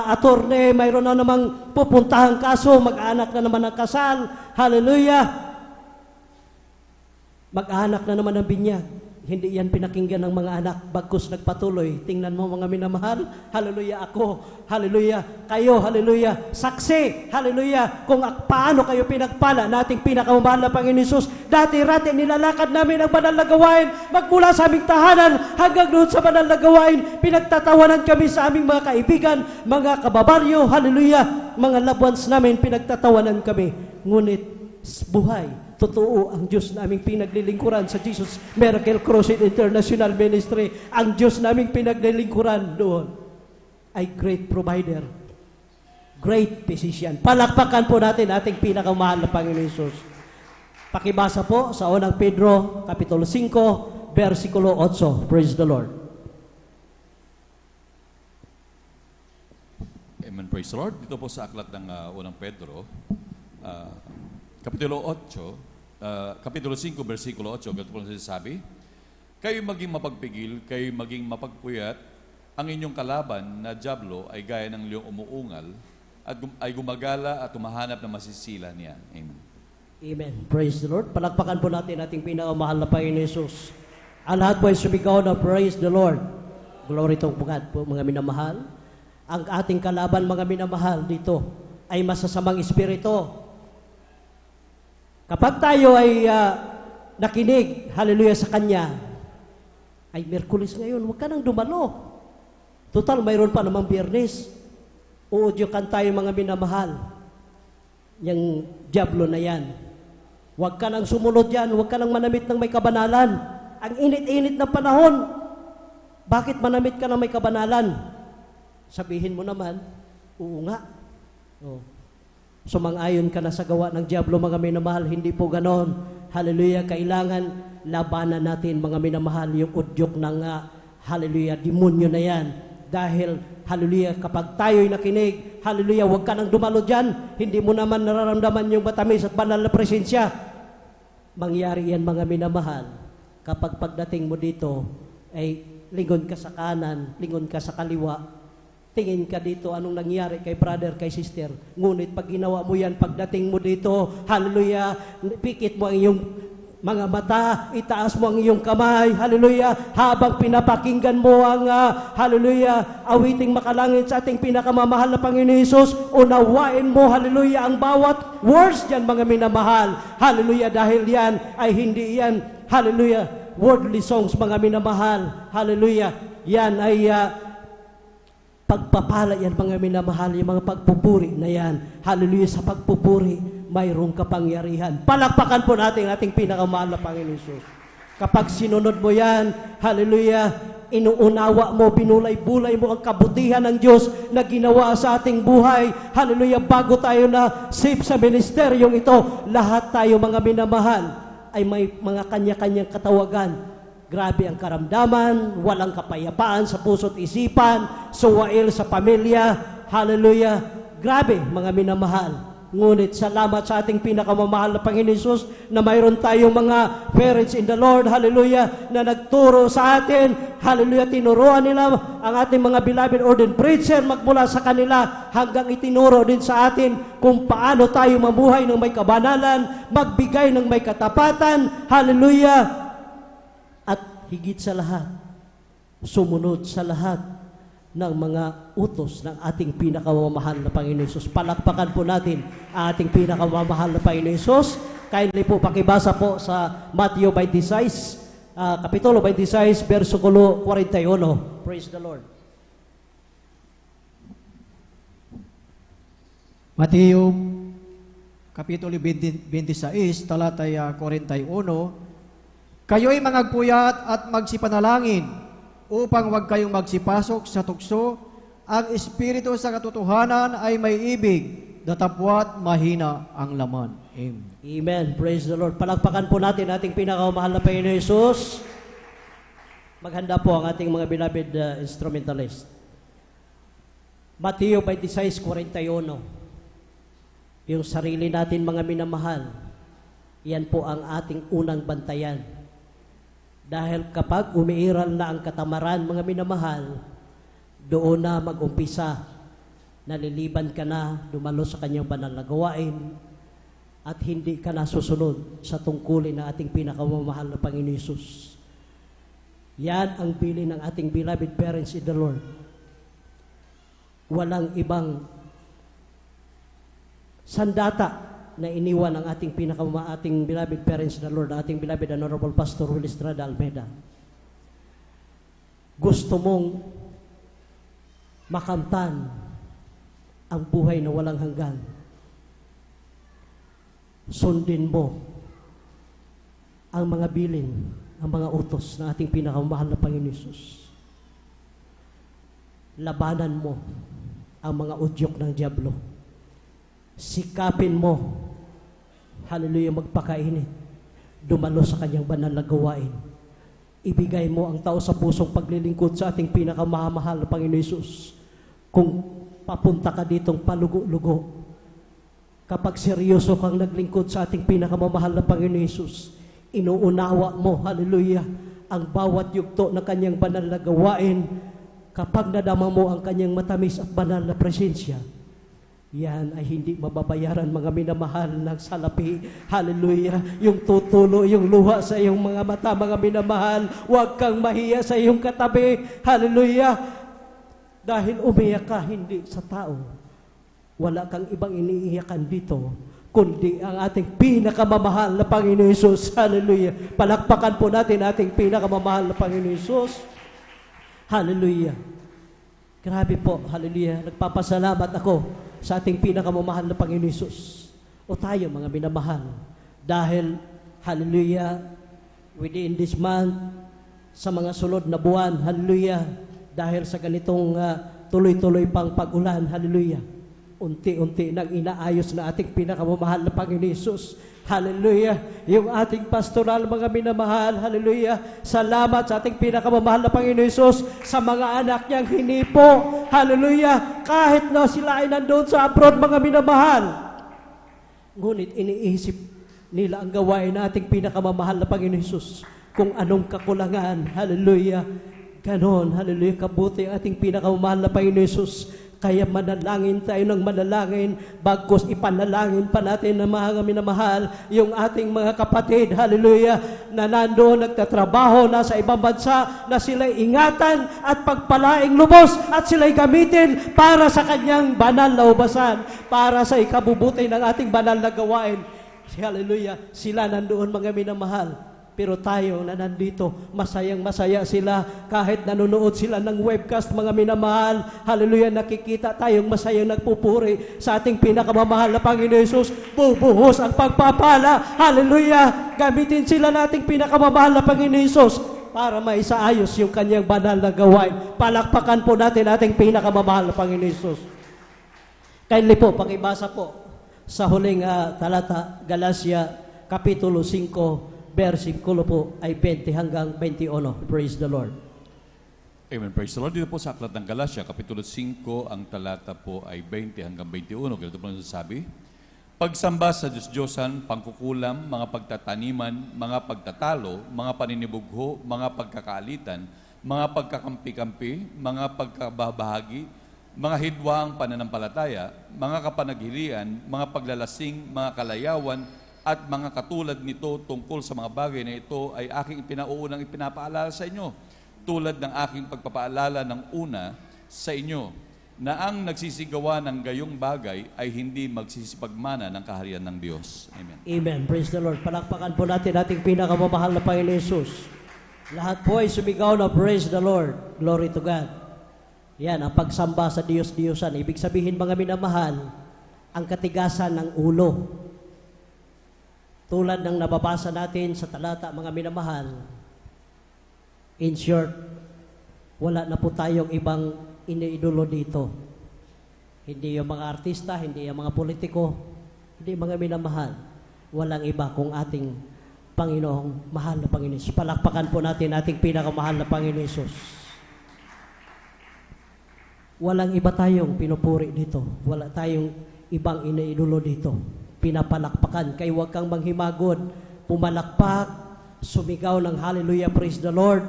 attorney, mayroon na namang pupuntahang kaso, mag-anak na naman ang kasal, hallelujah, mag-anak na naman ang binyag. Hindi yan pinakinggan ng mga anak, bagkus nagpatuloy. Tingnan mo, mga minamahal, hallelujah, ako, hallelujah, kayo, hallelujah, saksi, hallelujah, kung paano kayo pinagpala na ating pinakamahal na Panginoon Hesus. Dati-rati nilalakad namin ang banal na gawain, magmula sa aming tahanan hanggang doon sa banal na gawain. Pinagtatawanan kami sa aming mga kaibigan, mga kababaryo, hallelujah, mga loved ones namin, pinagtatawanan kami. Ngunit buhay, totoo ang Diyos naming pinaglilingkuran sa Jesus Miracle Crusade International Ministry. Ang Diyos naming pinaglilingkuran doon ay great provider, great physician. Palakpakan po natin ating pinakamahal na Panginoon Hesus. Pakibasa po sa unang Pedro, Kapitulo 5, versikulo 8. Praise the Lord. Amen, praise the Lord. Dito po sa aklat ng unang Pedro, Kapitulo 5, versikulo 8, ganito po sinasabi, kayo maging mapagpigil, kayo maging mapagpuyat, ang inyong kalaban na dyablo ay gaya ng leong umuungal at ay gumagala at humahanap na masisila niya. Amen. Amen. Praise the Lord. Palakpakan po natin ating pinakamahal na Panginoon Jesus. Ang lahat po ay sumigaw na praise the Lord. Glory to God po mga minamahal. Ang ating kalaban mga minamahal dito ay masasamang espiritu. Kapag tayo ay nakinig, hallelujah, sa Kanya, ay Miyerkules ngayon, huwag ka nang dumalo. Total, mayroon pa namang Biyernes. Uudyokan tayo mga minamahal. Yung diablo na yan. Huwag ka nang sumunod yan, huwag ka nang manamit ng may kabanalan. Ang init-init ng panahon. Bakit manamit ka ng may kabanalan? Sabihin mo naman, oo nga. Oh. Sumang-ayon ka na sa gawa ng diablo, mga minamahal, hindi po ganon. Hallelujah, kailangan labanan natin, mga minamahal, yung udyok ng, hallelujah, demonyo na yan. Dahil, hallelujah, kapag tayo'y nakinig, hallelujah, huwag ka nang dumalo dyan. Hindi mo naman nararamdaman yung matamis at banal na presensya. Mangyari yan, mga minamahal, kapag pagdating mo dito, ay lingon ka sa kanan, lingon ka sa kaliwa, tingin ka dito, anong nangyari kay brother, kay sister. Ngunit pag ginawa mo yan, pagdating mo dito, hallelujah, pikit mo ang iyong mga mata, itaas mo ang iyong kamay, hallelujah, habang pinapakinggan mo ang, hallelujah, awiting makalangit sa ating pinakamamahal na Panginoon Jesus, unawain mo, hallelujah, ang bawat words dyan, mga minamahal, hallelujah, dahil yan ay hindi yan, hallelujah, worldly songs, mga minamahal, hallelujah, yan ay, pagpapala yan, mga minamahal, yung mga pagpupuri na yan. Hallelujah, sa pagpupuri, mayroong kapangyarihan. Palakpakan po natin ating pinakamahal na Panginoon Jesus. Kapag sinunod mo yan, hallelujah, inuunawa mo, binulay-bulay mo ang kabutihan ng Diyos na ginawa sa ating buhay. Hallelujah, bago tayo na save sa ministeryong ito, lahat tayo, mga minamahal, ay may mga kanya-kanyang katawagan. Grabe ang karamdaman, walang kapayapaan sa puso't isipan, suwail sa pamilya, hallelujah. Grabe, mga minamahal. Ngunit salamat sa ating pinakamamahal na Panginoon Jesus na mayroon tayong mga parents in the Lord, hallelujah, na nagturo sa atin, hallelujah, tinuruan nila ang ating mga beloved ordained preacher magmula sa kanila hanggang itinuro din sa atin kung paano tayo mabuhay ng may kabanalan, magbigay ng may katapatan, hallelujah. At higit sa lahat, sumunod sa lahat ng mga utos ng ating pinakamamahal na Panginoon Jesus. Palakpakan po natin ang ating pinakamamahal na Panginoon Jesus. Kindly po pakibasa po sa Matthew 26, Kapitulo 26, versikulo 41. Praise the Lord. Mateo, Kapitulo 26, talatay 41, kayo'y mangagpuyat at magsipanalangin upang huwag kayong magsipasok sa tukso. Ang espiritu sa katotohanan ay may ibig, datapwat mahina ang laman. Amen. Amen. Praise the Lord. Palakpakan po natin ating pinakamahal na Panginoon Jesus. Maghanda po ang ating mga beloved instrumentalist. Mateo 26:41. Yung sarili natin, mga minamahal, yan po ang ating unang bantayan. Dahil kapag umiiral na ang katamaran, mga minamahal, doon na mag-umpisa, naliliban ka na, dumalo sa kanyang banal na gawain, at hindi ka na susunod sa tungkulin ng ating pinakamamahal na Panginoon Jesus. Yan ang bilin ng ating beloved parents in the Lord. Walang ibang sandata na iniwan ang ating ating beloved parents na Lord, ating beloved Honorable Pastor Willie Estrada Almeida. Gusto mong makamtan ang buhay na walang hanggan. Sundin mo ang mga bilin, ang mga utos ng ating pinakamahal na Panginoon Jesus. Labanan mo ang mga udyok ng diablo. Sikapin mo, hallelujah, magpakainit, dumalo sa kanyang banal na gawain. Ibigay mo ang tao sa pusong paglilingkod sa ating pinakamamahal na Panginoon Jesus. Kung papunta ka ditong palugo-lugo. Kapag seryoso kang naglingkod sa ating pinakamamahal na Panginoon Hesus, inuunawa mo, hallelujah, ang bawat yugto ng kanyang banal na gawain. Kapag nadama mo ang kanyang matamis at banal na presensya, yan ay hindi mababayaran, mga minamahal, ng salapi. Hallelujah. Yung tutulo, yung luha sa iyong mga mata, mga minamahal, huwag kang mahiya sa iyong katabi. Hallelujah. Dahil umiyak ka hindi sa tao. Wala kang ibang iniiyakan dito, kundi ang ating pinakamamahal na Panginoon Hesus. Hallelujah. Palakpakan po natin ating pinakamamahal na Panginoon Hesus. Hallelujah. Grabe po. Hallelujah. Nagpapasalamat ako sa ating pinakamamahal na Panginoon Hesus. O tayo, mga minamahal, dahil, hallelujah, within this month, sa mga sunod na buwan, hallelujah, dahil sa ganitong tuloy-tuloy pang pag-ulan, hallelujah, unti-unti nang inaayos na ating pinakamamahal na Panginoon Hesus. Hallelujah. Yung ating pastoral, mga minamahal, hallelujah. Salamat sa ating pinakamamahal na Panginoon Hesus sa mga anak niyang hinipo. Hallelujah. Kahit na sila ay nandun sa abroad, mga minamahal, ngunit iniisip nila ang gawain na ating pinakamamahal na Panginoon Hesus. Kung anong kakulangan, hallelujah. Ganon, hallelujah, kabuti ang ating pinakamamahal na Panginoon Hesus. Kaya manalangin tayo ng manalangin, bagkus ipanalangin pa natin na mga minamahal, yung ating mga kapatid, hallelujah, na nandoon nagtatrabaho, nasa ibang bansa, na sila'y ingatan at pagpalaing lubos at sila'y gamitin para sa kanyang banal na ubasan, para sa ikabubuti ng ating banal na gawain. Hallelujah, sila nandoon, mga minamahal. Pero tayo na nandito, masayang-masaya sila kahit nanonood sila ng webcast, mga minamahal. Hallelujah, nakikita tayong masayang nagpupuri sa ating pinakamamahal na Panginoon Hesus. Bubuhos ang pagpapala. Hallelujah, gamitin sila nating pinakamamahal na Panginoon Hesus para maisaayos yung kanyang banal na gawain. Palakpakan po natin ating pinakamamahal na Panginoon Hesus. Kindly po, pakibasa po sa huling talata, Galatia, Kapitulo 5, versikulo po ay 20 hanggang 21. Praise the Lord. Amen. Praise the Lord. Dito po sa Aklat ng Galatia, Kapitulo 5, ang talata po ay 20 hanggang 21. Ganito po nasasabi: pagsamba sa Diyos-Diyosan, pangkukulam, mga pagtataniman, mga pagtatalo, mga paninibugho, mga pagkakaalitan, mga pagkakampi-kampi, mga pagkabahagi, mga hidwaang pananampalataya, mga kapanaghilian, mga paglalasing, mga kalayawan, at mga katulad nito tungkol sa mga bagay na ito ay aking ipinauunang ipinapaalala sa inyo, tulad ng aking pagpapaalala ng una sa inyo, na ang nagsisigawa ng gayong bagay ay hindi magsisipagmana ng kaharian ng Diyos. Amen. Amen. Praise the Lord. Palakpakan po natin ating pinakamamahal na Panginoon Hesus. Lahat po ay sumigaw na praise the Lord. Glory to God. Yan, ang pagsamba sa Diyos-Diyosan. Ibig sabihin, mga minamahal, ang katigasan ng ulo. Tulad ng nababasa natin sa talata, mga minamahal, in short, wala na po tayong ibang iniidolo dito. Hindi yung mga artista, hindi yung mga politiko, hindi mga minamahal. Walang iba kung ating Panginoong mahal na Panginoon Hesus. Palakpakan po natin ating pinakamahal na Panginoon Hesus. Walang iba tayong pinupuri dito. Wala tayong ibang iniidolo dito. Pinapalakpakan, kaya huwag kang manghimagod, pumalakpak, sumigaw ng hallelujah, praise the Lord.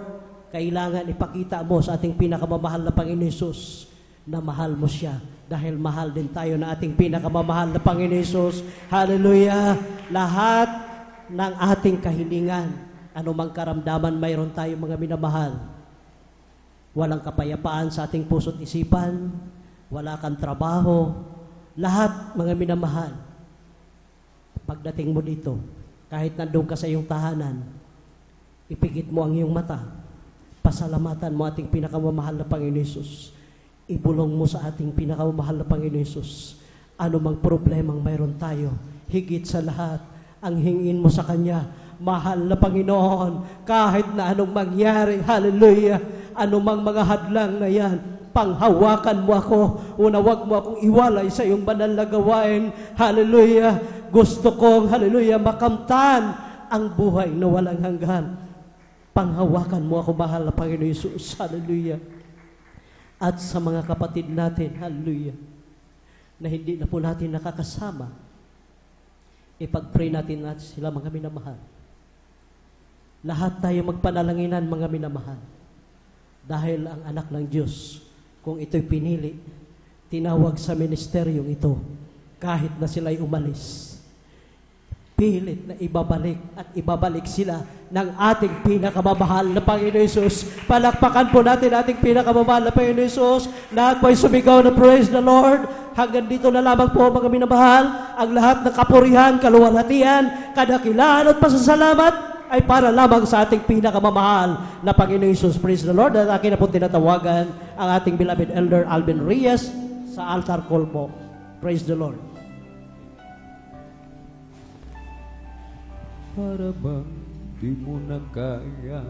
Kailangan ipakita mo sa ating pinakamamahal na Panginoon Hesus na mahal mo siya, dahil mahal din tayo na ating pinakamamahal na Panginoon Hesus. Hallelujah. Lahat ng ating kahilingan, anumang karamdaman mayroon tayo, mga minamahal, walang kapayapaan sa ating puso't isipan, wala kang trabaho, lahat, mga minamahal, pagdating mo dito, kahit nandun ka sa iyong tahanan, ipigit mo ang iyong mata, pasalamatan mo ating pinakamamahal na Panginoon Hesus, ibulong mo sa ating pinakamamahal na Panginoon Hesus, anumang problemang mayroon tayo, higit sa lahat, ang hingin mo sa Kanya, mahal na Panginoon, kahit na anong mangyari, hallelujah, anumang mga hadlang na yan, panghawakan mo ako, unawag mo akong iwalay sa iyong banal na gawain, hallelujah. Gusto kong, hallelujah, makamtan ang buhay na walang hanggan. Panghawakan mo ako, mahal na Panginoon Hesus, hallelujah. at sa mga kapatid natin, hallelujah, na hindi na po natin nakakasama, ipag-pray natin sila, mga minamahal. Lahat tayo magpanalanginan, mga minamahal. Dahil ang anak ng Diyos, kung ito'y pinili, tinawag sa ministeryong ito, kahit na sila'y umalis, pilit na ibabalik sila ng ating pinakamamahal na Panginoon Hesus. Palakpakan po natin ating pinakamamahal na Panginoon Hesus. Lahat po'y sumigaw na praise the Lord. Hanggang dito na lamang po, mga minamahal, ang lahat ng kapurihan, kaluwalhatian, kadakilaan at pasasalamat ay para lamang sa ating pinakamamahal na Panginoon Hesus. Praise the Lord. At akin na po tinatawagan ang ating beloved Elder Alvin Reyes sa altar call po. Praise the Lord. Para bang di mo na kaya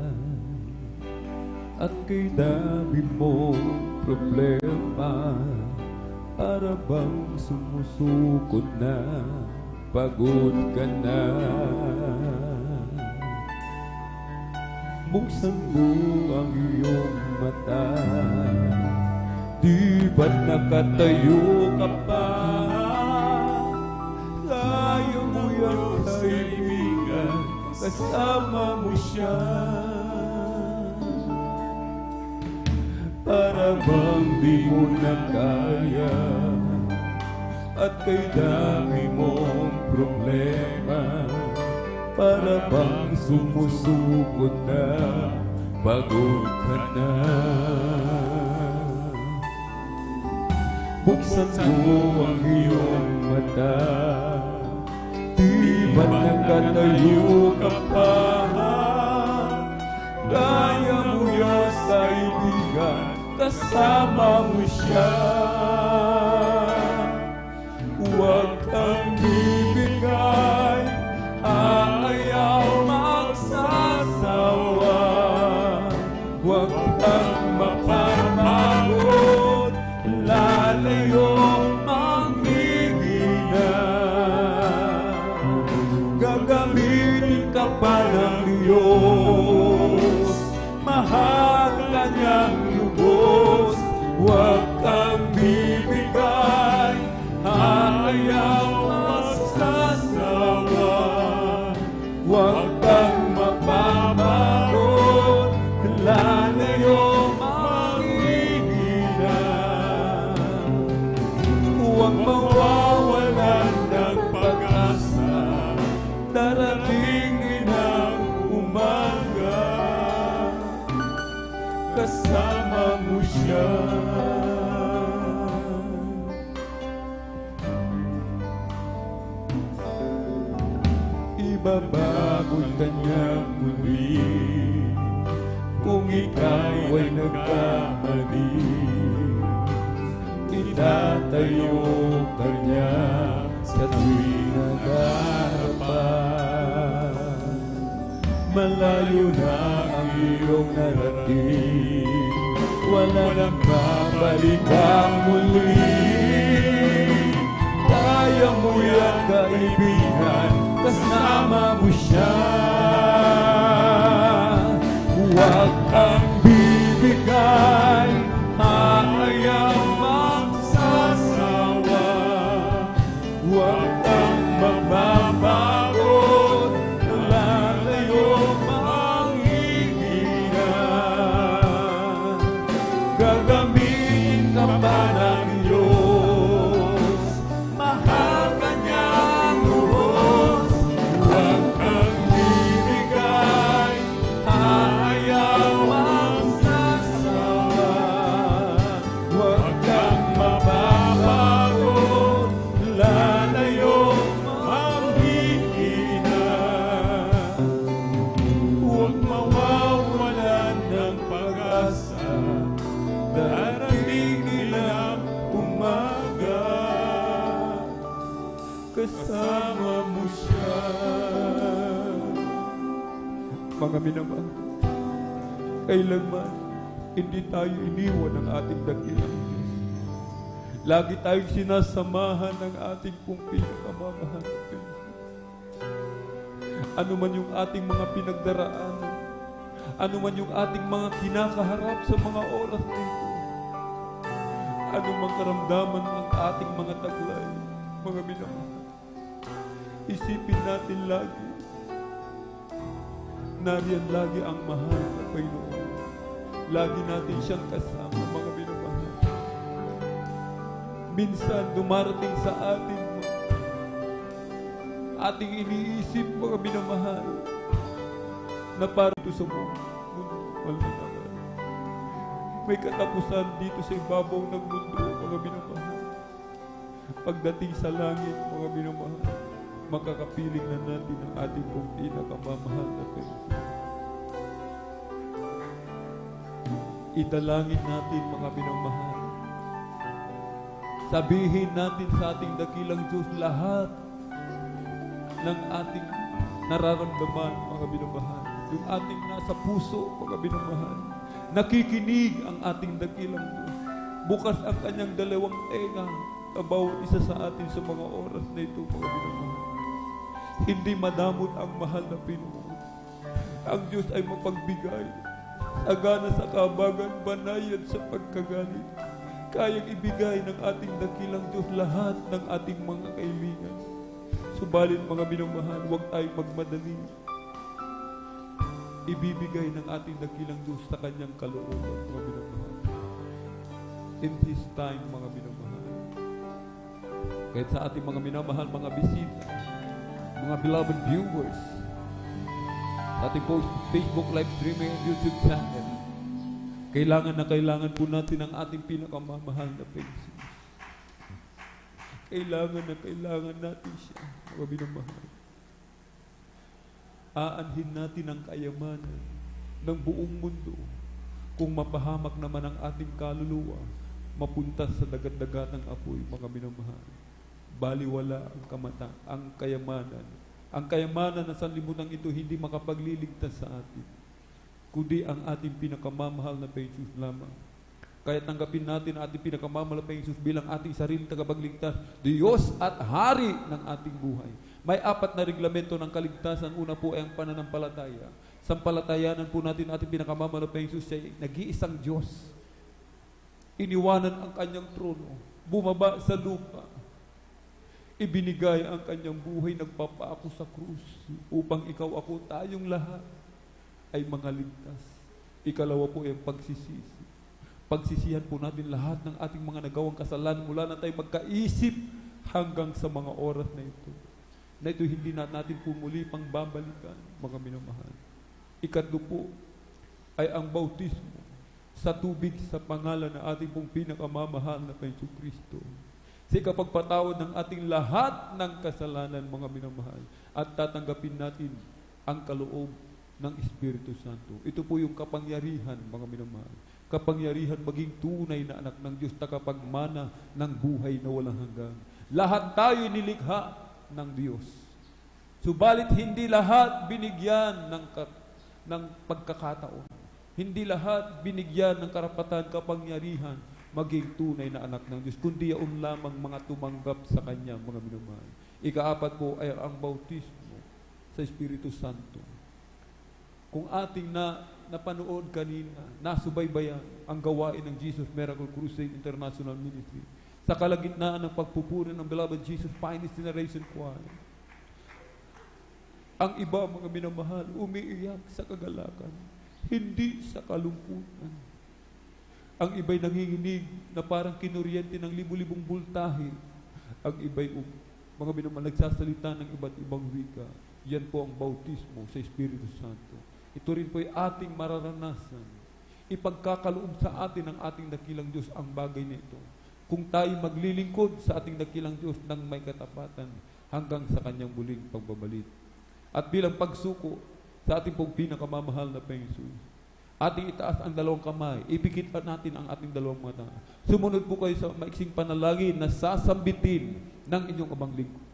at kay dami mo problema, para bang sumusukot na, pagod ka na. Buksan mo ang iyong mata, di ba't nakatayo ka pa? Kaya mo yung kaibigan, kasama mo siya. Para bang di mo na kaya at kay dami mong problema, para bang sumusukot na, pagod ka na. Buksan mo ang iyong mata, di ba't nakatayo ka pa? Kaya mo yung kaibigan, kasama mo siya. Huwag kang bibigay, ayaw magsasawa. Huwag kang mapapagod, lalayo manghihina. Gagamitin ka pa ng Diyos, mahal ka niyang lubos. Huwag kang bibigay, ayaw magsasawa. Huwag kang mapapagod, lalayo manghihina. Huwag mawawalan ng pag-asa, darating din ang umaga, kasama mo siya. Ibabago't kanyang muli kung ikaw ay nagkamali. Itatayo ka niya sa tuwing nag-aarapan. Malayo na ang iyong narating, walang babalikan muli. Kaya mo yan, kaibigan, kasama mo siya. Huwag kang bibigay, ayaw magsasawa. Huwag kang mapapagod, lalayo manghihina. Gagamitin ka pa ng Diyos, mahal ka niyang lubos. Huwag kang bibigay, ayaw magsasawa. Huwag kang mapapagod, lalayo manghihina. Huwag mawawalan ng pag-asa, darating nilang umaga, kasama mo siya. Mga minamahal, kailanman hindi tayo iniwan ng ating dakilang Diyos. Lagi tayong sinasamahan ng ating pong pinakamamahal. Ano man yung ating mga pinagdaraanan, ano man yung ating mga kinakaharap sa mga oras nito, anumang karamdaman ng ating mga taglay, mga minamahal, isipin natin lagi, nariyan lagi ang mahal na Panginoon. Lagi natin siyang kasama, mga minamahal. Minsan dumarating sa ating iniisip, mga minamahal, na para ito sa mundo, mga minamahal. May katapusan dito sa ibabaw ng mundo, mga minamahal. Pagdating sa langit, mga minamahal, makakapiling na natin ang ating pong pinakamamahal na Panginoon. Italangin natin, mga minamahal. Sabihin natin sa ating dakilang Diyos lahat ng ating nararamdaman, mga minamahal. Yung ating nasa puso, mga minamahal. Nakikinig ang ating dakilang Diyos. Bukas ang kanyang dalawang tenga na bawat isa sa atin sa mga oras na ito, mga minamahal. Hindi madamot ang mahal na Panginoon. Ang Diyos ay mapagbigay, sagana sa kabagan, banayad sa pagkagalit. Kayang ibigay ng ating dakilang Diyos lahat ng ating mga kailangan. Subalit, mga minamahal, huwag tayong magmadali. Ibibigay ng ating dakilang Diyos sa kanyang kalooban, mga minamahal. In His time, mga minamahal. Kahit sa ating mga minamahal, mga bisita, mga beloved viewers, sa ating Facebook live streaming and YouTube channel, kailangan po natin ang ating pinakamamahal na Panginoon. Kailangan natin siya, mga minamahal. Aanhin natin ang kayamanan ng buong mundo kung mapahamak naman ang ating kaluluwa, mapunta sa dagat-dagat ng apoy, mga minamahal. Baliwala ang kayamanan. Ang kayamanan ng sanlibutan ito hindi makapagliligtas sa atin, kundi ang ating pinakamamahal na Panginoon lamang. Kaya tanggapin natin ang ating pinakamamahal na Panginoon bilang ating sariling tagapagligtas, Diyos at Hari ng ating buhay. May 4 na reglamento ng kaligtasan. Una po ay ang pananampalataya. Sampalatayanan po natin ating pinakamamahal na Panginoon, siya ay nag-iisang Diyos. Iniwanan ang kanyang trono, bumaba sa lupa, ibinigay ang kanyang buhay, nagpapako sa krus upang ikaw, ako, tayong lahat ay mga ligtas. Ikalawa po ay pagsisisi. Pagsisihan po natin lahat ng ating mga nagawang kasalanan mula na tayo magkaisip hanggang sa mga oras na ito. Na ito hindi natin po muli pang babalikan, mga minamahal. Ikatlo po ay ang bautismo sa tubig sa pangalan ng ating pong pinakamamahal na Panginoong Kristo. Sa ikapagpatawad ng ating lahat ng kasalanan, mga minamahal, at tatanggapin natin ang kaloob ng Espiritu Santo. Ito po yung kapangyarihan, mga minamahal. Kapangyarihan maging tunay na anak ng Diyos, takapagmana ng buhay na walang hanggan. Lahat tayo nilikha ng Diyos. Subalit hindi lahat binigyan ng pagkakataon. Hindi lahat binigyan ng karapatan, kapangyarihan maging tunay na anak ng Diyos, kundi yaon lamang mga tumanggap sa Kanya, mga minamahal. Ika-4 po ay ang bautismo sa Espiritu Santo. Kung ating napanood kanina, nasubaybayan ang gawain ng Jesus Miracle Crusade International Ministry sa kalagitnaan ng pagpupuri ng Beloved Jesus Finest Generation Choir. Ang iba, mga minamahal, umiiyak sa kagalakan, hindi sa kalungkutan. Ang iba'y nanginginig na parang kinuryente ng libu-libong bultahe. Ang iba'y mga minamahal nagsasalita ng iba't ibang wika. Yan po ang bautismo sa Espiritu Santo. Ito rin po ay ating mararanasan. Ipagkakaloob sa atin ng ating dakilang Diyos ang bagay na ito. Kung tayo maglilingkod sa ating dakilang Diyos ng may katapatan hanggang sa kanyang muling pagbabalik. At bilang pagsuko sa ating pong pinakamamahal na Panginoon, ating itaas ang 2 kamay, ipikit pa natin ang ating 2 mata. Sumunod po kayo sa maiksing panalangin na sasambitin ng inyong abang lingkod.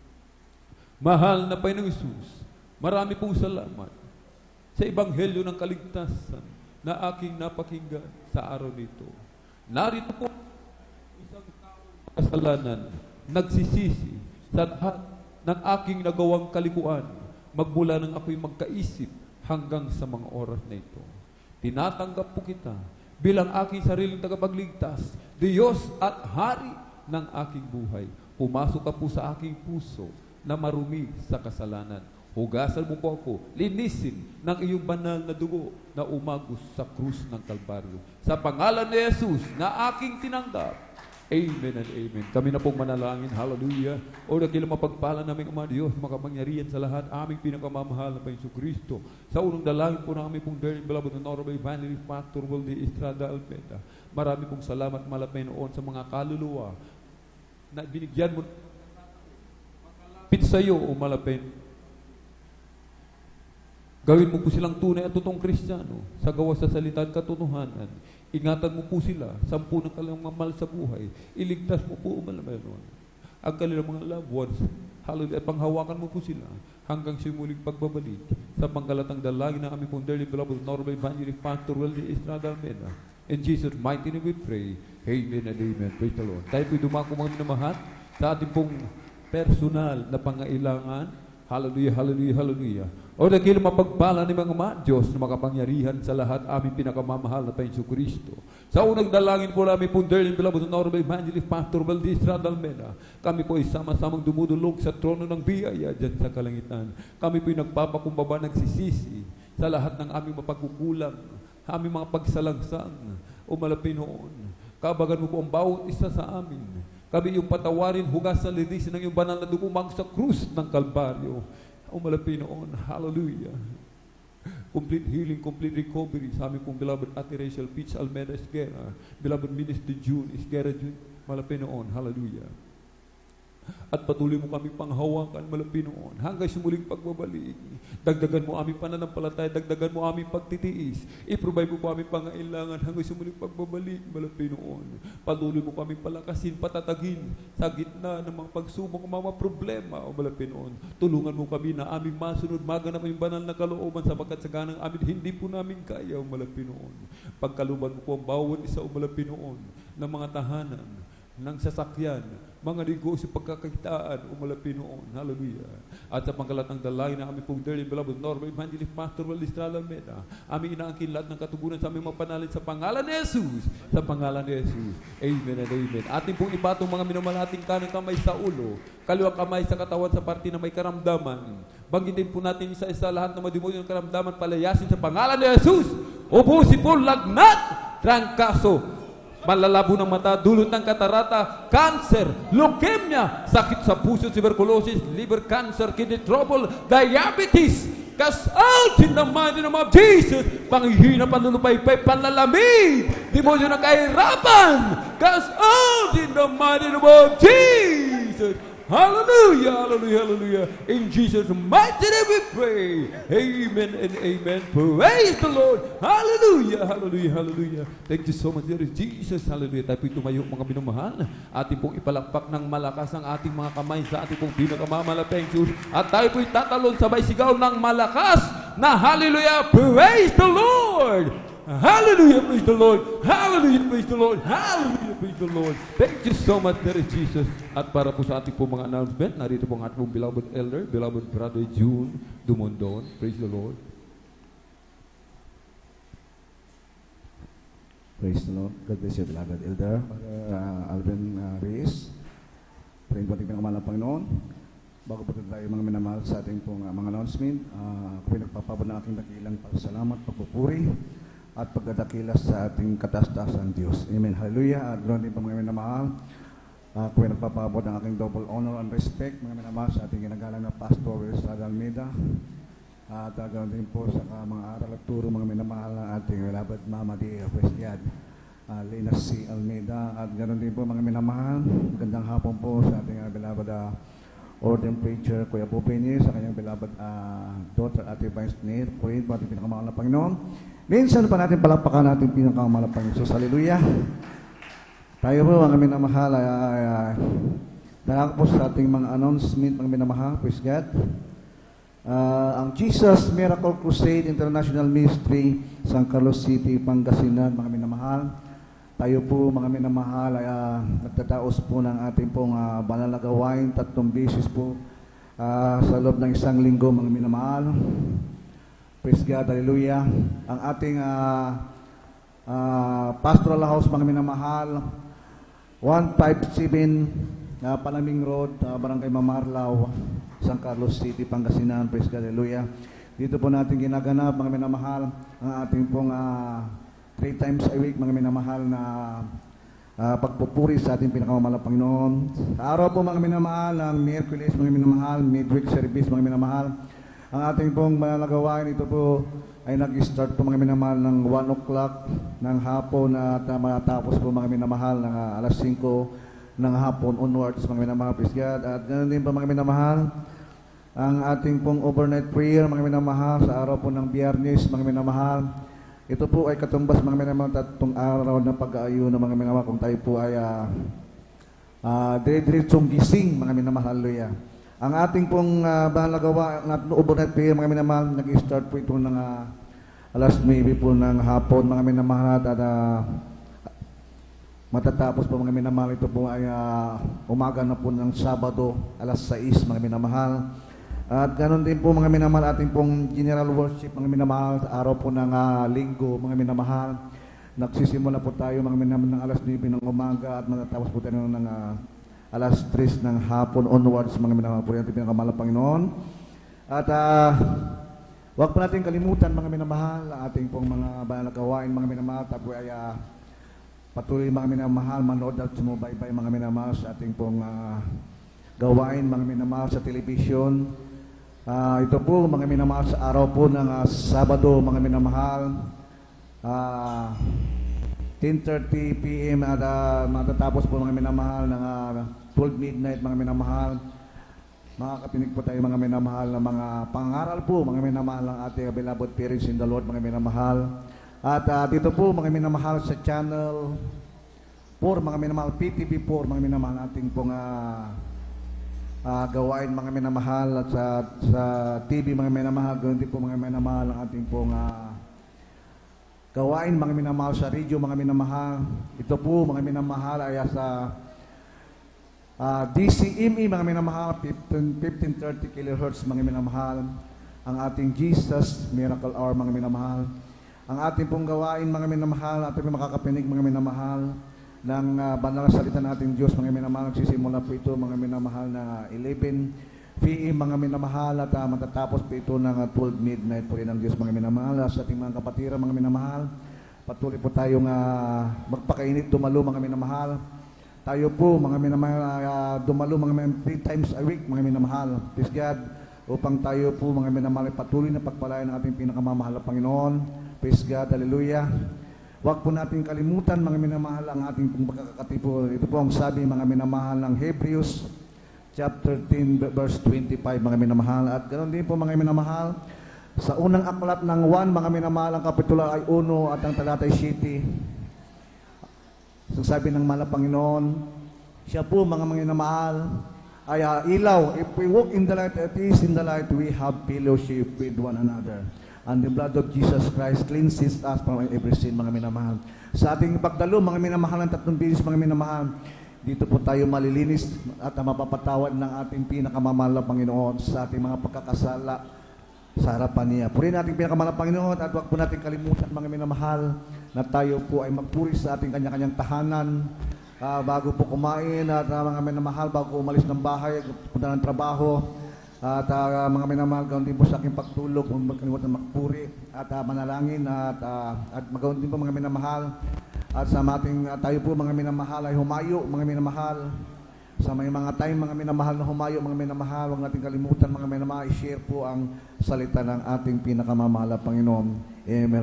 Mahal na Panginoong Hesus, marami pong salamat sa ebanghelyo ng kaligtasan na aking napakinggan sa araw nito. Narito po isang taong kasalanan, nagsisisi sa lahat ng aking nagawang kalikuan, magmula ng ako'y magkaisip hanggang sa mga oras na ito. Tinatanggap po kita bilang aking sariling tagapagligtas, Diyos at Hari ng aking buhay. Pumasok ka po sa aking puso na marumi sa kasalanan. Hugasan mo po ako, linisin ng iyong banal na dugo na umagos sa krus ng Kalbaryo. Sa pangalan ni Jesus na aking tinanggap. Amen and amen. Kami na pong manalangin. Hallelujah. O dakilang mapagpala naming Ama Diyos, makapangyarihan sa lahat, aming pinakamamahal na Panginoon Kristo. Sa unang dalangin po namin pong dearly beloved Honorable Evangelist Pastor Waldy Estrada Almeda. Marami pong salamat malapay noon sa mga kaluluwa na binigyan mo malapit sa iyo o malapit. Gawin mo po silang tunay at totoong Kristiyano sa gawa sa salita at katotohanan. Ingatan mo po sila, 10 ng kanilang mahal sa buhay. Iligtas mo po malapit noon ang kanilang mga loved ones. Hallelujah. At panghawakan mo po sila hanggang sa muling pagbabalik sa panggalatang dalangin ng aming pong dearly beloved Honorable Evangelist Pastor Waldy Estrada Almeda. In Jesus' mighty name we pray. Amen and amen. Praise the Lord. Tayo po'y dumako mga minamahal sa ating pong personal na pangailangan. Hallelujah, hallelujah, hallelujah. O dakilang mapagpala ni mga Ama, Diyos na makapangyarihan sa lahat, aming pinakamamahal na Panginoon Kristo. Sa unang dalangin po namin po, dearly beloved Honorable Evangelist Pastor Waldy Estrada Almeda, kami po ay sama-samang dumudulog sa trono ng biyaya dyan sa kalangitan. Kami po ay nagpapakumbaba, nagsisisi sa lahat ng aming mapagkukulang, aming mga pagsalangsang, o malapinoon. Kabagan mo po ang bawat isa sa amin. Kami yung patawarin, hugasan, linisin ng iyong banal na dumumang sa krus ng Kalbaryo. O malapinoon, hallelujah. Complete healing, complete recovery sa aming pong beloved Ate Rachel Peach Almeda Esguera, beloved Minister June Esguera June, malapinoon, hallelujah. At patuloy mo kami panghawakan, malapinoon, hanggang sa muling pagbabalik. Dagdagan mo aming pananampalataya, dagdagan mo aming pagtitiis. I-provide mo po aming pangailangan hanggang sa muling pagbabalik, malapinoon. Patuloy mo kami palakasin, patatagin sa gitna ng mga pagsubok, mga problema, o malapinoon. Tulungan mo kami na aming masunod, maganap ang banal na kalooban sapagkat sa ganang amin, hindi po namin kaya, o malapinoon. Pagkaluban mo po ang bawat isa, o malapinoon, ng mga tahanan, ng sasakyan, mga negosyo, pagkakakitaan, umalapinoon. Hallelujah. At sa pangkalatang dalangin na aming pong dearly beloved Honorable Evangelist Pastor Waldy Estrada Almeda, aming inaangkin lahat ng katugunan sa aming mga panalangin sa pangalan ni Jesus. Sa pangalan ni Jesus. Amen and amen. Ating pong ipatong mga minamalating kanang kamay sa ulo, kaliwang kamay sa katawan sa parte na may karamdaman. Banggitin po natin isa-isa lahat ng mademonyo ng karamdaman, palayasin sa pangalan ni Jesus. Ubusin po lagnat, trangkaso, malalabo ng mata, dulot ng katarata, cancer, leukemia, sakit sa puso, tuberculosis, liver cancer, kidney trouble, diabetes, cast out in the mighty name of Jesus. Panghihina, panlulupaypay, panlalamig, demonyo ng kahirapan, cast out in the mighty name of Jesus. Hallelujah, hallelujah, hallelujah. In Jesus' mighty name we pray. Amen and amen. Praise the Lord. Hallelujah, hallelujah, hallelujah. Thank you so much, dear Jesus. Hallelujah. Tayo po'y tumayo, mga minamahal. Ating pong ipalakpak ng malakas ang ating mga kamay sa ating pong pinakamamalapeng Diyos. At tayo po'y tatalon sabay sigaw ng malakas na hallelujah. Praise the Lord. Hallelujah, praise the Lord. Hallelujah, praise the Lord. Hallelujah, praise the Lord. Thank you so much, dear Jesus. At para po sa ating po mga announcement, narito po ang ating beloved elder, beloved brother June Dumondon. Praise the Lord. Praise the Lord. God bless you, beloved elder. Alvin Reyes. Praying po ating pinakamalang Panginoon. Bago po tayo mga minamahal sa ating pong mga announcement, ako po nagpapabot ng aking dakilang pagsalamat, pagpupuri, at pagdadakilas sa ating kataas-taasang Diyos. Amen. Hallelujah. At ganoon din po mga minamahal, ako ay nagpapabot ng aking double honor and respect, mga minamahal, sa ating ginagalang na Pastor Estrada Almeda. At ganoon din po sa mga aral at turo, mga minamahal, ng ating beloved Mama Di Apreciad, Lina C. Almeda. At ganoon din po mga minamahal, magandang hapon po sa ating beloved ordained preacher, Kuya Pupini, sa kanyang beloved daughter, Ate Vice Nair, Queen, po ating pinakamahal na Panginoon. Minsan pa natin palakpakan natin pinakamahal na Panginoon. So, hallelujah. Tayo po, mga minamahal, dahil po sa ating mga announcement, mga minamahal, praise God. Ang Jesus Miracle Crusade International Ministry, San Carlos City, Pangasinan, mga minamahal. Tayo po, mga minamahal, ay nagtataos po ng ating pong banal na gawain, 3 beses po sa loob ng 1 linggo, mga minamahal. Praise God, hallelujah. Ang ating Pastoral House, mga minamahal, 157 Panaming Road, Barangay Mamarlaw, San Carlos City, Pangasinan. Praise God, hallelujah. Dito po natin ginaganap, mga minamahal, ang ating pong 3 times a week, mga minamahal, na pagpupuri sa ating pinakamamahal na Panginoon. Sa araw po, mga minamahal, ang Miyerkules, mga minamahal, midweek service, mga minamahal, ang ating pong managawain, ito po ay nag-start po, mga minamahal, ng 1 o'clock ng hapon at matapos po, mga minamahal, ng alas 5 ng hapon onwards, mga minamahal. Praise God. At ganoon din po, mga minamahal, ang ating pong overnight prayer, mga minamahal, sa araw po ng Biyernes, mga minamahal. Ito po ay katumbas, mga minamahal, 3 araw na pag-aayo ng mga minamahal, kung tayo po ay dire-diretsong gising, mga minamahal, hallelujah. Ang ating pong bahal na gawa, ang ating overnight prayer, mga minamahal, nag-start po ito ng alas 9 po ng hapon, mga minamahal, at matatapos po, mga minamahal, ito po ay umaga na po ng Sabado, alas 6, mga minamahal. At ganoon din po, mga minamahal, ating pong general worship, mga minamahal, sa araw po ng linggo, mga minamahal. Nagsisimula po tayo, mga minamahal, ng alas 9 ng umaga at matatapos po tayo ng alas 3 ng hapon onwards, mga minamahal po rin ating pinakamahal na Panginoon. At huwag po natin kalimutan, mga minamahal, ating pong mga banal na gawain, mga minamahal, tapo ay patuloy, mga minamahal, manood at sumubaybay, mga minamahal, sa ating pong gawain, mga minamahal, sa television. Ito po, mga minamahal, sa araw po ng Sabado, mga minamahal, 10:30 p.m. at matatapos po, mga minamahal, ng 12 midnight, mga minamahal. Makakapinig po tayo, mga minamahal, ng mga pangaral po, mga minamahal, ng ating beloved parents in the Lord, mga minamahal. At dito po, mga minamahal, sa channel 4, mga minamahal, PTV4, mga minamahal, ating pong gawain, mga minamahal, at sa TV, mga minamahal, ganoon din po, mga minamahal, ang ating pong gawain, mga minamahal, sa radio, mga minamahal. Ito po, mga minamahal, ay sa DCME, mga minamahal, 1530 kHz, mga minamahal. Ang ating Jesus Miracle Hour, mga minamahal. Ang ating pong gawain, mga minamahal, ating makakapinig, mga minamahal, ng banal na salita nating Diyos, mga minamahal. Nagsisimula po ito, mga minamahal, na 11 p.m., mga minamahal, at matatapos po ito ng 12 midnight po rin ng Diyos, mga minamahal. Sa ating mga kapatiran, mga minamahal, patuloy po tayong magpakainit, dumalo, mga minamahal. Tayo po, mga minamahal, dumalo, mga 3 times a week, mga minamahal. Please God, upang tayo po, mga minamahal, patuloy na pagpalain ng ating pinakamamahal na Panginoon. Praise God, hallelujah. Huwag po natin kalimutan, mga minamahal, ang ating pong pagkakatipo. Ito po ang sabi, mga minamahal, ng Hebrews chapter 10 verse 25, mga minamahal. At ganoon din po, mga minamahal, sa unang aklat ng 1, mga minamahal, ang kapitulo ay 1 at ang talatay 7. So sabi ng mahal na Panginoon, siya po, mga minamahal, ay ilaw. If we walk in the light, at is in the light, we have fellowship with one another. And the blood of Jesus Christ cleanses us from every sin, mga minamahal. Sa ating pagdalo, mga minamahal, ng 3 bisis, mga minamahal, dito po tayo malilinis at mapapatawad ng ating pinakamamahal na Panginoon sa ating mga pagkakasala sa harapan niya. Purihin natin pinakamamahal na Panginoon at huwag po natin kalimutan, mga minamahal, na tayo po ay magpuri sa ating kanya-kanyang tahanan bago po kumain at mga minamahal, bago umalis ng bahay, punta ng trabaho. At mga minamahal, gawin din po sa aking pagtulog, kung magkalimutan magpuri at manalangin at magawin din po, mga minamahal. At sa ating tayo po, mga minamahal, ay humayo, mga minamahal. Sa may mga time, mga minamahal, na humayo, mga minamahal, huwag natin kalimutan, mga minamahal, i-share po ang salita ng ating pinakamamahal na Panginoon. Amen.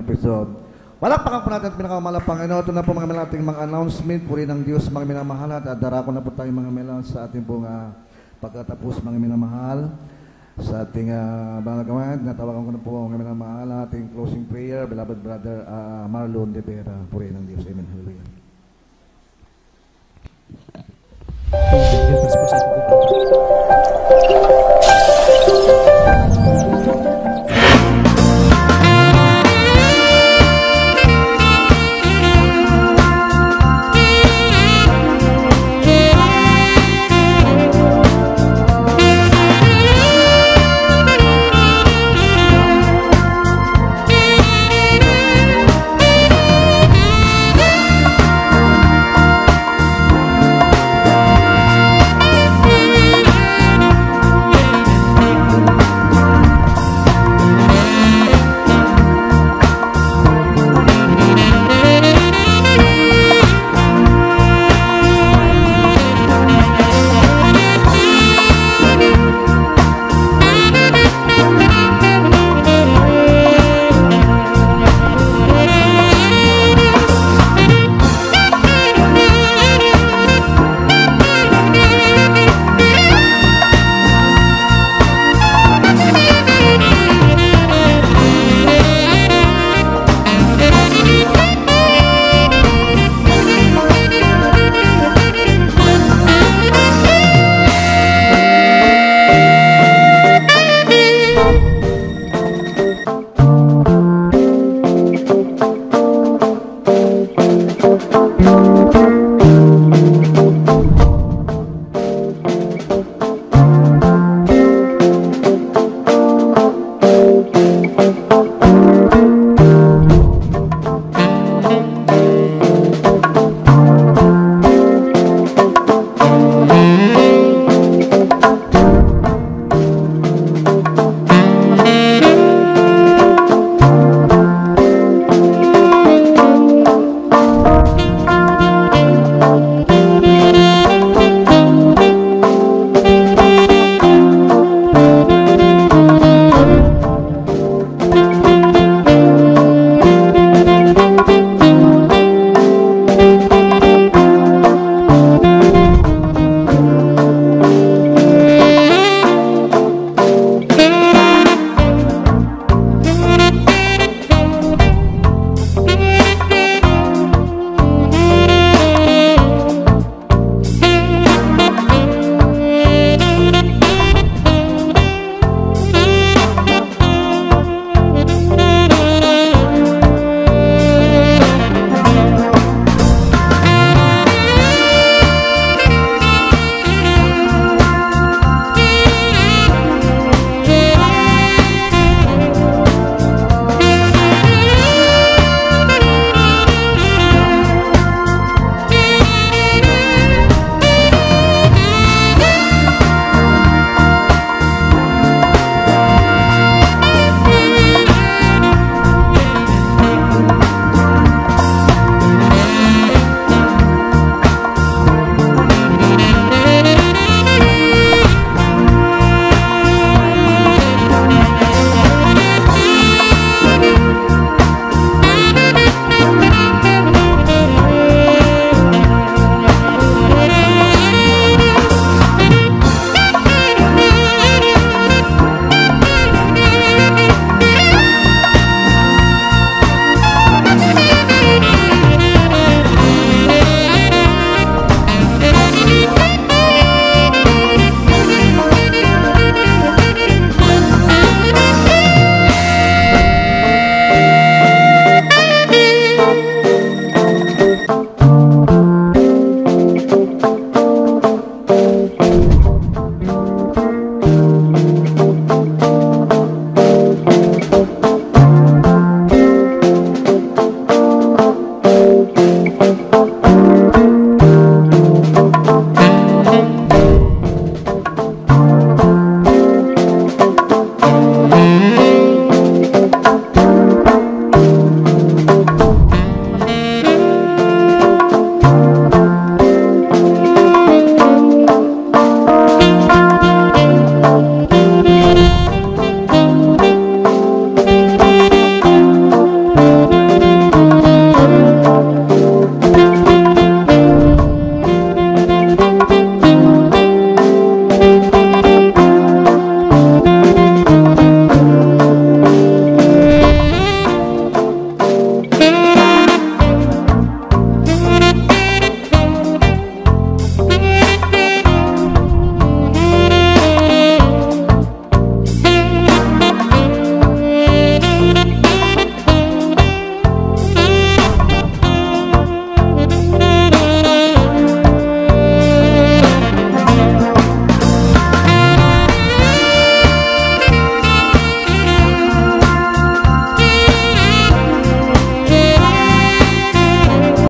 Palakpakan po natin ang pinakamamahal na Panginoon. Ito na po, mga minamahal, ating mga announcement, puri ng Diyos, mga minamahal, at darako na po tayo, mga minamahal, sa ating pong pagkatapos, mga minamahal, sa ating banal na gawain. Natawagan ko na po, mga minamahal, ating closing prayer, beloved brother Marlon de Vera, puri ng Diyos. Amen. Hallelujah.